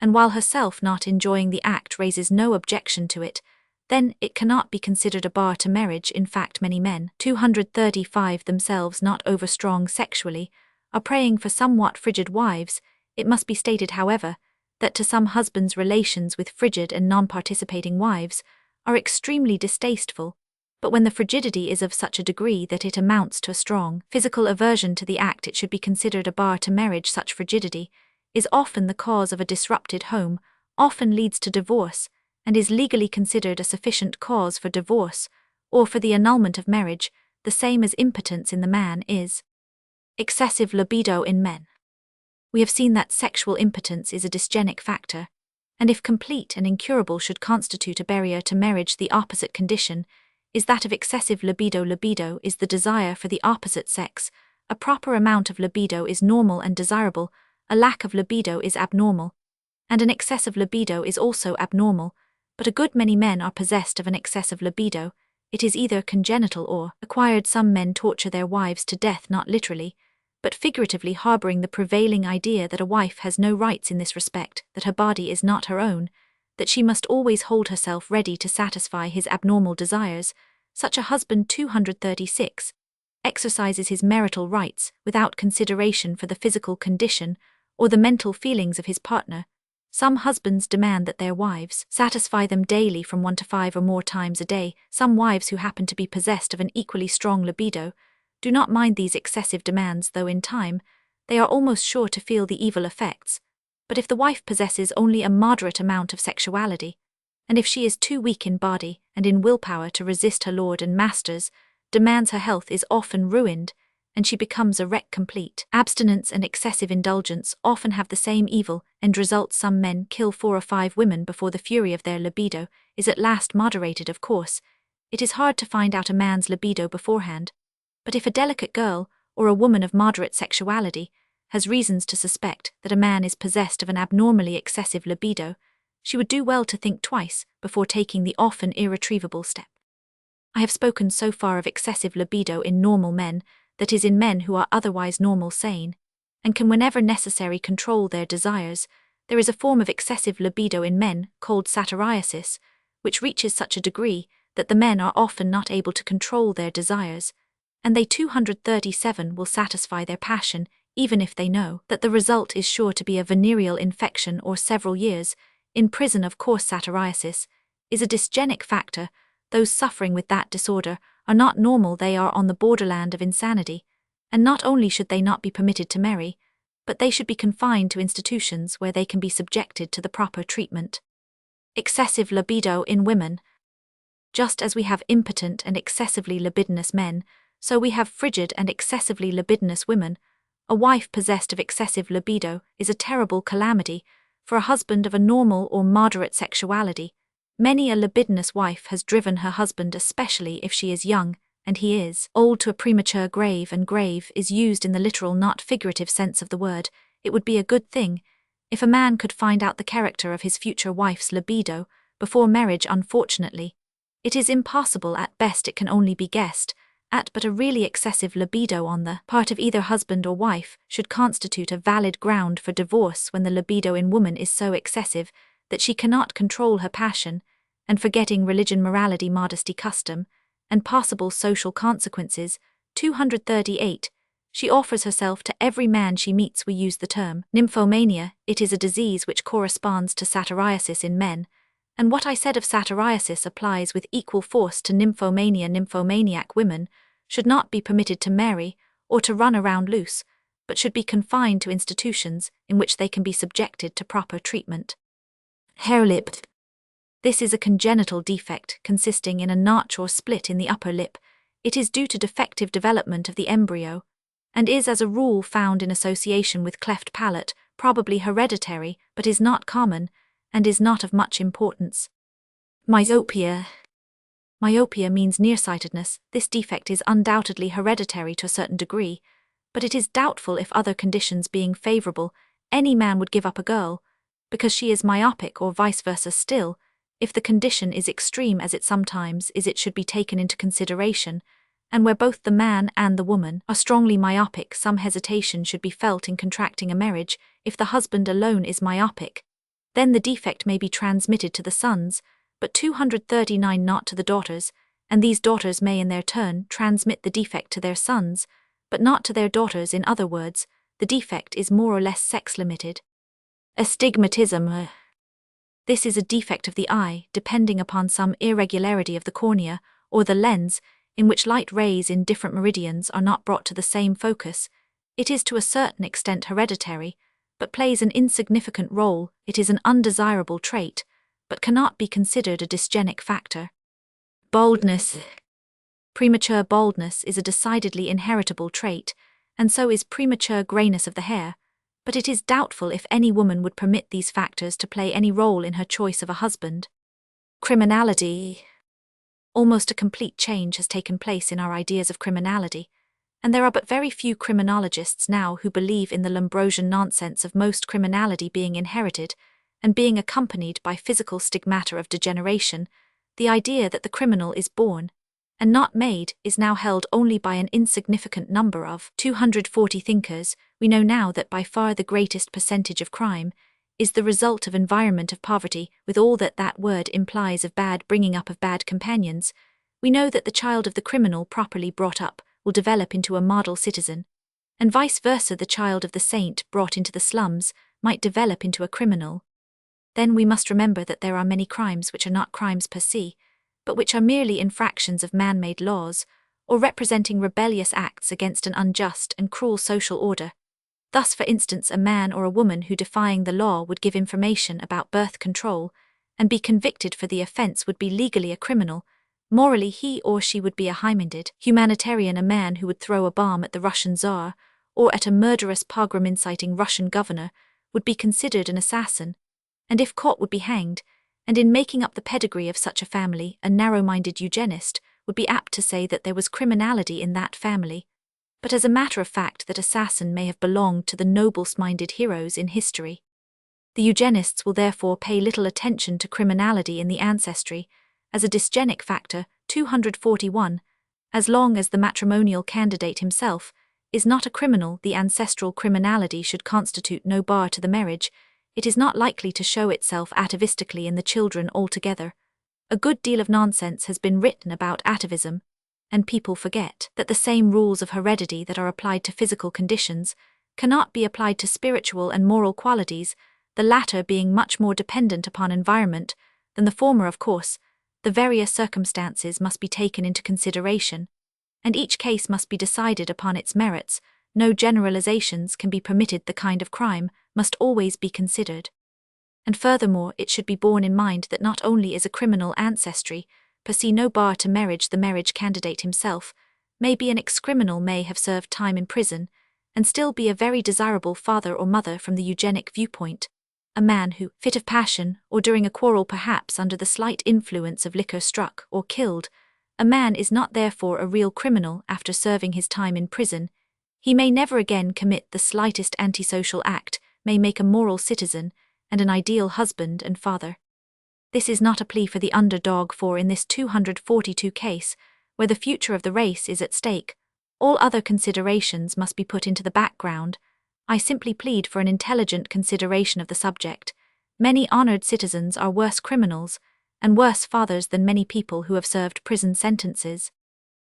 and while herself not enjoying the act raises no objection to it, then it cannot be considered a bar to marriage. In fact, many men, 235, themselves not overstrong sexually, are praying for somewhat frigid wives. It must be stated, however, that to some husbands relations with frigid and non-participating wives are extremely distasteful, but when the frigidity is of such a degree that it amounts to a strong physical aversion to the act, it should be considered a bar to marriage. Such frigidity is often the cause of a disrupted home, often leads to divorce, and is legally considered a sufficient cause for divorce or for the annulment of marriage, the same as impotence in the man is. Excessive libido in men. We have seen that sexual impotence is a dysgenic factor, and if complete and incurable should constitute a barrier to marriage. The opposite condition is that of excessive libido. Libido is the desire for the opposite sex. A proper amount of libido is normal and desirable, a lack of libido is abnormal, and an excess of libido is also abnormal, but a good many men are possessed of an excessive libido. It is either congenital or acquired. Some men torture their wives to death, not literally, but figuratively, harboring the prevailing idea that a wife has no rights in this respect, that her body is not her own, that she must always hold herself ready to satisfy his abnormal desires. Such a husband, 236, exercises his marital rights without consideration for the physical condition or the mental feelings of his partner. Some husbands demand that their wives satisfy them daily from 1 to 5 or more times a day. Some wives who happen to be possessed of an equally strong libido do not mind these excessive demands, though in time they are almost sure to feel the evil effects. But if the wife possesses only a moderate amount of sexuality, and if she is too weak in body and in willpower to resist her lord and master's demands, her health is often ruined, and she becomes a wreck complete. Abstinence and excessive indulgence often have the same evil end results. Some men kill 4 or 5 women before the fury of their libido is at last moderated. Of course, it is hard to find out a man's libido beforehand, but if a delicate girl, or a woman of moderate sexuality, has reasons to suspect that a man is possessed of an abnormally excessive libido, she would do well to think twice before taking the often irretrievable step. I have spoken so far of excessive libido in normal men, that is, in men who are otherwise normal, sane, and can whenever necessary control their desires. There is a form of excessive libido in men called satyriasis, which reaches such a degree that the men are often not able to control their desires, and they 237 will satisfy their passion even if they know that the result is sure to be a venereal infection or several years in prison. Of course, satyriasis is a dysgenic factor. Those suffering with that disorder are not normal, they are on the borderland of insanity, and not only should they not be permitted to marry, but they should be confined to institutions where they can be subjected to the proper treatment. Excessive libido in women. Just as we have impotent and excessively libidinous men, so we have frigid and excessively libidinous women. A wife possessed of excessive libido is a terrible calamity for a husband of a normal or moderate sexuality. Many a libidinous wife has driven her husband, especially if she is young and he is old, to a premature grave, and grave is used in the literal, not figurative sense of the word. It would be a good thing if a man could find out the character of his future wife's libido before marriage. Unfortunately, it is impossible. At best it can only be guessed at, but a really excessive libido on the part of either husband or wife should constitute a valid ground for divorce when the libido in woman is so excessive that she cannot control her passion, and forgetting religion, morality, modesty, custom, and possible social consequences. 238. She offers herself to every man she meets. We use the term nymphomania. It is a disease which corresponds to satyriasis in men, and what I said of satyriasis applies with equal force to nymphomania. Nymphomaniac women should not be permitted to marry or to run around loose, but should be confined to institutions in which they can be subjected to proper treatment. Hair lip. This is a congenital defect consisting in a notch or split in the upper lip. It is due to defective development of the embryo, and is as a rule found in association with cleft palate, probably hereditary, but is not common, and is not of much importance. Myopia. Myopia means nearsightedness. This defect is undoubtedly hereditary to a certain degree, but it is doubtful if other conditions being favorable, any man would give up a girl, because she is myopic, or vice versa still. If the condition is extreme as it sometimes is, it should be taken into consideration, and where both the man and the woman are strongly myopic, some hesitation should be felt in contracting a marriage. If the husband alone is myopic, then the defect may be transmitted to the sons, but 239 not to the daughters, and these daughters may in their turn transmit the defect to their sons, but not to their daughters. In other words, the defect is more or less sex-limited. Astigmatism. This is a defect of the eye, depending upon some irregularity of the cornea, or the lens, in which light rays in different meridians are not brought to the same focus. It is to a certain extent hereditary, but plays an insignificant role. It is an undesirable trait, but cannot be considered a dysgenic factor. Baldness. Premature baldness is a decidedly inheritable trait, and so is premature grayness of the hair, but it is doubtful if any woman would permit these factors to play any role in her choice of a husband. Criminality. Almost a complete change has taken place in our ideas of criminality, and there are but very few criminologists now who believe in the Lombrosian nonsense of most criminality being inherited and being accompanied by physical stigmata of degeneration. The idea that the criminal is born and not made is now held only by an insignificant number of 240 thinkers. We know now that by far the greatest percentage of crime is the result of environment of poverty, with all that that word implies of bad bringing up of bad companions. We know that the child of the criminal properly brought up will develop into a model citizen, and vice versa, the child of the saint brought into the slums might develop into a criminal. Then we must remember that there are many crimes which are not crimes per se, but which are merely infractions of man-made laws, or representing rebellious acts against an unjust and cruel social order. Thus, for instance, a man or a woman who, defying the law, would give information about birth control and be convicted for the offense would be legally a criminal. Morally, he or she would be a high-minded humanitarian. A man who would throw a bomb at the Russian Tsar or at a murderous pogrom inciting Russian governor would be considered an assassin, and if caught would be hanged. And in making up the pedigree of such a family, a narrow-minded eugenist would be apt to say that there was criminality in that family. But as a matter of fact, that assassin may have belonged to the noblest-minded heroes in history. The eugenists will therefore pay little attention to criminality in the ancestry as a dysgenic factor. 241. As long as the matrimonial candidate himself is not a criminal, the ancestral criminality should constitute no bar to the marriage. It is not likely to show itself atavistically in the children altogether. A good deal of nonsense has been written about atavism, and people forget that the same rules of heredity that are applied to physical conditions cannot be applied to spiritual and moral qualities, the latter being much more dependent upon environment than the former. Of course, the various circumstances must be taken into consideration, and each case must be decided upon its merits. No generalizations can be permitted. The kind of crime must always be considered. And furthermore, it should be borne in mind that not only is a criminal ancestry per se no bar to marriage, the marriage candidate himself may be an ex-criminal, may have served time in prison, and still be a very desirable father or mother from the eugenic viewpoint. A man who, fit of passion, or during a quarrel perhaps under the slight influence of liquor, struck or killed a man, is not therefore a real criminal after serving his time in prison. He may never again commit the slightest antisocial act, may make a moral citizen and an ideal husband and father. This is not a plea for the underdog, for in this 242 case, where the future of the race is at stake, all other considerations must be put into the background. I simply plead for an intelligent consideration of the subject. Many honored citizens are worse criminals and worse fathers than many people who have served prison sentences.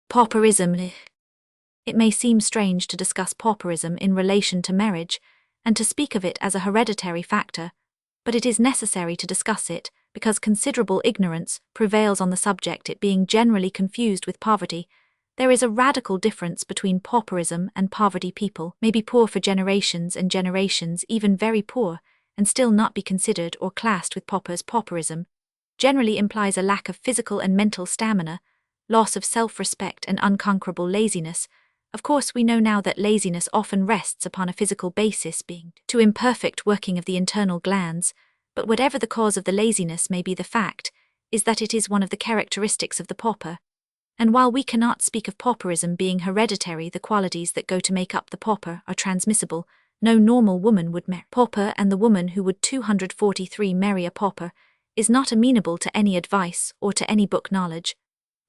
Pauperism. It may seem strange to discuss pauperism in relation to marriage, and to speak of it as a hereditary factor, but it is necessary to discuss it, because considerable ignorance prevails on the subject, it being generally confused with poverty. There is a radical difference between pauperism and poverty. People may be poor for generations and generations, even very poor, and still not be considered or classed with paupers. Pauperism generally implies a lack of physical and mental stamina, loss of self-respect and unconquerable laziness. Of course, we know now that laziness often rests upon a physical basis, being too imperfect working of the internal glands, but whatever the cause of the laziness may be, the fact is that it is one of the characteristics of the pauper. And while we cannot speak of pauperism being hereditary, the qualities that go to make up the pauper are transmissible. No normal woman would marry a pauper, and the woman who would 243 marry a pauper is not amenable to any advice or to any book knowledge.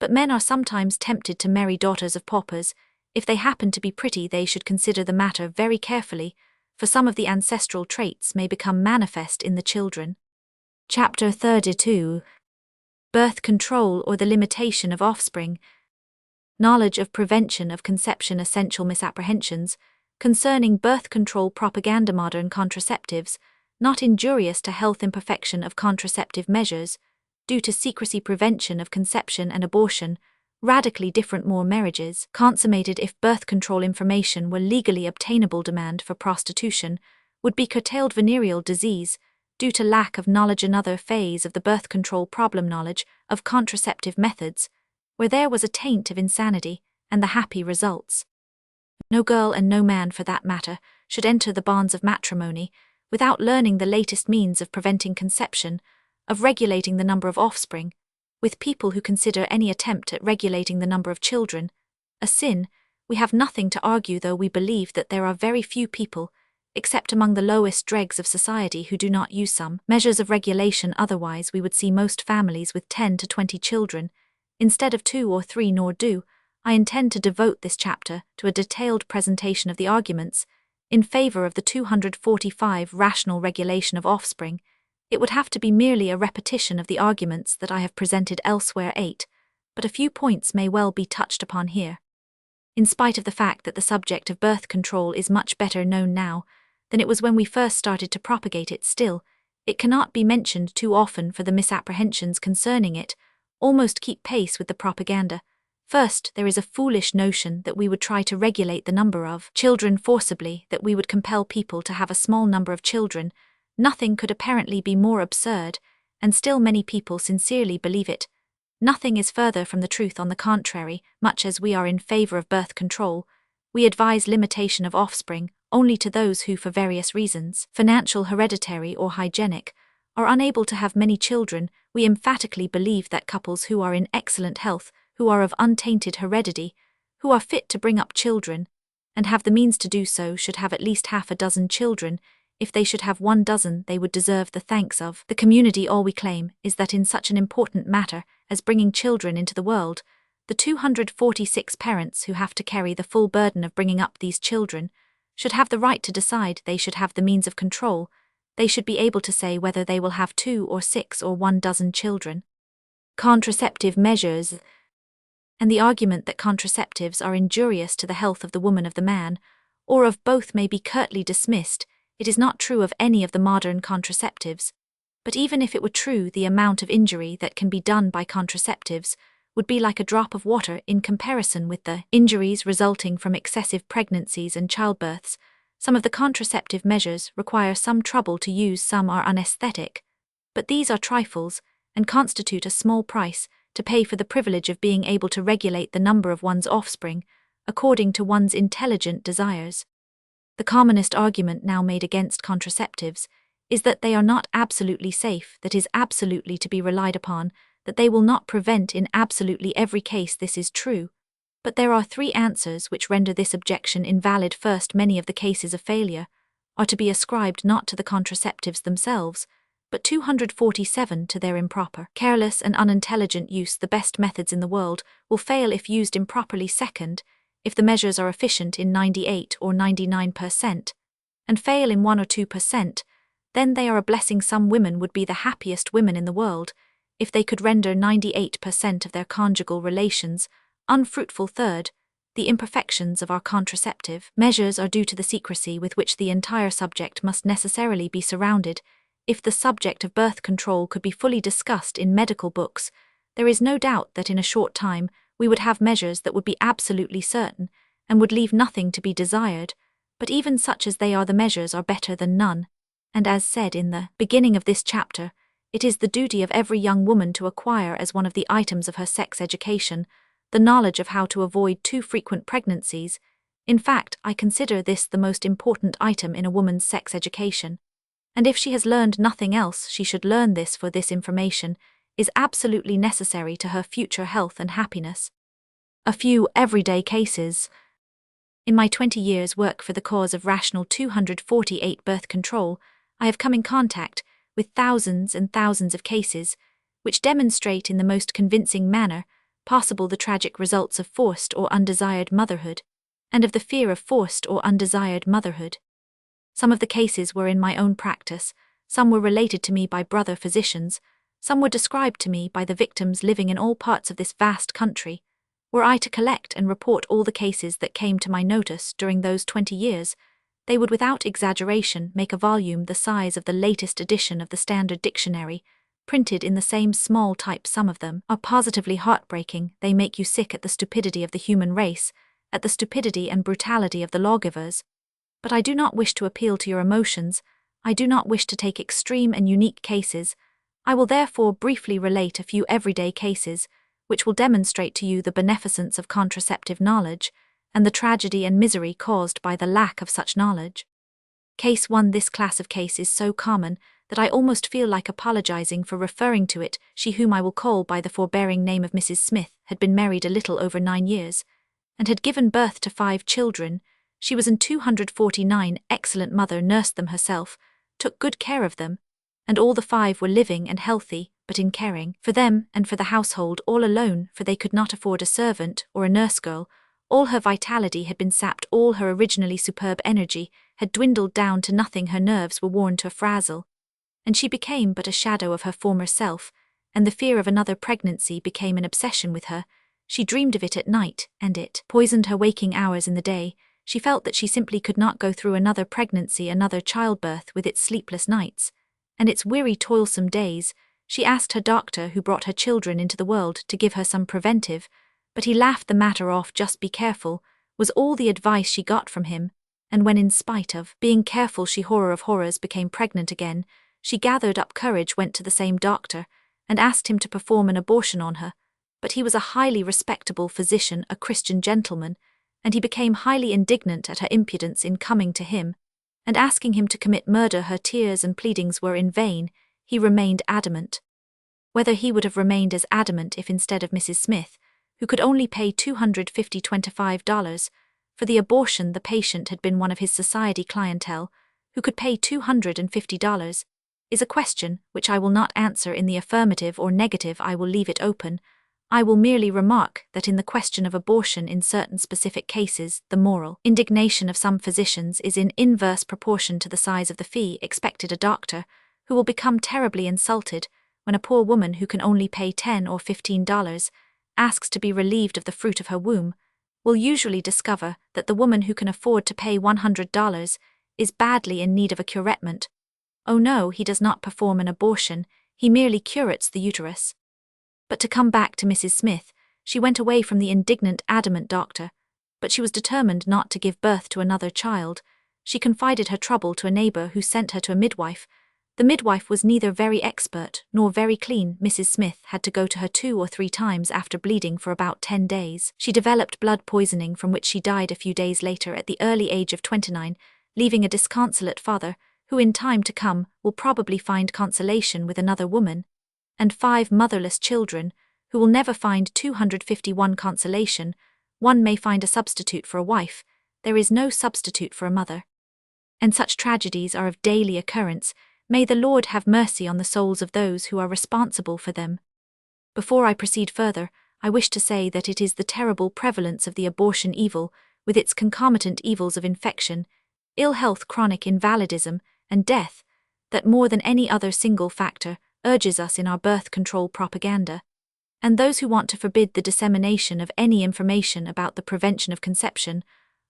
But men are sometimes tempted to marry daughters of paupers. If they happen to be pretty, they should consider the matter very carefully, for some of the ancestral traits may become manifest in the children. Chapter 32. Birth control or the limitation of offspring. Knowledge of prevention of conception. Essential misapprehensions concerning birth control propaganda. Modern contraceptives, not injurious to health. Imperfection of contraceptive measures, due to secrecy. Prevention of conception and abortion, radically different. More marriages consummated if birth control information were legally obtainable. Demand for prostitution would be curtailed. Venereal disease, due to lack of knowledge. Another phase of the birth control problem, knowledge of contraceptive methods, where there was a taint of insanity, and the happy results. No girl, and no man for that matter, should enter the bonds of matrimony without learning the latest means of preventing conception, of regulating the number of offspring, with people who consider any attempt at regulating the number of children a sin. We have nothing to argue, though we believe that there are very few people, except among the lowest dregs of society, who do not use some measures of regulation. Otherwise we would see most families with 10 to 20 children, instead of 2 or 3. Nor do I intend to devote this chapter to a detailed presentation of the arguments in favor of the 245 rational regulation of offspring. It would have to be merely a repetition of the arguments that I have presented elsewhere. 8. But a few points may well be touched upon here. In spite of the fact that the subject of birth control is much better known now than it was when we first started to propagate it, still, it cannot be mentioned too often, for the misapprehensions concerning it almost keep pace with the propaganda. First, there is a foolish notion that we would try to regulate the number of children forcibly, that we would compel people to have a small number of children. Nothing could apparently be more absurd, and still many people sincerely believe it. Nothing is further from the truth. On the contrary, much as we are in favor of birth control, we advise limitation of offspring only to those who, for various reasons, financial, hereditary, or hygienic, are unable to have many children. We emphatically believe that couples who are in excellent health, who are of untainted heredity, who are fit to bring up children, and have the means to do so, should have at least half a dozen children. If they should have 1 dozen, they would deserve the thanks of the community. All we claim is that in such an important matter as bringing children into the world, the 246 parents who have to carry the full burden of bringing up these children should have the right to decide. They should have the means of control. They should be able to say whether they will have 2 or 6 or 1 dozen children. Contraceptive measures. And the argument that contraceptives are injurious to the health of the woman, of the man, or of both, may be curtly dismissed. It is not true of any of the modern contraceptives. But even if it were true, the amount of injury that can be done by contraceptives would be like a drop of water in comparison with the injuries resulting from excessive pregnancies and childbirths. Some of the contraceptive measures require some trouble to use, some are unesthetic, but these are trifles and constitute a small price to pay for the privilege of being able to regulate the number of one's offspring according to one's intelligent desires. The commonest argument now made against contraceptives is that they are not absolutely safe, that is absolutely to be relied upon, that they will not prevent in absolutely every case. This is true. But there are 3 answers which render this objection invalid. First, many of the cases of failure are to be ascribed not to the contraceptives themselves, but 247 to their improper, careless and unintelligent use. The best methods in the world will fail if used improperly. Second, if the measures are efficient in 98 or 99%, and fail in 1 or 2%, then they are a blessing. Some women would be the happiest women in the world if they could render 98% of their conjugal relations unfruitful. Third, the imperfections of our contraceptive measures are due to the secrecy with which the entire subject must necessarily be surrounded. If the subject of birth control could be fully discussed in medical books, there is no doubt that in a short time we would have measures that would be absolutely certain, and would leave nothing to be desired, but even such as they are, the measures are better than none. And as said in the beginning of this chapter, it is the duty of every young woman to acquire as one of the items of her sex education the knowledge of how to avoid too frequent pregnancies. In fact, I consider this the most important item in a woman's sex education. And if she has learned nothing else, she should learn this, for this information is absolutely necessary to her future health and happiness. A few everyday cases. In my 20 years' work for the cause of rational 248 birth control, I have come in contact with thousands and thousands of cases, which demonstrate in the most convincing manner possible the tragic results of forced or undesired motherhood, and of the fear of forced or undesired motherhood. Some of the cases were in my own practice, some were related to me by brother physicians, some were described to me by the victims living in all parts of this vast country. Were I to collect and report all the cases that came to my notice during those 20 years, they would without exaggeration make a volume the size of the latest edition of the Standard Dictionary, printed in the same small type. Some of them are positively heartbreaking. They make you sick at the stupidity of the human race, at the stupidity and brutality of the lawgivers. But I do not wish to appeal to your emotions. I do not wish to take extreme and unique cases. I will therefore briefly relate a few everyday cases, which will demonstrate to you the beneficence of contraceptive knowledge, and the tragedy and misery caused by the lack of such knowledge. Case 1. This class of case is so common that I almost feel like apologizing for referring to it. She, whom I will call by the forbearing name of Mrs. Smith, had been married a little over 9 years, and had given birth to 5 children. She was an 249 excellent mother, nursed them herself, took good care of them, and all the 5 were living and healthy, but in caring for them and for the household all alone, for they could not afford a servant or a nurse girl. All her vitality had been sapped, all her originally superb energy had dwindled down to nothing, her nerves were worn to a frazzle, and she became but a shadow of her former self, and the fear of another pregnancy became an obsession with her. She dreamed of it at night, and it poisoned her waking hours in the day. She felt that she simply could not go through another pregnancy, another childbirth, with its sleepless nights and its weary, toilsome days. She asked her doctor, who brought her children into the world, to give her some preventive, but he laughed the matter off. Just be careful was all the advice she got from him, and when, in spite of being careful, she, horror of horrors, became pregnant again, she gathered up courage, went to the same doctor, and asked him to perform an abortion on her. But he was a highly respectable physician, a Christian gentleman, and he became highly indignant at her impudence in coming to him and asking him to commit murder. Her tears and pleadings were in vain. He remained adamant. Whether he would have remained as adamant if, instead of Mrs. Smith, who could only pay $225 for the abortion, the patient had been one of his society clientele, who could pay $250, is a question which I will not answer in the affirmative or negative. I will leave it open. I will merely remark that in the question of abortion in certain specific cases, the moral indignation of some physicians is in inverse proportion to the size of the fee expected. A doctor who will become terribly insulted when a poor woman who can only pay $10 or $15 asks to be relieved of the fruit of her womb will usually discover that the woman who can afford to pay $100 is badly in need of a curettement. Oh no, he does not perform an abortion, he merely curates the uterus. But to come back to Mrs. Smith, she went away from the indignant, adamant doctor, but she was determined not to give birth to another child. She confided her trouble to a neighbor, who sent her to a midwife. The midwife was neither very expert nor very clean. Mrs. Smith had to go to her 2 or 3 times after bleeding for about 10 days. She developed blood poisoning, from which she died a few days later at the early age of 29, leaving a disconsolate father, who in time to come will probably find consolation with another woman, and 5 motherless children, who will never find 251 consolation. One may find a substitute for a wife, there is no substitute for a mother. And such tragedies are of daily occurrence. May the Lord have mercy on the souls of those who are responsible for them. Before I proceed further, I wish to say that it is the terrible prevalence of the abortion evil, with its concomitant evils of infection, ill health, chronic invalidism, and death, that more than any other single factor urges us in our birth control propaganda. And those who want to forbid the dissemination of any information about the prevention of conception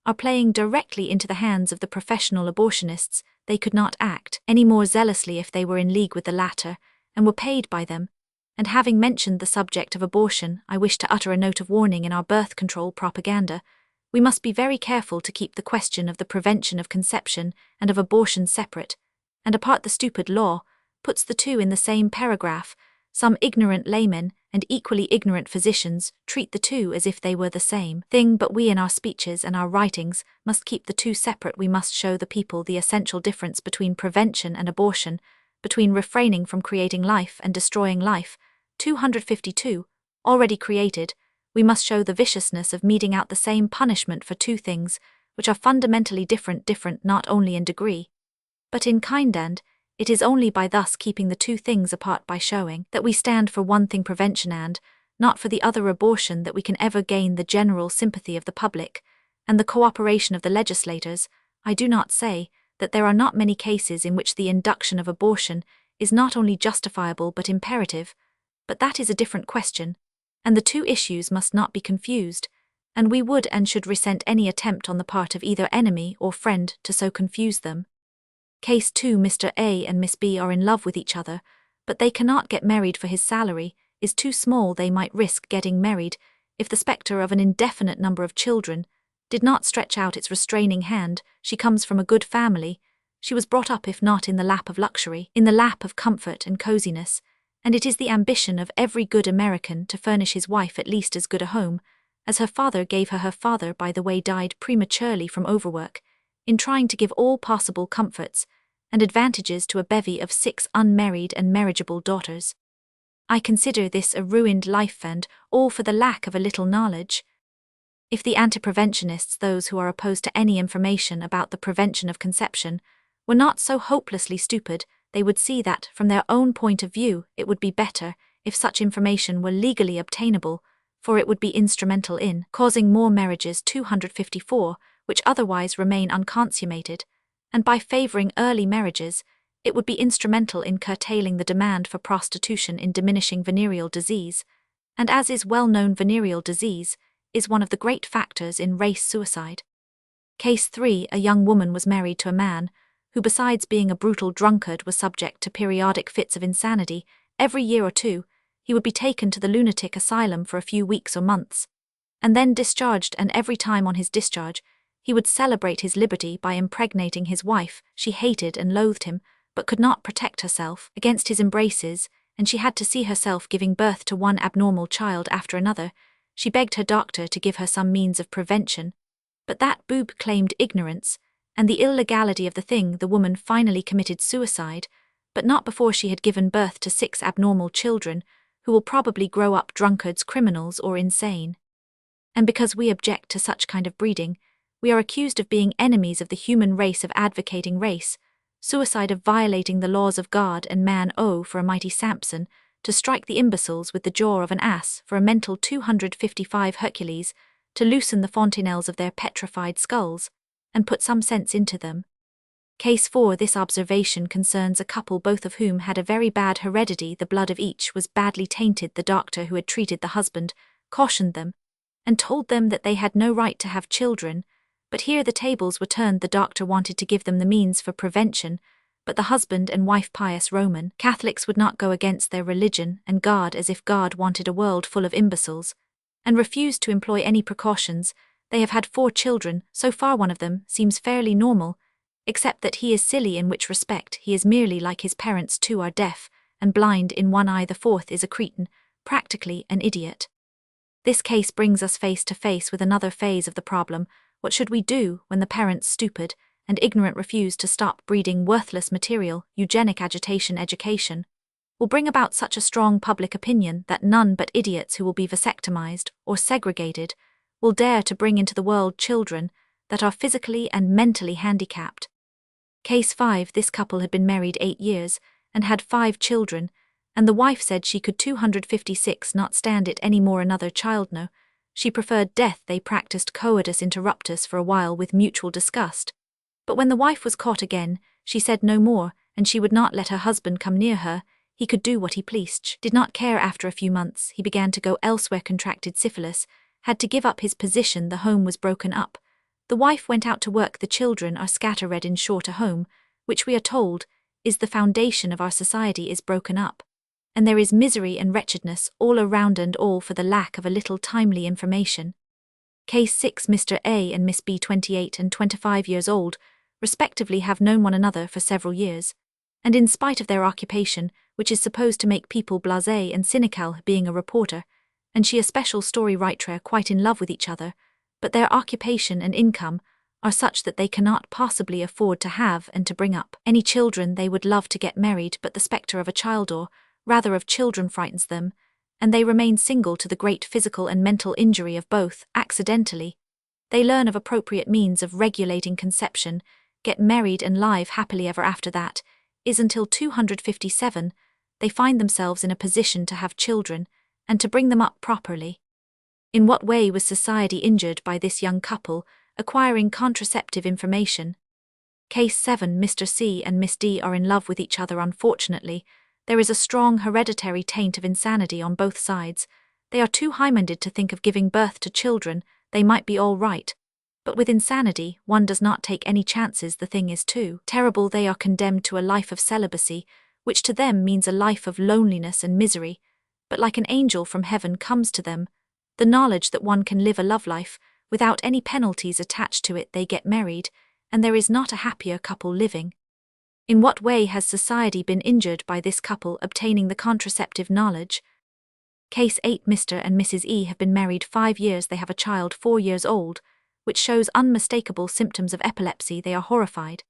are playing directly into the hands of the professional abortionists. They could not act any more zealously if they were in league with the latter and were paid by them, And having mentioned the subject of abortion, I wish to utter a note of warning in our birth control propaganda. We must be very careful to keep the question of the prevention of conception and of abortion separate, and apart. The stupid law puts the two in the same paragraph. Some ignorant laymen and equally ignorant physicians treat the two as if they were the same thing, but we in our speeches and our writings must keep the two separate. We must show the people the essential difference between prevention and abortion, between refraining from creating life and destroying life, 252, already created. We must show the viciousness of meting out the same punishment for two things, which are fundamentally different not only in degree, but in kind, and it is only by thus keeping the two things apart, by showing that we stand for one thing, prevention, and not for the other, abortion, that we can ever gain the general sympathy of the public and the cooperation of the legislators. I do not say that there are not many cases in which the induction of abortion is not only justifiable but imperative, but that is a different question, and the two issues must not be confused, and we would and should resent any attempt on the part of either enemy or friend to so confuse them. Case 2. Mr. A and Miss B are in love with each other, but they cannot get married for his salary is too small. They might risk getting married if the spectre of an indefinite number of children did not stretch out its restraining hand. She comes from a good family. She was brought up, if not in the lap of luxury, in the lap of comfort and coziness, and it is the ambition of every good American to furnish his wife at least as good a home as her father gave her. Her father, by the way, died prematurely from overwork, in trying to give all possible comforts and advantages to a bevy of 6 unmarried and marriageable daughters. I consider this a ruined life, and all for the lack of a little knowledge. If the anti-preventionists, those who are opposed to any information about the prevention of conception, were not so hopelessly stupid, they would see that, from their own point of view, it would be better if such information were legally obtainable, for it would be instrumental in causing more marriages, 254, which otherwise remain unconsummated, and by favoring early marriages, it would be instrumental in curtailing the demand for prostitution, in diminishing venereal disease, and, as is well known, venereal disease is one of the great factors in race suicide. Case 3. A young woman was married to a man who, besides being a brutal drunkard, was subject to periodic fits of insanity. Every year or two, he would be taken to the lunatic asylum for a few weeks or months, and then discharged, and every time on his discharge, he would celebrate his liberty by impregnating his wife. She hated and loathed him, but could not protect herself against his embraces, and she had to see herself giving birth to one abnormal child after another. She begged her doctor to give her some means of prevention, but that boob claimed ignorance and the illegality of the thing. The woman finally committed suicide, but not before she had given birth to 6 abnormal children, who will probably grow up drunkards, criminals, or insane. And because we object to such kind of breeding, we are accused of being enemies of the human race, of advocating race suicide, of violating the laws of God and man. Oh, for a mighty Samson to strike the imbeciles with the jaw of an ass, for a mental 255 Hercules to loosen the fontanelles of their petrified skulls and put some sense into them. Case 4. This observation concerns a couple, both of whom had a very bad heredity. The blood of each was badly tainted. The doctor who had treated the husband cautioned them and told them that they had no right to have children, but here the tables were turned. The doctor wanted to give them the means for prevention, but the husband and wife, pious Roman Catholics, would not go against their religion and God, as if God wanted a world full of imbeciles, and refused to employ any precautions. They have had 4 children. So far one of them seems fairly normal, except that he is silly, in which respect he is merely like his parents. 2 are deaf and blind in one eye. The 4th is a cretin, practically an idiot. This case brings us face to face with another phase of the problem. What should we do when the parents, stupid and ignorant, refuse to stop breeding worthless material? Eugenic education will bring about such a strong public opinion that none but idiots who will be vasectomized or segregated will dare to bring into the world children that are physically and mentally handicapped. Case 5. This couple had been married 8 years and had 5 children, and the wife said she could 256 not stand it any more. Another child, no. She preferred death. They practiced coitus interruptus for a while with mutual disgust, but when the wife was caught again, she said no more, and she would not let her husband come near her. He could do what he pleased, did not care. After a few months, he began to go elsewhere, contracted syphilis, had to give up his position. The home was broken up. The wife went out to work. The children are scattered. In short, a home, which we are told is the foundation of our society, is broken up, and there is misery and wretchedness all around, and all for the lack of a little timely information. Case 6. Mr. A and Miss B, 28 and 25 years old, respectively, have known one another for several years, and in spite of their occupation, which is supposed to make people blasé and cynical, being a reporter, and she a special story writer, quite in love with each other, but their occupation and income are such that they cannot possibly afford to have and to bring up any children. They would love to get married, but the spectre of a child, or rather of children, frightens them, and they remain single to the great physical and mental injury of both. Accidentally, they learn of appropriate means of regulating conception, get married, and live happily ever after. That is until 257, they find themselves in a position to have children and to bring them up properly. In what way was society injured by this young couple acquiring contraceptive information? Case 7. Mr. C and Miss D are in love with each other. Unfortunately, there is a strong hereditary taint of insanity on both sides. They are too high-minded to think of giving birth to children. They might be all right, but with insanity, one does not take any chances. The thing is too terrible. They are condemned to a life of celibacy, which to them means a life of loneliness and misery, but like an angel from heaven comes to them the knowledge that one can live a love life without any penalties attached to it. They get married, and there is not a happier couple living. In what way has society been injured by this couple obtaining the contraceptive knowledge? Case 8. Mr. and Mrs. E have been married 5 years. They have a child 4 years old, which shows unmistakable symptoms of epilepsy. They are horrified,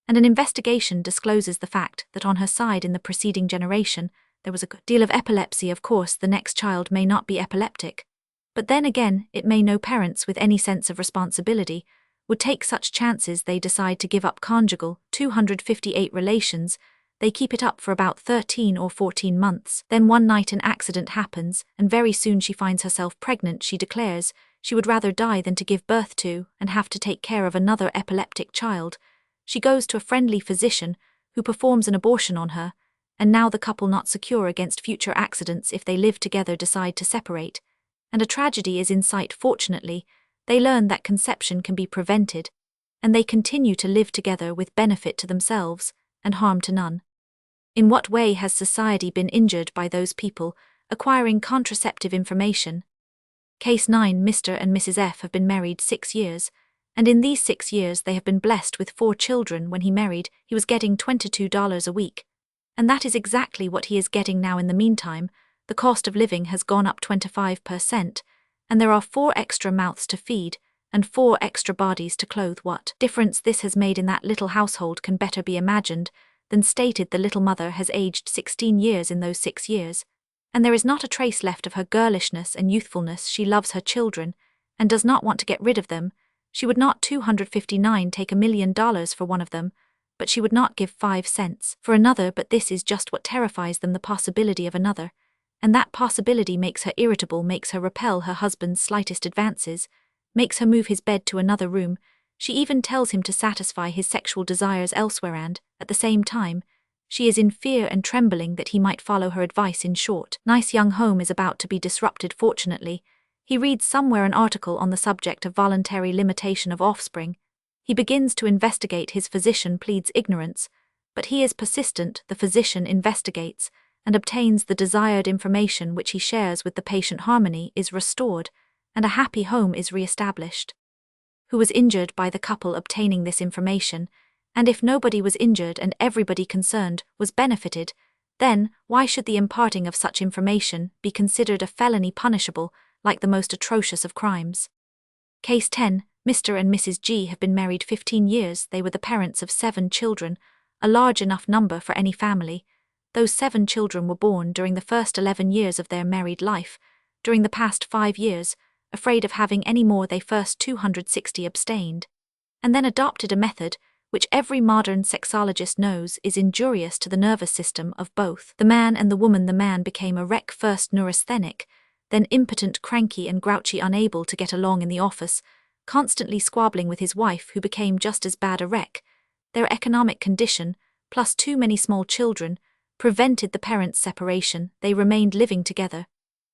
and an investigation discloses the fact that on her side in the preceding generation there was a good deal of epilepsy. Of course, the next child may not be epileptic, but then again, it may. No parents with any sense of responsibility would take such chances. They decide to give up conjugal 258 relations. They keep it up for about 13 or 14 months. Then one night an accident happens, and very soon she finds herself pregnant. She declares she would rather die than to give birth to and have to take care of another epileptic child. She goes to a friendly physician who performs an abortion on her, and now the couple, not secure against future accidents if they live together, decide to separate, and a tragedy is in sight. Fortunately, they learn that conception can be prevented, and they continue to live together with benefit to themselves and harm to none. In what way has society been injured by those people acquiring contraceptive information? Case 9. Mr. and Mrs. F have been married 6 years, and in these 6 years they have been blessed with 4 children. When he married, he was getting $22 a week, and that is exactly what he is getting now. In the meantime, the cost of living has gone up 25%, and there are 4 extra mouths to feed and 4 extra bodies to clothe. What difference this has made in that little household can better be imagined than stated. The little mother has aged 16 years in those 6 years, and there is not a trace left of her girlishness and youthfulness. She loves her children and does not want to get rid of them. She would not 259 take $1 million for one of them, but she would not give 5 cents for another. But this is just what terrifies them, the possibility of another, and that possibility makes her irritable, makes her repel her husband's slightest advances, makes her move his bed to another room. She even tells him to satisfy his sexual desires elsewhere, and, at the same time, she is in fear and trembling that he might follow her advice. In short, nice young home is about to be disrupted. Fortunately, he reads somewhere an article on the subject of voluntary limitation of offspring. He begins to investigate. His physician pleads ignorance, but he is persistent. The physician investigates and obtains the desired information, which he shares with the patient. Harmony is restored, and a happy home is re-established. Who was injured by the couple obtaining this information? And if nobody was injured and everybody concerned was benefited, then why should the imparting of such information be considered a felony punishable, like the most atrocious of crimes? Case 10. Mr. and Mrs. G have been married 15 years. They were the parents of 7 children, a large enough number for any family. Those 7 children were born during the first 11 years of their married life. During the past 5 years, afraid of having any more, they first 260 abstained, and then adopted a method which every modern sexologist knows is injurious to the nervous system of both the man and the woman. The man became a wreck, first neurasthenic, then impotent, cranky and grouchy, unable to get along in the office, constantly squabbling with his wife, who became just as bad a wreck. Their economic condition, plus too many small children, prevented the parents' separation. They remained living together,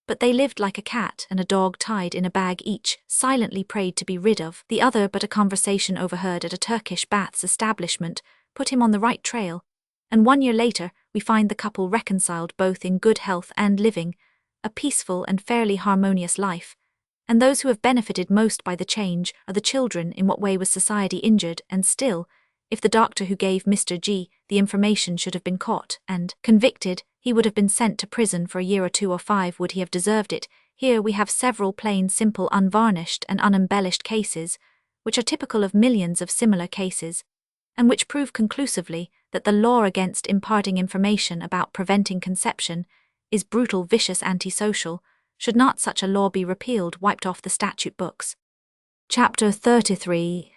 but they lived like a cat and a dog tied in a bag. Each silently prayed to be rid of the other, but a conversation overheard at a Turkish baths establishment put him on the right trail, and 1 year later, we find the couple reconciled both in good health and living a peaceful and fairly harmonious life. And those who have benefited most by the change are the children. In what way was society injured? And still, if the doctor who gave Mr. G the information should have been caught and convicted, he would have been sent to prison for a year or 2 or 5. Would he have deserved it? Here we have several plain, simple, unvarnished and unembellished cases, which are typical of millions of similar cases, and which prove conclusively that the law against imparting information about preventing conception is brutal, vicious, antisocial. Should not such a law be repealed, wiped off the statute books? Chapter 33.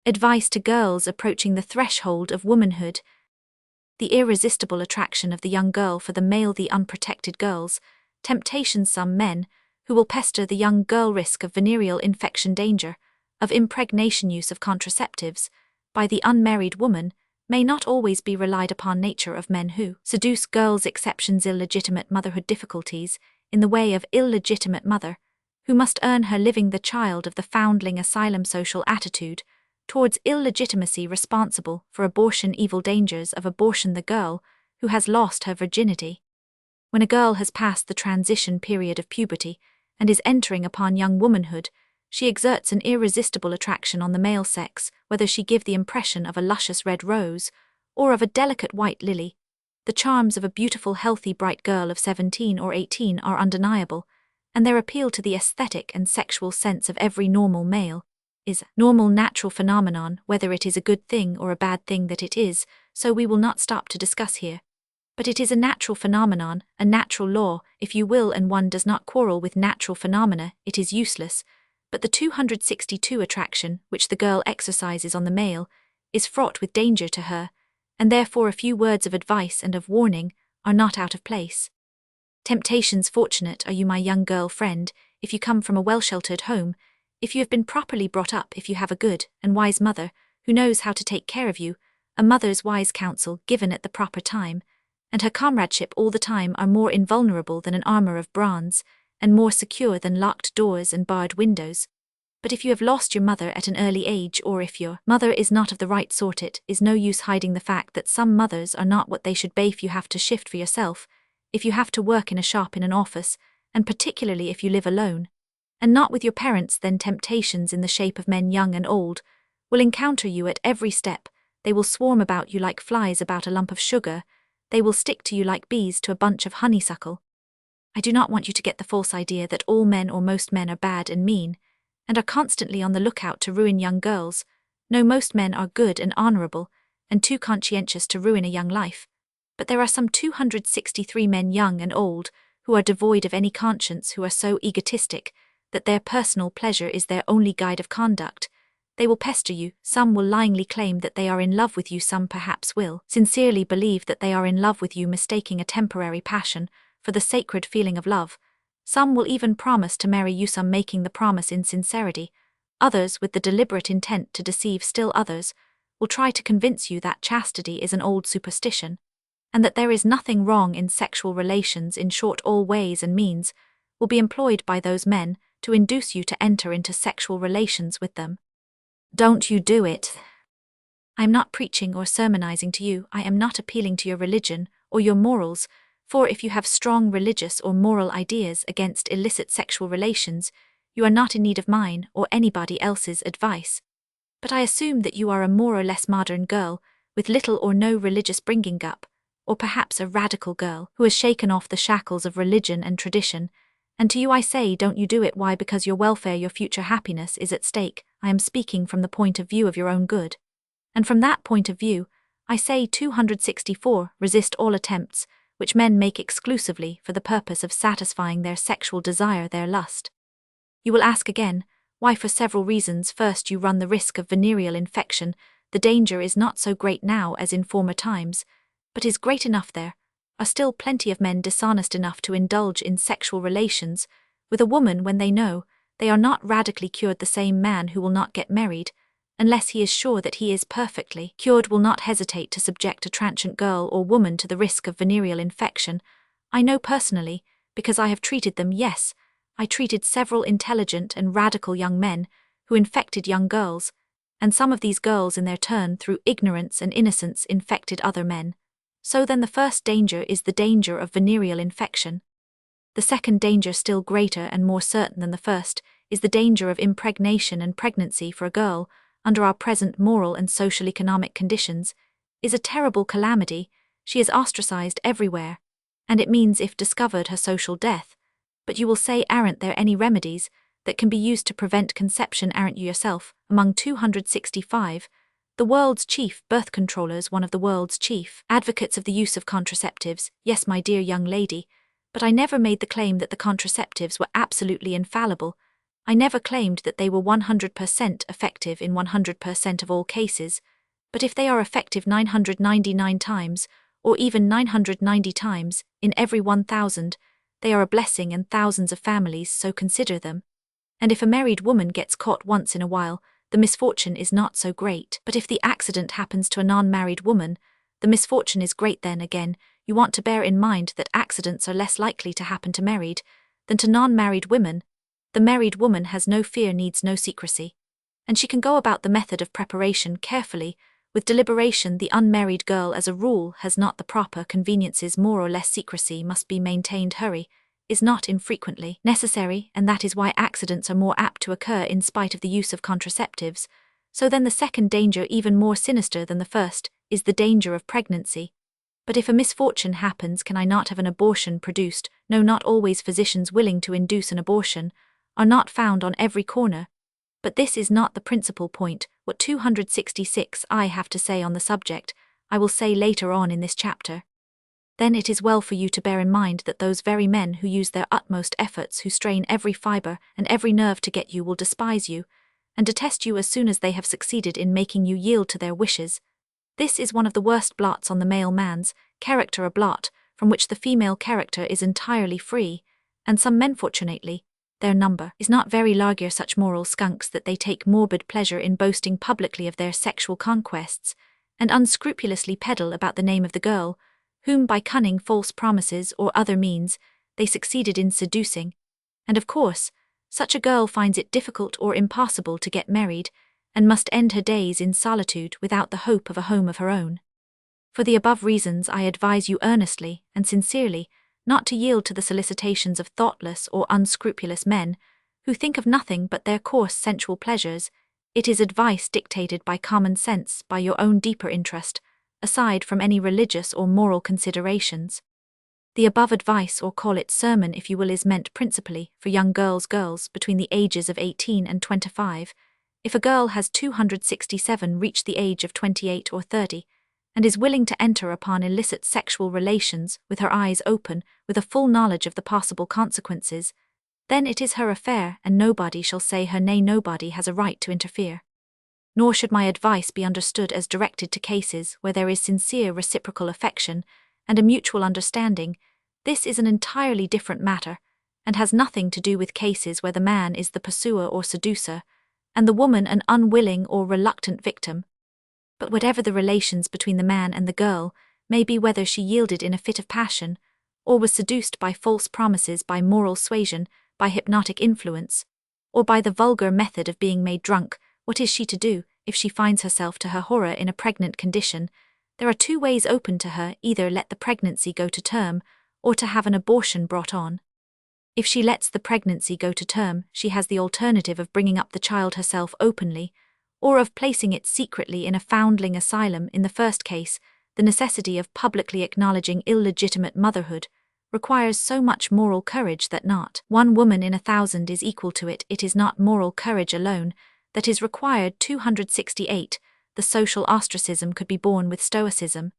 Advice to girls approaching the threshold of womanhood. The irresistible attraction of the young girl for the male, the unprotected girls, temptations. Some men, who will pester the young girl, risk of venereal infection, danger of impregnation, use of contraceptives by the unmarried woman, may not always be relied upon. Nature of men who seduce girls, exceptions. Illegitimate motherhood, difficulties in the way of illegitimate mother, who must earn her living, the child of the foundling asylum. Social attitude towards illegitimacy, responsible for abortion. Evil dangers of abortion. The girl who has lost her virginity. When a girl has passed the transition period of puberty and is entering upon young womanhood, she exerts an irresistible attraction on the male sex, whether she give the impression of a luscious red rose or of a delicate white lily. The charms of a beautiful, healthy, bright girl of 17 or 18 are undeniable, and their appeal to the aesthetic and sexual sense of every normal male is a normal, natural phenomenon. Whether it is a good thing or a bad thing, that it is, so we will not stop to discuss here. But it is a natural phenomenon, a natural law, if you will, and one does not quarrel with natural phenomena. It is useless. But the 262 attraction which the girl exercises on the male is fraught with danger to her, and therefore a few words of advice and of warning are not out of place. Temptations. Fortunate are you, my young girl friend, if you come from a well-sheltered home, if you have been properly brought up, if you have a good and wise mother who knows how to take care of you. A mother's wise counsel, given at the proper time, and her comradeship all the time, are more invulnerable than an armor of bronze, and more secure than locked doors and barred windows. But if you have lost your mother at an early age, or if your mother is not of the right sort, it is no use hiding the fact that some mothers are not what they should be. If you have to shift for yourself, if you have to work in a shop, in an office, and particularly if you live alone, and not with your parents, then temptations in the shape of men, young and old, will encounter you at every step. They will swarm about you like flies about a lump of sugar. They will stick to you like bees to a bunch of honeysuckle. I do not want you to get the false idea that all men or most men are bad and mean, and are constantly on the lookout to ruin young girls. No, most men are good and honorable, and too conscientious to ruin a young life. But there are some 263 men, young and old, who are devoid of any conscience, who are so egotistic that their personal pleasure is their only guide of conduct. They will pester you. Some will lyingly claim that they are in love with you. Some perhaps will sincerely believe that they are in love with you, mistaking a temporary passion for the sacred feeling of love. Some will even promise to marry you, some making the promise in sincerity. Others, with the deliberate intent to deceive. Still others will try to convince you that chastity is an old superstition, and that there is nothing wrong in sexual relations. In short, all ways and means will be employed by those men to induce you to enter into sexual relations with them. Don't you do it. I am not preaching or sermonizing to you. I am not appealing to your religion or your morals, for if you have strong religious or moral ideas against illicit sexual relations, you are not in need of mine or anybody else's advice. But I assume that you are a more or less modern girl, with little or no religious bringing up, or perhaps a radical girl who has shaken off the shackles of religion and tradition. And to you I say, don't you do it. Why? Because your welfare, your future happiness is at stake. I am speaking from the point of view of your own good. And from that point of view, I say 264, resist all attempts which men make exclusively for the purpose of satisfying their sexual desire, their lust. You will ask again, why? For several reasons. First, you run the risk of venereal infection. The danger is not so great now as in former times, but is great enough. There are still plenty of men dishonest enough to indulge in sexual relations with a woman when they know they are not radically cured. The same man who will not get married unless he is sure that he is perfectly cured will not hesitate to subject a transient girl or woman to the risk of venereal infection. I know personally, because I have treated them. Yes, I treated several intelligent and radical young men who infected young girls, and some of these girls in their turn, through ignorance and innocence, infected other men. So then the first danger is the danger of venereal infection. The second danger, still greater and more certain than the first, is the danger of impregnation and pregnancy for a girl, under our present moral and social economic conditions, is a terrible calamity. She is ostracized everywhere, and it means, if discovered, her social death. But you will say, aren't there any remedies that can be used to prevent conception? Aren't you yourself among 265, the world's chief birth controllers, one of the world's chief advocates of the use of contraceptives? Yes, my dear young lady, but I never made the claim that the contraceptives were absolutely infallible. I never claimed that they were 100% effective in 100% of all cases, but if they are effective 999 times, or even 990 times, in every 1,000, they are a blessing, and thousands of families so consider them. And if a married woman gets caught once in a while, the misfortune is not so great. But if the accident happens to a non-married woman, the misfortune is great. Then again, you want to bear in mind that accidents are less likely to happen to married than to non-married women. The married woman has no fear, needs no secrecy, and she can go about the method of preparation carefully, with deliberation. The unmarried girl, as a rule, has not the proper conveniences. More or less secrecy must be maintained. Hurry is not infrequently necessary, and that is why accidents are more apt to occur in spite of the use of contraceptives. So then the second danger, even more sinister than the first, is the danger of pregnancy. But if a misfortune happens, can I not have an abortion produced? No, not always. Physicians willing to induce an abortion are not found on every corner. But this is not the principal point. What 266 I have to say on the subject, I will say later on in this chapter. Then it is well for you to bear in mind that those very men who use their utmost efforts, who strain every fiber and every nerve to get you, will despise you and detest you as soon as they have succeeded in making you yield to their wishes. This is one of the worst blots on the male man's character, a blot from which the female character is entirely free, and some men, fortunately, their number is not very large, are such moral skunks that they take morbid pleasure in boasting publicly of their sexual conquests, and unscrupulously peddle about the name of the girl, whom by cunning, false promises, or other means, they succeeded in seducing. And of course, such a girl finds it difficult or impossible to get married, and must end her days in solitude without the hope of a home of her own. For the above reasons, I advise you earnestly and sincerely not to yield to the solicitations of thoughtless or unscrupulous men, who think of nothing but their coarse sensual pleasures. It is advice dictated by common sense, by your own deeper interest, aside from any religious or moral considerations. The above advice, or call it sermon if you will, is meant principally for young girls between the ages of 18 and 25. If a girl has 267 reached the age of 28 or 30, and is willing to enter upon illicit sexual relations with her eyes open, with a full knowledge of the possible consequences, then it is her affair, and nobody shall say her nay. Nobody has a right to interfere. Nor should my advice be understood as directed to cases where there is sincere reciprocal affection and a mutual understanding. This is an entirely different matter, and has nothing to do with cases where the man is the pursuer or seducer, and the woman an unwilling or reluctant victim. But whatever the relations between the man and the girl may be, whether she yielded in a fit of passion, or was seduced by false promises, by moral suasion, by hypnotic influence, or by the vulgar method of being made drunk, what is she to do if she finds herself to her horror in a pregnant condition? There are two ways open to her: either let the pregnancy go to term, or to have an abortion brought on. If she lets the pregnancy go to term, she has the alternative of bringing up the child herself openly, or of placing it secretly in a foundling asylum. In the first case, the necessity of publicly acknowledging illegitimate motherhood requires so much moral courage that not one woman in 1,000 is equal to it. It is not moral courage alone that is required. 268. The social ostracism could be borne with stoicism,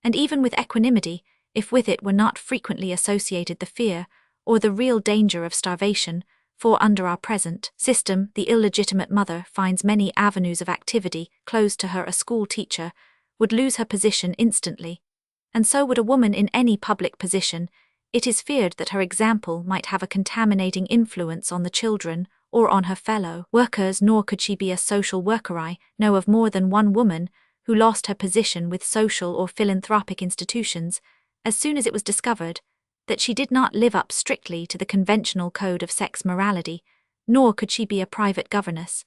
and even with equanimity, if with it were not frequently associated the fear or the real danger of starvation. For under our present system, the illegitimate mother finds many avenues of activity closed to her. A school teacher would lose her position instantly, and so would a woman in any public position. It is feared that her example might have a contaminating influence on the children or on her fellow workers. Nor could she be a social worker. I know of more than one woman who lost her position with social or philanthropic institutions as soon as it was discovered that she did not live up strictly to the conventional code of sex morality, nor could she be a private governess.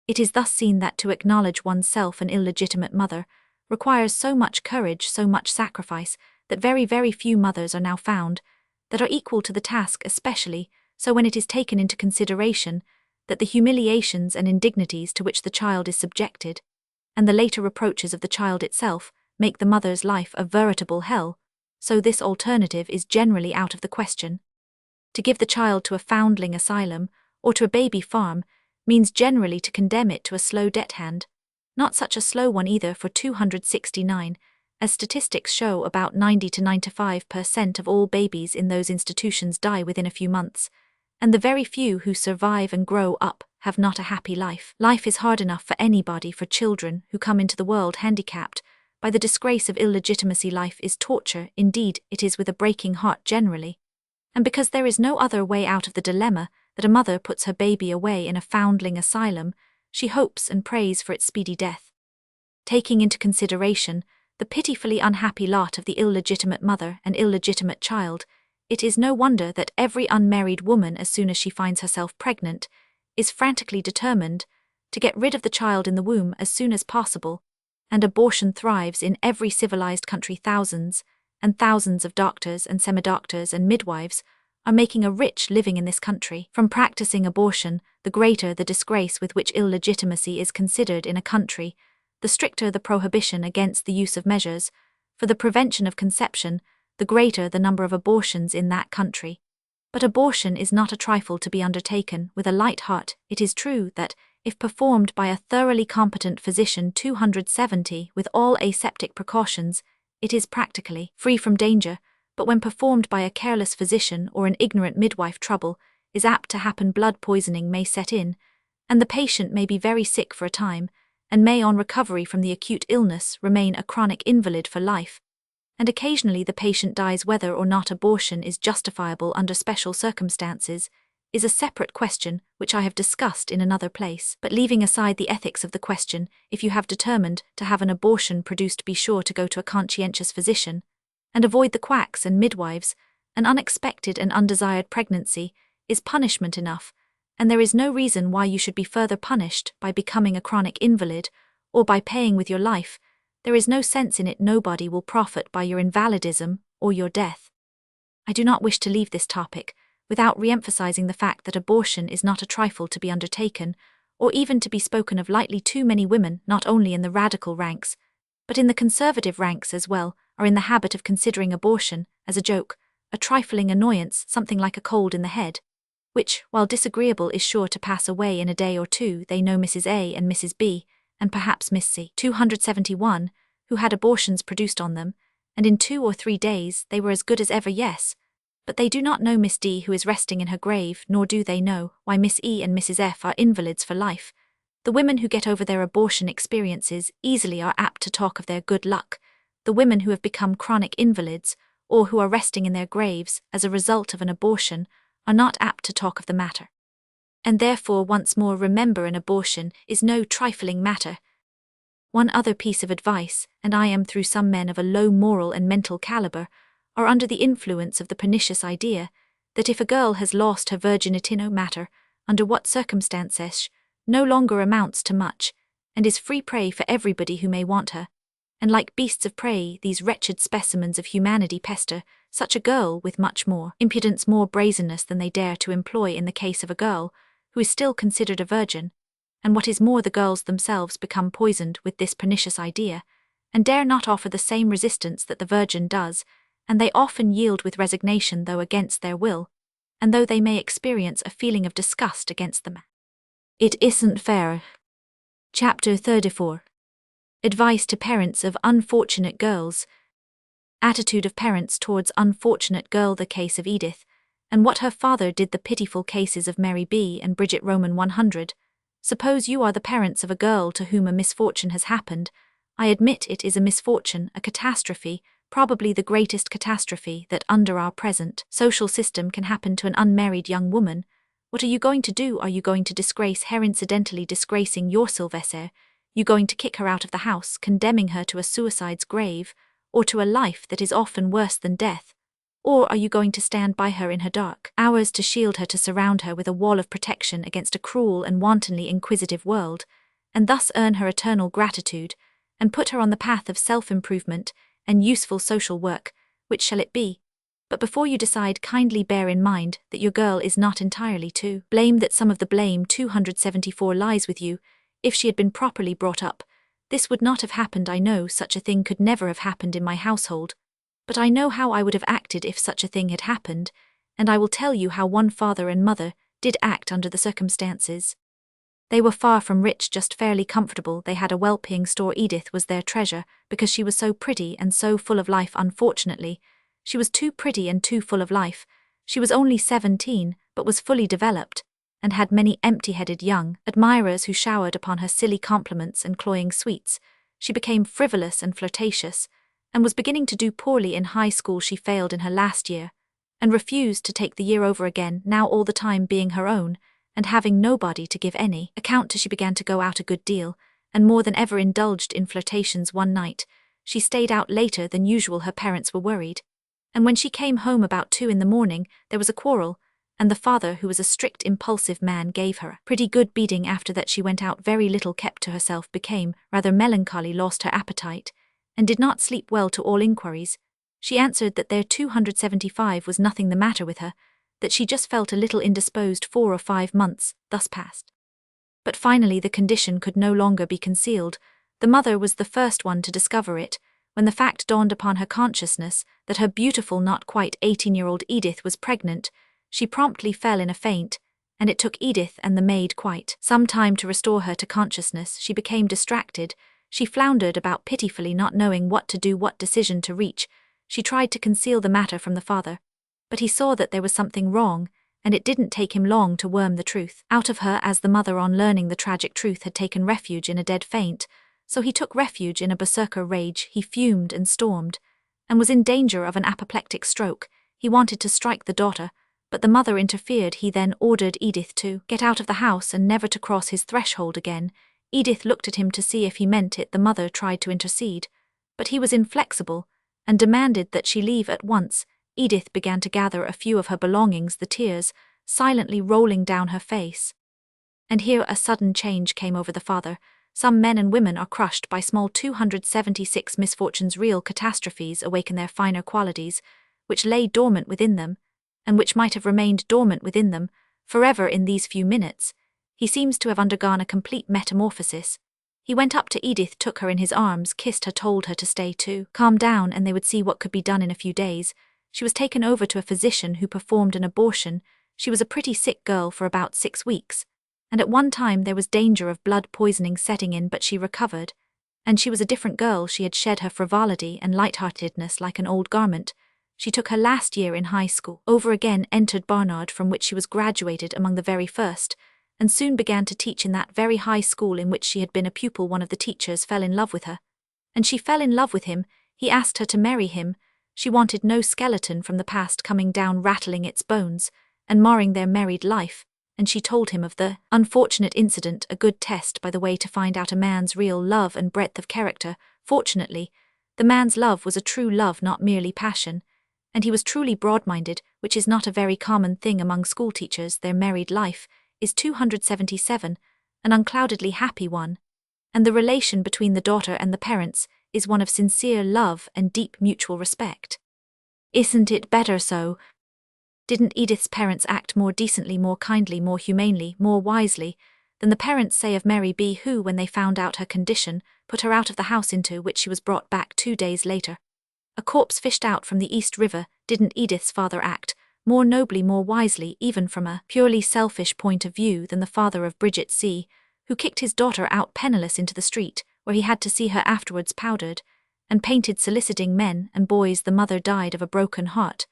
It is thus seen that to acknowledge oneself an illegitimate mother requires so much courage, so much sacrifice, that very, very few mothers are now found that are equal to the task, especially so when it is taken into consideration that the humiliations and indignities to which the child is subjected, and the later reproaches of the child itself, make the mother's life a veritable hell, so this alternative is generally out of the question. To give the child to a foundling asylum, or to a baby farm, means generally to condemn it to a slow death hand, not such a slow one either, for 269, as statistics show about 90 to 95% of all babies in those institutions die within a few months, and the very few who survive and grow up have not a happy life. Life is hard enough for anybody, for children who come into the world handicapped by the disgrace of illegitimacy. Life is torture, indeed it is, with a breaking heart generally. And because there is no other way out of the dilemma that a mother puts her baby away in a foundling asylum, she hopes and prays for its speedy death. Taking into consideration the pitifully unhappy lot of the illegitimate mother and illegitimate child, it is no wonder that every unmarried woman, as soon as she finds herself pregnant, is frantically determined to get rid of the child in the womb as soon as possible, and abortion thrives in every civilized country. Thousands and thousands of doctors and semi-doctors and midwives are making a rich living in this country from practicing abortion. The greater the disgrace with which illegitimacy is considered in a country, the stricter the prohibition against the use of measures for the prevention of conception, the greater the number of abortions in that country. But abortion is not a trifle to be undertaken with a light heart. It is true that, if performed by a thoroughly competent physician 270 with all aseptic precautions, it is practically free from danger, but when performed by a careless physician or an ignorant midwife, trouble is apt to happen. Blood poisoning may set in, and the patient may be very sick for a time, and may, on recovery from the acute illness, remain a chronic invalid for life. And occasionally the patient dies. Whether or not abortion is justifiable under special circumstances is a separate question which I have discussed in another place. But leaving aside the ethics of the question, if you have determined to have an abortion produced, be sure to go to a conscientious physician, and avoid the quacks and midwives. An unexpected and undesired pregnancy is punishment enough, and there is no reason why you should be further punished by becoming a chronic invalid, or by paying with your life. There is no sense in it. Nobody will profit by your invalidism or your death. I do not wish to leave this topic without re-emphasizing the fact that abortion is not a trifle to be undertaken, or even to be spoken of lightly. Too many women, not only in the radical ranks, but in the conservative ranks as well, are in the habit of considering abortion as a joke, a trifling annoyance, something like a cold in the head, which, while disagreeable, is sure to pass away in a day or two. They know Mrs. A and Mrs. B, and perhaps Miss C, 271, who had abortions produced on them, and in 2 or 3 days they were as good as ever. Yes, but they do not know Miss D, who is resting in her grave, nor do they know why Miss E and Mrs. F are invalids for life. The women who get over their abortion experiences easily are apt to talk of their good luck. The women who have become chronic invalids, or who are resting in their graves as a result of an abortion, are not apt to talk of the matter. And therefore, once more, remember, an abortion is no trifling matter. One other piece of advice, and I am through some men of a low moral and mental caliber, are under the influence of the pernicious idea that if a girl has lost her virginity, no matter under what circumstances, no longer amounts to much, and is free prey for everybody who may want her. And like beasts of prey, these wretched specimens of humanity pester such a girl with much more impudence, more brazenness than they dare to employ in the case of a girl who is still considered a virgin. And what is more, the girls themselves become poisoned with this pernicious idea, and dare not offer the same resistance that the virgin does, and they often yield with resignation, though against their will, and though they may experience a feeling of disgust against them. It isn't fair. Chapter 34. Advice to parents of unfortunate girls. Attitude of parents towards unfortunate girl. The case of Edith, and what her father did. The pitiful cases of Mary B. and Bridget. Roman 100. Suppose you are the parents of a girl to whom a misfortune has happened. I admit it is a misfortune, a catastrophe, probably the greatest catastrophe that under our present social system can happen to an unmarried young woman. What are you going to do? Are you going to disgrace her, incidentally disgracing your Sylvester? You going to kick her out of the house, condemning her to a suicide's grave, or to a life that is often worse than death? Or are you going to stand by her in her dark hours, to shield her, to surround her with a wall of protection against a cruel and wantonly inquisitive world, and thus earn her eternal gratitude, and put her on the path of self-improvement and useful social work. Which shall it be? But before you decide, kindly bear in mind that your girl is not entirely to blame, that some of the blame 274 lies with you. If she had been properly brought up, this would not have happened. I know such a thing could never have happened in my household, but I know how I would have acted if such a thing had happened, and I will tell you how one father and mother did act under the circumstances. They were far from rich, just fairly comfortable. They had a well-paying store. Edith was their treasure because she was so pretty and so full of life. Unfortunately, she was too pretty and too full of life. She was only 17, but was fully developed, and had many empty-headed young admirers who showered upon her silly compliments and cloying sweets. She became frivolous and flirtatious, and was beginning to do poorly in high school. She failed in her last year, and refused to take the year over again, now all the time being her own, and having nobody to give any account to. She began to go out a good deal, and more than ever indulged in flirtations. One night, she stayed out later than usual. Her parents were worried, and when she came home about 2 in the morning, there was a quarrel, and the father, who was a strict, impulsive man, gave her a pretty good beating. After that she went out very little, kept to herself, became rather melancholy, lost her appetite, and did not sleep well. To all inquiries, she answered that there 275 was nothing the matter with her, that she just felt a little indisposed. 4 or 5 months thus passed. But finally the condition could no longer be concealed. The mother was the first one to discover it, when the fact dawned upon her consciousness that her beautiful, not quite 18-year-old Edith was pregnant. She promptly fell in a faint, and it took Edith and the maid quite some time to restore her to consciousness. She became distracted. She floundered about pitifully, not knowing what to do, what decision to reach. She tried to conceal the matter from the father, but he saw that there was something wrong, and it didn't take him long to worm the truth out of her, as the mother, on learning the tragic truth, had taken refuge in a dead faint. So he took refuge in a berserker rage. He fumed and stormed, and was in danger of an apoplectic stroke. He wanted to strike the daughter, but the mother interfered. He then ordered Edith to get out of the house and never to cross his threshold again. Edith looked at him to see if he meant it. The mother tried to intercede, but he was inflexible, and demanded that she leave at once. Edith began to gather a few of her belongings, the tears silently rolling down her face. And here a sudden change came over the father. Some men and women are crushed by small 276 misfortunes. Real catastrophes awaken their finer qualities, which lay dormant within them, and which might have remained dormant within them forever. In these few minutes, he seems to have undergone a complete metamorphosis. He went up to Edith, took her in his arms, kissed her, told her to stay, to calm down, and they would see what could be done in a few days. She was taken over to a physician who performed an abortion. She was a pretty sick girl for about 6 weeks, and at one time there was danger of blood poisoning setting in, but she recovered, and she was a different girl. She had shed her frivolity and lightheartedness like an old garment. She took her last year in high school over again, entered Barnard, from which she was graduated among the very first, and soon began to teach in that very high school in which she had been a pupil. One of the teachers fell in love with her, and she fell in love with him. He asked her to marry him. She wanted no skeleton from the past coming down, rattling its bones and marring their married life, and she told him of the unfortunate incident, a good test, by the way, to find out a man's real love and breadth of character. Fortunately, the man's love was a true love, not merely passion, and he was truly broad-minded, which is not a very common thing among schoolteachers. Their married life is 277, an uncloudedly happy one, and the relation between the daughter and the parents is one of sincere love and deep mutual respect. Isn't it better so? Didn't Edith's parents act more decently, more kindly, more humanely, more wisely than the parents, say, of Mary B., who, when they found out her condition, put her out of the house into which she was brought back 2 days later, a corpse fished out from the East River? Didn't Edith's father act more nobly, more wisely, even from a purely selfish point of view, than the father of Bridget C., who kicked his daughter out penniless into the street, where he had to see her afterwards powdered and painted, soliciting men and boys? The mother died of a broken heart,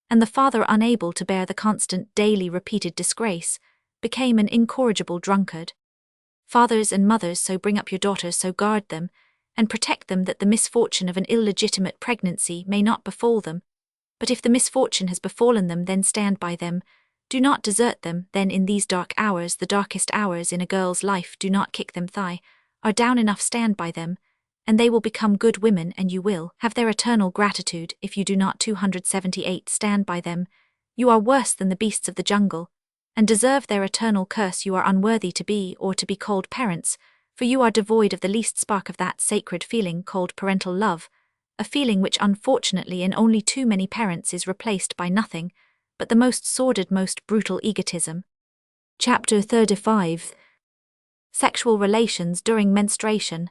and the father, unable to bear the constant, daily repeated disgrace, became an incorrigible drunkard. Fathers and mothers, so bring up your daughters, so guard them and protect them, that the misfortune of an illegitimate pregnancy may not befall them. But if the misfortune has befallen them, then stand by them. Do not desert them. Then in these dark hours, the darkest hours in a girl's life, do not kick them are down enough. Stand by them, and they will become good women, and you will have their eternal gratitude. If you do not, 278, stand by them, you are worse than the beasts of the jungle, and deserve their eternal curse. You are unworthy to be, or to be called, parents, for you are devoid of the least spark of that sacred feeling called parental love, a feeling which unfortunately in only too many parents is replaced by nothing but the most sordid, most brutal egotism. Chapter 35. Sexual relations during menstruation.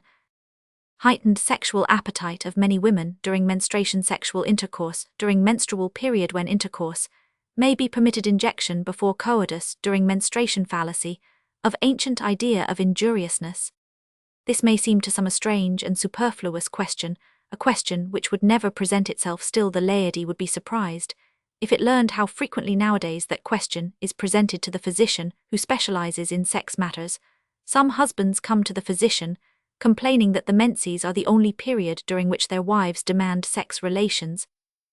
Heightened sexual appetite of many women during menstruation. Sexual intercourse during menstrual period. When intercourse may be permitted, injection before coitus during menstruation. Fallacy of ancient idea of injuriousness. This may seem to some a strange and superfluous question, a question which would never present itself. Still, the laity would be surprised if it learned how frequently nowadays that question is presented to the physician who specializes in sex matters. Some husbands come to the physician complaining that the menses are the only period during which their wives demand sex relations,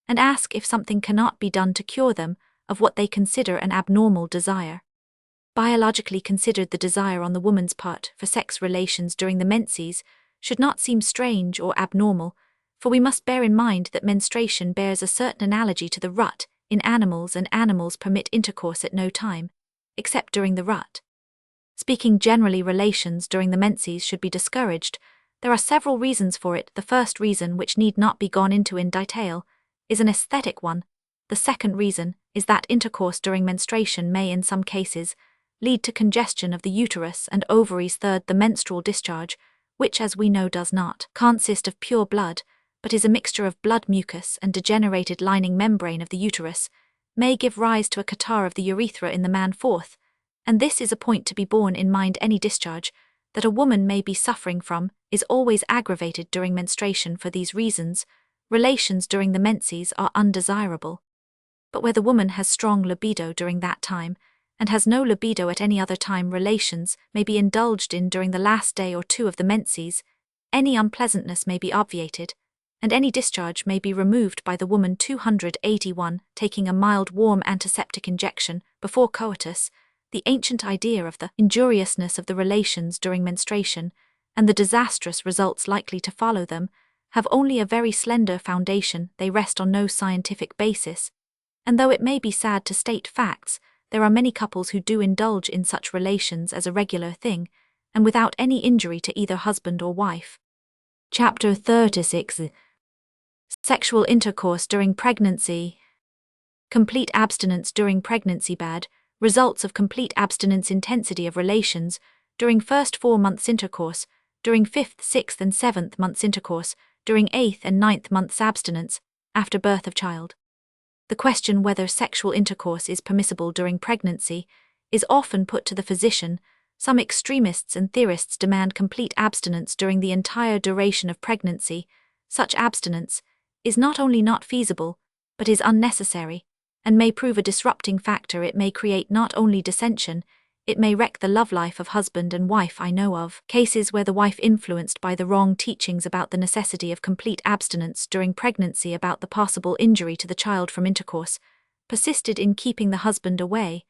and ask if something cannot be done to cure them of what they consider an abnormal desire. Biologically considered, the desire on the woman's part for sex relations during the menses should not seem strange or abnormal, for we must bear in mind that menstruation bears a certain analogy to the rut in animals, and animals permit intercourse at no time, except during the rut. Speaking generally, relations during the menses should be discouraged. There are several reasons for it. The first reason, which need not be gone into in detail, is an aesthetic one. The second reason is that intercourse during menstruation may in some cases lead to congestion of the uterus and ovaries. Third, the menstrual discharge, which as we know does not consist of pure blood, but is a mixture of blood, mucus, and degenerated lining membrane of the uterus, may give rise to a catarrh of the urethra in the man. Fourth, and this is a point to be borne in mind, any discharge that a woman may be suffering from is always aggravated during menstruation. For these reasons, relations during the menses are undesirable. But where the woman has strong libido during that time, and has no libido at any other time, relations may be indulged in during the last day or two of the menses. Any unpleasantness may be obviated, and any discharge may be removed by the woman. 281. Taking a mild warm antiseptic injection before coitus. The ancient idea of the injuriousness of the relations during menstruation, and the disastrous results likely to follow them, have only a very slender foundation. They rest on no scientific basis, and though it may be sad to state facts, there are many couples who do indulge in such relations as a regular thing, and without any injury to either husband or wife. Chapter 36. Sexual intercourse during pregnancy. Complete abstinence during pregnancy. Bad results of complete abstinence. Intensity of relations during first 4 months intercourse, during 5th, 6th, and 7th months intercourse, during 8th and 9th months abstinence, after birth of child. The question whether sexual intercourse is permissible during pregnancy is often put to the physician. Some extremists and theorists demand complete abstinence during the entire duration of pregnancy. Such abstinence is not only not feasible, but is unnecessary, and may prove a disrupting factor. It may create not only dissension, it may wreck the love life of husband and wife. I know of cases where the wife, influenced by the wrong teachings about the necessity of complete abstinence during pregnancy, about the possible injury to the child from intercourse, persisted in keeping the husband away,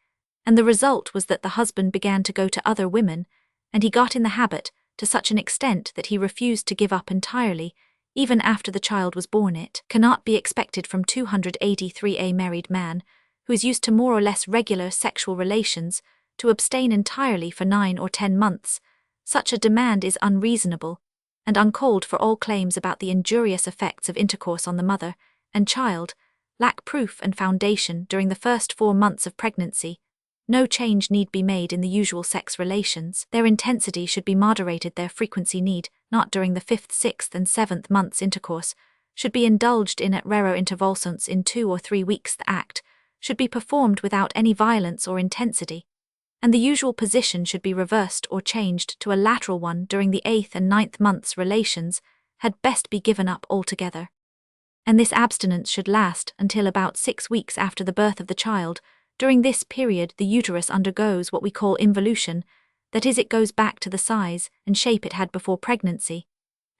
and the result was that the husband began to go to other women, and he got in the habit to such an extent that he refused to give up entirely, even after the child was born. It cannot be expected from 283 a married man, who is used to more or less regular sexual relations, to abstain entirely for 9 or 10 months. Such a demand is unreasonable and uncalled for. All claims about the injurious effects of intercourse on the mother and child lack proof and foundation. During the first 4 months of pregnancy, no change need be made in the usual sex relations. Their intensity should be moderated. Their frequency need not during the 5th, 6th, and 7th months intercourse should be indulged in at rarer intervals. In 2 or 3 weeks the act should be performed without any violence or intensity, and the usual position should be reversed or changed to a lateral one. During the 8th and 9th months, relations had best be given up altogether, and this abstinence should last until about 6 weeks after the birth of the child. During this period the uterus undergoes what we call involution, that is, it goes back to the size and shape it had before pregnancy,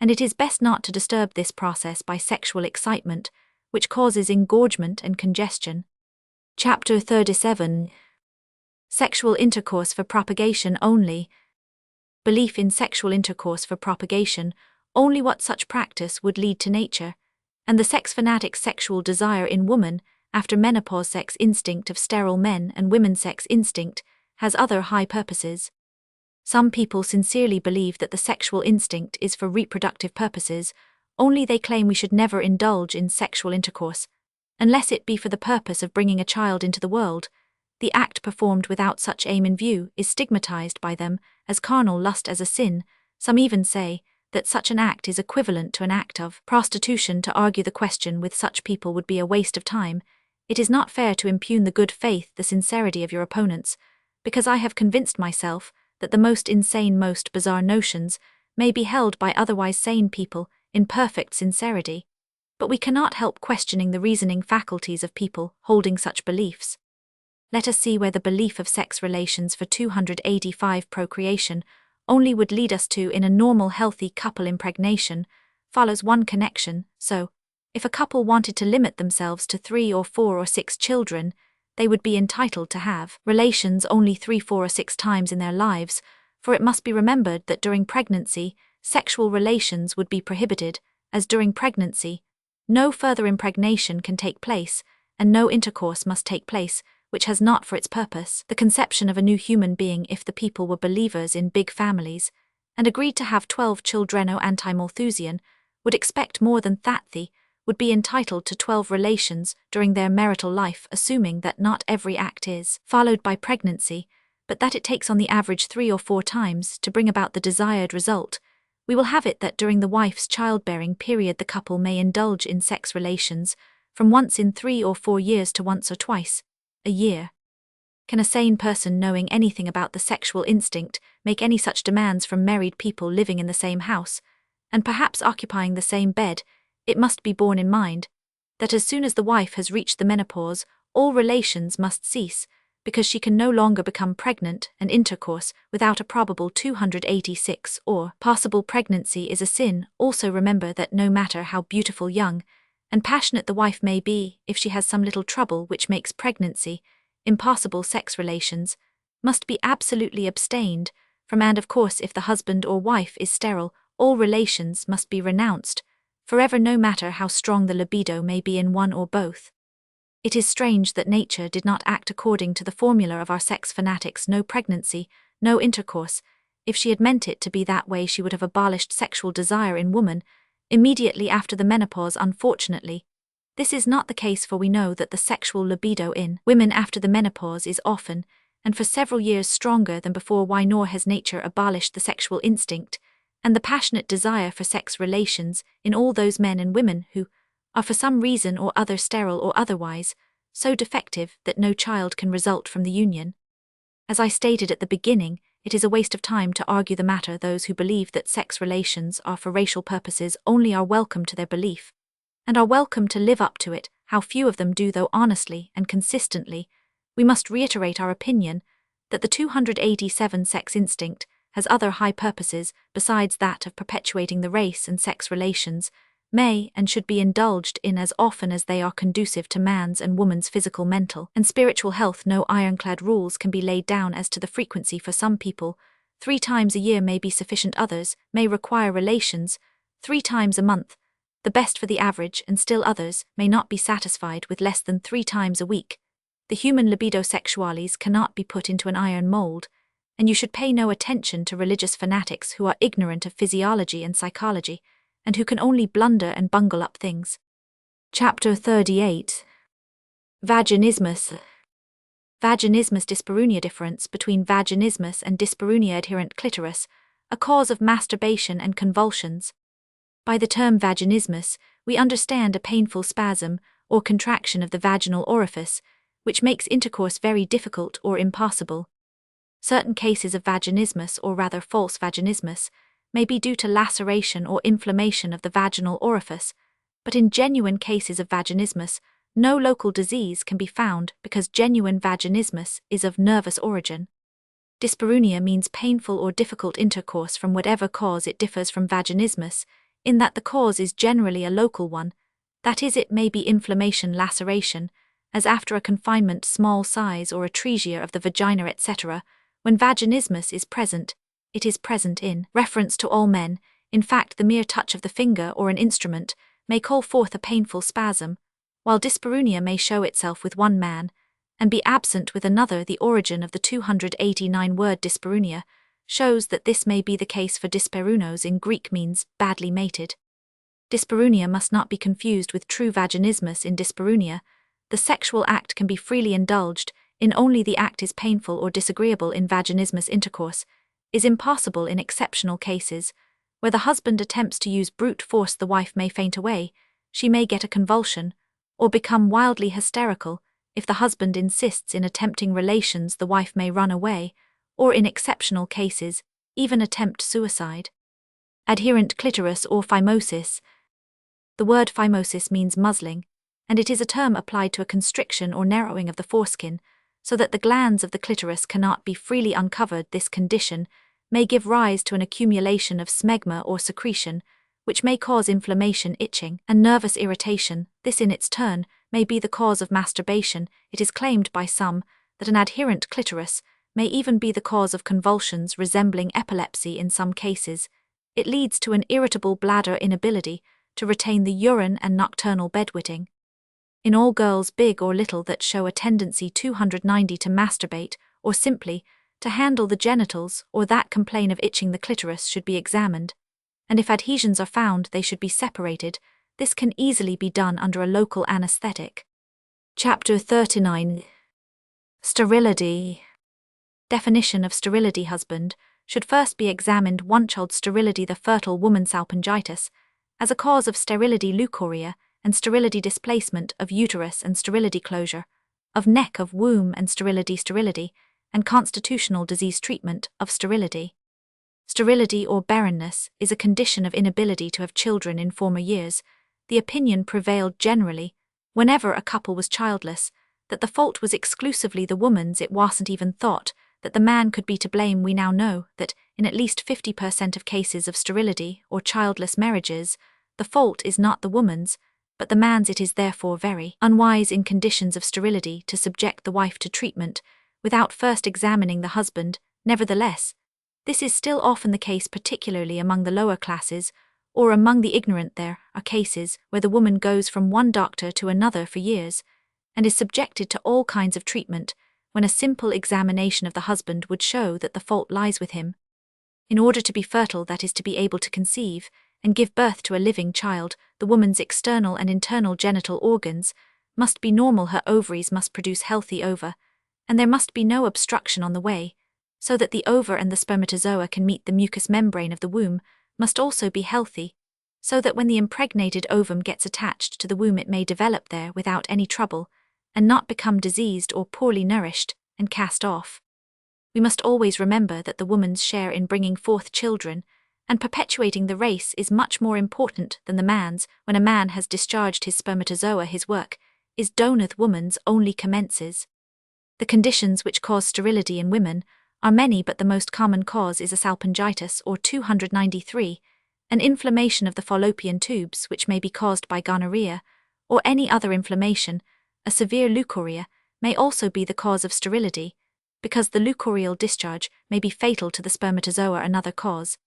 and it is best not to disturb this process by sexual excitement, which causes engorgement and congestion. Chapter 37. Sexual intercourse for propagation only. Belief in sexual intercourse for propagation, only what such practice would lead to nature, and the sex-fanatic sexual desire in woman after menopause. Sex instinct of sterile men and women. Sex instinct has other high purposes. Some people sincerely believe that the sexual instinct is for reproductive purposes, only they claim we should never indulge in sexual intercourse, unless it be for the purpose of bringing a child into the world. The act performed without such aim in view is stigmatized by them as carnal lust, as a sin. Some even say that such an act is equivalent to an act of prostitution. To argue the question with such people would be a waste of time. It is not fair to impugn the good faith, the sincerity of your opponents, because I have convinced myself that the most insane, most bizarre notions may be held by otherwise sane people in perfect sincerity. But we cannot help questioning the reasoning faculties of people holding such beliefs. Let us see where the belief of sex relations for 285 procreation only would lead us to in a normal healthy couple. Impregnation follows one connection, so if a couple wanted to limit themselves to 3 or 4 or 6 children, they would be entitled to have relations only 3, 4 or 6 times in their lives, for it must be remembered that during pregnancy, sexual relations would be prohibited, as during pregnancy, no further impregnation can take place, and no intercourse must take place, which has not for its purpose the conception of a new human being. If the people were believers in big families, and agreed to have 12 children, or anti-Malthusian, would expect more than that. They would be entitled to 12 relations during their marital life, assuming that not every act is followed by pregnancy, but that it takes on the average 3 or 4 times to bring about the desired result. We will have it that during the wife's childbearing period the couple may indulge in sex relations from once in 3 or 4 years to once or twice a year. Can a sane person knowing anything about the sexual instinct make any such demands from married people living in the same house, and perhaps occupying the same bed? It must be borne in mind that as soon as the wife has reached the menopause, all relations must cease, because she can no longer become pregnant, and intercourse without a probable 286 or possible pregnancy is a sin. Also remember that no matter how beautiful, young, and passionate the wife may be, if she has some little trouble which makes pregnancy impossible, sex relations must be absolutely abstained from, and of course if the husband or wife is sterile, all relations must be renounced forever, no matter how strong the libido may be in one or both. It is strange that nature did not act according to the formula of our sex fanatics: no pregnancy, no intercourse. If she had meant it to be that way, she would have abolished sexual desire in woman immediately after the menopause. Unfortunately, this is not the case, for we know that the sexual libido in women after the menopause is often, and for several years, stronger than before. Why? Nor has nature abolished the sexual instinct and the passionate desire for sex relations in all those men and women who are for some reason or other sterile or otherwise so defective that no child can result from the union. As I stated at the beginning, it is a waste of time to argue the matter. Those who believe that sex relations are for racial purposes only are welcome to their belief, and are welcome to live up to it. How few of them do, though honestly and consistently. We must reiterate our opinion that the 287 sex instinct has other high purposes besides that of perpetuating the race, and sex relations may and should be indulged in as often as they are conducive to man's and woman's physical, mental, and spiritual health. No ironclad rules can be laid down as to the frequency. For some people, 3 times a year may be sufficient. Others may require relations 3 times a month, the best for the average, and still others may not be satisfied with less than 3 times a week. The human libido sexualis cannot be put into an iron mold, and you should pay no attention to religious fanatics who are ignorant of physiology and psychology, and who can only blunder and bungle up things. Chapter 38. Vaginismus. Vaginismus dyspareunia. Difference between vaginismus and dyspareunia. Adherent clitoris, a cause of masturbation and convulsions. By the term vaginismus, we understand a painful spasm or contraction of the vaginal orifice, which makes intercourse very difficult or impossible. Certain cases of vaginismus, or rather false vaginismus, may be due to laceration or inflammation of the vaginal orifice, but in genuine cases of vaginismus, no local disease can be found because genuine vaginismus is of nervous origin. Dyspareunia means painful or difficult intercourse from whatever cause. It differs from vaginismus in that the cause is generally a local one, that is, it may be inflammation, laceration, as after a confinement, small size or atresia of the vagina, etc. When vaginismus is present, it is present in reference to all men. In fact, the mere touch of the finger or an instrument may call forth a painful spasm, while dyspareunia may show itself with one man and be absent with another. The origin of the 289 word dyspareunia shows that this may be the case for dysparunos in Greek means badly mated. Dyspareunia must not be confused with true vaginismus. In dyspareunia, the sexual act can be freely indulged in only the act is painful or disagreeable. In vaginismus, intercourse is impossible in exceptional cases, where the husband attempts to use brute force. The wife may faint away, she may get a convulsion, or become wildly hysterical. If the husband insists in attempting relations, the wife may run away, or in exceptional cases, even attempt suicide. Adherent clitoris or phimosis. The word phimosis means muzzling, and it is a term applied to a constriction or narrowing of the foreskin, so that the glands of the clitoris cannot be freely uncovered. This condition may give rise to an accumulation of smegma or secretion, which may cause inflammation, itching, and nervous irritation. This in its turn may be the cause of masturbation. It is claimed by some that an adherent clitoris may even be the cause of convulsions resembling epilepsy. In some cases, it leads to an irritable bladder, inability to retain the urine, and nocturnal bedwetting. In all girls, big or little, that show a tendency 290 to masturbate, or simply to handle the genitals, or that complain of itching, the clitoris should be examined, and if adhesions are found, they should be separated. This can easily be done under a local anesthetic. Chapter 39. Sterility. Definition of sterility. Husband should first be examined. 1. Child sterility. The fertile woman salpingitis, as a cause of sterility, leucorrhea, and sterility, displacement of uterus and sterility, closure of neck of womb and sterility, and constitutional disease, treatment of sterility. Sterility or barrenness is a condition of inability to have children. In former years, the opinion prevailed generally, whenever a couple was childless, that the fault was exclusively the woman's. It wasn't even thought that the man could be to blame. We now know that in at least 50% of cases of sterility or childless marriages, the fault is not the woman's, but the man's. It is therefore very unwise in conditions of sterility to subject the wife to treatment without first examining the husband. Nevertheless, this is still often the case, particularly among the lower classes or among the ignorant. There are cases where the woman goes from one doctor to another for years and is subjected to all kinds of treatment, when a simple examination of the husband would show that the fault lies with him. In order to be fertile, that is, to be able to conceive and give birth to a living child, the woman's external and internal genital organs must be normal. Her ovaries must produce healthy ova, and there must be no obstruction on the way, so that the ova and the spermatozoa can meet. The mucous membrane of the womb must also be healthy, so that when the impregnated ovum gets attached to the womb, it may develop there without any trouble, and not become diseased or poorly nourished and cast off. We must always remember that the woman's share in bringing forth children and perpetuating the race is much more important than the man's. When a man has discharged his spermatozoa, his work is doneth. Woman's only commences. The conditions which cause sterility in women are many, but the most common cause is a salpingitis, or 293, an inflammation of the fallopian tubes, which may be caused by gonorrhea or any other inflammation. A severe leucorrhea may also be the cause of sterility, because the leucorrheal discharge may be fatal to the spermatozoa. Another cause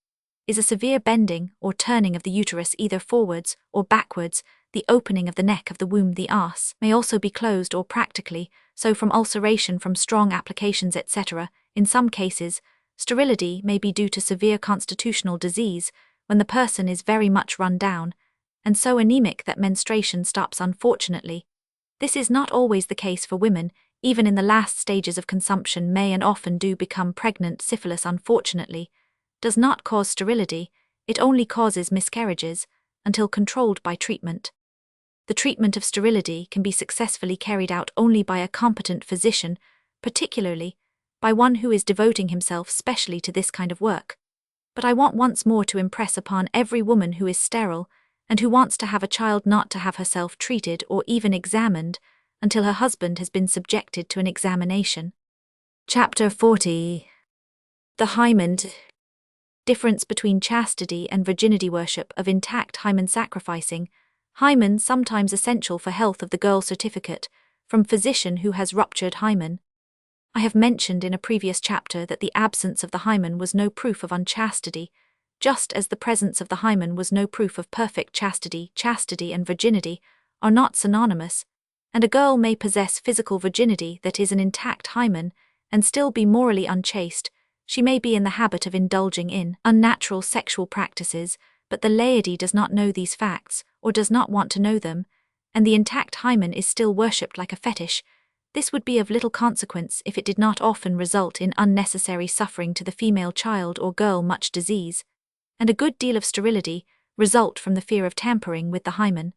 is a severe bending or turning of the uterus, either forwards or backwards. The opening of the neck of the womb, the arse, may also be closed, or practically so, from ulceration from strong applications, etc. In some cases, sterility may be due to severe constitutional disease, when the person is very much run down, and so anemic that menstruation stops. Unfortunately, this is not always the case for women. Even in the last stages of consumption may and often do become pregnant. Syphilis, unfortunately, does not cause sterility, it only causes miscarriages, until controlled by treatment. The treatment of sterility can be successfully carried out only by a competent physician, particularly by one who is devoting himself specially to this kind of work. But I want once more to impress upon every woman who is sterile and who wants to have a child not to have herself treated or even examined until her husband has been subjected to an examination. Chapter 40. The hymen. Difference between chastity and virginity. Worship of intact hymen. Sacrificing hymen, sometimes essential for health of the girl. Certificate from physician who has ruptured hymen. I have mentioned in a previous chapter that the absence of the hymen was no proof of unchastity, just as the presence of the hymen was no proof of perfect chastity. Chastity and virginity are not synonymous, and a girl may possess physical virginity, that is, an intact hymen, and still be morally unchaste. She may be in the habit of indulging in unnatural sexual practices, but the laity does not know these facts, or does not want to know them, and the intact hymen is still worshipped like a fetish. This would be of little consequence if it did not often result in unnecessary suffering to the female child or girl, much disease, and a good deal of sterility result from the fear of tampering with the hymen.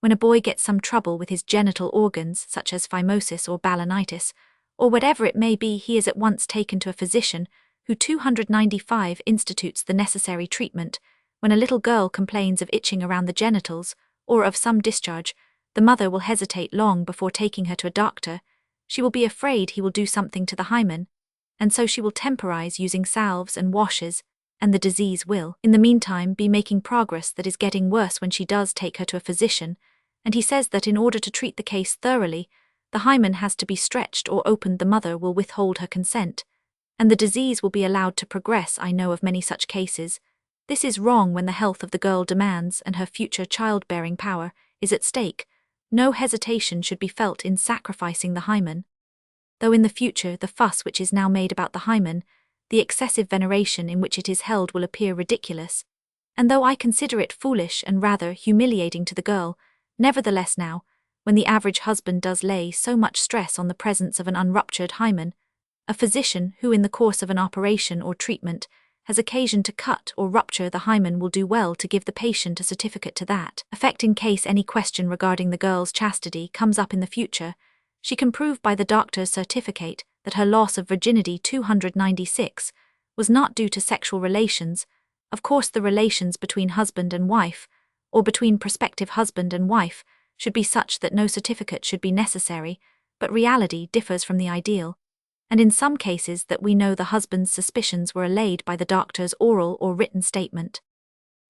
When a boy gets some trouble with his genital organs, such as phimosis or balanitis, or whatever it may be, he is at once taken to a physician, who 295 institutes the necessary treatment. When a little girl complains of itching around the genitals, or of some discharge, the mother will hesitate long before taking her to a doctor. She will be afraid he will do something to the hymen, and so she will temporize using salves and washes, and the disease will, in the meantime, be making progress that is getting worse when she does take her to a physician, and he says that in order to treat the case thoroughly, the hymen has to be stretched or opened. The mother will withhold her consent, and the disease will be allowed to progress. I know of many such cases. This is wrong when the health of the girl demands and her future childbearing power is at stake. No hesitation should be felt in sacrificing the hymen. Though in the future the fuss which is now made about the hymen, the excessive veneration in which it is held, will appear ridiculous, and though I consider it foolish and rather humiliating to the girl, nevertheless now, when the average husband does lay so much stress on the presence of an unruptured hymen, a physician who in the course of an operation or treatment has occasion to cut or rupture the hymen will do well to give the patient a certificate to that effect in case any question regarding the girl's chastity comes up in the future. She can prove by the doctor's certificate that her loss of virginity 296 was not due to sexual relations. Of course, the relations between husband and wife, or between prospective husband and wife, should be such that no certificate should be necessary, but reality differs from the ideal, and in some cases that we know the husband's suspicions were allayed by the doctor's oral or written statement.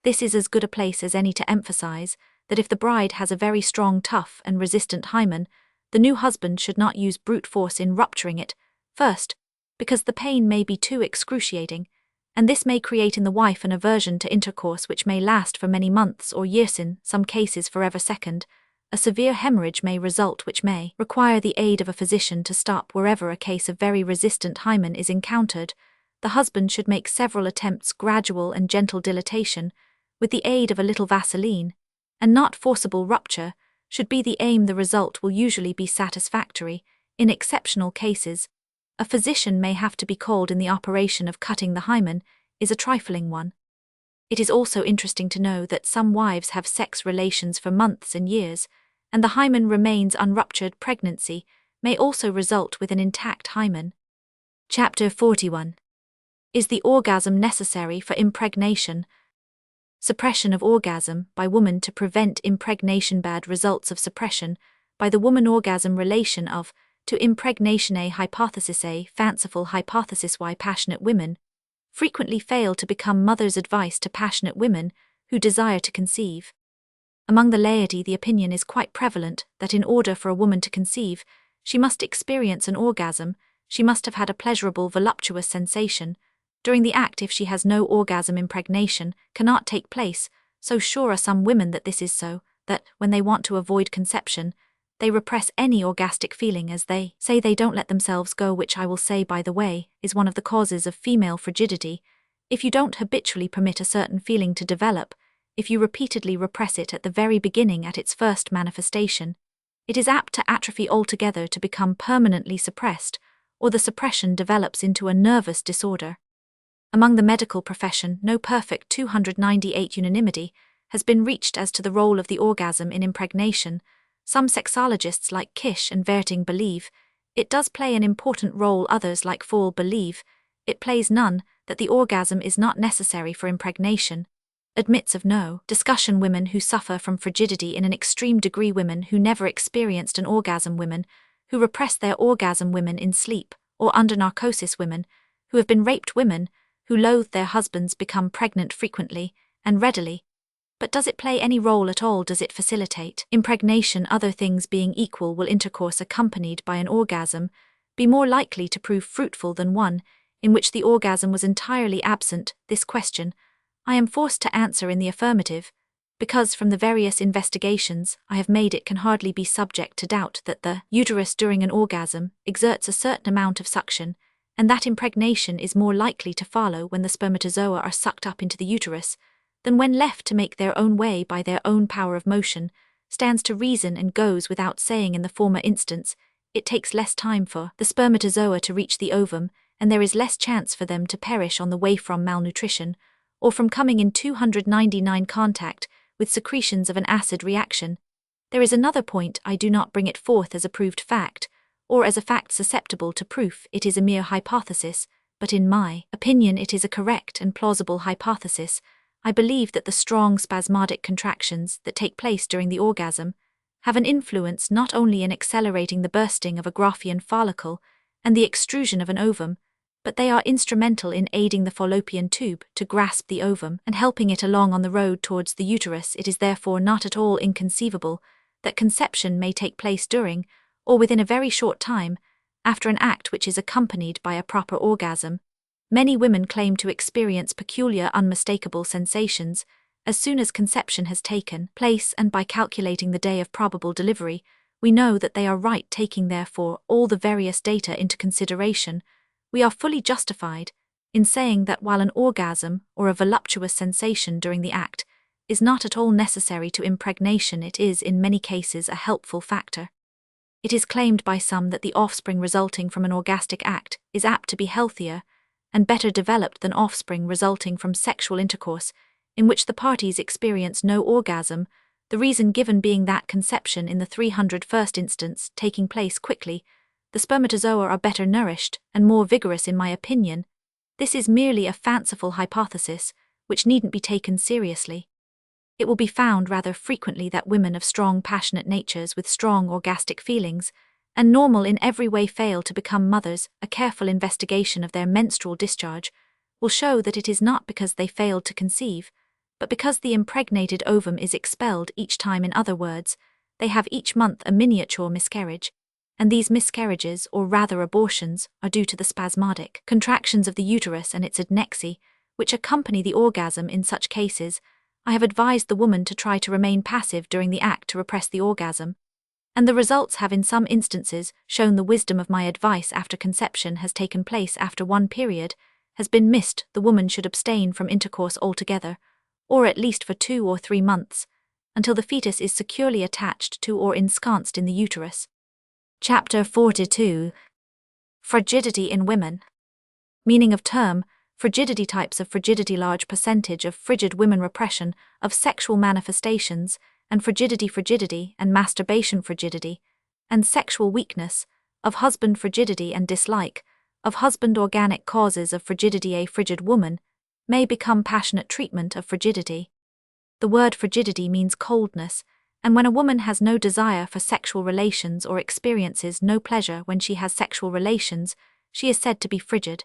This is as good a place as any to emphasize that if the bride has a very strong, tough, and resistant hymen, the new husband should not use brute force in rupturing it, first, because the pain may be too excruciating, and this may create in the wife an aversion to intercourse which may last for many months or years, in some cases forever. Second, a severe hemorrhage may result which may require the aid of a physician to stop. Wherever a case of very resistant hymen is encountered, the husband should make several attempts, gradual and gentle dilatation, with the aid of a little Vaseline, and not forcible rupture should be the aim. The result will usually be satisfactory. In exceptional cases, a physician may have to be called, and the operation of cutting the hymen is a trifling one. It is also interesting to know that some wives have sex relations for months and years, and the hymen remains unruptured. Pregnancy may also result with an intact hymen. Chapter 41. Is the orgasm necessary for impregnation? Suppression of orgasm by woman to prevent impregnation. Bad results of suppression by the woman orgasm. Relation of to impregnation. A hypothesis. A fanciful hypothesis. Why passionate women frequently fail to become mothers. Advice to passionate women who desire to conceive. Among the laity, the opinion is quite prevalent that in order for a woman to conceive, she must experience an orgasm. She must have had a pleasurable, voluptuous sensation during the act. If she has no orgasm, impregnation cannot take place. So sure are some women that this is so, that, when they want to avoid conception, they repress any orgastic feeling, as they say they don't let themselves go, which I will say, by the way, is one of the causes of female frigidity. If you don't habitually permit a certain feeling to develop, if you repeatedly repress it at the very beginning, at its first manifestation, it is apt to atrophy altogether, to become permanently suppressed, or the suppression develops into a nervous disorder. Among the medical profession, no perfect 298 unanimity has been reached as to the role of the orgasm in impregnation. Some sexologists like Kish and Verting believe it does play an important role. Others like Fall believe it plays none, that the orgasm is not necessary for impregnation. Admits of no discussion. Women who suffer from frigidity in an extreme degree. Women who never experienced an orgasm. Women who repress their orgasm. Women in sleep or under narcosis. Women who have been raped. Women who loathe their husbands become pregnant frequently and readily. But does it play any role at all? Does it facilitate impregnation? Other things being equal, will intercourse accompanied by an orgasm be more likely to prove fruitful than one in which the orgasm was entirely absent? This question I am forced to answer in the affirmative, because from the various investigations I have made it can hardly be subject to doubt that the uterus during an orgasm exerts a certain amount of suction, and that impregnation is more likely to follow when the spermatozoa are sucked up into the uterus than when left to make their own way by their own power of motion, stands to reason and goes without saying in the former instance, it takes less time for the spermatozoa to reach the ovum, and there is less chance for them to perish on the way from malnutrition, or from coming in 299 contact with secretions of an acid reaction. There is another point. I do not bring it forth as a proved fact, or as a fact susceptible to proof. It is a mere hypothesis, but in my opinion it is a correct and plausible hypothesis. I believe that the strong spasmodic contractions that take place during the orgasm have an influence not only in accelerating the bursting of a Graafian follicle and the extrusion of an ovum, but they are instrumental in aiding the fallopian tube to grasp the ovum and helping it along on the road towards the uterus. It is therefore not at all inconceivable that conception may take place during, or within a very short time, after an act which is accompanied by a proper orgasm. Many women claim to experience peculiar unmistakable sensations as soon as conception has taken place, and by calculating the day of probable delivery, we know that they are right. Taking therefore all the various data into consideration, we are fully justified in saying that while an orgasm or a voluptuous sensation during the act is not at all necessary to impregnation, it is in many cases a helpful factor. It is claimed by some that the offspring resulting from an orgastic act is apt to be healthier and better developed than offspring resulting from sexual intercourse in which the parties experience no orgasm, the reason given being that conception in the 301st instance taking place quickly, the spermatozoa are better nourished and more vigorous. In my opinion, this is merely a fanciful hypothesis which needn't be taken seriously. It will be found rather frequently that women of strong passionate natures with strong orgastic feelings and normal in every way fail to become mothers. A careful investigation of their menstrual discharge will show that it is not because they failed to conceive, but because the impregnated ovum is expelled each time. In other words, they have each month a miniature miscarriage, and these miscarriages, or rather abortions, are due to the spasmodic contractions of the uterus and its adnexy, which accompany the orgasm. In such cases, I have advised the woman to try to remain passive during the act to repress the orgasm, and the results have in some instances shown the wisdom of my advice. After conception has taken place, after one period has been missed, the woman should abstain from intercourse altogether, or at least for 2 or 3 months, until the fetus is securely attached to or ensconced in the uterus. Chapter 42. Frigidity in women. Meaning of term: frigidity. Types of frigidity: large percentage of frigid women, repression of sexual manifestations and frigidity and masturbation, frigidity and sexual weakness of husband, frigidity and dislike of husband, organic causes of frigidity. A frigid woman may become passionate treatment of frigidity. The word frigidity means coldness, and when a woman has no desire for sexual relations or experiences no pleasure when she has sexual relations, she is said to be frigid.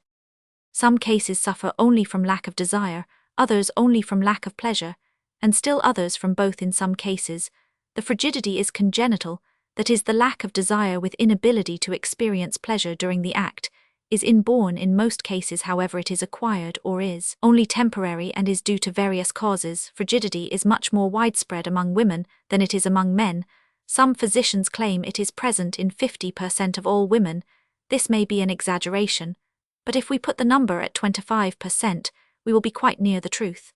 Some cases suffer only from lack of desire, others only from lack of pleasure, and still others from both. In some cases, the frigidity is congenital, that is, the lack of desire with inability to experience pleasure during the act is inborn. In most cases, however, it is acquired or is only temporary and is due to various causes. Frigidity is much more widespread among women than it is among men. Some physicians claim it is present in 50% of all women. This may be an exaggeration, but if we put the number at 25%, we will be quite near the truth.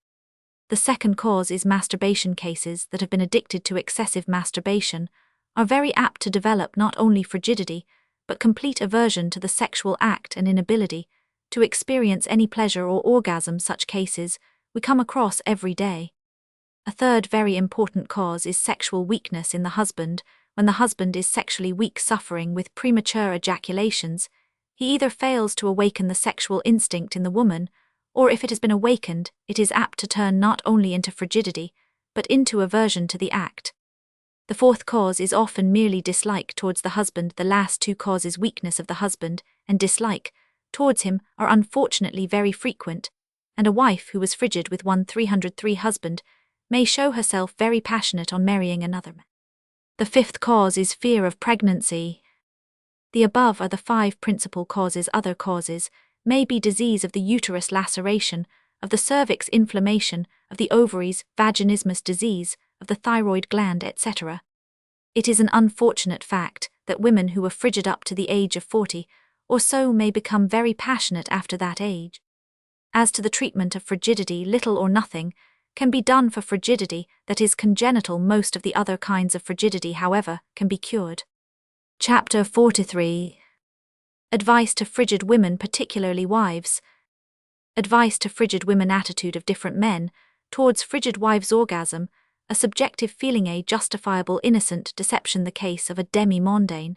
The second cause is masturbation. Cases that have been addicted to excessive masturbation are very apt to develop not only frigidity, but complete aversion to the sexual act and inability to experience any pleasure or orgasm. Such cases we come across every day. A third very important cause is sexual weakness in the husband. When the husband is sexually weak, suffering with premature ejaculations, he either fails to awaken the sexual instinct in the woman, or if it has been awakened, it is apt to turn not only into frigidity, but into aversion to the act. The fourth cause is often merely dislike towards the husband. The last two causes, weakness of the husband and dislike towards him, are unfortunately very frequent, and a wife who was frigid with 303 husband may show herself very passionate on marrying another man. The fifth cause is fear of pregnancy. The above are the 5 principal causes. Other causes may be disease of the uterus, laceration of the cervix, inflammation of the ovaries, vaginismus, disease of the thyroid gland, etc. It is an unfortunate fact that women who were frigid up to the age of 40 or so may become very passionate after that age. As to the treatment of frigidity, little or nothing can be done for frigidity that is congenital. Most of the other kinds of frigidity, however, can be cured. Chapter 43. Advice to frigid women, particularly wives. Advice to frigid women. Attitude of different men towards frigid wives. Orgasm, a subjective feeling, a justifiable innocent deception, the case of a demi-mondaine.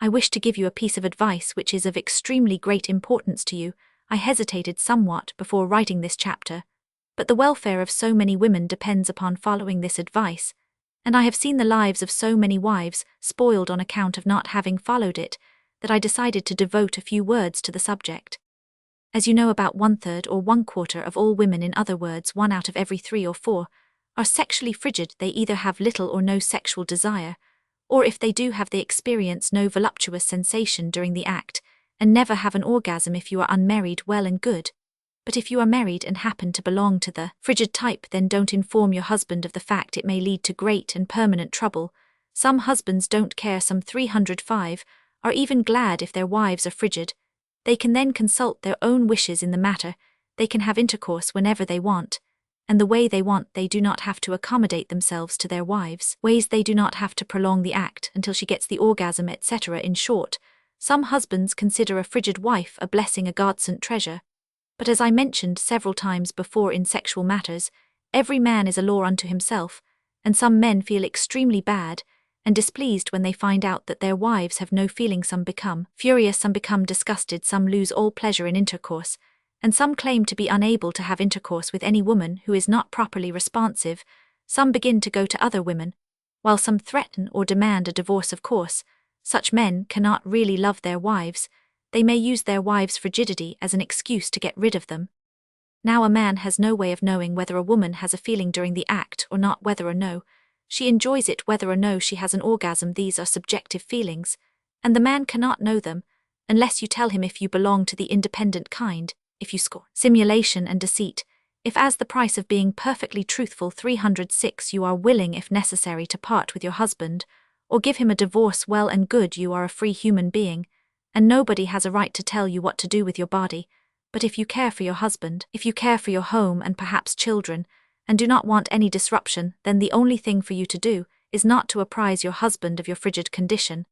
I wish to give you a piece of advice which is of extremely great importance to you. I hesitated somewhat before writing this chapter, but the welfare of so many women depends upon following this advice, and I have seen the lives of so many wives spoiled on account of not having followed it, that I decided to devote a few words to the subject. As you know, about 1/3 or 1/4 of all women, in other words 1 out of every 3 or 4, are sexually frigid. They either have little or no sexual desire, or if they do have, they experience no voluptuous sensation during the act, and never have an orgasm. If you are unmarried, well and good. But if you are married and happen to belong to the frigid type, then don't inform your husband of the fact. It may lead to great and permanent trouble. Some husbands don't care. Some 305 are even glad if their wives are frigid. They can then consult their own wishes in the matter. They can have intercourse whenever they want, and the way they want. They do not have to accommodate themselves to their wives' ways. They do not have to prolong the act until she gets the orgasm, etc. In short, some husbands consider a frigid wife a blessing, a godsent treasure. But as I mentioned several times before, in sexual matters, every man is a law unto himself, and some men feel extremely bad and displeased when they find out that their wives have no feeling. Some become furious, some become disgusted, some lose all pleasure in intercourse, and some claim to be unable to have intercourse with any woman who is not properly responsive. Some begin to go to other women, while some threaten or demand a divorce. Of course, such men cannot really love their wives. They may use their wives' frigidity as an excuse to get rid of them. Now, a man has no way of knowing whether a woman has a feeling during the act or not, whether or no she enjoys it, whether or no she has an orgasm. These are subjective feelings, and the man cannot know them unless you tell him. If you belong to the independent kind, if you scorn simulation and deceit, if as the price of being perfectly truthful 306 you are willing, if necessary, to part with your husband or give him a divorce, well and good. You are a free human being, and nobody has a right to tell you what to do with your body. But if you care for your husband, if you care for your home and perhaps children, and do not want any disruption, then the only thing for you to do is not to apprise your husband of your frigid condition,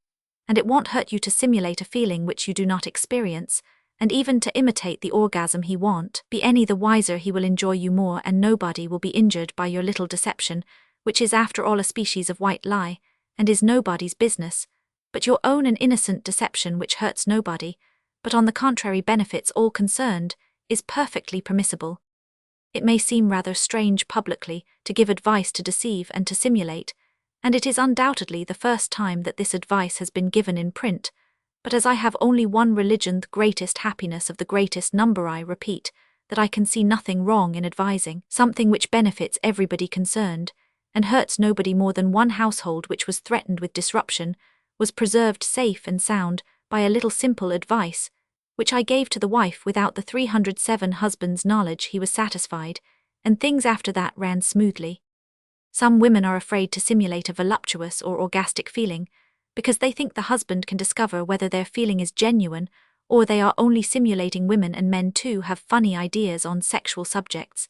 and it won't hurt you to simulate a feeling which you do not experience, and even to imitate the orgasm he won't be any the wiser. He will enjoy you more, and nobody will be injured by your little deception, which is after all a species of white lie, and is nobody's business but your own, an innocent deception which hurts nobody, but on the contrary benefits all concerned, is perfectly permissible. It may seem rather strange publicly to give advice to deceive and to simulate, and it is undoubtedly the first time that this advice has been given in print, but as I have only one religion, the greatest happiness of the greatest number, I repeat that I can see nothing wrong in advising something which benefits everybody concerned, and hurts nobody more. Than one household which was threatened with disruption was preserved safe and sound by a little simple advice, which I gave to the wife without the 307 husband's knowledge. He was satisfied, and things after that ran smoothly. Some women are afraid to simulate a voluptuous or orgastic feeling, because they think the husband can discover whether their feeling is genuine, or they are only simulating. Women and men too have funny ideas on sexual subjects.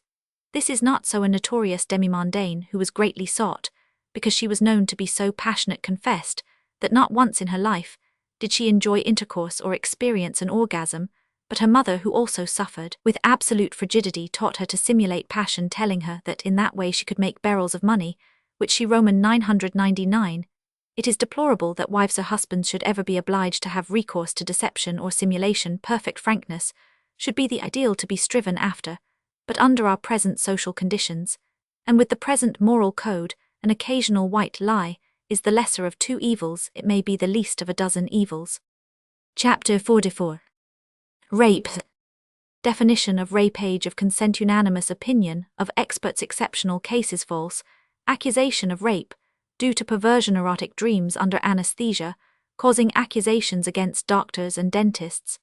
This is not so. A notorious demi-mondaine who was greatly sought, because she was known to be so passionate, confessed that not once in her life did she enjoy intercourse or experience an orgasm, but her mother, who also suffered with absolute frigidity, taught her to simulate passion, telling her that in that way she could make barrels of money, which she Roman 999. It is deplorable that wives or husbands should ever be obliged to have recourse to deception or simulation. Perfect frankness should be the ideal to be striven after, but under our present social conditions, and with the present moral code, an occasional white lie is the lesser of 2 evils. It may be the least of a dozen evils. Chapter 44. Rape. Definition of rape. Age of consent. Unanimous opinion of experts. Exceptional cases. False accusation of rape due to perversion. Erotic dreams under anesthesia, causing accusations against doctors and dentists.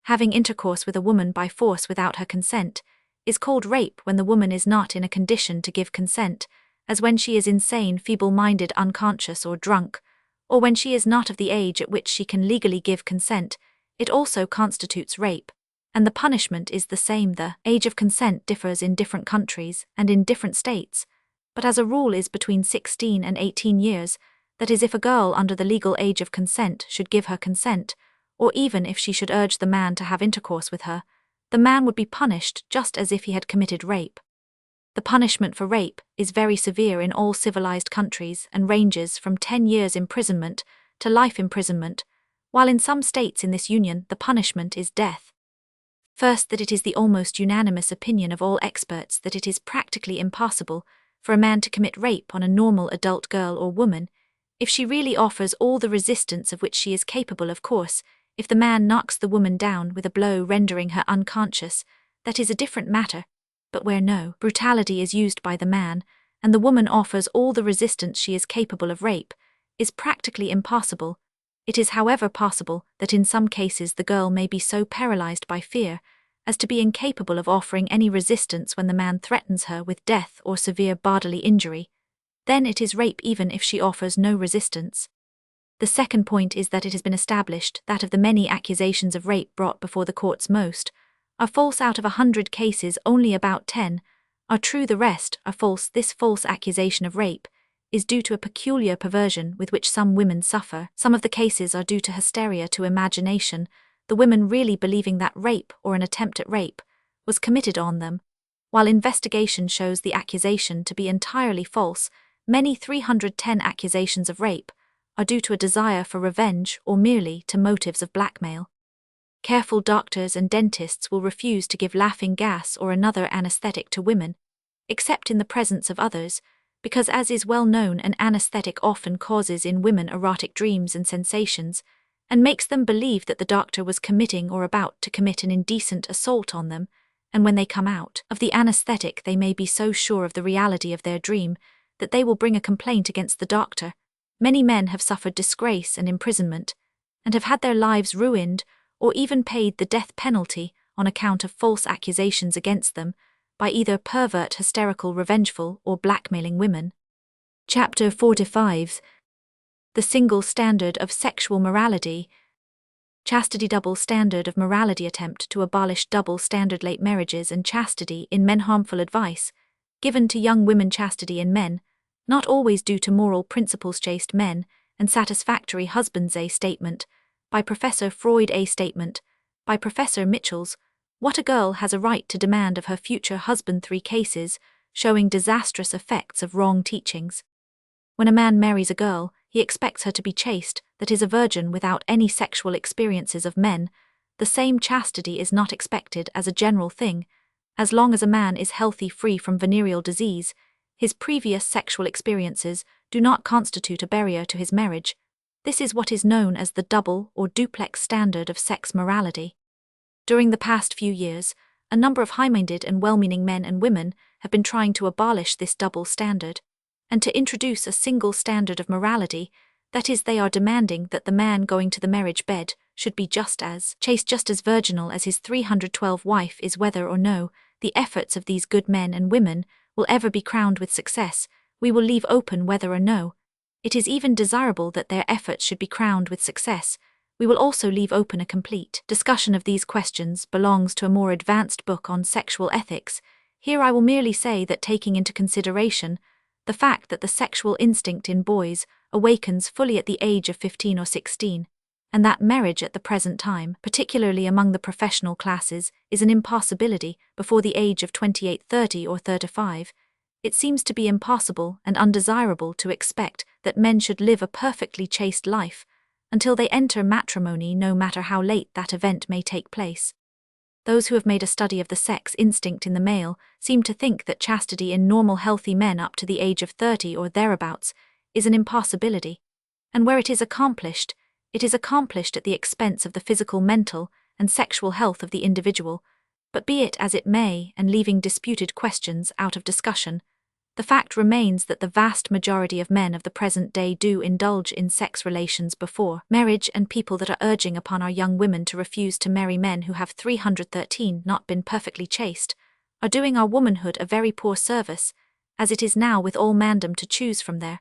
Having intercourse with a woman by force without her consent is called rape when the woman is not in a condition to give consent, as when she is insane, feeble-minded, unconscious, or drunk, or when she is not of the age at which she can legally give consent. it also constitutes rape, and the punishment is the same. The age of consent differs in different countries and in different states, but as a rule is between 16 and 18 years, that is, if a girl under the legal age of consent should give her consent, or even if she should urge the man to have intercourse with her, the man would be punished just as if he had committed rape. The punishment for rape is very severe in all civilized countries and ranges from 10 years imprisonment to life imprisonment, while in some states in this union the punishment is death. First, that it is the almost unanimous opinion of all experts that it is practically impossible for a man to commit rape on a normal adult girl or woman, if she really offers all the resistance of which she is capable. Of course, if the man knocks the woman down with a blow rendering her unconscious, that is a different matter, but where no brutality is used by the man, and the woman offers all the resistance she is capable of, rape is practically impossible. It is however possible that in some cases the girl may be so paralyzed by fear as to be incapable of offering any resistance when the man threatens her with death or severe bodily injury. Then it is rape even if she offers no resistance. The second point is that it has been established that of the many accusations of rape brought before the courts, most are false. Out of 100 cases, only about 10 are true, the rest are false. This false accusation of rape is due to a peculiar perversion with which some women suffer. Some of the cases are due to hysteria, to imagination, the women really believing that rape or an attempt at rape was committed on them, while investigation shows the accusation to be entirely false. Many 310 accusations of rape are due to a desire for revenge or merely to motives of blackmail. Careful doctors and dentists will refuse to give laughing gas or another anesthetic to women, except in the presence of others, because, as is well known, an anesthetic often causes in women erotic dreams and sensations, and makes them believe that the doctor was committing or about to commit an indecent assault on them, and when they come out of the anesthetic they may be so sure of the reality of their dream that they will bring a complaint against the doctor. Many men have suffered disgrace and imprisonment, and have had their lives ruined or even paid the death penalty on account of false accusations against them by either pervert, hysterical, revengeful, or blackmailing women. Chapter 45. The Single Standard of Sexual Morality. Chastity. Double standard of morality. Attempt to abolish double standard. Late marriages and chastity in men. Harmful advice given to young women. Chastity in men, not always due to moral principles. Chaste men and satisfactory husbands. A statement by Professor Freud. A statement by Professor Mitchells. What a girl has a right to demand of her future husband. 3 cases showing disastrous effects of wrong teachings. When a man marries a girl, he expects her to be chaste, that is, a virgin without any sexual experiences of men. The same chastity is not expected as a general thing. As long as a man is healthy, free from venereal disease, his previous sexual experiences do not constitute a barrier to his marriage. This is what is known as the double or duplex standard of sex morality. During the past few years, a number of high-minded and well-meaning men and women have been trying to abolish this double standard, and to introduce a single standard of morality. That is, they are demanding that the man going to the marriage bed should be just as chaste, just as virginal as his 312 wife is. Whether or no the efforts of these good men and women will ever be crowned with success, we will leave open. Whether or no it is even desirable that their efforts should be crowned with success, we will also leave open. A complete discussion of these questions belongs to a more advanced book on sexual ethics. Here I will merely say that, taking into consideration the fact that the sexual instinct in boys awakens fully at the age of 15 or 16, and that marriage at the present time, particularly among the professional classes, is an impossibility before the age of 28, 30 or 35, it seems to be impossible and undesirable to expect that men should live a perfectly chaste life until they enter matrimony, no matter how late that event may take place. Those who have made a study of the sex instinct in the male seem to think that chastity in normal healthy men up to the age of 30 or thereabouts is an impossibility, and where it is accomplished at the expense of the physical, mental, and sexual health of the individual. But be it as it may, and leaving disputed questions out of discussion, the fact remains that the vast majority of men of the present day do indulge in sex relations before marriage, and people that are urging upon our young women to refuse to marry men who have 313 not been perfectly chaste are doing our womanhood a very poor service, as it is now with all mandom to choose from. There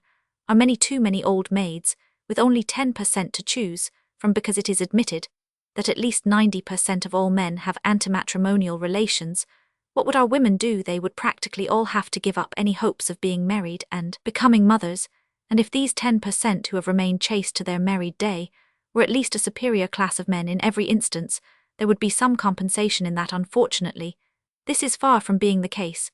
are too many old maids, with only 10% to choose from, because it is admitted that at least 90% of all men have antimatrimonial relations, what would our women do? They would practically all have to give up any hopes of being married and becoming mothers, and if these 10% who have remained chaste to their married day were at least a superior class of men in every instance, there would be some compensation in that. Unfortunately, this is far from being the case,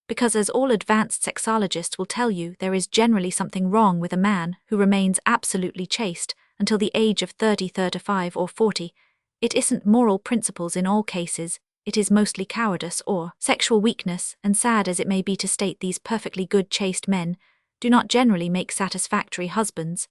because as all advanced sexologists will tell you, there is generally something wrong with a man who remains absolutely chaste until the age of 30, 35 or 40. It isn't moral principles in all cases, it is mostly cowardice or sexual weakness, and sad as it may be to state, these perfectly good chaste men do not generally make satisfactory husbands,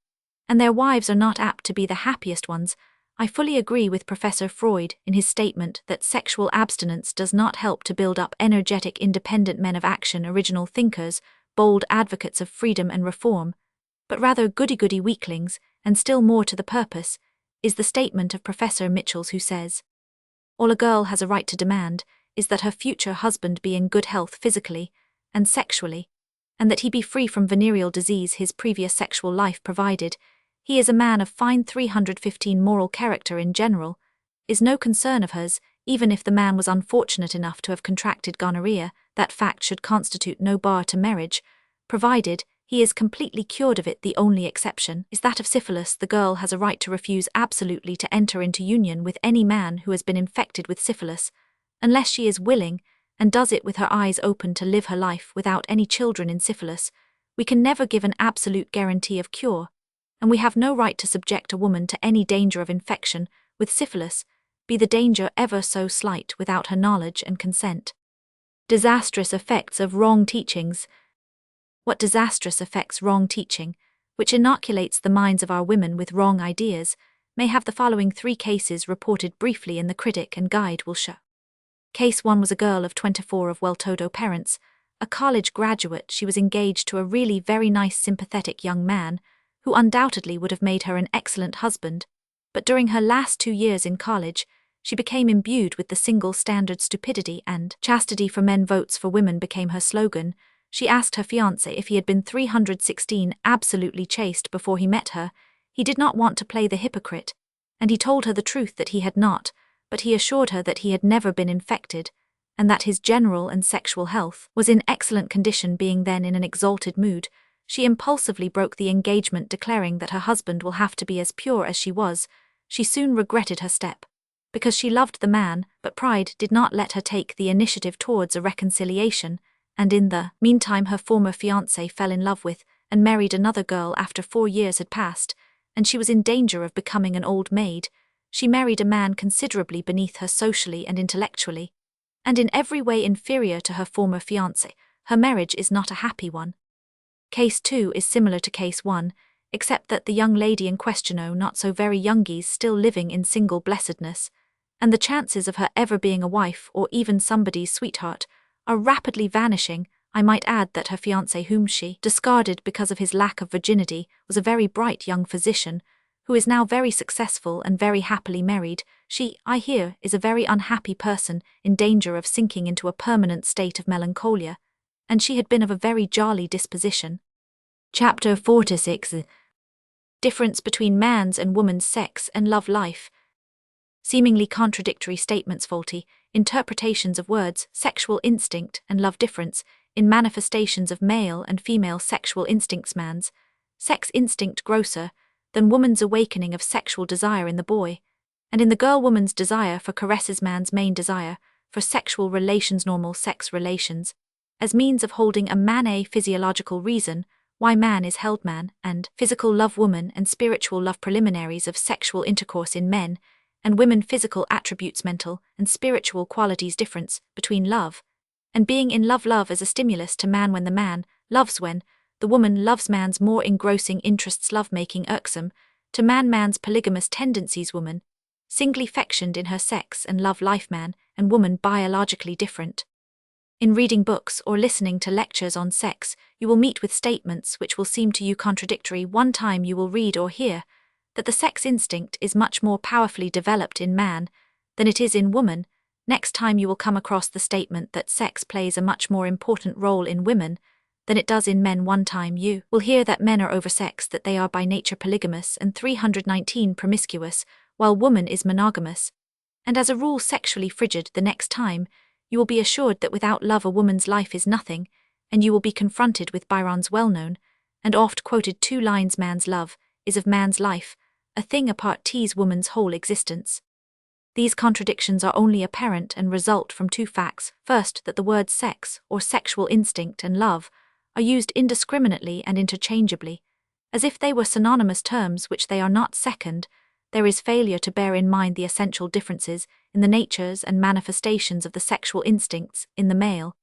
and their wives are not apt to be the happiest ones. I fully agree with Professor Freud in his statement that sexual abstinence does not help to build up energetic, independent men of action, original thinkers, bold advocates of freedom and reform, but rather goody-goody weaklings, and still more to the purpose, is the statement of Professor Mitchells, who says, "All a girl has a right to demand is that her future husband be in good health physically and sexually, and that he be free from venereal disease his previous sexual life, provided he is a man of fine 315 moral character in general, is no concern of hers, even if the man was unfortunate enough to have contracted gonorrhea, that fact should constitute no bar to marriage, provided he is completely cured of it. The only exception is that of syphilis. The girl has a right to refuse absolutely to enter into union with any man who has been infected with syphilis, unless she is willing, and does it with her eyes open, to live her life without any children in syphilis. We can never give an absolute guarantee of cure, and we have no right to subject a woman to any danger of infection with syphilis, be the danger ever so slight, without her knowledge and consent." Disastrous effects of wrong teachings. What disastrous effects wrong teaching, which inoculates the minds of our women with wrong ideas, may have the following 3 cases reported briefly in the Critic and Guide will show. Case 1 was a girl of 24 of well-to-do parents, a college graduate. She was engaged to a really very nice, sympathetic young man, who undoubtedly would have made her an excellent husband, but during her last 2 years in college, she became imbued with the single standard stupidity and chastity for men, votes for women became her slogan. She asked her fiancé if he had been 316 absolutely chaste before he met her. He did not want to play the hypocrite, and he told her the truth that he had not, but he assured her that he had never been infected, and that his general and sexual health was in excellent condition. Being then in an exalted mood, she impulsively broke the engagement, declaring that her husband will have to be as pure as she was. She soon regretted her step, because she loved the man, but pride did not let her take the initiative towards a reconciliation, and in the meantime her former fiancé fell in love with and married another girl after 4 years had passed, and she was in danger of becoming an old maid. She married a man considerably beneath her socially and intellectually, and in every way inferior to her former fiancé. Her marriage is not a happy one. Case 2 is similar to Case 1, except that the young lady in question, not so very youngies, still living in single blessedness, and the chances of her ever being a wife or even somebody's sweetheart are rapidly vanishing. I might add that her fiancé, whom she discarded because of his lack of virginity, was a very bright young physician, who is now very successful and very happily married. She, I hear, is a very unhappy person, in danger of sinking into a permanent state of melancholia, and she had been of a very jolly disposition. Chapter 46. Difference between man's and woman's sex and love life. Seemingly contradictory statements, faulty interpretations of words, sexual instinct and love. Difference in manifestations of male and female sexual instincts. Man's sex instinct grosser than woman's awakening of sexual desire in the boy, and in the girl woman's desire for caresses. Man's main desire for sexual relations, normal sex relations, as means of holding a man. A physiological reason why man is held. Man and physical love, woman and spiritual love. Preliminaries of sexual intercourse in men and women. Physical attributes, mental and spiritual qualities. Difference between love and being in love. Love as a stimulus to man when the man loves, when the woman loves. Man's more engrossing interests, love-making irksome to man. Man's polygamous tendencies, woman singly fecund in her sex and love life. Man and woman biologically different. In reading books or listening to lectures on sex, you will meet with statements which will seem to you contradictory. One time you will read or hear that the sex instinct is much more powerfully developed in man than it is in woman. Next time you will come across the statement that sex plays a much more important role in women than it does in men. One time you will hear that men are oversexed, that they are by nature polygamous and 319 promiscuous, while woman is monogamous, and as a rule sexually frigid. The next time, you will be assured that without love a woman's life is nothing, and you will be confronted with Byron's well-known and oft-quoted two lines: man's love is of man's life, a thing apart tease woman's whole existence. These contradictions are only apparent and result from two facts. First, that the words sex, or sexual instinct, and love are used indiscriminately and interchangeably, as if they were synonymous terms, which they are not. Second, there is failure to bear in mind the essential differences in the natures and manifestations of the sexual instincts in the male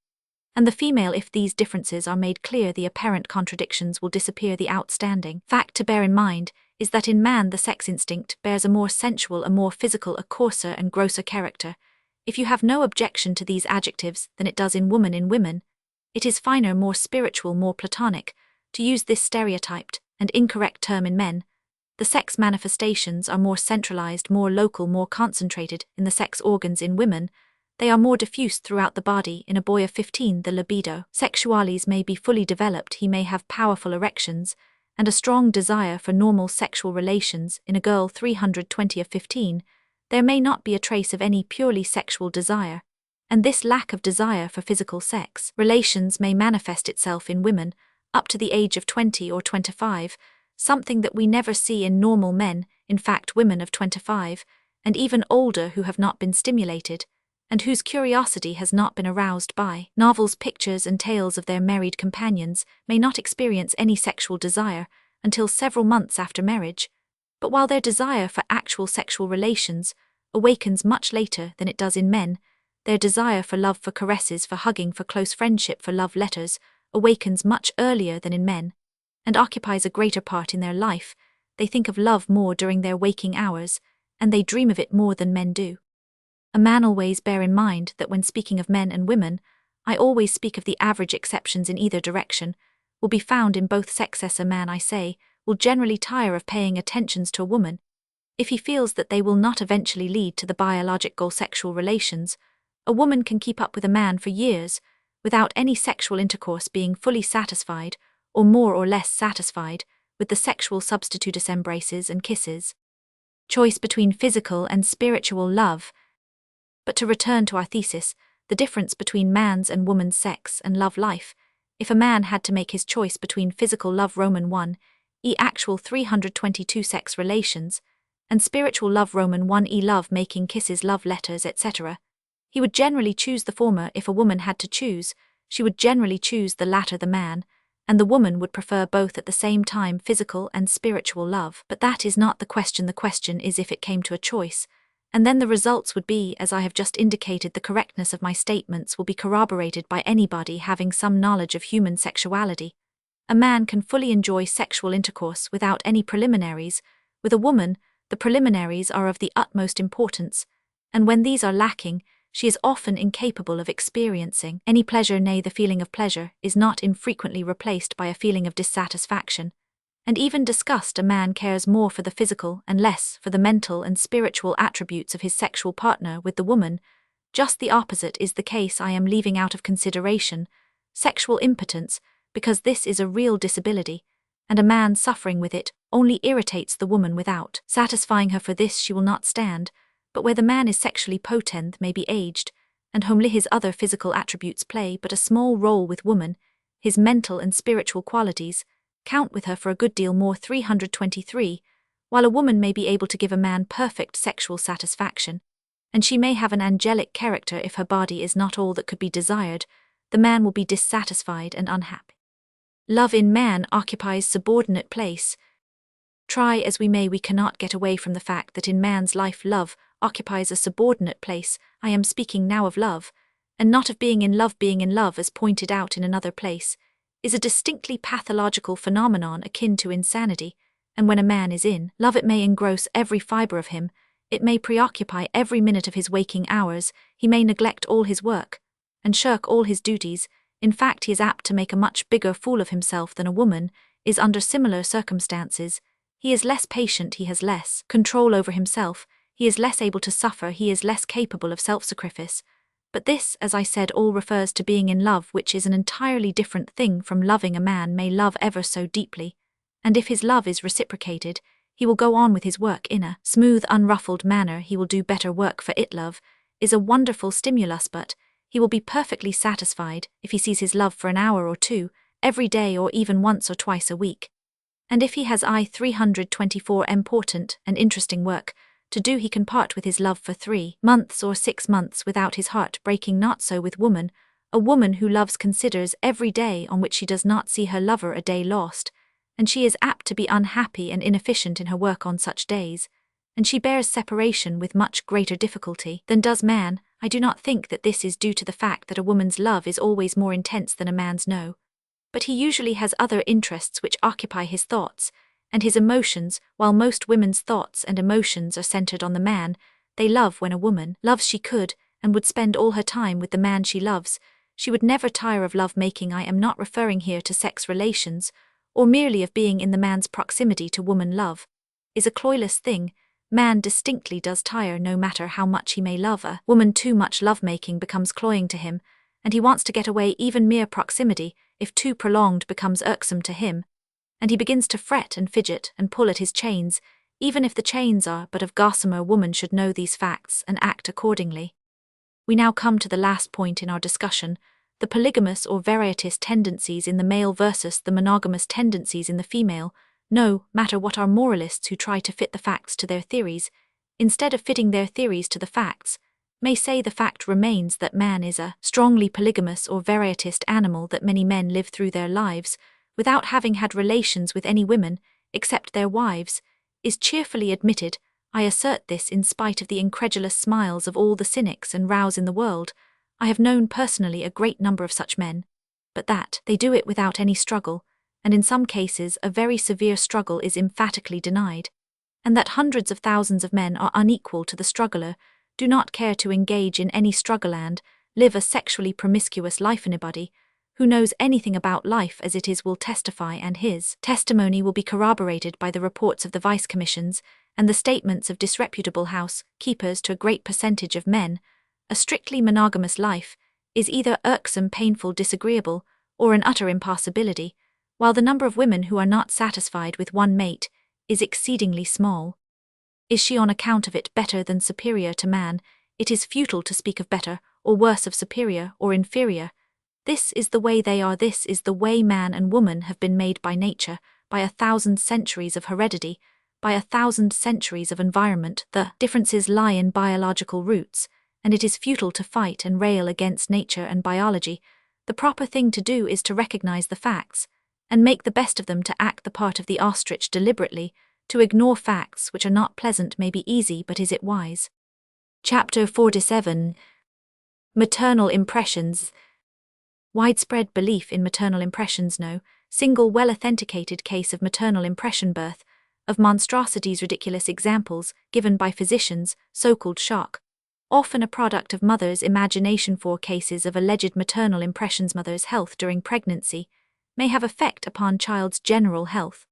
and the female. If these differences are made clear, the apparent contradictions will disappear. The outstanding fact to bear in mind is that in man the sex instinct bears a more sensual, a more physical, a coarser and grosser character. If you have no objection to these adjectives, than it does in woman. In women, it is finer, more spiritual, more platonic. To use this stereotyped and incorrect term, in men, the sex manifestations are more centralized, more local, more concentrated in the sex organs. In women, they are more diffuse throughout the body. In a boy of 15, the libido sexualis may be fully developed. He may have powerful erections and a strong desire for normal sexual relations. In a girl 320 of 15, there may not be a trace of any purely sexual desire, and this lack of desire for physical sex relations may manifest itself in women up to the age of 20 or 25, something that we never see in normal men. In fact, women of 25 and even older who have not been stimulated and whose curiosity has not been aroused by novels, pictures, and tales of their married companions may not experience any sexual desire until several months after marriage, but while their desire for actual sexual relations awakens much later than it does in men, their desire for love, for caresses, for hugging, for close friendship, for love letters awakens much earlier than in men and occupies a greater part in their life. They think of love more during their waking hours, and they dream of it more than men do. A man always bear in mind that when speaking of men and women, I always speak of the average. Exceptions in either direction will be found in both sexes. A man, I say, will generally tire of paying attentions to a woman if he feels that they will not eventually lead to the biological sexual relations. A woman can keep up with a man for years without any sexual intercourse, being fully satisfied or more or less satisfied with the sexual substitutus, embraces and kisses. Choice between physical and spiritual love. But to return to our thesis, the difference between man's and woman's sex and love life. If a man had to make his choice between physical love Roman 1, actual 322 sex relations, and spiritual love Roman 1, love making, kisses, love letters, etc., he would generally choose the former. If a woman had to choose, she would generally choose the latter. The man and the woman would prefer both at the same time, physical and spiritual love. But that is not the question. The question is if it came to a choice, and then the results would be, as I have just indicated. The correctness of my statements will be corroborated by anybody having some knowledge of human sexuality. A man can fully enjoy sexual intercourse without any preliminaries. With a woman, the preliminaries are of the utmost importance, and when these are lacking, she is often incapable of experiencing any pleasure. Nay, the feeling of pleasure is not infrequently replaced by a feeling of dissatisfaction and even disgust. A man cares more for the physical and less for the mental and spiritual attributes of his sexual partner. With the woman, just the opposite is the case. I am leaving out of consideration sexual impotence, because this is a real disability, and a man suffering with it only irritates the woman without satisfying her. For this she will not stand. But where the man is sexually potent, may be aged, and homely, his other physical attributes play but a small role with woman. His mental and spiritual qualities count with her for a good deal more. 323, while a woman may be able to give a man perfect sexual satisfaction, and she may have an angelic character, if her body is not all that could be desired, the man will be dissatisfied and unhappy. Love in man occupies subordinate place. Try as we may, we cannot get away from the fact that in man's life love occupies a subordinate place. I am speaking now of love, and not of being in love. Being in love, as pointed out in another place, is a distinctly pathological phenomenon akin to insanity, and when a man is in love it may engross every fibre of him, it may preoccupy every minute of his waking hours, he may neglect all his work, and shirk all his duties. In fact, he is apt to make a much bigger fool of himself than a woman is under similar circumstances. He is less patient, he has less control over himself, he is less able to suffer, he is less capable of self-sacrifice. But this, as I said, all refers to being in love, which is an entirely different thing from loving. A man may love ever so deeply, and if his love is reciprocated, He will go on with his work in a smooth, unruffled manner. He will do better work, for it, love, is a wonderful stimulus, but he will be perfectly satisfied if he sees his love for an hour or two, every day, or even once or twice a week. And if he has 324 important and interesting work to do, he can part with his love for 3 months or 6 months without his heart breaking. Not so with woman. A woman who loves considers every day on which she does not see her lover a day lost, and she is apt to be unhappy and inefficient in her work on such days, and she bears separation with much greater difficulty than does man. I do not think that this is due to the fact that a woman's love is always more intense than a man's, no. But he usually has other interests which occupy his thoughts and his emotions. While most women's thoughts and emotions are centered on the man they love, when a woman loves, she could and would spend all her time with the man she loves. She would never tire of love-making. I am not referring here to sex relations, or merely of being in the man's proximity to woman. Love is a cloyless thing. Man distinctly does tire, no matter how much he may love a woman. Too much lovemaking becomes cloying to him, and he wants to get away. Even mere proximity, if too prolonged, becomes irksome to him, and he begins to fret and fidget and pull at his chains, even if the chains are but of gossamer. A woman should know these facts and act accordingly. We now come to the last point in our discussion: the polygamous or varietist tendencies in the male versus the monogamous tendencies in the female. No matter what are moralists who try to fit the facts to their theories, instead of fitting their theories to the facts, may say the fact remains that man is a strongly polygamous or varietist animal, that many men live through their lives without having had relations with any women except their wives, is cheerfully admitted. I assert this in spite of the incredulous smiles of all the cynics and rows in the world. I have known personally a great number of such men, but that they do it without any struggle, and in some cases a very severe struggle, is emphatically denied, and that hundreds of thousands of men are unequal to the struggler, do not care to engage in any struggle, and live a sexually promiscuous life. Anybody who knows anything about life as it is will testify, and his testimony will be corroborated by the reports of the vice commissions and the statements of disreputable house keepers. To a great percentage of men, a strictly monogamous life is either irksome, painful, disagreeable, or an utter impossibility, while the number of women who are not satisfied with one mate is exceedingly small. Is she on account of it better than superior to man? It is futile to speak of better or worse, of superior or inferior. This is the way they are. This is the way man and woman have been made by nature, by 1,000 centuries of heredity, by 1,000 centuries of environment. The differences lie in biological roots, and it is futile to fight and rail against nature and biology. The proper thing to do is to recognize the facts and make the best of them, to act the part of the ostrich deliberately. To ignore facts which are not pleasant may be easy, but is it wise? Chapter 47. Maternal impressions. Widespread belief in maternal impressions. No single well-authenticated case of maternal impression birth, of monstrosities. Ridiculous examples given by physicians, so-called shock, often a product of mother's imagination. 4 cases of alleged maternal impressions. Mother's health during pregnancy may have effect upon child's general health.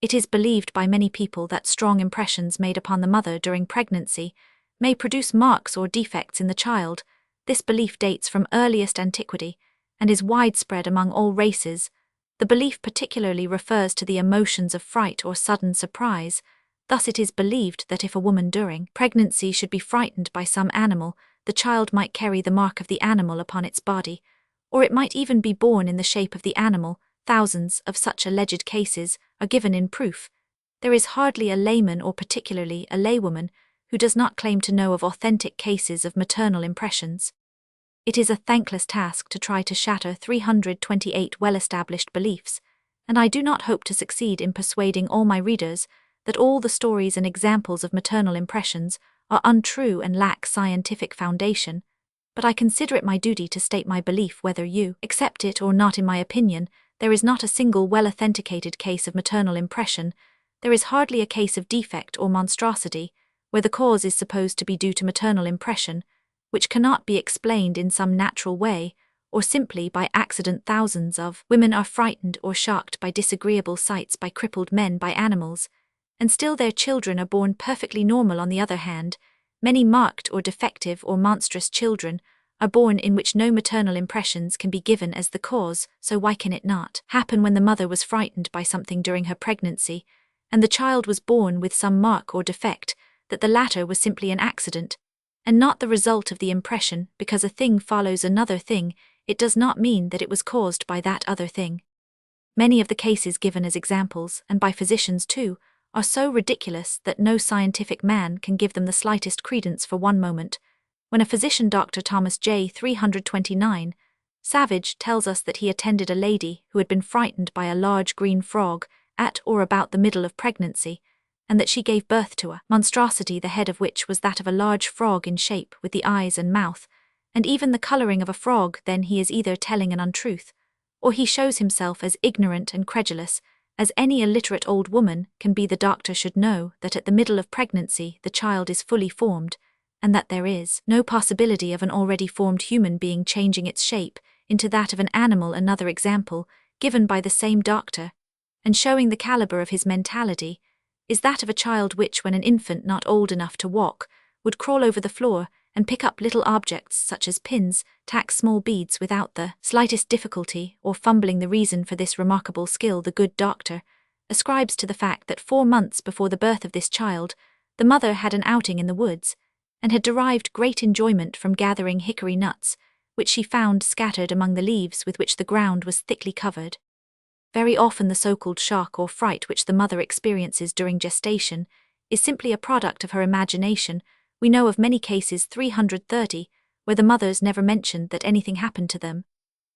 It is believed by many people that strong impressions made upon the mother during pregnancy may produce marks or defects in the child. This belief dates from earliest antiquity and is widespread among all races. The belief particularly refers to the emotions of fright or sudden surprise. Thus it is believed that if a woman during pregnancy should be frightened by some animal, the child might carry the mark of the animal upon its body, or it might even be born in the shape of the animal. Thousands of such alleged cases are given in proof. There is hardly a layman, or particularly a laywoman, who does not claim to know of authentic cases of maternal impressions. It is a thankless task to try to shatter 328 well-established beliefs, and I do not hope to succeed in persuading all my readers that all the stories and examples of maternal impressions are untrue and lack scientific foundation, but I consider it my duty to state my belief whether you accept it or not. In my opinion, there is not a single well-authenticated case of maternal impression. There is hardly a case of defect or monstrosity where the cause is supposed to be due to maternal impression, which cannot be explained in some natural way, or simply by accident. Thousands of women are frightened or shocked by disagreeable sights, by crippled men, by animals, and still their children are born perfectly normal. On the other hand, many marked or defective or monstrous children are born in which no maternal impressions can be given as the cause. So why can it not happen when the mother was frightened by something during her pregnancy, and the child was born with some mark or defect, that the latter was simply an accident, and not the result of the impression. Because a thing follows another thing, it does not mean that it was caused by that other thing. Many of the cases given as examples, and by physicians too, are so ridiculous that no scientific man can give them the slightest credence for one moment. When a physician, Dr. Thomas J. 329, Savage, tells us that he attended a lady who had been frightened by a large green frog at or about the middle of pregnancy, and that she gave birth to a monstrosity, the head of which was that of a large frog in shape, with the eyes and mouth, and even the colouring of a frog, then he is either telling an untruth, or he shows himself as ignorant and credulous as any illiterate old woman can be. The doctor should know that at the middle of pregnancy the child is fully formed, and that there is no possibility of an already formed human being changing its shape into that of an animal. Another example, given by the same doctor, and showing the calibre of his mentality, is that of a child which, when an infant not old enough to walk, would crawl over the floor and pick up little objects such as pins, tack small beads without the slightest difficulty or fumbling. The reason for this remarkable skill the good doctor ascribes to the fact that 4 months before the birth of this child, the mother had an outing in the woods, and had derived great enjoyment from gathering hickory nuts, which she found scattered among the leaves with which the ground was thickly covered. Very often the so-called shock or fright which the mother experiences during gestation is simply a product of her imagination. We know of many cases, 330, where the mothers never mentioned that anything happened to them,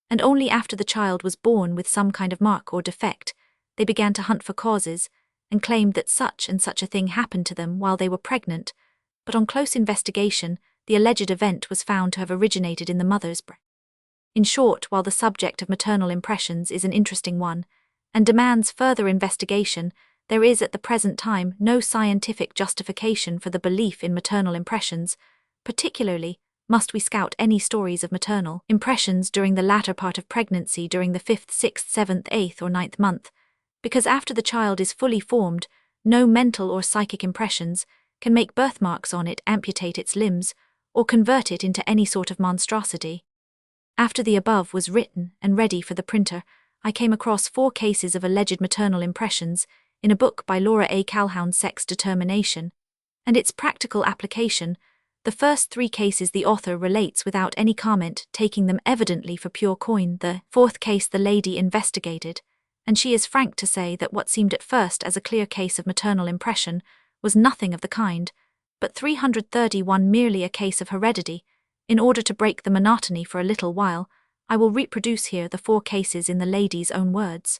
and only after the child was born with some kind of mark or defect, they began to hunt for causes, and claimed that such and such a thing happened to them while they were pregnant, but on close investigation, the alleged event was found to have originated in the mother's breast. In short, while the subject of maternal impressions is an interesting one, and demands further investigation, there is at the present time no scientific justification for the belief in maternal impressions. Particularly, must we scout any stories of maternal impressions during the latter part of pregnancy, during the 5th, 6th, 7th, 8th, or 9th month, because after the child is fully formed, no mental or psychic impressions can make birthmarks on it, amputate its limbs, or convert it into any sort of monstrosity. After the above was written and ready for the printer, I came across 4 cases of alleged maternal impressions in a book by Laura A. Calhoun, Sex Determination, and its practical application. The first 3 cases the author relates without any comment, taking them evidently for pure coin. The 4th case the lady investigated, and she is frank to say that what seemed at first as a clear case of maternal impression was nothing of the kind, but 331 merely a case of heredity. In order to break the monotony for a little while, I will reproduce here the 4 cases in the lady's own words.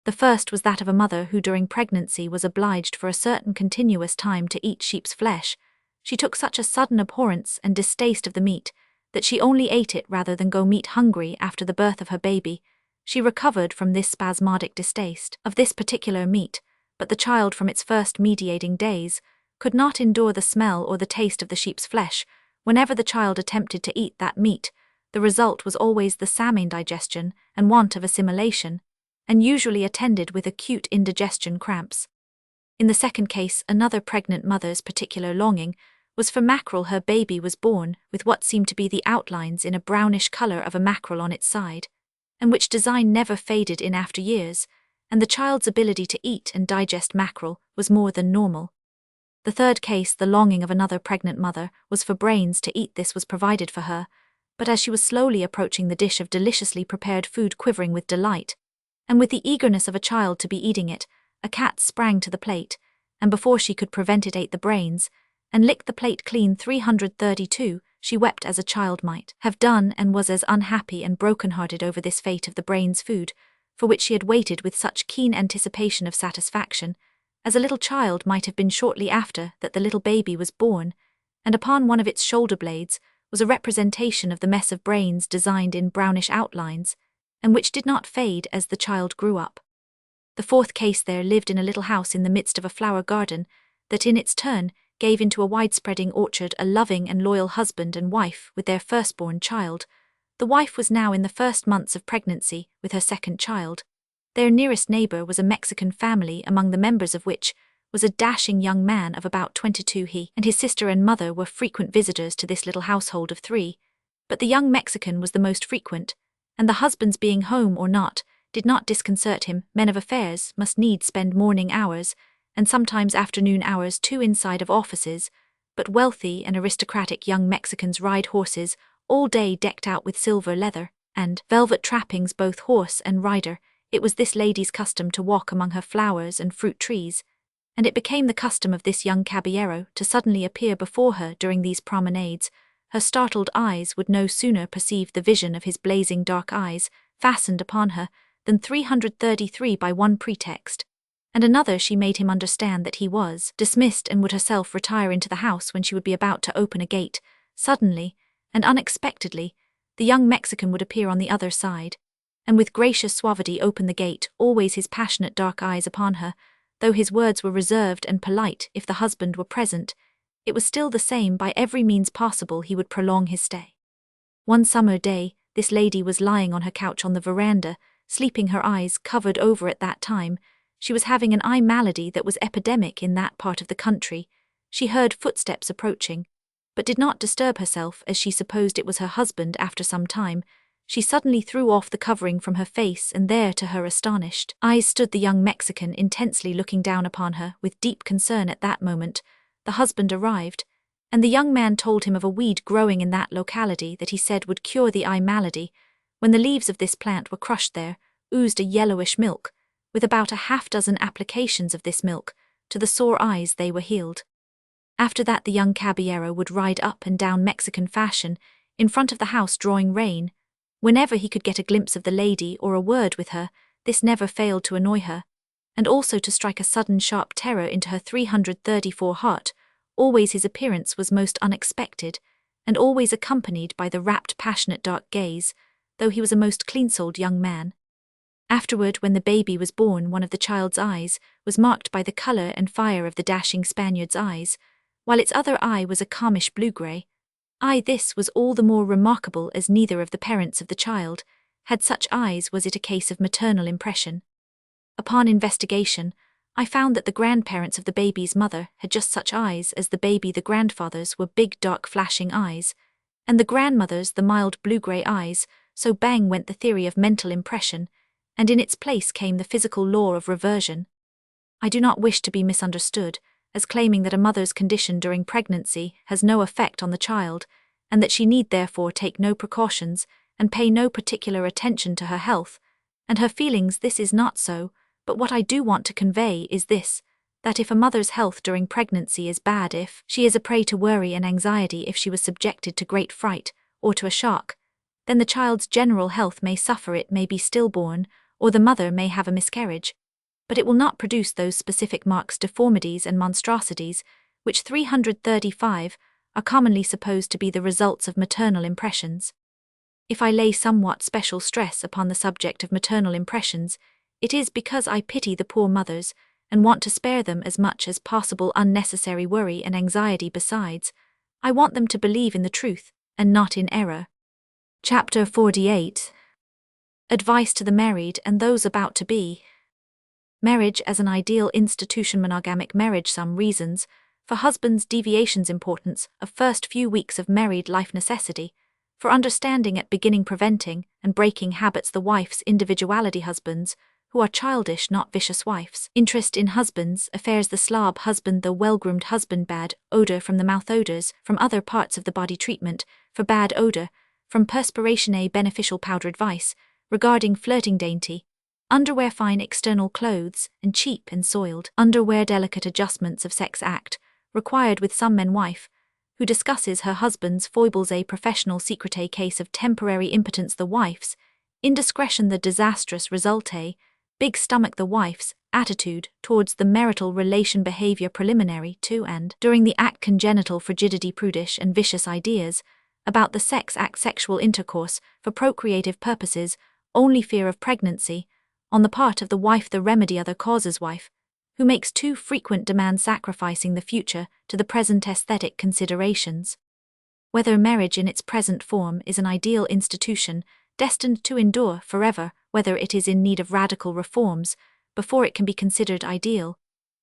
The first was that of a mother who during pregnancy was obliged for a certain continuous time to eat sheep's flesh. She took such a sudden abhorrence and distaste of the meat that she only ate it rather than go meat hungry after the birth of her baby. She recovered from this spasmodic distaste of this particular meat, but the child from its first mediating days could not endure the smell or the taste of the sheep's flesh. Whenever the child attempted to eat that meat, the result was always the same: indigestion and want of assimilation, and usually attended with acute indigestion cramps. In the second case, another pregnant mother's particular longing was for mackerel. Her baby was born with what seemed to be the outlines in a brownish colour of a mackerel on its side, and which design never faded in after years, and the child's ability to eat and digest mackerel was more than normal. The third case, the longing of another pregnant mother, was for brains to eat. This was provided for her, but as she was slowly approaching the dish of deliciously prepared food, quivering with delight, and with the eagerness of a child to be eating it, a cat sprang to the plate, and before she could prevent it ate the brains, and licked the plate clean. 332, she wept as a child might have done, and was as unhappy and broken-hearted over this fate of the brains food, for which she had waited with such keen anticipation of satisfaction, as a little child might have been shortly after that the little baby was born, and upon one of its shoulder blades was a representation of the mess of brains designed in brownish outlines, and which did not fade as the child grew up. The fourth case, there lived in a little house in the midst of a flower garden, that in its turn gave into a wide-spreading orchard a loving and loyal husband and wife with their firstborn child. The wife was now in the first months of pregnancy with her second child. Their nearest neighbor was a Mexican family, among the members of which was a dashing young man of about 22. He and his sister and mother were frequent visitors to this little household of 3, but the young Mexican was the most frequent, and the husband's being home or not did not disconcert him. Men of affairs must needs spend morning hours and sometimes afternoon hours too inside of offices, but wealthy and aristocratic young Mexicans ride horses all day decked out with silver leather and velvet trappings, both horse and rider. It was this lady's custom to walk among her flowers and fruit trees, and it became the custom of this young caballero to suddenly appear before her during these promenades. Her startled eyes would no sooner perceive the vision of his blazing dark eyes fastened upon her than 333 by one pretext and another she made him understand that he was dismissed and would herself retire into the house when she would be about to open a gate. Suddenly and unexpectedly, the young Mexican would appear on the other side, and with gracious suavity open the gate, always his passionate dark eyes upon her. Though his words were reserved and polite if the husband were present, it was still the same. By every means possible he would prolong his stay. One summer day, this lady was lying on her couch on the veranda, sleeping, her eyes covered over. At that time, she was having an eye malady that was epidemic in that part of the country. She heard footsteps approaching, but did not disturb herself as she supposed it was her husband. After some time, she suddenly threw off the covering from her face, and there, to her astonished eyes, stood the young Mexican, intensely looking down upon her with deep concern. At that moment, the husband arrived, and the young man told him of a weed growing in that locality that he said would cure the eye malady. When the leaves of this plant were crushed, there oozed a yellowish milk. With about a half-dozen applications of this milk to the sore eyes, they were healed. After that, the young caballero would ride up and down Mexican fashion in front of the house, drawing rein. Whenever he could get a glimpse of the lady or a word with her, this never failed to annoy her, and also to strike a sudden sharp terror into her 334 heart. Always his appearance was most unexpected, and always accompanied by the rapt, passionate dark gaze, though he was a most clean-souled young man. Afterward, when the baby was born, one of the child's eyes was marked by the colour and fire of the dashing Spaniard's eyes, while its other eye was a calmish blue-grey. This was all the more remarkable as neither of the parents of the child had such eyes. Was it a case of maternal impression? Upon investigation, I found that the grandparents of the baby's mother had just such eyes as the baby. The grandfather's were big, dark, flashing eyes, and the grandmother's the mild blue-grey eyes. So bang went the theory of mental impression, and in its place came the physical law of reversion. I do not wish to be misunderstood as claiming that a mother's condition during pregnancy has no effect on the child, and that she need therefore take no precautions and pay no particular attention to her health and her feelings. This is not so, but what I do want to convey is this, that if a mother's health during pregnancy is bad, if she is a prey to worry and anxiety, if she was subjected to great fright or to a shock, then the child's general health may suffer. It may be stillborn, or the mother may have a miscarriage, but it will not produce those specific marks, deformities and monstrosities, which 335 are commonly supposed to be the results of maternal impressions. If I lay somewhat special stress upon the subject of maternal impressions, it is because I pity the poor mothers and want to spare them as much as possible unnecessary worry and anxiety. Besides, I want them to believe in the truth and not in error. Chapter 48. Advice to the married and those about to be. Marriage as an ideal institution. Monogamic marriage. Some reasons for husbands' deviations. Importance of first few weeks of married life. Necessity for understanding at beginning, preventing and breaking habits. The wife's individuality. Husbands who are childish, not vicious wives. Interest in husbands' affairs. The slob husband, the well-groomed husband. Bad odor from the mouth. Odors from other parts of the body. Treatment for bad odor from perspiration. A beneficial powder. Advice regarding flirting. Dainty underwear, fine external clothes, and cheap and soiled underwear. Delicate adjustments of sex act required with some men. Wife who discusses her husband's foibles. A professional secret. A case of temporary impotence. The wife's indiscretion. The disastrous result. A big stomach. The wife's attitude towards the marital relation. Behavior preliminary to and during the act. Congenital frigidity. Prudish and vicious ideas about the sex act. Sexual intercourse for procreative purposes. Only fear of pregnancy on the part of the wife. The remedy. Other causes. Wife who makes too frequent demands, sacrificing the future to the present. Aesthetic considerations. Whether marriage in its present form is an ideal institution destined to endure forever, whether it is in need of radical reforms before it can be considered ideal,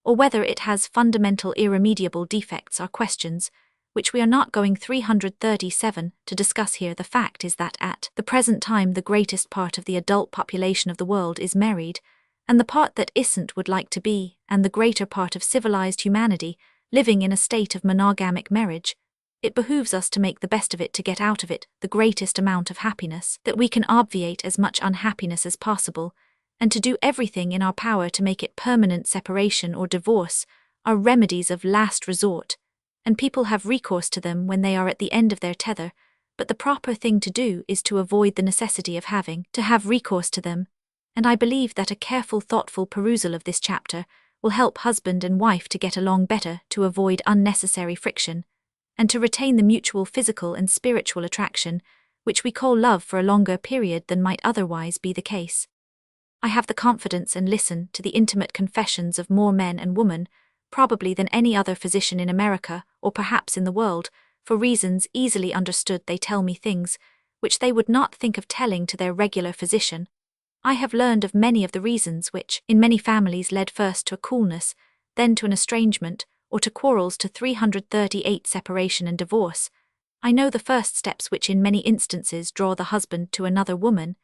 or whether it has fundamental irremediable defects, are questions which we are not going 337 to discuss here. The fact is that at the present time the greatest part of the adult population of the world is married, and the part that isn't would like to be, and the greater part of civilized humanity, living in a state of monogamic marriage, it behooves us to make the best of it to get out of it the greatest amount of happiness, that we can obviate as much unhappiness as possible, and to do everything in our power to make it permanent separation or divorce are remedies of last resort, and people have recourse to them when they are at the end of their tether, but the proper thing to do is to avoid the necessity of having to have recourse to them, and I believe that a careful, thoughtful perusal of this chapter will help husband and wife to get along better, to avoid unnecessary friction, and to retain the mutual physical and spiritual attraction, which we call love, for a longer period than might otherwise be the case. I have the confidence and listen to the intimate confessions of more men and women, probably than any other physician in America, or perhaps in the world. For reasons easily understood, they tell me things which they would not think of telling to their regular physician. I have learned of many of the reasons which, in many families, led first to a coolness, then to an estrangement, or to quarrels, to 338 separation and divorce. I know the first steps which in many instances draw the husband to another woman,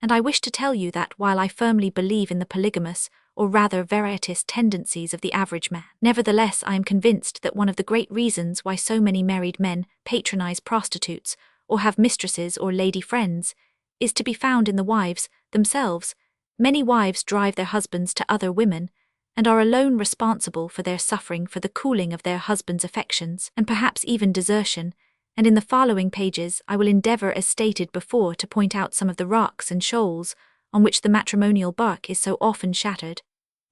and I wish to tell you that while I firmly believe in the polygamous, or rather varietist tendencies of the average man, nevertheless I am convinced that one of the great reasons why so many married men patronize prostitutes, or have mistresses or lady friends, is to be found in the wives themselves. Many wives drive their husbands to other women, and are alone responsible for their suffering for the cooling of their husband's affections, and perhaps even desertion, and in the following pages I will endeavour, as stated before, to point out some of the rocks and shoals on which the matrimonial bark is so often shattered,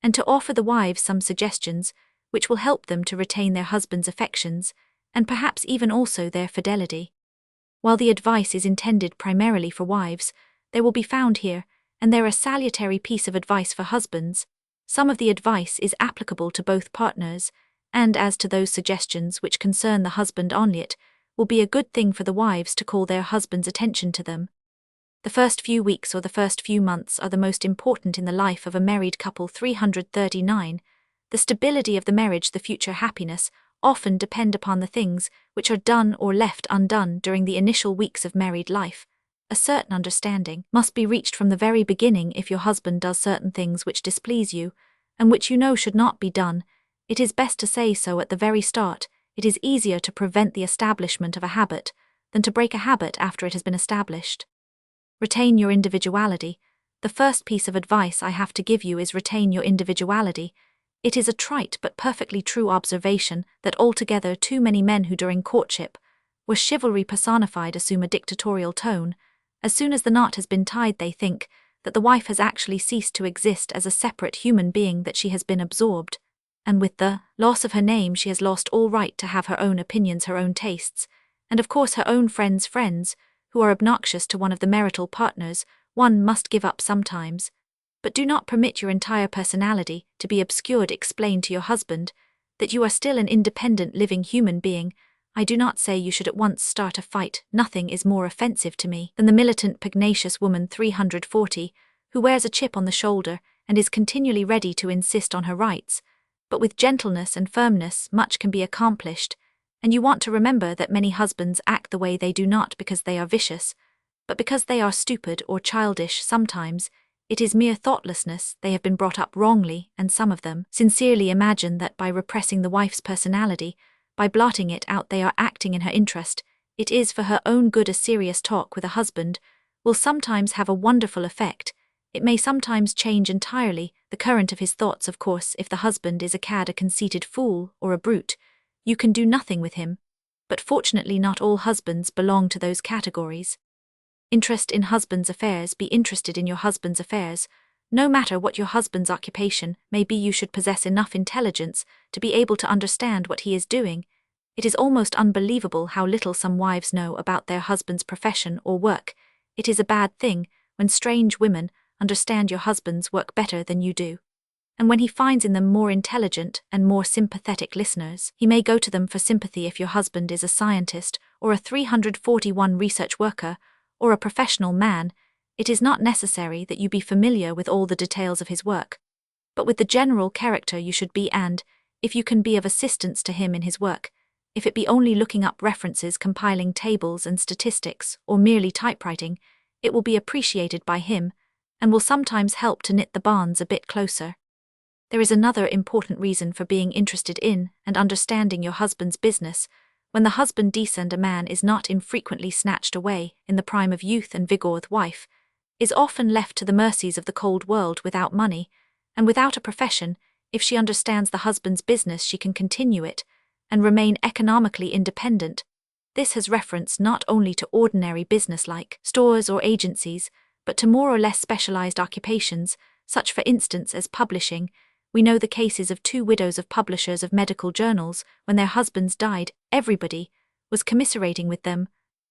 and to offer the wives some suggestions which will help them to retain their husband's affections, and perhaps even also their fidelity. While the advice is intended primarily for wives, there will be found here and there a salutary piece of advice for husbands. Some of the advice is applicable to both partners, and as to those suggestions which concern the husband only, it will be a good thing for the wives to call their husband's attention to them. The first few weeks or the first few months are the most important in the life of a married couple. 339. The stability of the marriage, the future happiness, often depend upon the things which are done or left undone during the initial weeks of married life. A certain understanding must be reached from the very beginning. If your husband does certain things which displease you, and which you know should not be done, it is best to say so at the very start. It is easier to prevent the establishment of a habit than to break a habit after it has been established. Retain your individuality. The first piece of advice I have to give you is retain your individuality. It is a trite but perfectly true observation that altogether too many men who during courtship were chivalry personified assume a dictatorial tone. As soon as the knot has been tied, they think that the wife has actually ceased to exist as a separate human being, that she has been absorbed, and with the loss of her name she has lost all right to have her own opinions, her own tastes, and of course her own friends' friends, who are obnoxious to one of the marital partners. One must give up sometimes, but do not permit your entire personality to be obscured. Explain to your husband that you are still an independent living human being. I do not say you should at once start a fight. Nothing is more offensive to me than the militant, pugnacious woman. 340, who wears a chip on the shoulder and is continually ready to insist on her rights. But with gentleness and firmness much can be accomplished, and you want to remember that many husbands act the way they do not because they are vicious, but because they are stupid or childish. Sometimes it is mere thoughtlessness, they have been brought up wrongly, and some of them sincerely imagine that by repressing the wife's personality, by blotting it out, they are acting in her interest. It is for her own good. A serious talk with a husband will sometimes have a wonderful effect. It may sometimes change entirely the current of his thoughts. Of course, if the husband is a cad, a conceited fool, or a brute, you can do nothing with him, but fortunately not all husbands belong to those categories. Interest in husband's affairs. Be interested in your husband's affairs. No matter what your husband's occupation may be, you should possess enough intelligence to be able to understand what he is doing. It is almost unbelievable how little some wives know about their husband's profession or work. It is a bad thing when strange women understand your husband's work better than you do, and when he finds in them more intelligent and more sympathetic listeners, he may go to them for sympathy. If your husband is a scientist, or a 341 research worker, or a professional man, it is not necessary that you be familiar with all the details of his work, but with the general character you should be, and, if you can be of assistance to him in his work, if it be only looking up references, compiling tables and statistics, or merely typewriting, it will be appreciated by him, and will sometimes help to knit the bonds a bit closer. There is another important reason for being interested in and understanding your husband's business. When the husband decent a man is not infrequently snatched away in the prime of youth and vigor, the wife is often left to the mercies of the cold world without money, and without a profession. If she understands the husband's business, she can continue it and remain economically independent. This has reference not only to ordinary business like stores or agencies, but to more or less specialized occupations, such for instance as publishing. We know the cases of 2 widows of publishers of medical journals. When their husbands died, everybody was commiserating with them.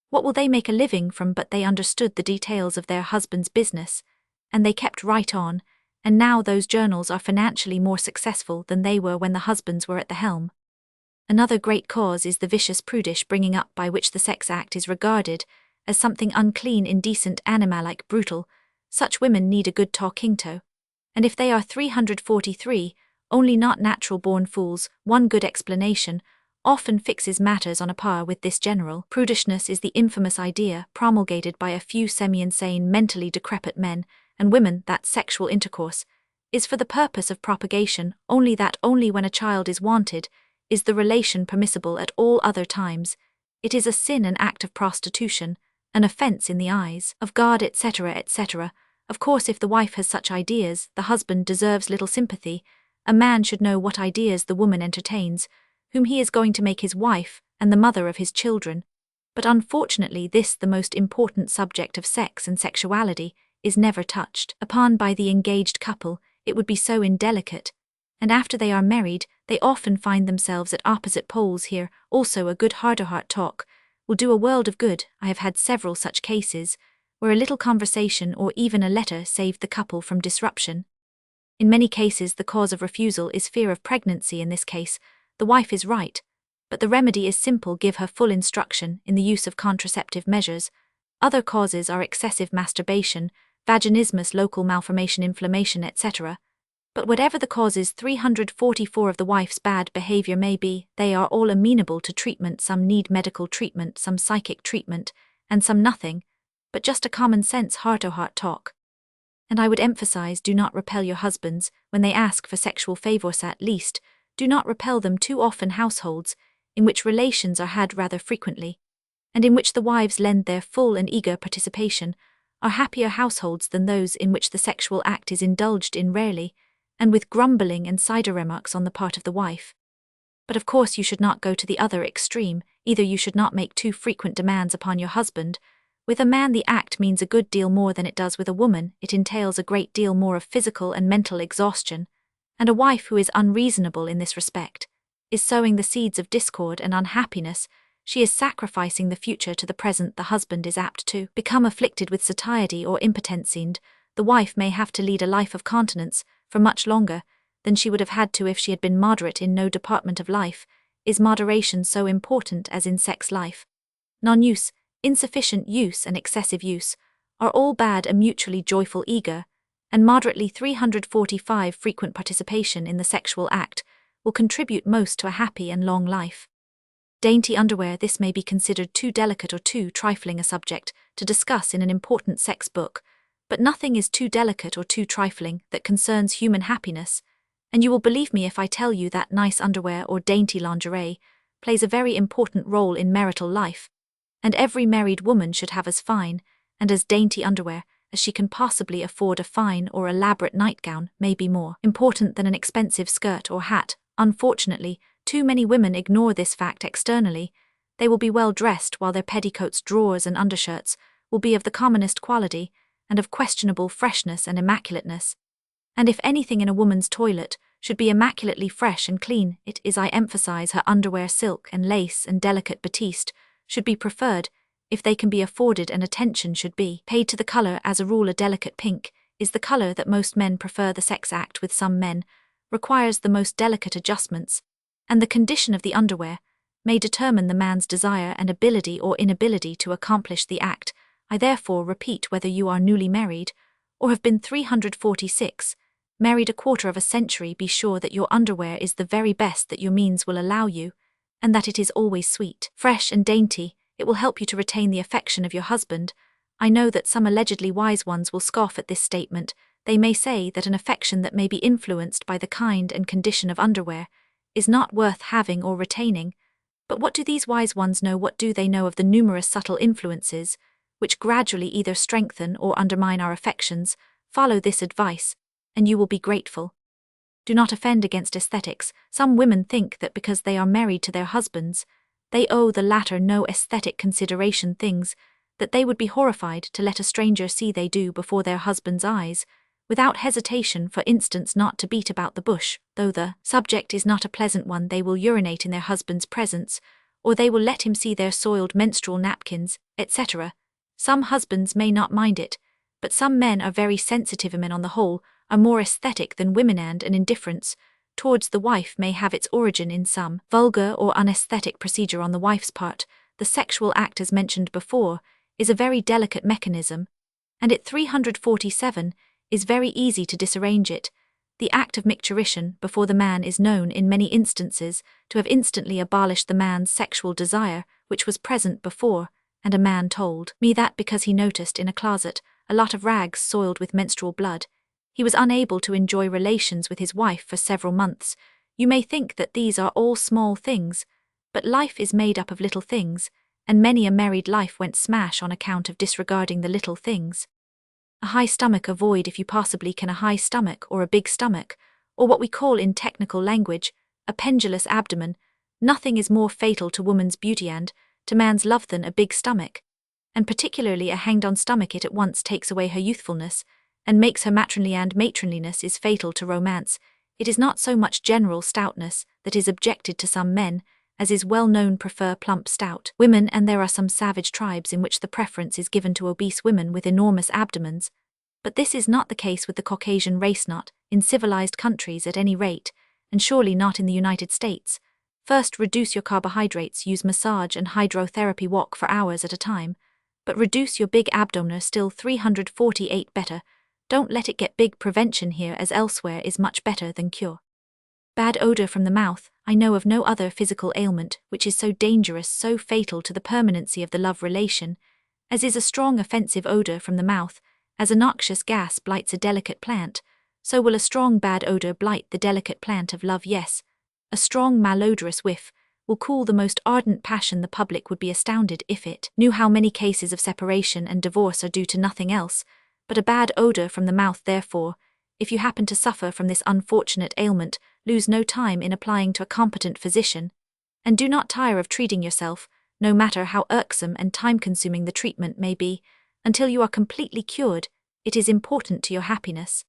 What will they make a living from? But they understood the details of their husband's business, and they kept right on, and now those journals are financially more successful than they were when the husbands were at the helm. Another great cause is the vicious prudish bringing up by which the sex act is regarded as something unclean, indecent, animal-like, brutal. Such women need a good talking to. And if they are 343, only not natural-born fools, one good explanation often fixes matters on a par with this general. Prudishness is the infamous idea promulgated by a few semi-insane, mentally decrepit men and women that sexual intercourse is for the purpose of propagation, only that only when a child is wanted is the relation permissible. At all other times it is a sin, an act of prostitution, an offense in the eyes of God, etc., etc. Of course, if the wife has such ideas, the husband deserves little sympathy. A man should know what ideas the woman entertains, whom he is going to make his wife and the mother of his children. But unfortunately, this, the most important subject of sex and sexuality, is never touched upon by the engaged couple. It would be so indelicate. And after they are married, they often find themselves at opposite poles here. Also, a good heart-to-heart talk will do a world of good. I have had several such cases where a little conversation or even a letter saved the couple from disruption. In many cases, the cause of refusal is fear of pregnancy. In this case, the wife is right, but the remedy is simple: give her full instruction in the use of contraceptive measures. Other causes are excessive masturbation, vaginismus, local malformation, inflammation, etc. But whatever the causes 344 of the wife's bad behavior may be, they are all amenable to treatment. Some need medical treatment, some psychic treatment, and some nothing, but just a common sense heart-to-heart talk. And I would emphasize, do not repel your husbands when they ask for sexual favors. At least, do not repel them. Too often households in which relations are had rather frequently, and in which the wives lend their full and eager participation, are happier households than those in which the sexual act is indulged in rarely, and with grumbling and cider remarks on the part of the wife. But of course you should not go to the other extreme. Either you should not make too frequent demands upon your husband. With a man the act means a good deal more than it does with a woman. It entails a great deal more of physical and mental exhaustion, and a wife who is unreasonable in this respect is sowing the seeds of discord and unhappiness. She is sacrificing the future to the present. The husband is apt to become afflicted with satiety or impotency, and the wife may have to lead a life of continence for much longer than she would have had to if she had been moderate in no department of life. Is moderation so important as in sex life? Non-use, insufficient use, and excessive use are all bad. A mutually joyful, eager, and moderately 345 frequent participation in the sexual act will contribute most to a happy and long life. Dainty underwear. This may be considered too delicate or too trifling a subject to discuss in an important sex book, but nothing is too delicate or too trifling that concerns human happiness, and you will believe me if I tell you that nice underwear or dainty lingerie plays a very important role in marital life, and every married woman should have as fine and as dainty underwear as she can possibly afford. A fine or elaborate nightgown may be more important than an expensive skirt or hat. Unfortunately, too many women ignore this fact. Externally, they will be well dressed, while their petticoats, drawers, and undershirts will be of the commonest quality and of questionable freshness and immaculateness. And if anything in a woman's toilet should be immaculately fresh and clean, it is, I emphasize, her underwear. Silk and lace and delicate batiste should be preferred if they can be afforded, and attention should be paid to the color. As a rule, a delicate pink is the color that most men prefer. The sex act with some men requires the most delicate adjustments, and the condition of the underwear may determine the man's desire and ability or inability to accomplish the act. I therefore repeat, whether you are newly married or have been 346, married a quarter of a century, be sure that your underwear is the very best that your means will allow you, and that it is always sweet, fresh, and dainty. It will help you to retain the affection of your husband. I know that some allegedly wise ones will scoff at this statement. They may say that an affection that may be influenced by the kind and condition of underwear is not worth having or retaining. But what do these wise ones know? What do they know of the numerous subtle influences which gradually either strengthen or undermine our affections? Follow this advice, and you will be grateful. Do not offend against aesthetics. Some women think that because they are married to their husbands, they owe the latter no aesthetic consideration, things that they would be horrified to let a stranger see they do before their husband's eyes, without hesitation. For instance, not to beat about the bush, though the subject is not a pleasant one, they will urinate in their husband's presence, or they will let him see their soiled menstrual napkins, etc. Some husbands may not mind it, but some men are very sensitive, and men on the whole are more aesthetic than women, and an indifference towards the wife may have its origin in some vulgar or unaesthetic procedure on the wife's part. The sexual act, as mentioned before, is a very delicate mechanism, and at 347 is very easy to disarrange it. The act of micturition before the man is known in many instances to have instantly abolished the man's sexual desire which was present before, and a man told me that because he noticed in a closet a lot of rags soiled with menstrual blood, he was unable to enjoy relations with his wife for several months. You may think that these are all small things, but life is made up of little things, and many a married life went smash on account of disregarding the little things. A high stomach, avoid if you possibly can a high stomach or a big stomach, or what we call in technical language, a pendulous abdomen. Nothing is more fatal to woman's beauty and to man's love than a big stomach, and particularly a hanged-on stomach. It at once takes away her youthfulness, and makes her matronly, and matronliness is fatal to romance. It is not so much general stoutness that is objected to. Some men, as is well known, prefer plump stout women, and there are some savage tribes in which the preference is given to obese women with enormous abdomens. But this is not the case with the Caucasian race, not in civilized countries at any rate, and surely not in the United States. First, reduce your carbohydrates, use massage and hydrotherapy, walk for hours at a time, but reduce your big abdomen. Still 348 better. Don't let it get big. Prevention here as elsewhere is much better than cure. Bad odor from the mouth. I know of no other physical ailment which is so dangerous, so fatal to the permanency of the love relation, as is a strong offensive odor from the mouth. As a noxious gas blights a delicate plant, so will a strong bad odor blight the delicate plant of love. Yes, a strong malodorous whiff will cool the most ardent passion. The public would be astounded if it knew how many cases of separation and divorce are due to nothing else but a bad odor from the mouth. Therefore, if you happen to suffer from this unfortunate ailment, lose no time in applying to a competent physician, and do not tire of treating yourself, no matter how irksome and time-consuming the treatment may be, until you are completely cured. It is important to your happiness.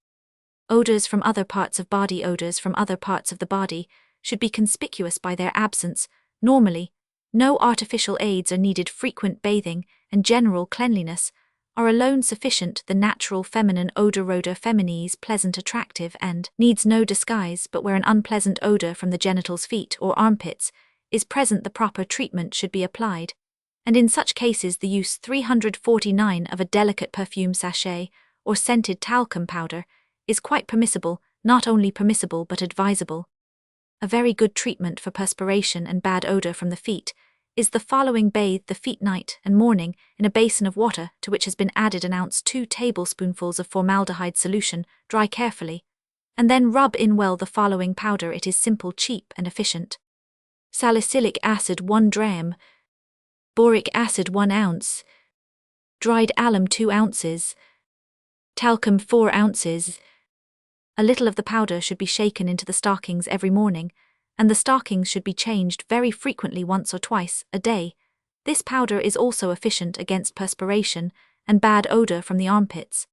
Odors from other parts of body. Odors from other parts of the body should be conspicuous by their absence. Normally, no artificial aids are needed. Frequent bathing and general cleanliness are alone sufficient. The natural feminine odor, odor feminis, pleasant, attractive, and needs no disguise. But where an unpleasant odor from the genitals, feet, or armpits is present, the proper treatment should be applied, and in such cases the use 349 of a delicate perfume sachet or scented talcum powder is quite permissible. Not only permissible but advisable. A very good treatment for perspiration and bad odor from the feet is the following: bathe the feet night and morning in a basin of water to which has been added an ounce 2 tablespoonfuls of formaldehyde solution. Dry carefully, and then rub in well the following powder. It is simple, cheap, and efficient. Salicylic acid 1 dram, boric acid 1 ounce, dried alum 2 ounces, talcum 4 ounces. A little of the powder should be shaken into the stockings every morning, and the stockings should be changed very frequently, once or twice a day. This powder is also efficient against perspiration and bad odor from the armpits.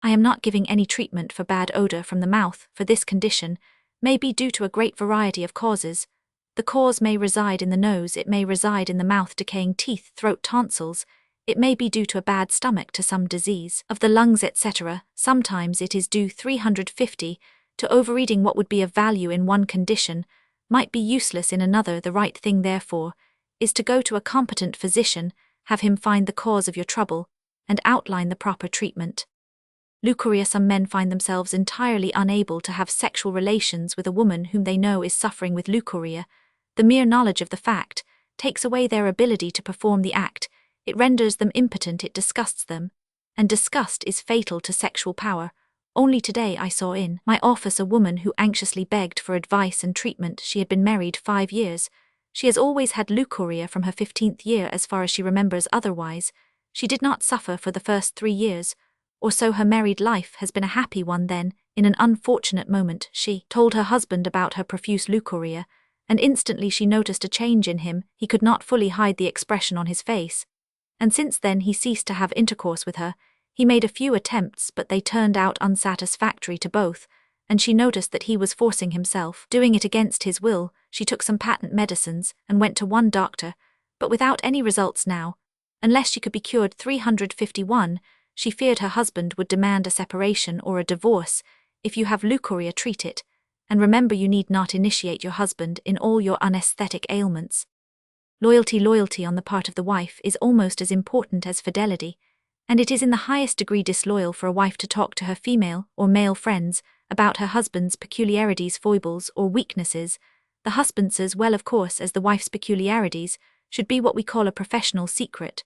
I am not giving any treatment for bad odor from the mouth, for this condition may be due to a great variety of causes. The cause may reside in the nose, it may reside in the mouth, decaying teeth, throat, tonsils. It may be due to a bad stomach, to some disease of the lungs, etc. Sometimes it is due 350 to overeating. What would be of value in one condition might be useless in another. The right thing, therefore, is to go to a competent physician, have him find the cause of your trouble, and outline the proper treatment. Leukorrhea. Some men find themselves entirely unable to have sexual relations with a woman whom they know is suffering with leukorrhea. The mere knowledge of the fact takes away their ability to perform the act. It renders them impotent, it disgusts them. And disgust is fatal to sexual power. Only today I saw in my office a woman who anxiously begged for advice and treatment. She had been married 5 years. She has always had leukorrhea from her 15th year as far as she remembers. Otherwise, she did not suffer for the first 3 years, or so her married life has been a happy one. Then, in an unfortunate moment, she told her husband about her profuse leukorrhea, and instantly she noticed a change in him. He could not fully hide the expression on his face. And since then he ceased to have intercourse with her. He made a few attempts, but they turned out unsatisfactory to both, and she noticed that he was forcing himself, doing it against his will. She took some patent medicines and went to one doctor, but without any results now. Unless she could be cured. 351, she feared her husband would demand a separation or a divorce. If you have leukorrhea, treat it, and remember you need not initiate your husband in all your unesthetic ailments. Loyalty on the part of the wife is almost as important as fidelity, and it is in the highest degree disloyal for a wife to talk to her female or male friends about her husband's peculiarities, foibles, or weaknesses. The husband's as well, of course, as the wife's peculiarities should be what we call a professional secret.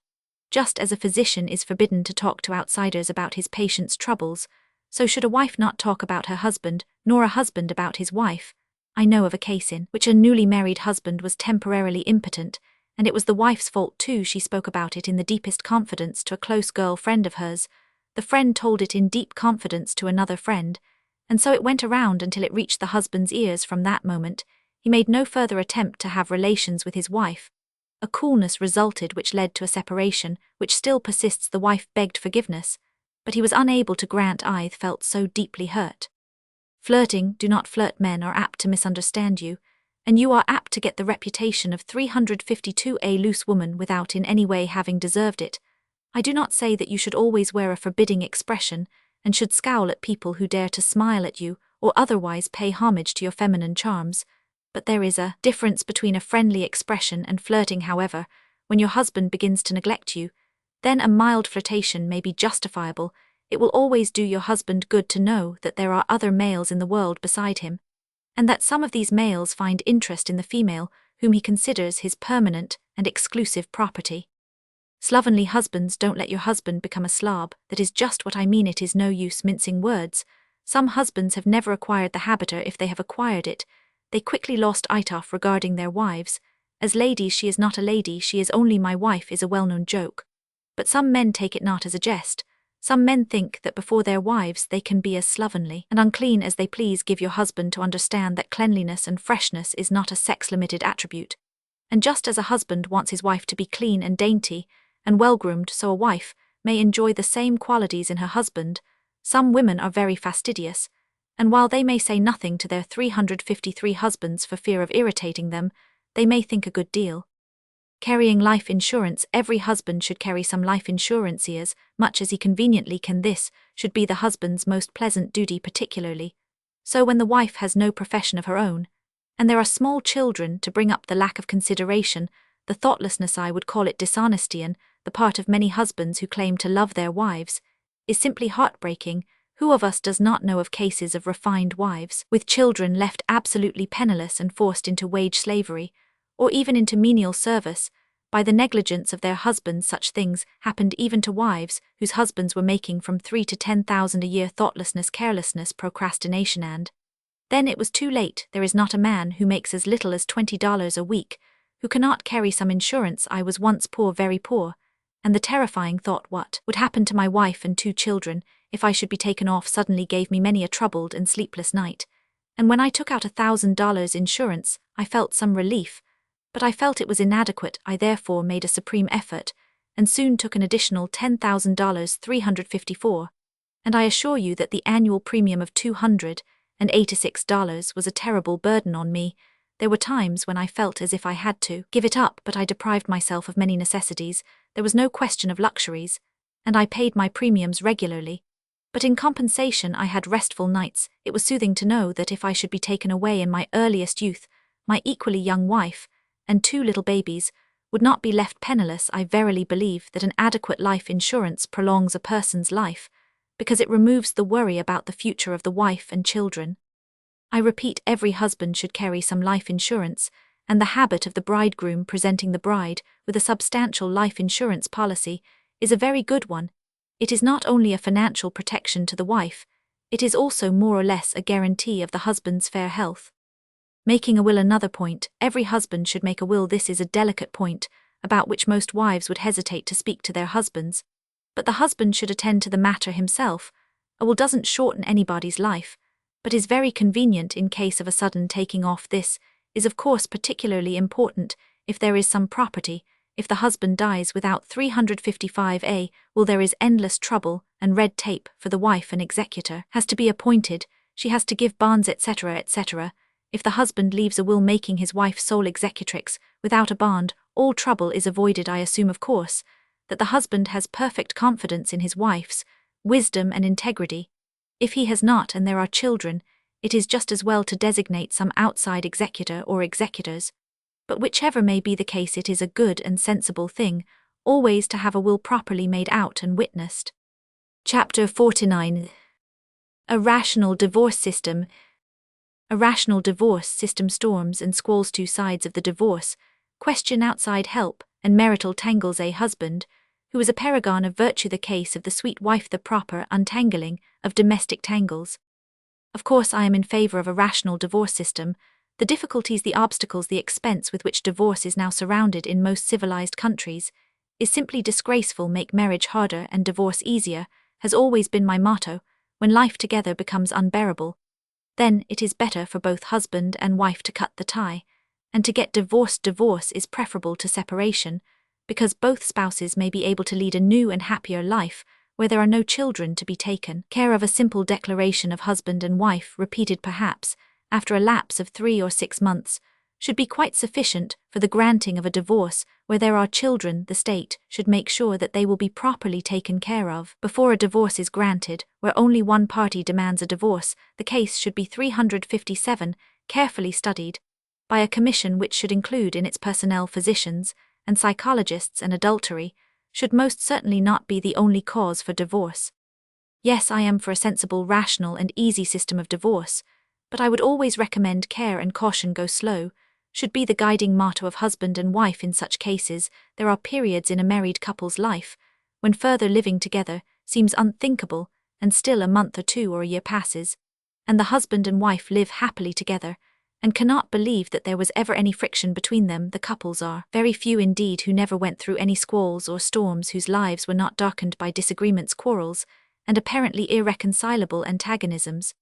Just as a physician is forbidden to talk to outsiders about his patient's troubles, so should a wife not talk about her husband, nor a husband about his wife. I know of a case in which a newly married husband was temporarily impotent, and it was the wife's fault too. She spoke about it in the deepest confidence to a close girl friend of hers. The friend told it in deep confidence to another friend, and so it went around until it reached the husband's ears. From that moment, he made no further attempt to have relations with his wife. A coolness resulted which led to a separation, which still persists. The wife begged forgiveness, but he was unable to grant. I felt so deeply hurt. Flirting, do not flirt. Men are apt to misunderstand you, and you are apt to get the reputation of 352 a loose woman without in any way having deserved it. I do not say that you should always wear a forbidding expression, and should scowl at people who dare to smile at you, or otherwise pay homage to your feminine charms, but there is a difference between a friendly expression and flirting. However, when your husband begins to neglect you, then a mild flirtation may be justifiable. It will always do your husband good to know that there are other males in the world beside him, and that some of these males find interest in the female whom he considers his permanent and exclusive property. Slovenly husbands, don't let your husband become a slob. That is just what I mean. It is no use mincing words. Some husbands have never acquired the habit, or if they have acquired it, they quickly lost it off regarding their wives. As ladies, she is not a lady, she is only my wife is a well-known joke. But some men take it not as a jest. Some men think that before their wives they can be as slovenly and unclean as they please. Give your husband to understand that cleanliness and freshness is not a sex-limited attribute. And just as a husband wants his wife to be clean and dainty and well-groomed, so a wife may enjoy the same qualities in her husband. Some women are very fastidious, and while they may say nothing to their 353 husbands for fear of irritating them, they may think a good deal. Carrying life insurance. Every husband should carry some life insurance as much as he conveniently can. This should be the husband's most pleasant duty, particularly so when the wife has no profession of her own, and there are small children to bring up. The lack of consideration, the thoughtlessness, I would call it dishonesty, on the part of many husbands who claim to love their wives, is simply heartbreaking. Who of us does not know of cases of refined wives with children left absolutely penniless and forced into wage slavery, or even into menial service, by the negligence of their husbands? Such things happened even to wives whose husbands were making from 3,000 to 10,000 a year. Thoughtlessness, carelessness, procrastination, and then it was too late. There is not a man who makes as little as $20 a week who cannot carry some insurance. I was once poor, very poor, and the terrifying thought what would happen to my wife and 2 children if I should be taken off suddenly gave me many a troubled and sleepless night. And when I took out $1,000 insurance, I felt some relief, but I felt it was inadequate. I therefore made a supreme effort, and soon took an additional $10,000, 354, and I assure you that the annual premium of $286 was a terrible burden on me. There were times when I felt as if I had to give it up, but I deprived myself of many necessities. There was no question of luxuries, and I paid my premiums regularly. But in compensation I had restful nights. It was soothing to know that if I should be taken away in my earliest youth, my equally young wife and 2 little babies would not be left penniless. I verily believe that an adequate life insurance prolongs a person's life, because it removes the worry about the future of the wife and children. I repeat, every husband should carry some life insurance, and the habit of the bridegroom presenting the bride with a substantial life insurance policy is a very good one. It is not only a financial protection to the wife, it is also more or less a guarantee of the husband's fair health. Making a will another point. Every husband should make a will. This is a delicate point, about which most wives would hesitate to speak to their husbands. But the husband should attend to the matter himself. A will doesn't shorten anybody's life, but is very convenient in case of a sudden taking off. This is of course particularly important if there is some property. If the husband dies without 355A, well, there is endless trouble and red tape for the wife. An executor has to be appointed, she has to give bonds, etc., etc. If the husband leaves a will making his wife sole executrix without a bond, all trouble is avoided. I assume, of course, that the husband has perfect confidence in his wife's wisdom and integrity. If he has not and there are children, it is just as well to designate some outside executor or executors. But whichever may be the case, it is a good and sensible thing always to have a will properly made out and witnessed. Chapter 49. A rational divorce system. A rational divorce system storms and squalls two sides of the divorce question: outside help and marital tangles. A husband who is a paragon of virtue, the case of the sweet wife, the proper untangling of domestic tangles. Of course I am in favor of a rational divorce system. The difficulties, the obstacles, the expense with which divorce is now surrounded in most civilized countries is simply disgraceful. Make marriage harder and divorce easier has always been my motto. When life together becomes unbearable, then it is better for both husband and wife to cut the tie, and to get divorced. Divorce is preferable to separation, because both spouses may be able to lead a new and happier life where there are no children to be taken care of. A simple declaration of husband and wife, repeated perhaps after a lapse of 3 or 6 months, should be quite sufficient for the granting of a divorce. Where there are children, the state should make sure that they will be properly taken care of before a divorce is granted. Where only one party demands a divorce, the case should be 357, carefully studied by a commission which should include in its personnel physicians and psychologists, and adultery should most certainly not be the only cause for divorce. Yes, I am for a sensible, rational and easy system of divorce, but I would always recommend care and caution. Go slow should be the guiding motto of husband and wife. In such cases, there are periods in a married couple's life when further living together seems unthinkable, and still a month or 2 or a year passes, and the husband and wife live happily together, and cannot believe that there was ever any friction between them. The couples are very few indeed who never went through any squalls or storms, whose lives were not darkened by disagreements, quarrels, and apparently irreconcilable antagonisms.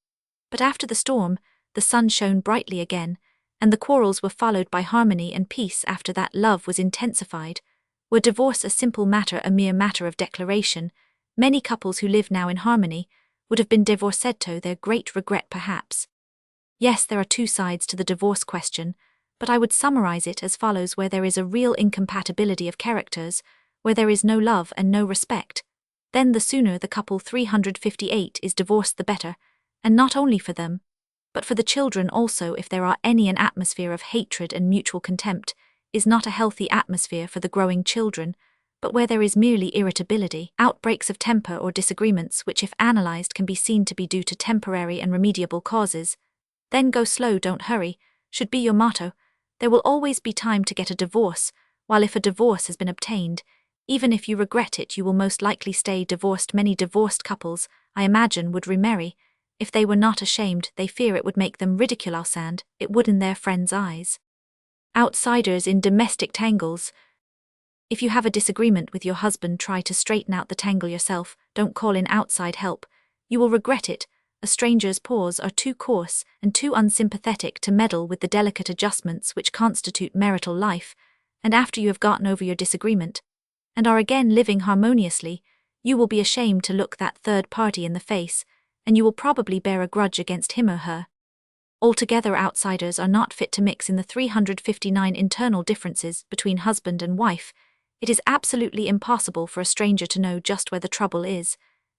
But after the storm, the sun shone brightly again, and the quarrels were followed by harmony and peace. After that, love was intensified. Were divorce a simple matter, a mere matter of declaration, many couples who live now in harmony would have been divorced, to their great regret perhaps. Yes, there are 2 sides to the divorce question, but I would summarize it as follows: where there is a real incompatibility of characters, where there is no love and no respect, then the sooner the couple 358 is divorced the better, and not only for them, but for the children also. If there are any, an atmosphere of hatred and mutual contempt is not a healthy atmosphere for the growing children. But where there is merely irritability, outbreaks of temper or disagreements which if analyzed can be seen to be due to temporary and remediable causes, then go slow, don't hurry, should be your motto. There will always be time to get a divorce, while if a divorce has been obtained, even if you regret it, you will most likely stay divorced. Many divorced couples, I imagine, would remarry. If they were not ashamed, they fear it would make them ridiculous, and it would in their friends' eyes. Outsiders in domestic tangles. If you have a disagreement with your husband, try to straighten out the tangle yourself. Don't call in outside help. You will regret it. A stranger's paws are too coarse and too unsympathetic to meddle with the delicate adjustments which constitute marital life, and after you have gotten over your disagreement, and are again living harmoniously, you will be ashamed to look that third party in the face, and you will probably bear a grudge against him or her. Altogether, outsiders are not fit to mix in the 359 internal differences between husband and wife. It is absolutely impossible for a stranger to know just where the trouble is,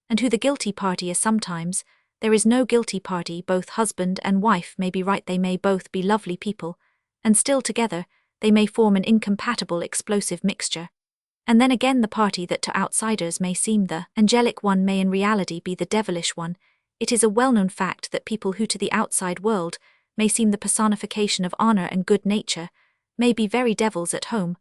and who the guilty party is. Sometimes there is no guilty party. Both husband and wife may be right, they may both be lovely people, and still together they may form an incompatible explosive mixture. And then again, the party that to outsiders may seem the angelic one may in reality be the devilish one. It is a well-known fact that people who to the outside world may seem the personification of honor and good nature may be very devils at home.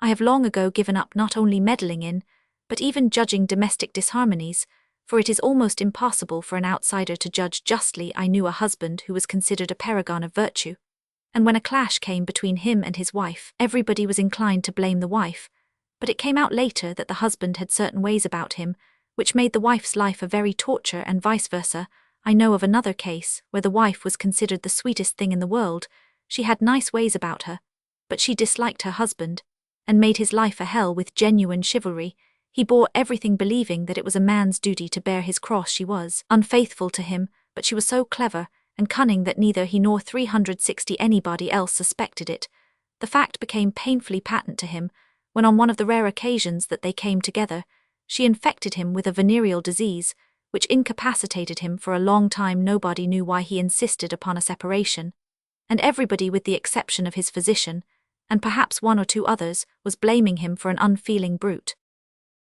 I have long ago given up not only meddling in, but even judging domestic disharmonies, for it is almost impossible for an outsider to judge justly. I knew a husband who was considered a paragon of virtue, and when a clash came between him and his wife, everybody was inclined to blame the wife, but it came out later that the husband had certain ways about him, which made the wife's life a very torture, and vice versa. I know of another case where the wife was considered the sweetest thing in the world. She had nice ways about her, but she disliked her husband, and made his life a hell. With genuine chivalry, he bore everything, believing that it was a man's duty to bear his cross. She was unfaithful to him, but she was so clever and cunning that neither he nor 360 anybody else suspected it. The fact became painfully patent to him when, on one of the rare occasions that they came together, she infected him with a venereal disease, which incapacitated him for a long time. Nobody knew why he insisted upon a separation, and everybody, with the exception of his physician, and perhaps one or two others, was blaming him for an unfeeling brute.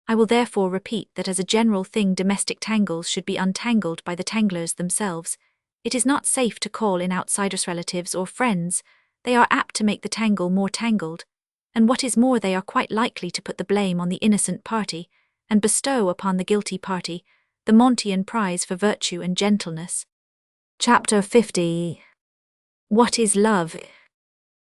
I will therefore repeat that as a general thing domestic tangles should be untangled by the tanglers themselves. It is not safe to call in outsiders, relatives or friends. They are apt to make the tangle more tangled, and what is more, they are quite likely to put the blame on the innocent party, and bestow upon the guilty party the Montean prize for virtue and gentleness. Chapter 50. What is love?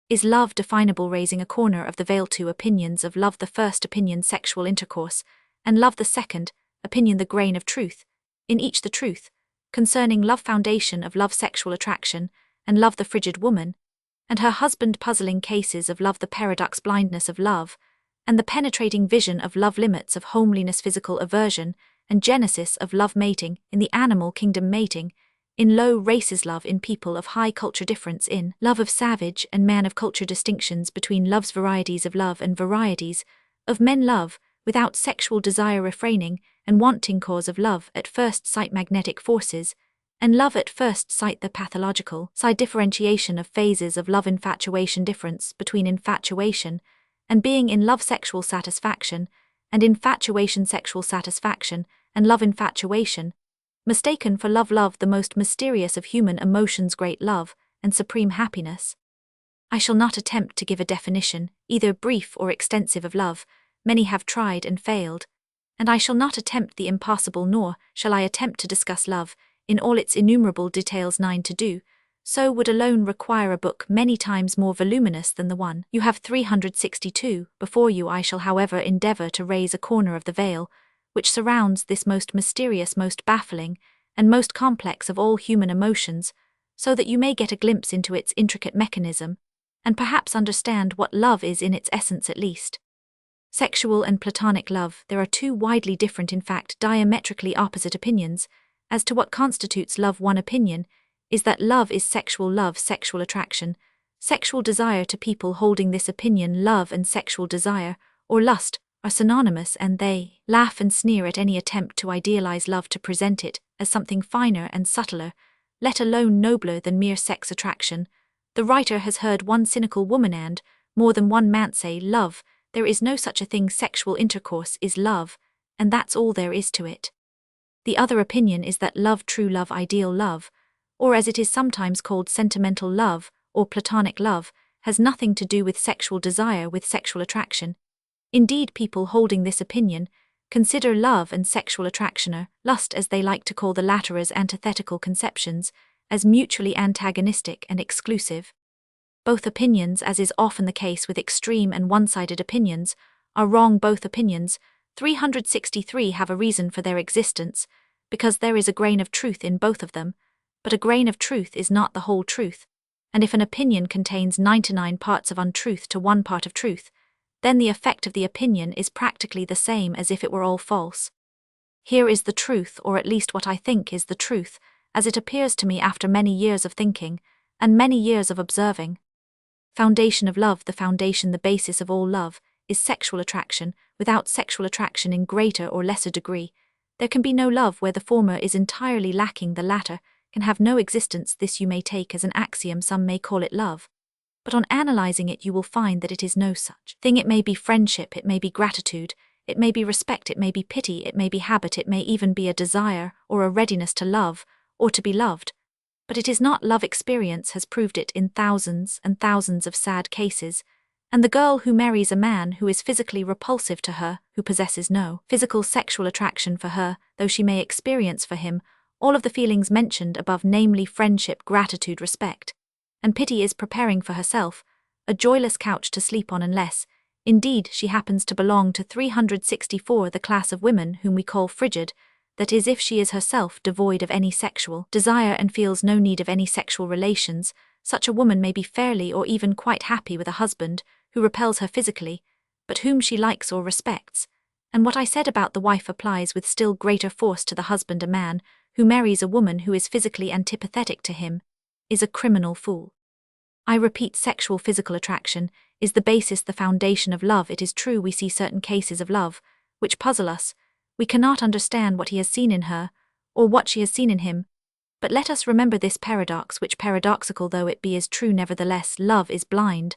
Is love definable? Raising a corner of the veil. 2 opinions of love. The first opinion, sexual intercourse, and love. The second opinion, the grain of truth, in each the truth, concerning love. Foundation of love, sexual attraction, and love. The frigid woman and her husband. Puzzling cases of love. The paradox, blindness of love, and the penetrating vision of love. Limits of homeliness, physical aversion, and genesis of love. Mating in the animal kingdom, mating in low races, love in people of high culture, difference in love of savage and man of culture, distinctions between love's varieties of love and varieties of men, love without sexual desire, refraining and wanting, cause of love at first sight, magnetic forces, and love at first sight. The pathological side, differentiation of phases of love. Infatuation, difference between infatuation and being in love, sexual satisfaction and infatuation, sexual satisfaction and love. Infatuation mistaken for love. Love, the most mysterious of human emotions, great love and supreme happiness. I shall not attempt to give a definition, either brief or extensive, of love. Many have tried and failed, and I shall not attempt the impossible, nor shall I attempt to discuss love in all its innumerable details. 9 to do so would alone require a book many times more voluminous than the one you have 362 before you. I shall, however, endeavor to raise a corner of the veil which surrounds this most mysterious, most baffling, and most complex of all human emotions, so that you may get a glimpse into its intricate mechanism, and perhaps understand what love is in its essence at least. Sexual and platonic love. There are two widely different, in fact diametrically opposite opinions, as to what constitutes love. One opinion is that love is sexual love, sexual attraction, sexual desire. To people holding this opinion, love and sexual desire, or lust, are synonymous, and they laugh and sneer at any attempt to idealize love, to present it as something finer and subtler, let alone nobler than mere sex attraction. The writer has heard one cynical woman and more than one man say, "Love, there is no such a thing. Sexual intercourse is love, and that's all there is to it." The other opinion is that love, true love, ideal love, or as it is sometimes called, sentimental love or platonic love, has nothing to do with sexual desire, with sexual attraction. Indeed, people holding this opinion consider love and sexual attraction, or lust as they like to call the latter, as antithetical conceptions, as mutually antagonistic and exclusive. Both opinions, as is often the case with extreme and one-sided opinions, are wrong. Both opinions, 363, have a reason for their existence, because there is a grain of truth in both of them, but a grain of truth is not the whole truth, and if an opinion contains 99 parts of untruth to 1 part of truth, then the effect of the opinion is practically the same as if it were all false. Here is the truth, or at least what I think is the truth, as it appears to me after many years of thinking, and many years of observing. Foundation of love. The foundation, the basis of all love, is sexual attraction. Without sexual attraction in greater or lesser degree, there can be no love. Where the former is entirely lacking, the latter can have no existence. This you may take as an axiom. Some may call it love, but on analyzing it you will find that it is no such thing. It may be friendship, it may be gratitude, it may be respect, it may be pity, it may be habit, it may even be a desire or a readiness to love or to be loved, but it is not love. Experience has proved it in thousands and thousands of sad cases, And the girl who marries a man who is physically repulsive to her, who possesses no physical sexual attraction for her, though she may experience for him all of the feelings mentioned above, namely friendship, gratitude, respect, and pity, is preparing for herself a joyless couch to sleep on, unless, indeed, she happens to belong to 364, the class of women whom we call frigid, that is, if she is herself devoid of any sexual desire and feels no need of any sexual relations, such a woman may be fairly or even quite happy with a husband who repels her physically, but whom she likes or respects. And what I said about the wife applies with still greater force to the husband. A man who marries a woman who is physically antipathetic to him is a criminal fool. I repeat, sexual physical attraction is the basis, the foundation of love. It is true we see certain cases of love which puzzle us. We cannot understand what he has seen in her, or what she has seen in him. But let us remember this paradox, which, paradoxical though it be, is true nevertheless. Love is blind,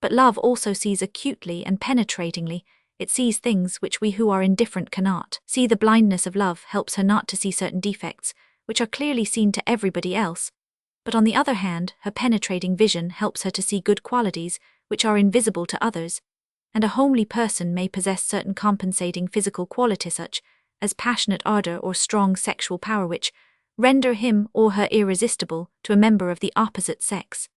but love also sees acutely and penetratingly. It sees things which we who are indifferent cannot see. The blindness of love helps her not to see certain defects, which are clearly seen to everybody else. But on the other hand, her penetrating vision helps her to see good qualities, which are invisible to others. And a homely person may possess certain compensating physical qualities, such as passionate ardor or strong sexual power, which render him or her irresistible to a member of the opposite sex.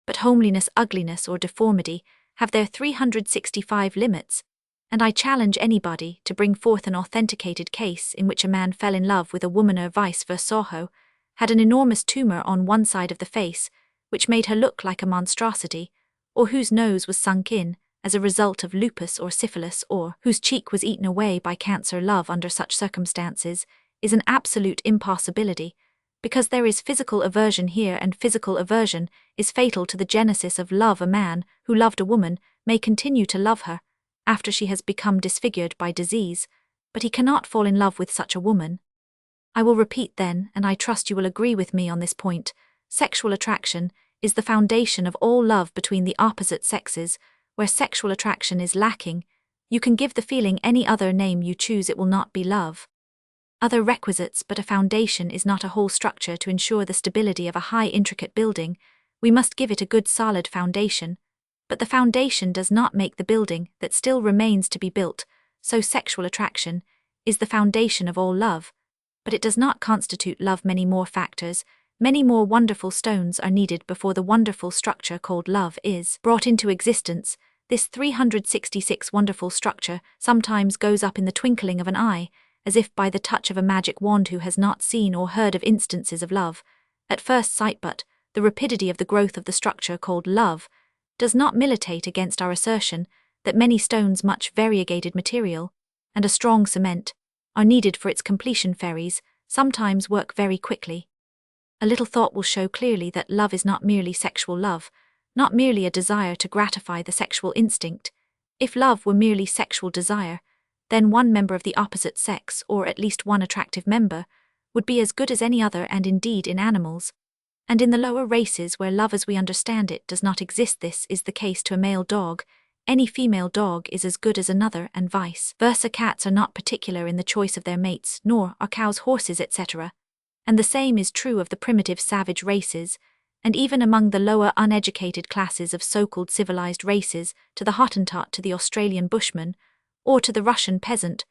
But homeliness, ugliness, or deformity have their 365 limits, and I challenge anybody to bring forth an authenticated case in which a man fell in love with a woman, or vice versa, had an enormous tumor on one side of the face, which made her look like a monstrosity, or whose nose was sunk in as a result of lupus or syphilis, or whose cheek was eaten away by cancer. Love under such circumstances is an absolute impossibility, because there is physical aversion here, and physical aversion is fatal to the genesis of love. A man who loved a woman may continue to love her after she has become disfigured by disease, but he cannot fall in love with such a woman. I will repeat then, and I trust you will agree with me on this point, sexual attraction is the foundation of all love between the opposite sexes. Where sexual attraction is lacking, you can give the feeling any other name you choose, it will not be love. Other requisites, but a foundation is not a whole structure. To ensure the stability of a high intricate building, we must give it a good solid foundation, but the foundation does not make the building that still remains to be built. So sexual attraction is the foundation of all love, but it does not constitute love. Many more factors, many more wonderful stones are needed before the wonderful structure called love is brought into existence. This 366 wonderful structure sometimes goes up in the twinkling of an eye, as if by the touch of a magic wand. Who has not seen or heard of instances of love at first sight? But the rapidity of the growth of the structure called love does not militate against our assertion that many stones, much variegated material, and a strong cement are needed for its completion. Fairies sometimes work very quickly. A little thought will show clearly that love is not merely sexual love, not merely a desire to gratify the sexual instinct. If love were merely sexual desire, then one member of the opposite sex, or at least one attractive member, would be as good as any other. And indeed in animals, and in the lower races where love as we understand it does not exist, this is the case. To a male dog, any female dog is as good as another, and vice versa. Cats are not particular in the choice of their mates, nor are cows, horses, etc. And the same is true of the primitive savage races, and even among the lower uneducated classes of so-called civilized races. To the Hottentot, to the Australian bushman, or to the Russian peasant,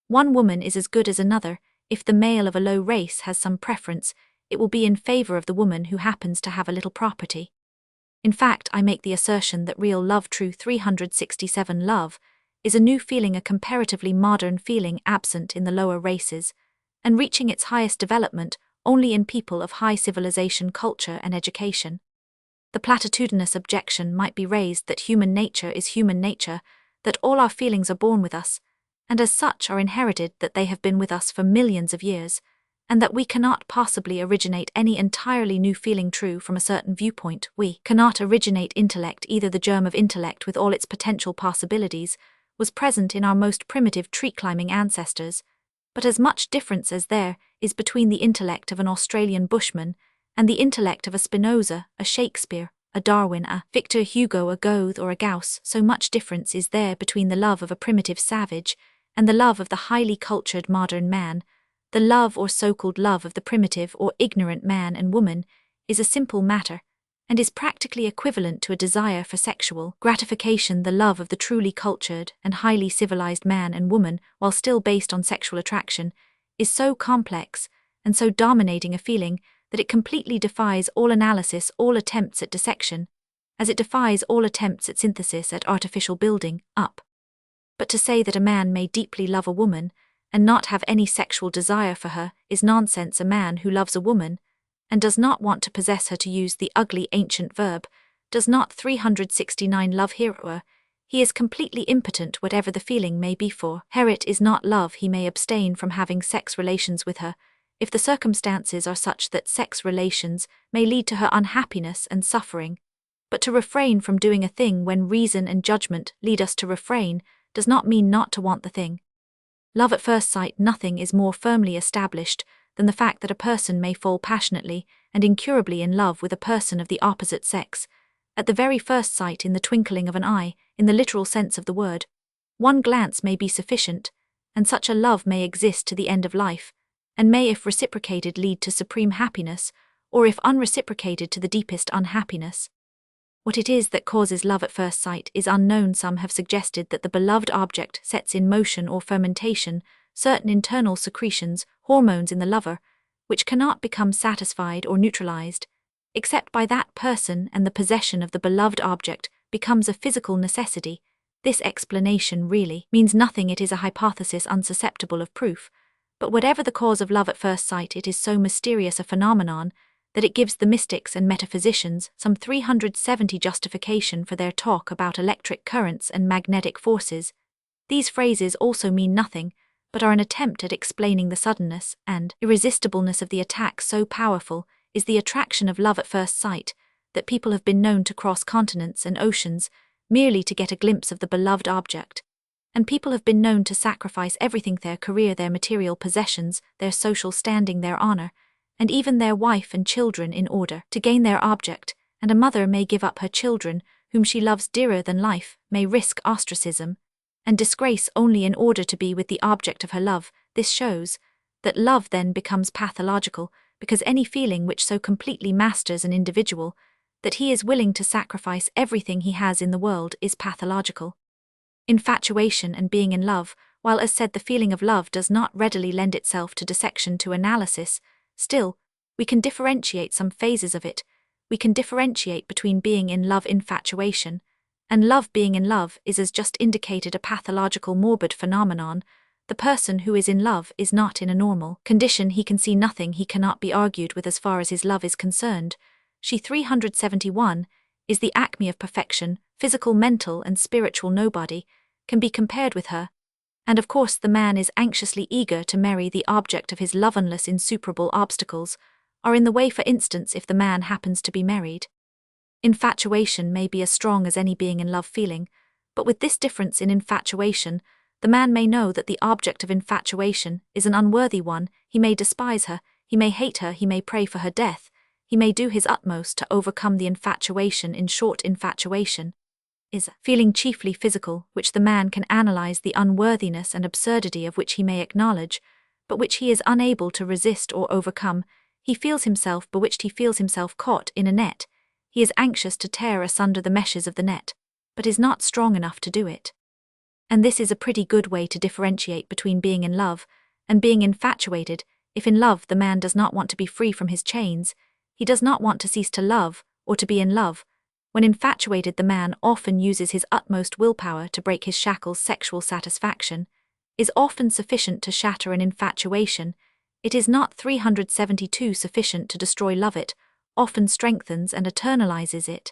one woman is as good as another. If the male of a low race has some preference, it will be in favor of the woman who happens to have a little property. In fact, I make the assertion that real love, true 367 love, is a new feeling, a comparatively modern feeling absent in the lower races, and reaching its highest development only in people of high civilization, culture, and education. The platitudinous objection might be raised that human nature is human nature, that all our feelings are born with us, and as such are inherited, that they have been with us for millions of years, and that we cannot possibly originate any entirely new feeling. True, from a certain viewpoint, we cannot originate intellect either. The germ of intellect, with all its potential possibilities, was present in our most primitive tree-climbing ancestors, but as much difference as there is between the intellect of an Australian bushman and the intellect of a Spinoza, a Shakespeare, a Darwin, a Victor Hugo, a Goethe, or a Gauss, so much difference is there between the love of a primitive savage and the love of the highly cultured modern man. The love or so-called love of the primitive or ignorant man and woman is a simple matter, and is practically equivalent to a desire for sexual gratification. The love of the truly cultured and highly civilized man and woman, while still based on sexual attraction, is so complex and so dominating a feeling that it completely defies all analysis, all attempts at dissection, as it defies all attempts at synthesis, at artificial building up. But to say that a man may deeply love a woman and not have any sexual desire for her is nonsense. A man who loves a woman and does not want to possess her, to use the ugly ancient verb, does not 369 love her. He is completely impotent, whatever the feeling may be for her. It is not love. He may abstain from having sex relations with her, if the circumstances are such that sex relations may lead to her unhappiness and suffering. But to refrain from doing a thing when reason and judgment lead us to refrain does not mean not to want the thing. Love at first sight. Nothing is more firmly established than the fact that a person may fall passionately and incurably in love with a person of the opposite sex, at the very first sight, in the twinkling of an eye, in the literal sense of the word. One glance may be sufficient, and such a love may exist to the end of life, and may, if reciprocated, lead to supreme happiness, or if unreciprocated, to the deepest unhappiness. What it is that causes love at first sight is unknown. Some have suggested that the beloved object sets in motion or fermentation certain internal secretions, hormones in the lover, which cannot become satisfied or neutralized, except by that person, and the possession of the beloved object becomes a physical necessity. This explanation really means nothing. It is a hypothesis unsusceptible of proof, but whatever the cause of love at first sight, it is so mysterious a phenomenon that it gives the mystics and metaphysicians some 370 justification for their talk about electric currents and magnetic forces. These phrases also mean nothing, but are an attempt at explaining the suddenness and irresistibleness of the attack. So powerful is the attraction of love at first sight that people have been known to cross continents and oceans merely to get a glimpse of the beloved object, and people have been known to sacrifice everything, their career, their material possessions, their social standing, their honor, and even their wife and children, in order to gain their object. And a mother may give up her children, whom she loves dearer than life, may risk ostracism and disgrace only in order to be with the object of her love. This shows that love then becomes pathological, because any feeling which so completely masters an individual that he is willing to sacrifice everything he has in the world is pathological. Infatuation and being in love, while, as said, the feeling of love does not readily lend itself to dissection, to analysis, still, we can differentiate some phases of it. We can differentiate between being in love, infatuation, and love. Being in love is, as just indicated, a pathological, morbid phenomenon. The person who is in love is not in a normal condition. He can see nothing. He cannot be argued with as far as his love is concerned. She 371 is the acme of perfection, physical, mental, and spiritual. Nobody can be compared with her. And of course the man is anxiously eager to marry the object of his love, unless insuperable obstacles are in the way. For instance, if the man happens to be married. Infatuation may be as strong as any being in love feeling, but with this difference: in infatuation, the man may know that the object of infatuation is an unworthy one. He may despise her, he may hate her, he may pray for her death, he may do his utmost to overcome the infatuation. In short, infatuation is a feeling chiefly physical, which the man can analyze the unworthiness and absurdity of, which he may acknowledge, but which he is unable to resist or overcome. He feels himself bewitched, he feels himself caught in a net. He is anxious to tear asunder the meshes of the net, but is not strong enough to do it. And this is a pretty good way to differentiate between being in love and being infatuated. If in love the man does not want to be free from his chains, he does not want to cease to love or to be in love. When infatuated, the man often uses his utmost willpower to break his shackles. Sexual satisfaction is often sufficient to shatter an infatuation. It is not 372 sufficient to destroy love. It often strengthens and eternalizes it.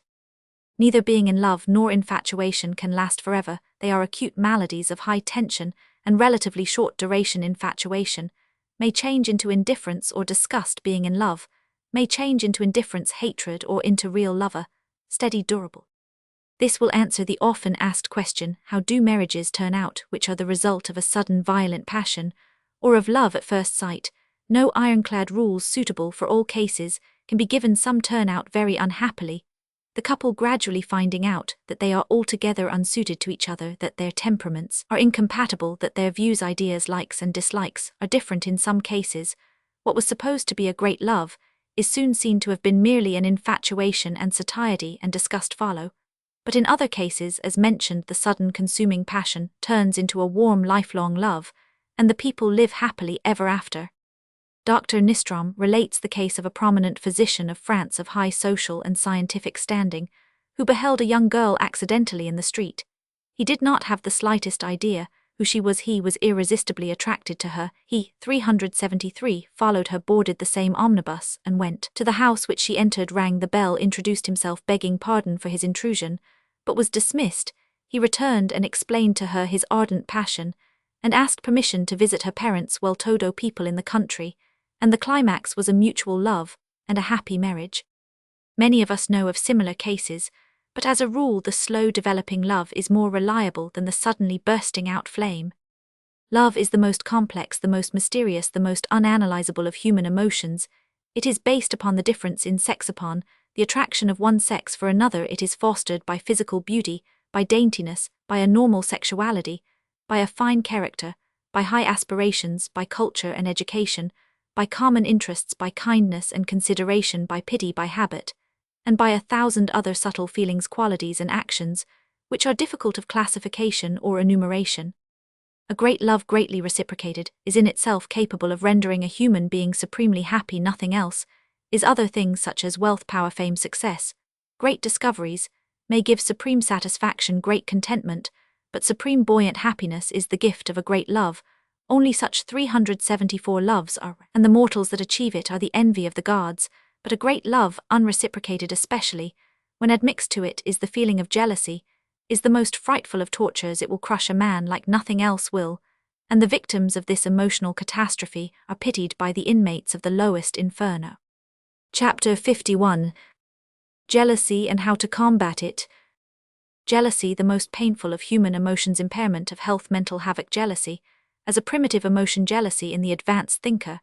Neither being in love nor infatuation can last forever. They are acute maladies of high tension and relatively short duration. Infatuation may change into indifference or disgust. Being in love may change into indifference, hatred, or into real lover, steady, durable. This will answer the often asked question: how do marriages turn out which are the result of a sudden violent passion, or of love at first sight? No ironclad rules suitable for all cases can be given. Some turn out very unhappily, the couple gradually finding out that they are altogether unsuited to each other, that their temperaments are incompatible, that their views, ideas, likes and dislikes are different. In some cases, what was supposed to be a great love is soon seen to have been merely an infatuation and satiety and disgust follow, but in other cases, as mentioned, the sudden consuming passion turns into a warm lifelong love, and the people live happily ever after. Dr. Nistrom relates the case of a prominent physician of France of high social and scientific standing, who beheld a young girl accidentally in the street. He did not have the slightest idea who she was. He was irresistibly attracted to her. He, 373, followed her, boarded the same omnibus, and went to the house which she entered, rang the bell, introduced himself, begging pardon for his intrusion, but was dismissed. He returned and explained to her his ardent passion, and asked permission to visit her parents, well-to-do people in the country, and the climax was a mutual love and a happy marriage. Many of us know of similar cases, but as a rule the slow developing love is more reliable than the suddenly bursting out flame. Love is the most complex, the most mysterious, the most unanalyzable of human emotions. It is based upon the difference in sex, upon the attraction of one sex for another. It is fostered by physical beauty, by daintiness, by a normal sexuality, by a fine character, by high aspirations, by culture and education, by common interests, by kindness and consideration, by pity, by habit, and by 1,000 other subtle feelings, qualities and actions, which are difficult of classification or enumeration. A great love, greatly reciprocated, is in itself capable of rendering a human being supremely happy. Nothing else is. Other things such as wealth, power, fame, success, great discoveries, may give supreme satisfaction, great contentment, but supreme buoyant happiness is the gift of a great love. Only such 374 loves are, and the mortals that achieve it are the envy of the gods. But a great love, unreciprocated especially, when admixed to it is the feeling of jealousy, is the most frightful of tortures. It will crush a man like nothing else will, and the victims of this emotional catastrophe are pitied by the inmates of the lowest inferno. Chapter 51. Jealousy and how to combat it. Jealousy, the most painful of human emotions, impairment of health, mental havoc. Jealousy, as a primitive emotion, jealousy in the advanced thinker,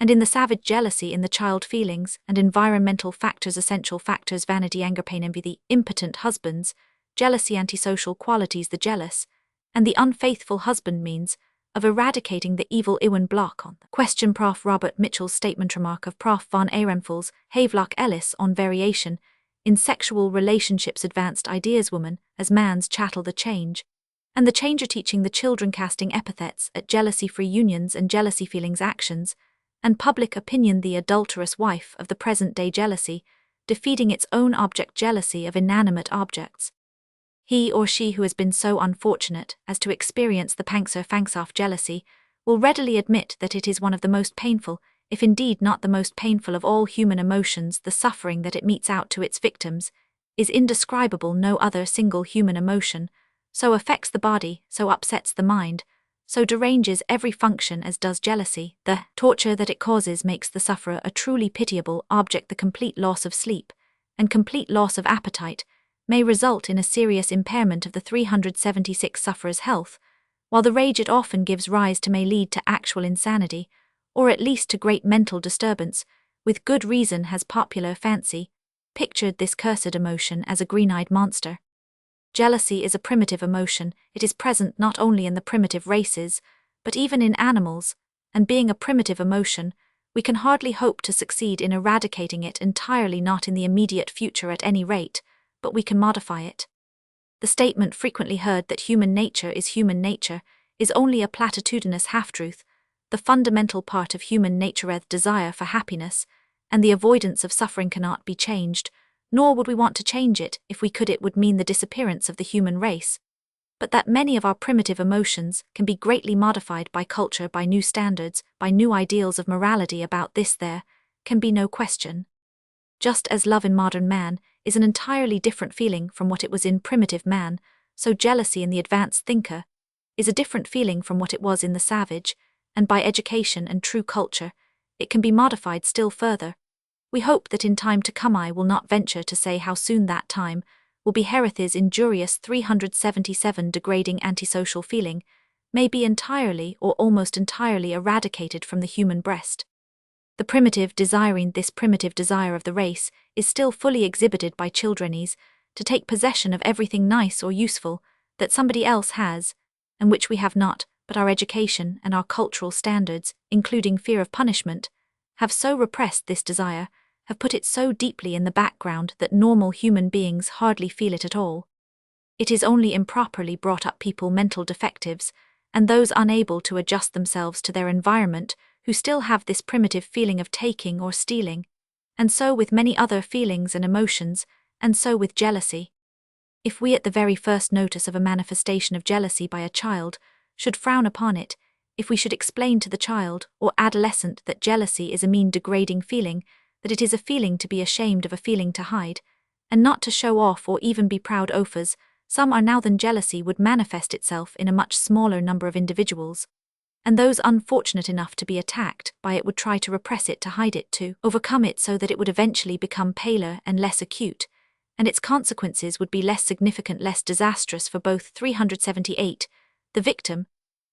and in the savage, jealousy in the child, feelings and environmental factors, essential factors, vanity, anger, pain, envy, the impotent husbands, jealousy, antisocial qualities, the jealous, and the unfaithful husband, means of eradicating the evil. Ewan Block on the question. Prof. Robert Mitchell's statement. Remark of Prof. von Ehrenfels, Havelock Ellis on variation in sexual relationships. Advanced ideas, woman as man's chattel, the change, and the changer, teaching the children, casting epithets at jealousy-free unions and jealousy feelings, actions, and public opinion, the adulterous wife of the present-day jealousy, defeating its own object, jealousy of inanimate objects. He or she who has been so unfortunate as to experience the Panzer-Fangsauf jealousy will readily admit that it is one of the most painful, if indeed not the most painful of all human emotions. The suffering that it metes out to its victims is indescribable. No other single human emotion so affects the body, so upsets the mind, so deranges every function as does jealousy. The torture that it causes makes the sufferer a truly pitiable object. The complete loss of sleep and complete loss of appetite may result in a serious impairment of the 376 sufferer's health, while the rage it often gives rise to may lead to actual insanity, or at least to great mental disturbance. With good reason has popular fancy pictured this cursed emotion as a green-eyed monster. Jealousy is a primitive emotion. It is present not only in the primitive races, but even in animals, and being a primitive emotion, we can hardly hope to succeed in eradicating it entirely, not in the immediate future at any rate, but we can modify it. The statement frequently heard that human nature is only a platitudinous half-truth. The fundamental part of human nature, desire for happiness, and the avoidance of suffering, cannot be changed, nor would we want to change it. If we could, it would mean the disappearance of the human race. But that many of our primitive emotions can be greatly modified by culture, by new standards, by new ideals of morality, about this there can be no question. Just as love in modern man is an entirely different feeling from what it was in primitive man, so jealousy in the advanced thinker is a different feeling from what it was in the savage, and by education and true culture, it can be modified still further. We hope that in time to come, I will not venture to say how soon that time will be, Hereth's injurious 377 degrading antisocial feeling may be entirely or almost entirely eradicated from the human breast. The primitive desiring, this primitive desire of the race, is still fully exhibited by childrenese, to take possession of everything nice or useful that somebody else has, and which we have not, but our education and our cultural standards, including fear of punishment, have so repressed this desire, have put it so deeply in the background that normal human beings hardly feel it at all. It is only improperly brought up people mental defectives, and those unable to adjust themselves to their environment who still have this primitive feeling of taking or stealing, and so with many other feelings and emotions, and so with jealousy. If we at the very first notice of a manifestation of jealousy by a child should frown upon it, if we should explain to the child or adolescent that jealousy is a mean degrading feeling, that it is a feeling to be ashamed of, a feeling to hide, and not to show off or even be proud offers, some are now then jealousy would manifest itself in a much smaller number of individuals, and those unfortunate enough to be attacked by it would try to repress it, to hide it, to overcome it, so that it would eventually become paler and less acute, and its consequences would be less significant, less disastrous for both 378, the victim,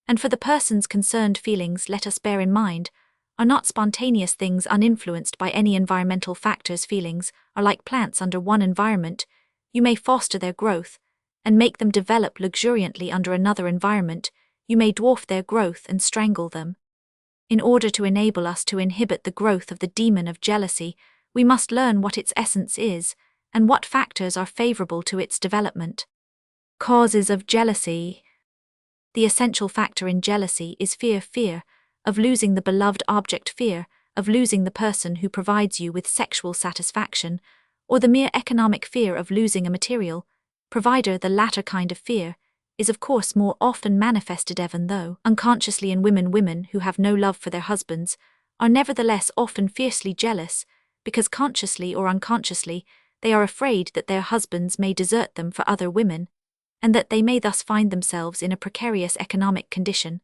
and for the persons concerned. Feelings, let us bear in mind, are not spontaneous things uninfluenced by any environmental factors. Feelings are like plants under one environment. You may foster their growth and make them develop luxuriantly under another environment. You may dwarf their growth and strangle them. In order to enable us to inhibit the growth of the demon of jealousy, we must learn what its essence is and what factors are favorable to its development. Causes of jealousy. The essential factor in jealousy is fear, fear of losing the beloved object, fear of losing the person who provides you with sexual satisfaction, or the mere economic fear of losing a material provider. The latter kind of fear is of course more often manifested, even though unconsciously, in women. Women who have no love for their husbands are nevertheless often fiercely jealous, because consciously or unconsciously they are afraid that their husbands may desert them for other women, and that they may thus find themselves in a precarious economic condition.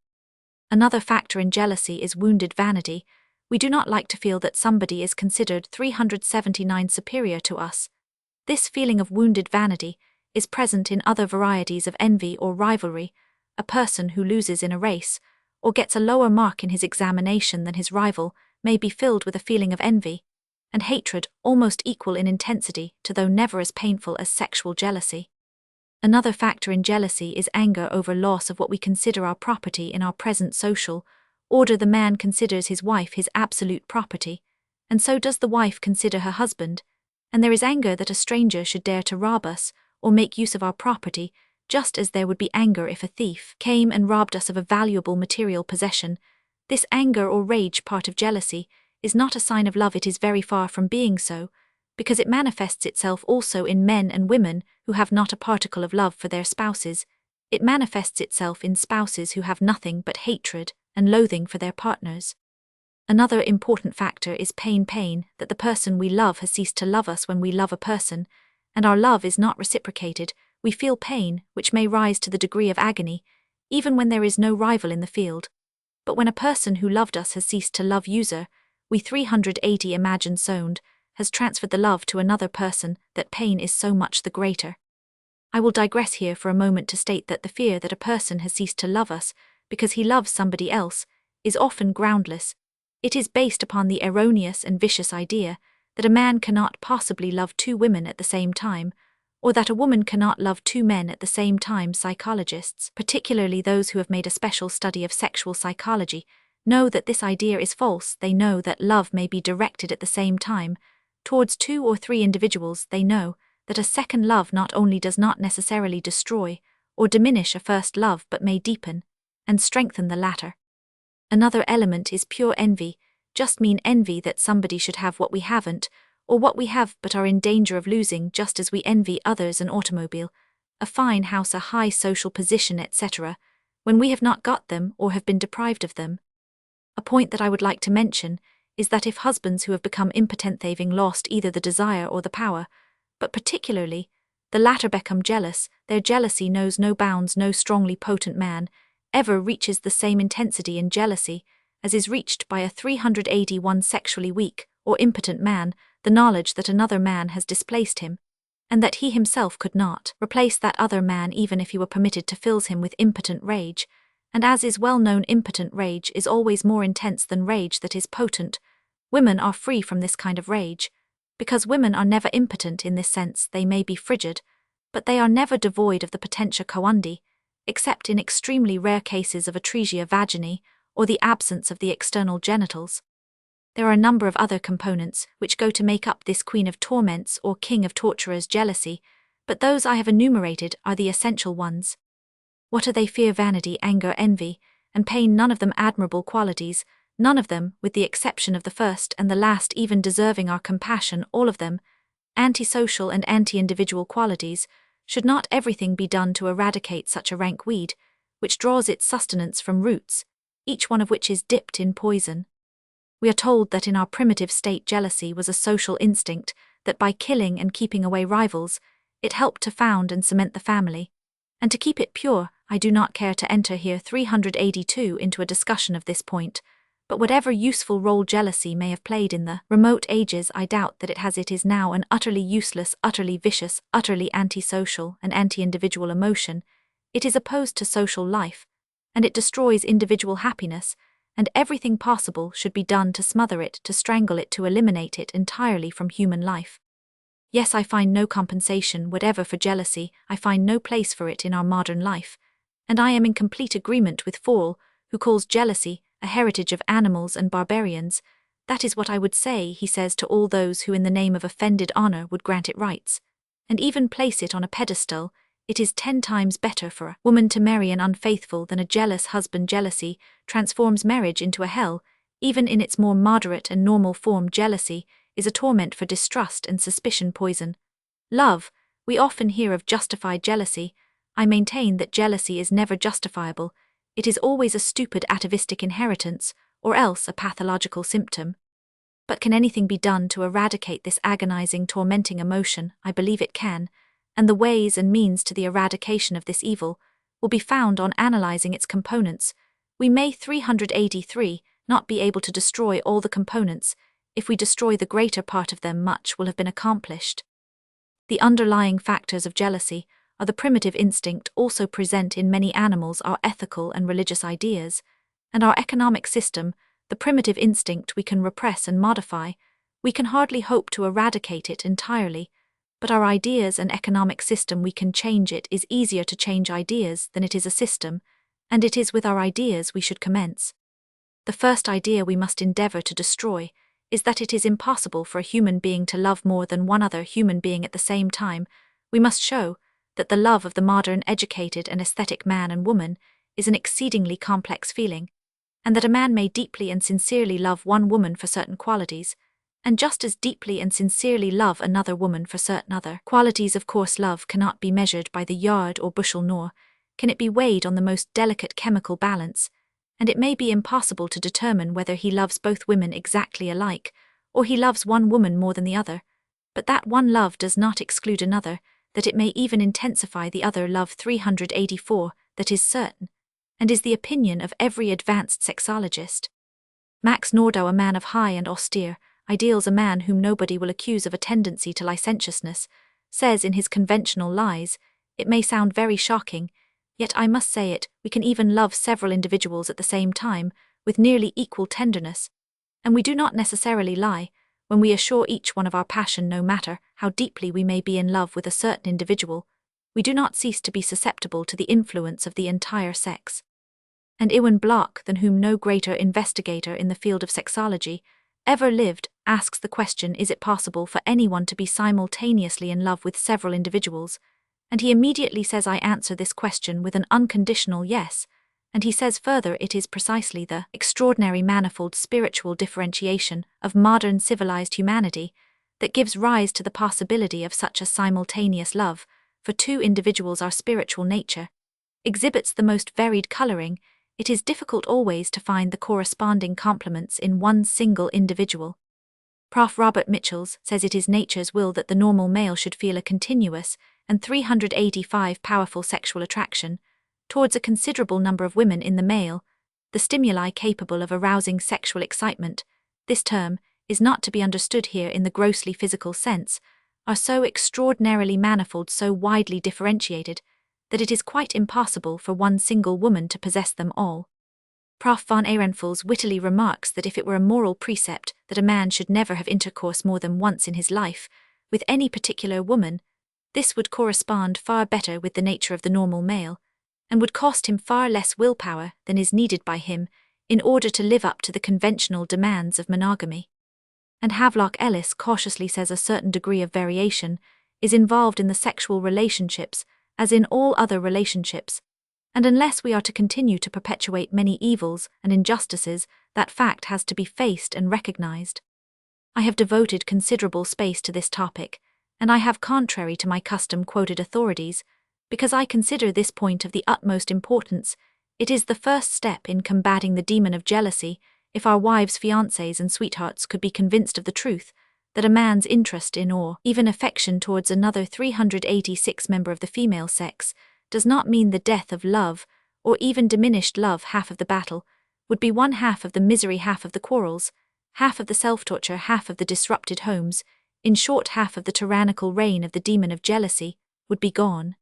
Another factor in jealousy is wounded vanity. We do not like to feel that somebody is considered 379 superior to us. This feeling of wounded vanity is present in other varieties of envy or rivalry. A person who loses in a race, or gets a lower mark in his examination than his rival, may be filled with a feeling of envy and hatred almost equal in intensity to, though never as painful as, sexual jealousy. Another factor in jealousy is anger over loss of what we consider our property in our present social order. The man considers his wife his absolute property, and so does the wife consider her husband, and there is anger that a stranger should dare to rob us or make use of our property, just as there would be anger if a thief came and robbed us of a valuable material possession. This anger or rage part of jealousy is not a sign of love. It is very far from being so, because it manifests itself also in men and women who have not a particle of love for their spouses. It manifests itself in spouses who have nothing but hatred and loathing for their partners. Another important factor is pain, that the person we love has ceased to love us. When we love a person, and our love is not reciprocated, we feel pain, which may rise to the degree of agony, even when there is no rival in the field. But when a person who loved us has ceased to love user, we 380 imagine sound, has transferred the love to another person, that pain is so much the greater. I will digress here for a moment to state that the fear that a person has ceased to love us because he loves somebody else is often groundless. It is based upon the erroneous and vicious idea that a man cannot possibly love two women at the same time, or that a woman cannot love two men at the same time. Psychologists, particularly those who have made a special study of sexual psychology, know that this idea is false. They know that love may be directed at the same time towards two or three individuals. They know that a second love not only does not necessarily destroy or diminish a first love, but may deepen and strengthen the latter. Another element is pure envy, just mean envy that somebody should have what we haven't, or what we have but are in danger of losing, just as we envy others an automobile, a fine house, a high social position, etc., when we have not got them or have been deprived of them. A point that I would like to mention is that if husbands who have become impotent, having lost either the desire or the power, but particularly the latter, become jealous, their jealousy knows no bounds. No strongly potent man ever reaches the same intensity in jealousy as is reached by a 381 sexually weak or impotent man. The knowledge that another man has displaced him, and that he himself could not replace that other man even if he were permitted to, fills him with impotent rage, and as is well known, impotent rage is always more intense than rage that is potent. Women are free from this kind of rage, because women are never impotent in this sense. They may be frigid, but they are never devoid of the potentia coendi, except in extremely rare cases of atresia vaginae, or the absence of the external genitals. There are a number of other components which go to make up this queen of torments or king of torturers jealousy, but those I have enumerated are the essential ones. What are they? Fear, vanity, anger, envy, and pain, none of them admirable qualities, none of them, with the exception of the first and the last, even deserving our compassion, all of them, antisocial and anti-individual qualities. Should not everything be done to eradicate such a rank weed, which draws its sustenance from roots, each one of which is dipped in poison? We are told that in our primitive state jealousy was a social instinct, that by killing and keeping away rivals, it helped to found and cement the family. And to keep it pure, I do not care to enter here 382 into a discussion of this point, but whatever useful role jealousy may have played in the remote ages, I doubt that it is now an utterly useless, utterly vicious, utterly antisocial and anti-individual emotion. It is opposed to social life, and it destroys individual happiness, and everything possible should be done to smother it, to strangle it, to eliminate it entirely from human life. Yes, I find no compensation whatever for jealousy, I find no place for it in our modern life, and I am in complete agreement with Fall, who calls jealousy a heritage of animals and barbarians. That is what I would say, he says, to all those who in the name of offended honor would grant it rights, and even place it on a pedestal. It is 10 times better for a woman to marry an unfaithful than a jealous husband. Jealousy transforms marriage into a hell. Even in its more moderate and normal form, jealousy is a torment for distrust and suspicion poison. Love, we often hear of justified jealousy. I maintain that jealousy is never justifiable. It is always a stupid atavistic inheritance, or else a pathological symptom. But can anything be done to eradicate this agonizing, tormenting emotion? I believe it can, and the ways and means to the eradication of this evil will be found on analyzing its components. We may 383 not be able to destroy all the components. If we destroy the greater part of them, much will have been accomplished. The underlying factors of jealousy are the primitive instinct also present in many animals, our ethical and religious ideas, and our economic system. The primitive instinct we can repress and modify. We can hardly hope to eradicate it entirely, but our ideas and economic system, we can change it. Is easier to change ideas than it is a system, and it is with our ideas we should commence. The first idea we must endeavor to destroy is that it is impossible for a human being to love more than one other human being at the same time. We must show that the love of the modern, educated and aesthetic man and woman is an exceedingly complex feeling, and that a man may deeply and sincerely love one woman for certain qualities, and just as deeply and sincerely love another woman for certain other qualities. Of course, love cannot be measured by the yard or bushel, nor can it be weighed on the most delicate chemical balance, and it may be impossible to determine whether he loves both women exactly alike, or he loves one woman more than the other, but that one love does not exclude another, that it may even intensify the other love. 384, that is certain, and is the opinion of every advanced sexologist. Max Nordau, a man of high and austere ideals, a man whom nobody will accuse of a tendency to licentiousness, says in his Conventional Lies, it may sound very shocking, yet I must say it, we can even love several individuals at the same time, with nearly equal tenderness, and we do not necessarily lie when we assure each one of our passion. No matter how deeply we may be in love with a certain individual, we do not cease to be susceptible to the influence of the entire sex. And Ewan Block, than whom no greater investigator in the field of sexology ever lived, asks the question, is it possible for anyone to be simultaneously in love with several individuals? And he immediately says, I answer this question with an unconditional yes. And he says further, it is precisely the extraordinary manifold spiritual differentiation of modern civilized humanity that gives rise to the possibility of such a simultaneous love, for two individuals. Our spiritual nature exhibits the most varied coloring. It is difficult always to find the corresponding complements in one single individual. Prof. Robert Mitchells says it is nature's will that the normal male should feel a continuous and 385 powerful sexual attraction towards a considerable number of women in the male, the stimuli capable of arousing sexual excitement. This term is not to be understood here in the grossly physical sense, are so extraordinarily manifold, so widely differentiated, that it is quite impossible for one single woman to possess them all. Prof. von Ehrenfels wittily remarks that if it were a moral precept that a man should never have intercourse more than once in his life with any particular woman, this would correspond far better with the nature of the normal male, and would cost him far less willpower than is needed by him in order to live up to the conventional demands of monogamy. And Havelock Ellis cautiously says a certain degree of variation is involved in the sexual relationships, as in all other relationships, and unless we are to continue to perpetuate many evils and injustices, that fact has to be faced and recognized. I have devoted considerable space to this topic, and I have, contrary to my custom, quoted authorities, because I consider this point of the utmost importance. It is the first step in combating the demon of jealousy. If our wives, fiancés, and sweethearts could be convinced of the truth, that a man's interest in or even affection towards another 386 member of the female sex does not mean the death of love, or even diminished love, half of the battle would be one half of the misery, half of the quarrels, half of the self-torture, half of the disrupted homes, in short, half of the tyrannical reign of the demon of jealousy would be gone.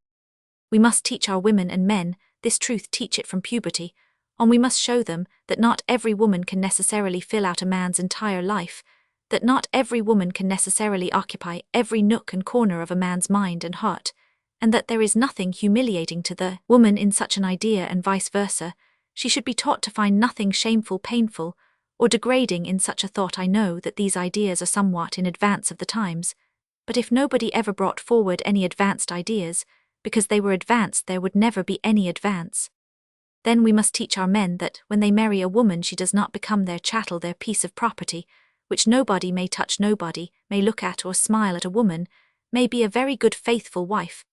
We must teach our women and men this truth, teach it from puberty, and we must show them that not every woman can necessarily fill out a man's entire life, that not every woman can necessarily occupy every nook and corner of a man's mind and heart, and that there is nothing humiliating to the woman in such an idea, and vice versa. She should be taught to find nothing shameful, painful, or degrading in such a thought. I know that these ideas are somewhat in advance of the times, but if nobody ever brought forward any advanced ideas, because they were advanced, there would never be any advance. Then we must teach our men that when they marry a woman, she does not become their chattel, their piece of property, which nobody may touch, nobody may look at or smile at. A woman may be a very good, faithful wife,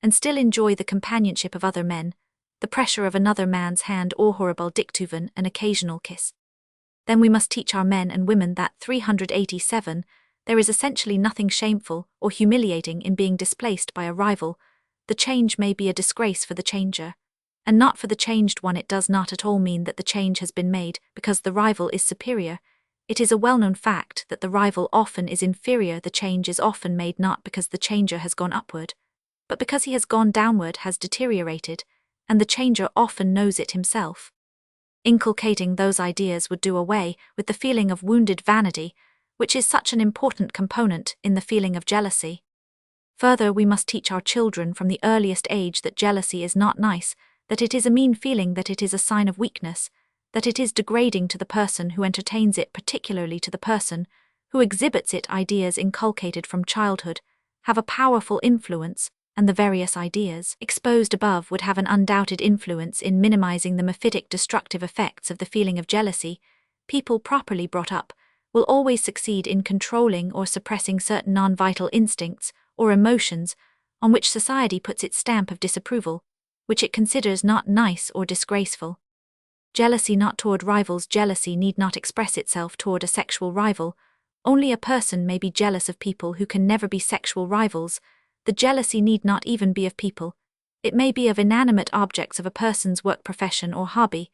and still enjoy the companionship of other men, the pressure of another man's hand, or horrible dictuven, an occasional kiss. Then we must teach our men and women that 387, there is essentially nothing shameful or humiliating in being displaced by a rival. The change may be a disgrace for the changer, and not for the changed one. It does not at all mean that the change has been made because the rival is superior. It is a well-known fact that the rival often is inferior. The change is often made not because the changer has gone upward, but because he has gone downward, has deteriorated, and the changer often knows it himself. Inculcating those ideas would do away with the feeling of wounded vanity, which is such an important component in the feeling of jealousy. Further, we must teach our children from the earliest age that jealousy is not nice, that it is a mean feeling, that it is a sign of weakness, that it is degrading to the person who entertains it, particularly to the person who exhibits it. Ideas inculcated from childhood have a powerful influence, and the various ideas exposed above would have an undoubted influence in minimizing the mephitic destructive effects of the feeling of jealousy. People properly brought up will always succeed in controlling or suppressing certain non-vital instincts or emotions on which society puts its stamp of disapproval, which it considers not nice or disgraceful. Jealousy not toward rivals. Jealousy need not express itself toward a sexual rival. Only a person may be jealous of people who can never be sexual rivals. The jealousy need not even be of people. It may be of inanimate objects of a person's work, profession, or hobby.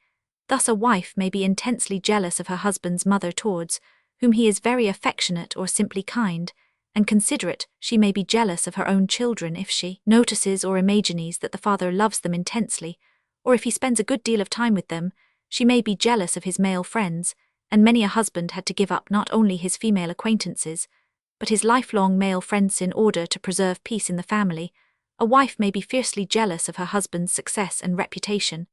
Thus a wife may be intensely jealous of her husband's mother, towards whom he is very affectionate or simply kind and considerate. She may be jealous of her own children if she notices or imagines that the father loves them intensely, or if he spends a good deal of time with them. She may be jealous of his male friends, and many a husband had to give up not only his female acquaintances, but his lifelong male friends in order to preserve peace in the family. A wife may be fiercely jealous of her husband's success and reputation,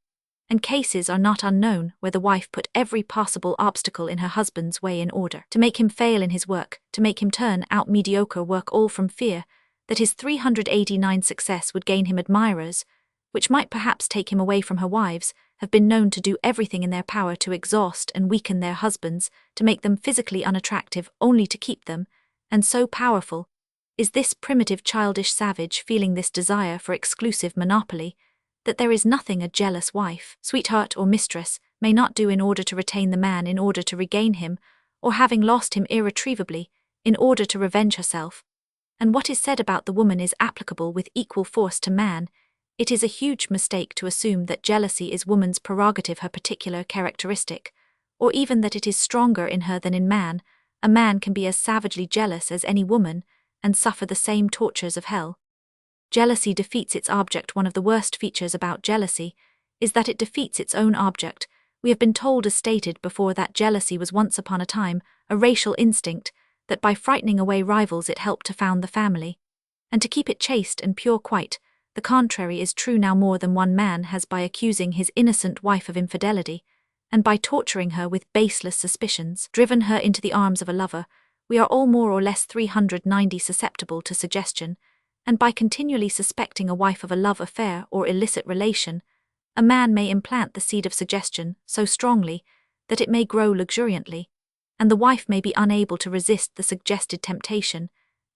and cases are not unknown where the wife put every possible obstacle in her husband's way in order to make him fail in his work, to make him turn out mediocre work, all from fear that his 389 success would gain him admirers, which might perhaps take him away from her. Wives have been known to do everything in their power to exhaust and weaken their husbands, to make them physically unattractive, only to keep them, and so powerful is this primitive childish savage feeling, this desire for exclusive monopoly, that there is nothing a jealous wife, sweetheart, or mistress may not do in order to retain the man, in order to regain him, or having lost him irretrievably, in order to revenge herself. And what is said about the woman is applicable with equal force to man. It is a huge mistake to assume that jealousy is woman's prerogative, her particular characteristic, or even that it is stronger in her than in man. A man can be as savagely jealous as any woman, and suffer the same tortures of hell. Jealousy defeats its object. One of the worst features about jealousy is that it defeats its own object. We have been told, as stated before, that jealousy was once upon a time a racial instinct, that by frightening away rivals it helped to found the family, and to keep it chaste and pure. Quite the contrary is true now. More than one man has, by accusing his innocent wife of infidelity, and by torturing her with baseless suspicions, driven her into the arms of a lover, we are all more or less 390 susceptible to suggestion, and by continually suspecting a wife of a love affair or illicit relation, a man may implant the seed of suggestion so strongly that it may grow luxuriantly, and the wife may be unable to resist the suggested temptation,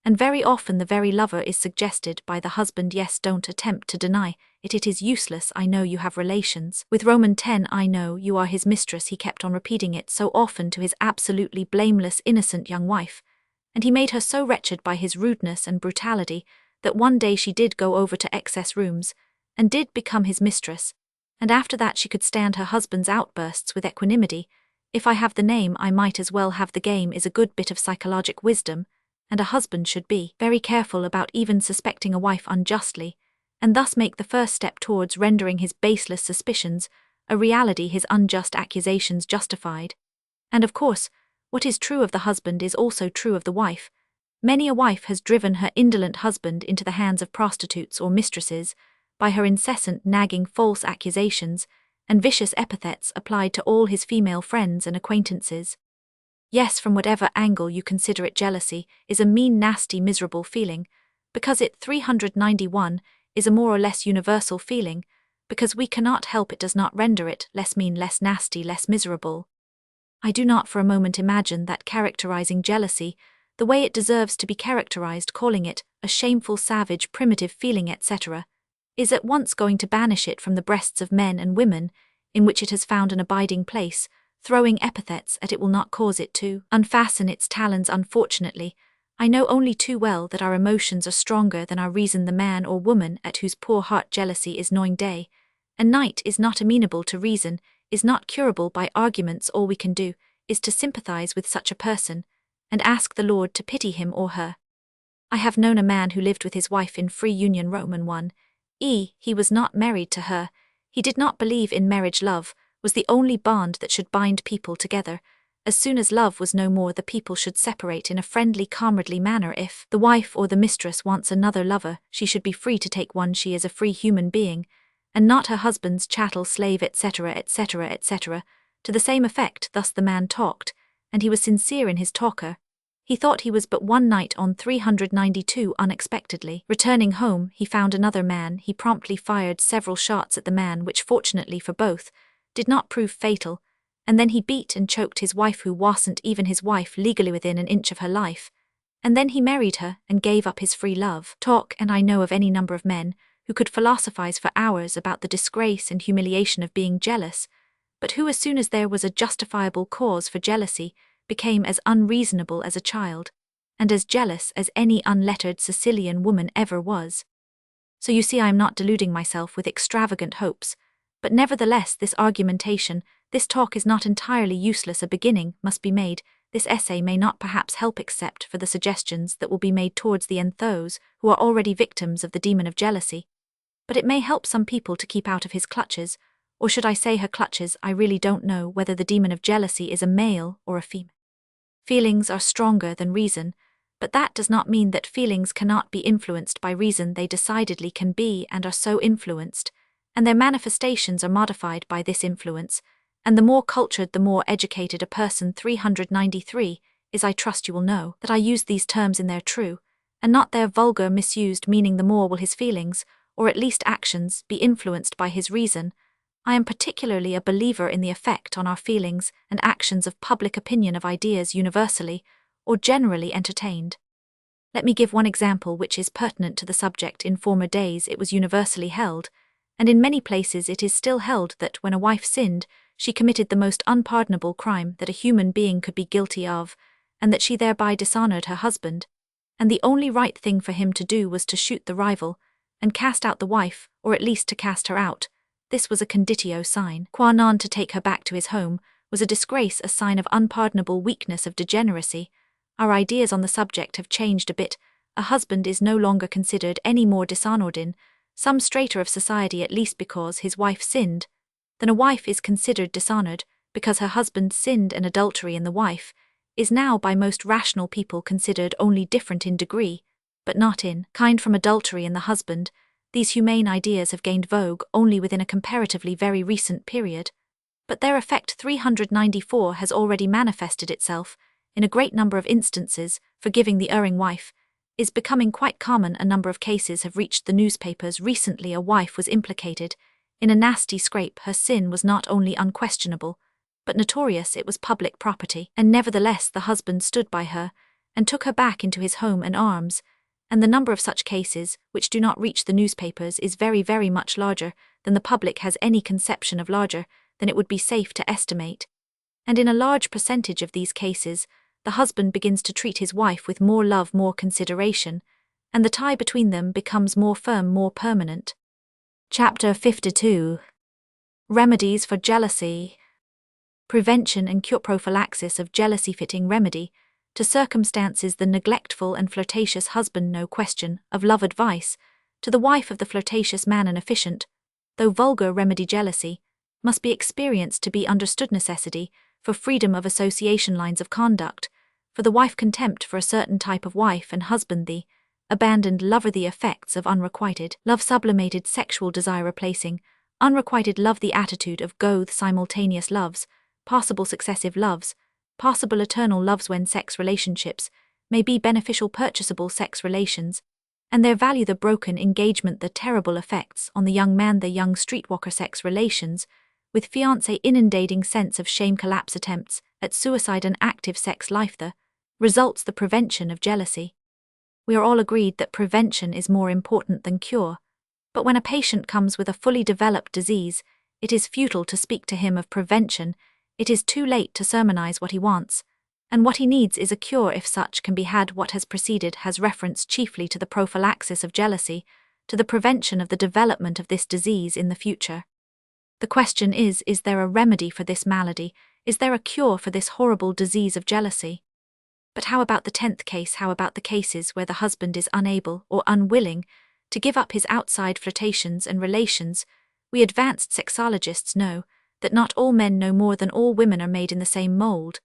and very often the very lover is suggested by the husband. Yes, don't attempt to deny it. It is useless. I know you have relations with Roman 10. I know you are his mistress. He kept on repeating it so often to his absolutely blameless, innocent young wife, and he made her so wretched by his rudeness and brutality that one day she did go over to excess rooms, and did become his mistress, and after that she could stand her husband's outbursts with equanimity. If I have the name, I might as well have the game is a good bit of psychologic wisdom, and a husband should be very careful about even suspecting a wife unjustly, and thus make the first step towards rendering his baseless suspicions a reality, his unjust accusations justified. And of course, what is true of the husband is also true of the wife. Many a wife has driven her indolent husband into the hands of prostitutes or mistresses by her incessant nagging false accusations and vicious epithets applied to all his female friends and acquaintances. Yes, from whatever angle you consider it, jealousy is a mean, nasty, miserable feeling, because it 391 is a more or less universal feeling, because we cannot help it does not render it less mean, less nasty, less miserable. I do not for a moment imagine that characterizing jealousy the way it deserves to be characterized, calling it a shameful, savage, primitive feeling, etc., is at once going to banish it from the breasts of men and women, in which it has found an abiding place. Throwing epithets at it will not cause it to unfasten its talons. Unfortunately, I know only too well that our emotions are stronger than our reason. The man or woman at whose poor heart jealousy is gnawing day and night is not amenable to reason, is not curable by arguments. All we can do is to sympathize with such a person, and ask the Lord to pity him or her. I have known a man who lived with his wife in free union. Roman 1. He was not married to her. He did not believe in marriage. Love was the only bond that should bind people together. As soon as love was no more, the people should separate in a friendly, comradely manner. If the wife or the mistress wants another lover, she should be free to take one. She is a free human being, and not her husband's chattel, slave, etc., etc., etc., to the same effect. Thus the man talked, and he was sincere in his talker. He thought he was but one night on 392. Unexpectedly returning home, he found another man. He promptly fired several shots at the man, which fortunately for both did not prove fatal, and then he beat and choked his wife, who wasn't even his wife legally within an inch of her life, and then he married her and gave up his free love talk. And I know of any number of men who could philosophize for hours about the disgrace and humiliation of being jealous, but who, as soon as there was a justifiable cause for jealousy, became as unreasonable as a child, and as jealous as any unlettered Sicilian woman ever was. So you see, I am not deluding myself with extravagant hopes, but nevertheless this argumentation, this talk is not entirely useless. A beginning must be made. This essay may not perhaps help except for the suggestions that will be made towards the end those who are already victims of the demon of jealousy, but it may help some people to keep out of his clutches, or should I say her clutches. I really don't know whether the demon of jealousy is a male or a female. Feelings are stronger than reason, but that does not mean that feelings cannot be influenced by reason. They decidedly can be and are so influenced, and their manifestations are modified by this influence, and the more cultured, the more educated a person 393 is. I trust you will know that I use these terms in their true, and not their vulgar misused meaning. The more will his feelings, or at least actions, be influenced by his reason. I am particularly a believer in the effect on our feelings and actions of public opinion, of ideas universally or generally entertained. Let me give one example which is pertinent to the subject. In former days it was universally held, and in many places it is still held, that when a wife sinned, she committed the most unpardonable crime that a human being could be guilty of, and that she thereby dishonored her husband, and the only right thing for him to do was to shoot the rival, and cast out the wife, or at least to cast her out. This was a conditio sine qua non. To take her back to his home was a disgrace, a sign of unpardonable weakness, of degeneracy. Our ideas on the subject have changed a bit. A husband is no longer considered any more dishonored in some strata of society, at least because his wife sinned, than a wife is considered dishonored because her husband sinned. And adultery in the wife is now by most rational people considered only different in degree, but not in kind, from adultery in the husband. These humane ideas have gained vogue only within a comparatively very recent period. But their effect 394 has already manifested itself, in a great number of instances, forgiving the erring wife, is becoming quite common. A number of cases have reached the newspapers recently. A wife was implicated in a nasty scrape. Her sin was not only unquestionable, but notorious. It was public property, and nevertheless the husband stood by her, and took her back into his home and arms, and the number of such cases, which do not reach the newspapers, is very, very much larger than the public has any conception of, larger than it would be safe to estimate. And in a large percentage of these cases, the husband begins to treat his wife with more love, more consideration, and the tie between them becomes more firm, more permanent. Chapter 52. Remedies for jealousy. Prevention and cure. Prophylaxis of jealousy. Fitting remedy to circumstances. The neglectful and flirtatious husband. No question of love. Advice to the wife of the flirtatious man. An efficient, though vulgar remedy. Jealousy must be experienced to be understood. Necessity for freedom of association. Lines of conduct for the wife. Contempt for a certain type of wife and husband. The abandoned lover. The effects of unrequited love. Sublimated sexual desire replacing unrequited love. The attitude of both simultaneous loves, possible successive loves, possible eternal loves when sex relationships may be beneficial. Purchasable sex relations and their value. The broken engagement. The terrible effects on the young man. The young streetwalker. Sex relations with fiancé. Inundating sense of shame. Collapse. Attempts at suicide. An active sex life. The results. The prevention of jealousy. We are all agreed that prevention is more important than cure, but when a patient comes with a fully developed disease, it is futile to speak to him of prevention. It is too late to sermonize what he wants, and what he needs is a cure if such can be had. What has preceded has reference chiefly to the prophylaxis of jealousy, to the prevention of the development of this disease in the future. The question is there a remedy for this malady? Is there a cure for this horrible disease of jealousy? But how about the 10th case? How about the cases where the husband is unable or unwilling to give up his outside flirtations and relations? We advanced sexologists know that not all men no more than all women are made in the same mold,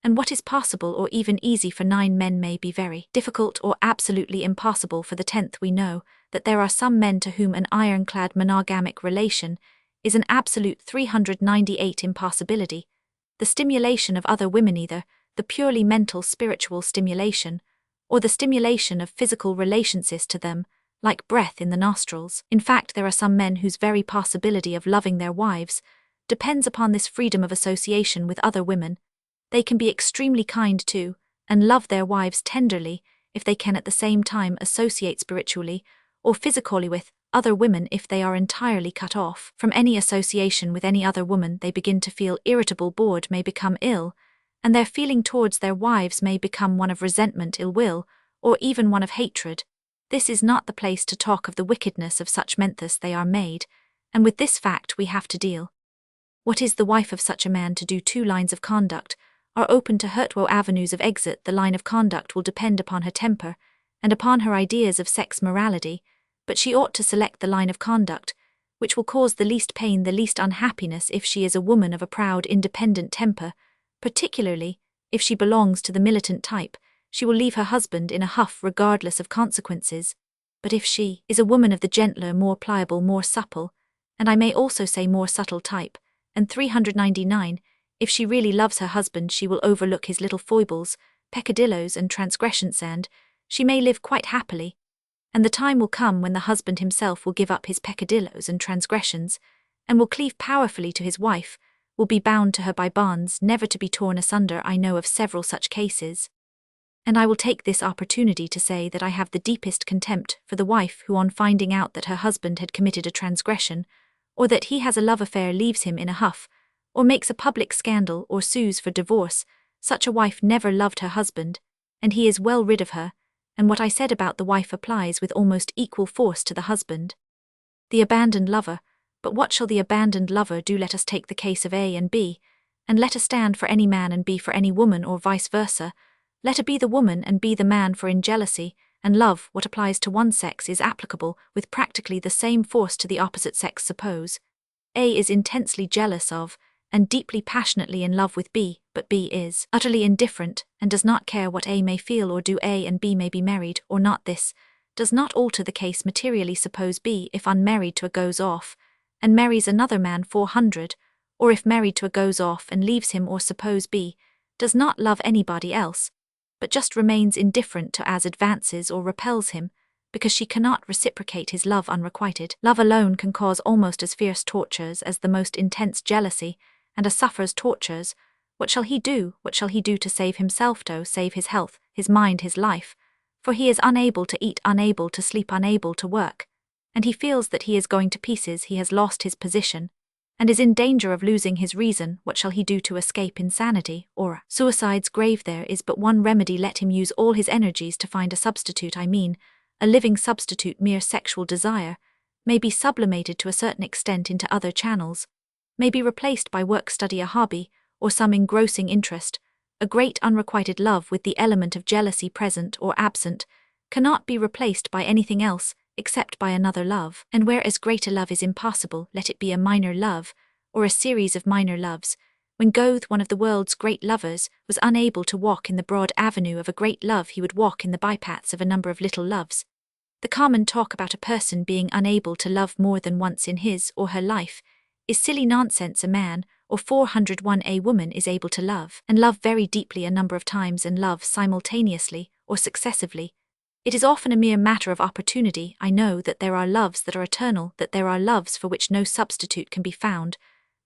and what is possible or even easy for 9 men may be very difficult or absolutely impossible for the 10th. We know that there are some men to whom an ironclad monogamic relation is an absolute 398 impossibility. The stimulation of other women, either the purely mental spiritual stimulation, or the stimulation of physical relationship to them, like breath in the nostrils. In fact, there are some men whose very possibility of loving their wives depends upon this freedom of association with other women. They can be extremely kind to, and love their wives tenderly, if they can at the same time associate spiritually or physically with other women. If they are entirely cut off from any association with any other woman, they begin to feel irritable, bored, may become ill, and their feeling towards their wives may become one of resentment, ill will, or even one of hatred. This is not the place to talk of the wickedness of such men. Thus they are made, and with this fact we have to deal. What is the wife of such a man to do? 2 lines of conduct are open to her. Avenues of exit. The line of conduct will depend upon her temper and upon her ideas of sex morality, but she ought to select the line of conduct which will cause the least pain, the least unhappiness. If she is a woman of a proud, independent temper, particularly if she belongs to the militant type, she will leave her husband in a huff regardless of consequences. But if she is a woman of the gentler, more pliable, more supple, and I may also say more subtle type, and 399, if she really loves her husband, she will overlook his little foibles, peccadillos and transgressions, and she may live quite happily. And the time will come when the husband himself will give up his peccadillos and transgressions, and will cleave powerfully to his wife, will be bound to her by bonds never to be torn asunder. I know of several such cases. And I will take this opportunity to say that I have the deepest contempt for the wife who, on finding out that her husband had committed a transgression, or that he has a love affair, leaves him in a huff, or makes a public scandal, or sues for divorce. Such a wife never loved her husband, and he is well rid of her, and what I said about the wife applies with almost equal force to the husband. The abandoned lover. But what shall the abandoned lover do? Let us take the case of A and B, and let A stand for any man and B for any woman, or vice versa. Let A be the woman and B the man, for in jealousy and love what applies to one sex is applicable with practically the same force to the opposite sex. Suppose A is intensely jealous of and deeply passionately in love with B, but B is utterly indifferent and does not care what A may feel or do. A and B may be married or not. This does not alter the case materially. Suppose B, if unmarried to A, goes off and marries another man 400 or if married to a goes off and leaves him or suppose B, does not love anybody else, but just remains indifferent to as advances or repels him, because she cannot reciprocate his love unrequited. Love alone can cause almost as fierce tortures as the most intense jealousy, and a sufferer's tortures. What shall he do? What shall he do to save himself, to save his health, his mind, his life? For he is unable to eat, unable to sleep, unable to work, and he feels that he is going to pieces, he has lost his position, and is in danger of losing his reason. What shall he do to escape insanity, or suicide's grave? There is but one remedy: let him use all his energies to find a substitute, a living substitute. Mere sexual desire may be sublimated to a certain extent into other channels, may be replaced by work, study, a hobby, or some engrossing interest. A great unrequited love with the element of jealousy present or absent cannot be replaced by anything else except by another love. And whereas greater love is impossible, let it be a minor love, or a series of minor loves. When Goethe, one of the world's great lovers, was unable to walk in the broad avenue of a great love, he would walk in the bypaths of a number of little loves. The common talk about a person being unable to love more than once in his or her life is silly nonsense. A man, or 401 a woman, is able to love, and love very deeply a number of times, and love simultaneously or successively. It is often a mere matter of opportunity. I know that there are loves that are eternal, that there are loves for which no substitute can be found,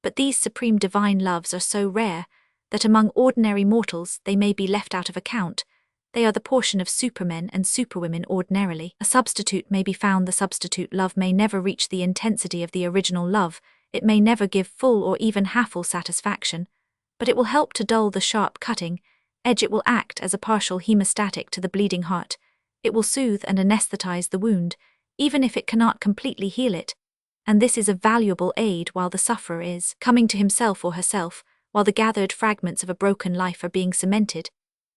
but these supreme divine loves are so rare that among ordinary mortals they may be left out of account. They are the portion of supermen and superwomen ordinarily. A substitute may be found. The substitute love may never reach the intensity of the original love. It may never give full or even half-full satisfaction, but it will help to dull the sharp cutting edge. It will act as a partial hemostatic to the bleeding heart. It will soothe and anesthetize the wound, even if it cannot completely heal it, and this is a valuable aid while the sufferer is coming to himself or herself, while the gathered fragments of a broken life are being cemented,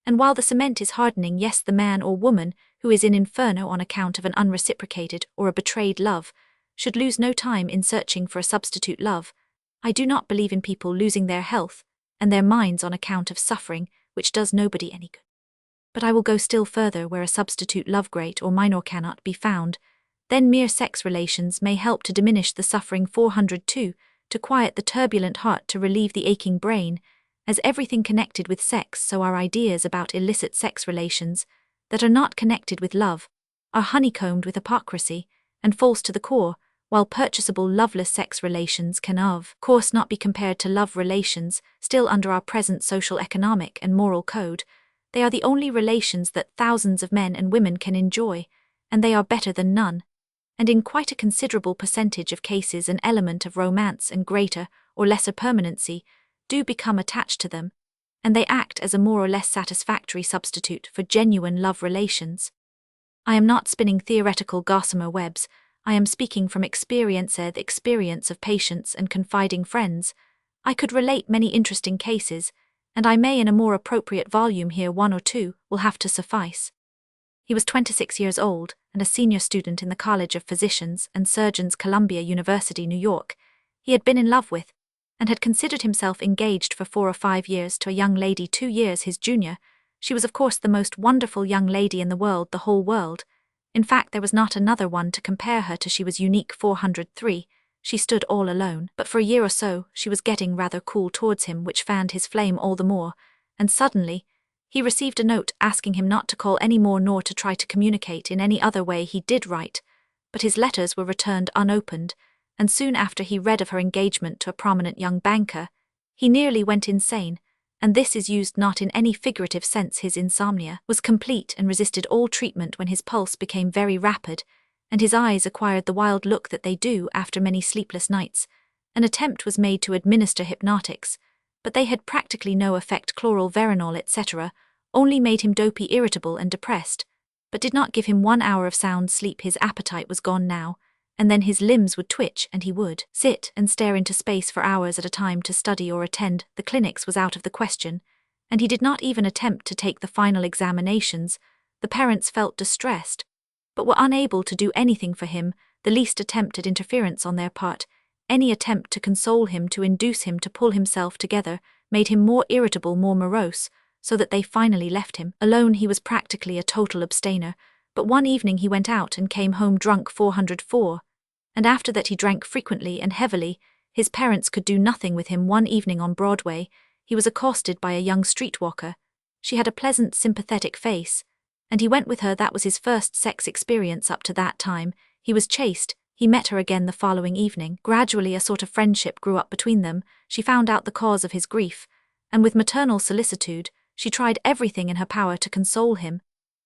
and while the cement is hardening. Yes, the man or woman who is in inferno on account of an unreciprocated or a betrayed love should lose no time in searching for a substitute love. I do not believe in people losing their health and their minds on account of suffering, which does nobody any good. But I will go still further. Where a substitute love, great or minor, cannot be found, then mere sex relations may help to diminish the suffering. 402, to quiet the turbulent heart, to relieve the aching brain. As everything connected with sex, so our ideas about illicit sex relations that are not connected with love are honeycombed with hypocrisy and false to the core, while purchasable loveless sex relations can of course not be compared to love relations. Still, under our present social, economic, and moral code, they are the only relations that thousands of men and women can enjoy, and they are better than none. And in quite a considerable percentage of cases an element of romance and greater or lesser permanency do become attached to them, and they act as a more or less satisfactory substitute for genuine love relations. I am not spinning theoretical gossamer webs. I am speaking from experience, the experience of patients and confiding friends. I could relate many interesting cases, and I may in a more appropriate volume here. One or two will have to suffice. He was 26 years old and a senior student in the College of Physicians and Surgeons, Columbia University, New York. He had been in love with, and had considered himself engaged for 4 or 5 years to a young lady 2 years his junior. She was of course the most wonderful young lady in the world, the whole world. In fact, there was not another one to compare her to. She was unique. 403. She stood all alone, but for a year or so she was getting rather cool towards him, which fanned his flame all the more, and suddenly he received a note asking him not to call any more nor to try to communicate in any other way. He did write, but his letters were returned unopened, and soon after he read of her engagement to a prominent young banker. He nearly went insane, and this is used not in any figurative sense. His insomnia was complete and resisted all treatment when his pulse became very rapid, and his eyes acquired the wild look that they do after many sleepless nights. An attempt was made to administer hypnotics, but they had practically no effect. Chloral, veronal, etc., only made him dopey, irritable, and depressed, but did not give him 1 hour of sound sleep. His appetite was gone now, and then his limbs would twitch, and he would sit and stare into space for hours at a time to study or attend. The clinics was out of the question, and he did not even attempt to take the final examinations. The parents felt distressed, but were unable to do anything for him. The least attempt at interference on their part, any attempt to console him, to induce him to pull himself together, made him more irritable, more morose, so that they finally left him alone. He was practically a total abstainer, but one evening he went out and came home drunk. 404, and after that he drank frequently and heavily. His parents could do nothing with him. One evening on Broadway, he was accosted by a young streetwalker. She had a pleasant, sympathetic face, and he went with her. That was his first sex experience up to that time. He was chaste. He met her again the following evening. Gradually a sort of friendship grew up between them. She found out the cause of his grief, and with maternal solicitude, she tried everything in her power to console him,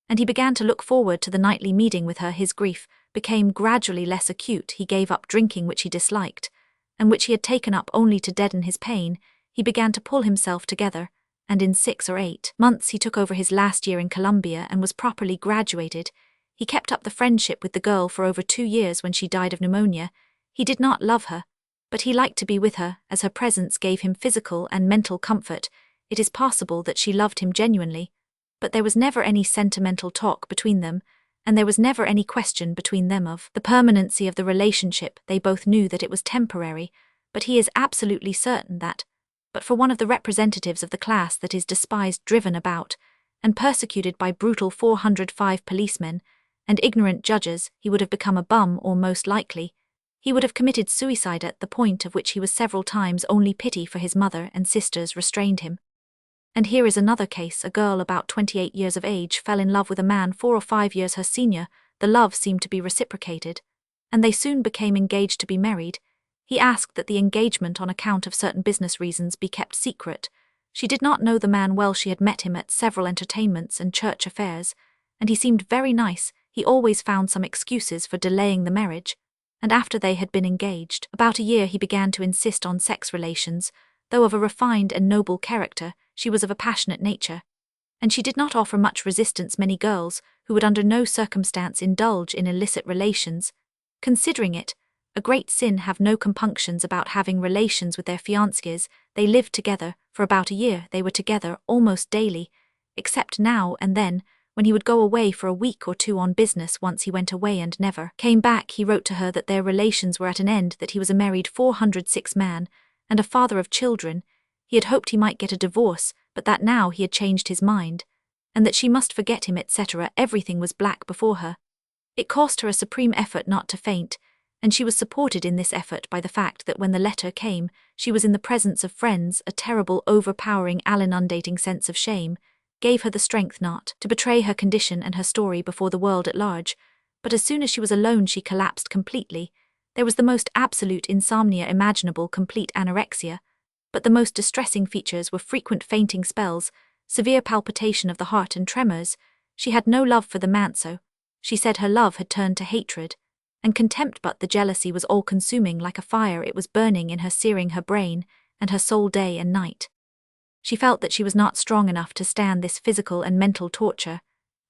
and he began to look forward to the nightly meeting with her. His grief became gradually less acute. He gave up drinking, which he disliked, and which he had taken up only to deaden his pain. He began to pull himself together, and in 6 or 8 months he took over his last year in Columbia and was properly graduated. He kept up the friendship with the girl for over 2 years. When she died of pneumonia, he did not love her, but he liked to be with her, as her presence gave him physical and mental comfort. It is possible that she loved him genuinely, but there was never any sentimental talk between them, and there was never any question between them of the permanency of the relationship. They both knew that it was temporary, but he is absolutely certain that, but for one of the representatives of the class that is despised, driven about, and persecuted by brutal 405 policemen and ignorant judges, he would have become a bum, or most likely, he would have committed suicide, at the point of which he was several times. Only pity for his mother and sisters restrained him. And here is another case. A girl about 28 years of age fell in love with a man 4 or 5 years her senior. The love seemed to be reciprocated, and they soon became engaged to be married. He asked that the engagement, on account of certain business reasons, be kept secret. She did not know the man well. She had met him at several entertainments and church affairs, and he seemed very nice. He always found some excuses for delaying the marriage, and after they had been engaged about a year, he began to insist on sex relations. Though of a refined and noble character, she was of a passionate nature, and she did not offer much resistance. Many girls, who would under no circumstance indulge in illicit relations, considering it a great sin, have no compunctions about having relations with their fiancés. They lived together for about a year. They were together almost daily, except now and then, when he would go away for a week or 2 on business. Once he went away and never came back. He wrote to her that their relations were at an end, that he was a married 406 man, and a father of children. He had hoped he might get a divorce, but that now he had changed his mind, and that she must forget him, etc. Everything was black before her. It cost her a supreme effort not to faint, and she was supported in this effort by the fact that when the letter came, she was in the presence of friends. A terrible, overpowering, all-inundating sense of shame gave her the strength not to betray her condition and her story before the world at large, but as soon as she was alone she collapsed completely. There was the most absolute insomnia imaginable, complete anorexia, but the most distressing features were frequent fainting spells, severe palpitation of the heart, and tremors. She had no love for the man, so she said her love had turned to hatred and contempt, but the jealousy was all-consuming. Like a fire, it was burning in her, searing her brain and her soul day and night. She felt that she was not strong enough to stand this physical and mental torture,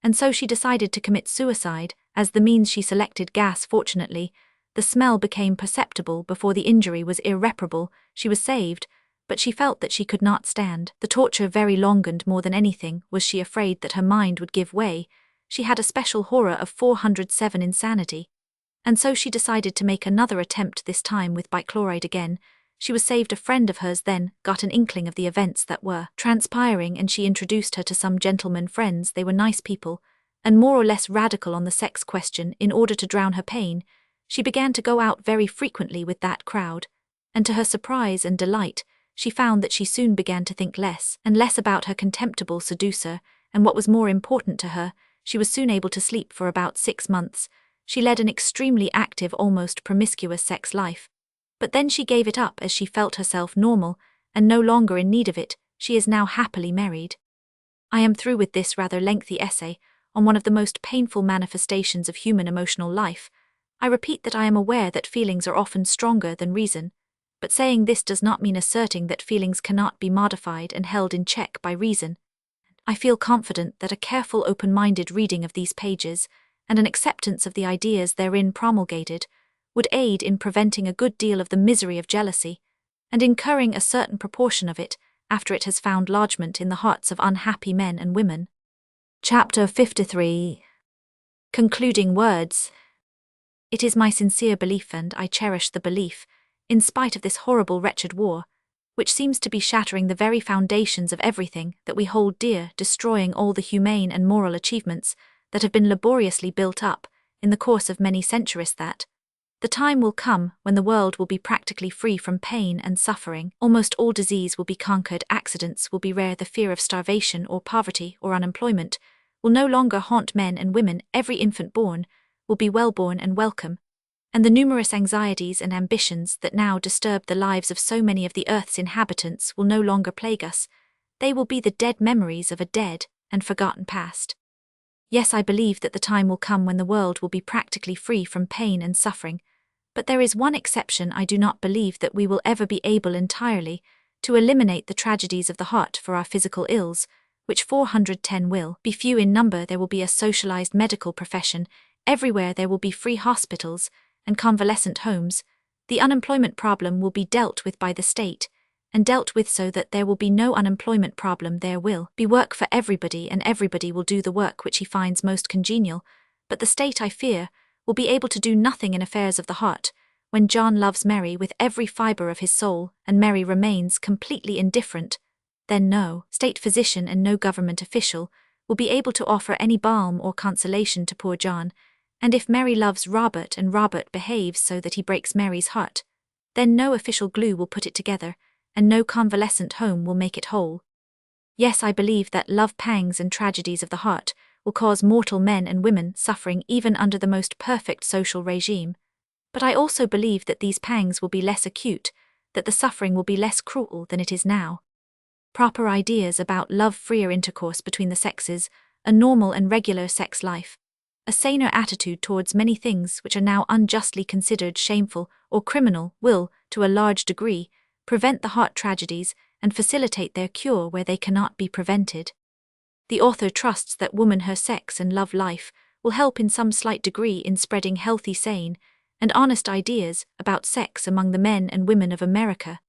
and so she decided to commit suicide. As the means she selected gas. Fortunately, the smell became perceptible before the injury was irreparable. She was saved, but she felt that she could not stand the torture very long, and more than anything was she afraid that her mind would give way. She had a special horror of 407 insanity, and so she decided to make another attempt, this time with bichloride again. She was saved. A friend of hers then got an inkling of the events that were transpiring, and she introduced her to some gentlemen friends. They were nice people, and more or less radical on the sex question. In order to drown her pain, she began to go out very frequently with that crowd, and to her surprise and delight, she found that she soon began to think less and less about her contemptible seducer, and what was more important to her, she was soon able to sleep. For about 6 months, she led an extremely active, almost promiscuous sex life, but then she gave it up as she felt herself normal and no longer in need of it. She is now happily married. I am through with this rather lengthy essay on one of the most painful manifestations of human emotional life. I repeat that I am aware that feelings are often stronger than reason, but saying this does not mean asserting that feelings cannot be modified and held in check by reason. I feel confident that a careful, open-minded reading of these pages and an acceptance of the ideas therein promulgated would aid in preventing a good deal of the misery of jealousy, and incurring a certain proportion of it after it has found lodgment in the hearts of unhappy men and women. Chapter 53. Concluding words. It is my sincere belief, and I cherish the belief, in spite of this horrible, wretched war, which seems to be shattering the very foundations of everything that we hold dear, destroying all the humane and moral achievements that have been laboriously built up in the course of many centuries, that The time will come when the world will be practically free from pain and suffering. Almost all disease will be conquered, accidents will be rare, the fear of starvation or poverty or unemployment will no longer haunt men and women, every infant born will be well-born and welcome, and the numerous anxieties and ambitions that now disturb the lives of so many of the Earth's inhabitants will no longer plague us. They will be the dead memories of a dead and forgotten past. Yes, I believe that the time will come when the world will be practically free from pain and suffering, but there is one exception. I do not believe that we will ever be able entirely to eliminate the tragedies of the heart for our physical ills, which 410 will be few in number. There will be a socialized medical profession. Everywhere there will be free hospitals and convalescent homes. The unemployment problem will be dealt with by the state, and dealt with so that there will be no unemployment problem. There will be work for everybody, and everybody will do the work which he finds most congenial, but the state, I fear, will be able to do nothing in affairs of the heart. When John loves Mary with every fibre of his soul, and Mary remains completely indifferent, then no state physician and no government official will be able to offer any balm or consolation to poor John. And if Mary loves Robert and Robert behaves so that he breaks Mary's heart, then no official glue will put it together, and no convalescent home will make it whole. Yes, I believe that love pangs and tragedies of the heart will cause mortal men and women suffering even under the most perfect social regime. But I also believe that these pangs will be less acute, that the suffering will be less cruel than it is now. Proper ideas about love, freer intercourse between the sexes, a normal and regular sex life, a saner attitude towards many things which are now unjustly considered shameful or criminal will, to a large degree, prevent the heart tragedies and facilitate their cure where they cannot be prevented. The author trusts that woman, her sex and love life will help in some slight degree in spreading healthy, sane, and honest ideas about sex among the men and women of America.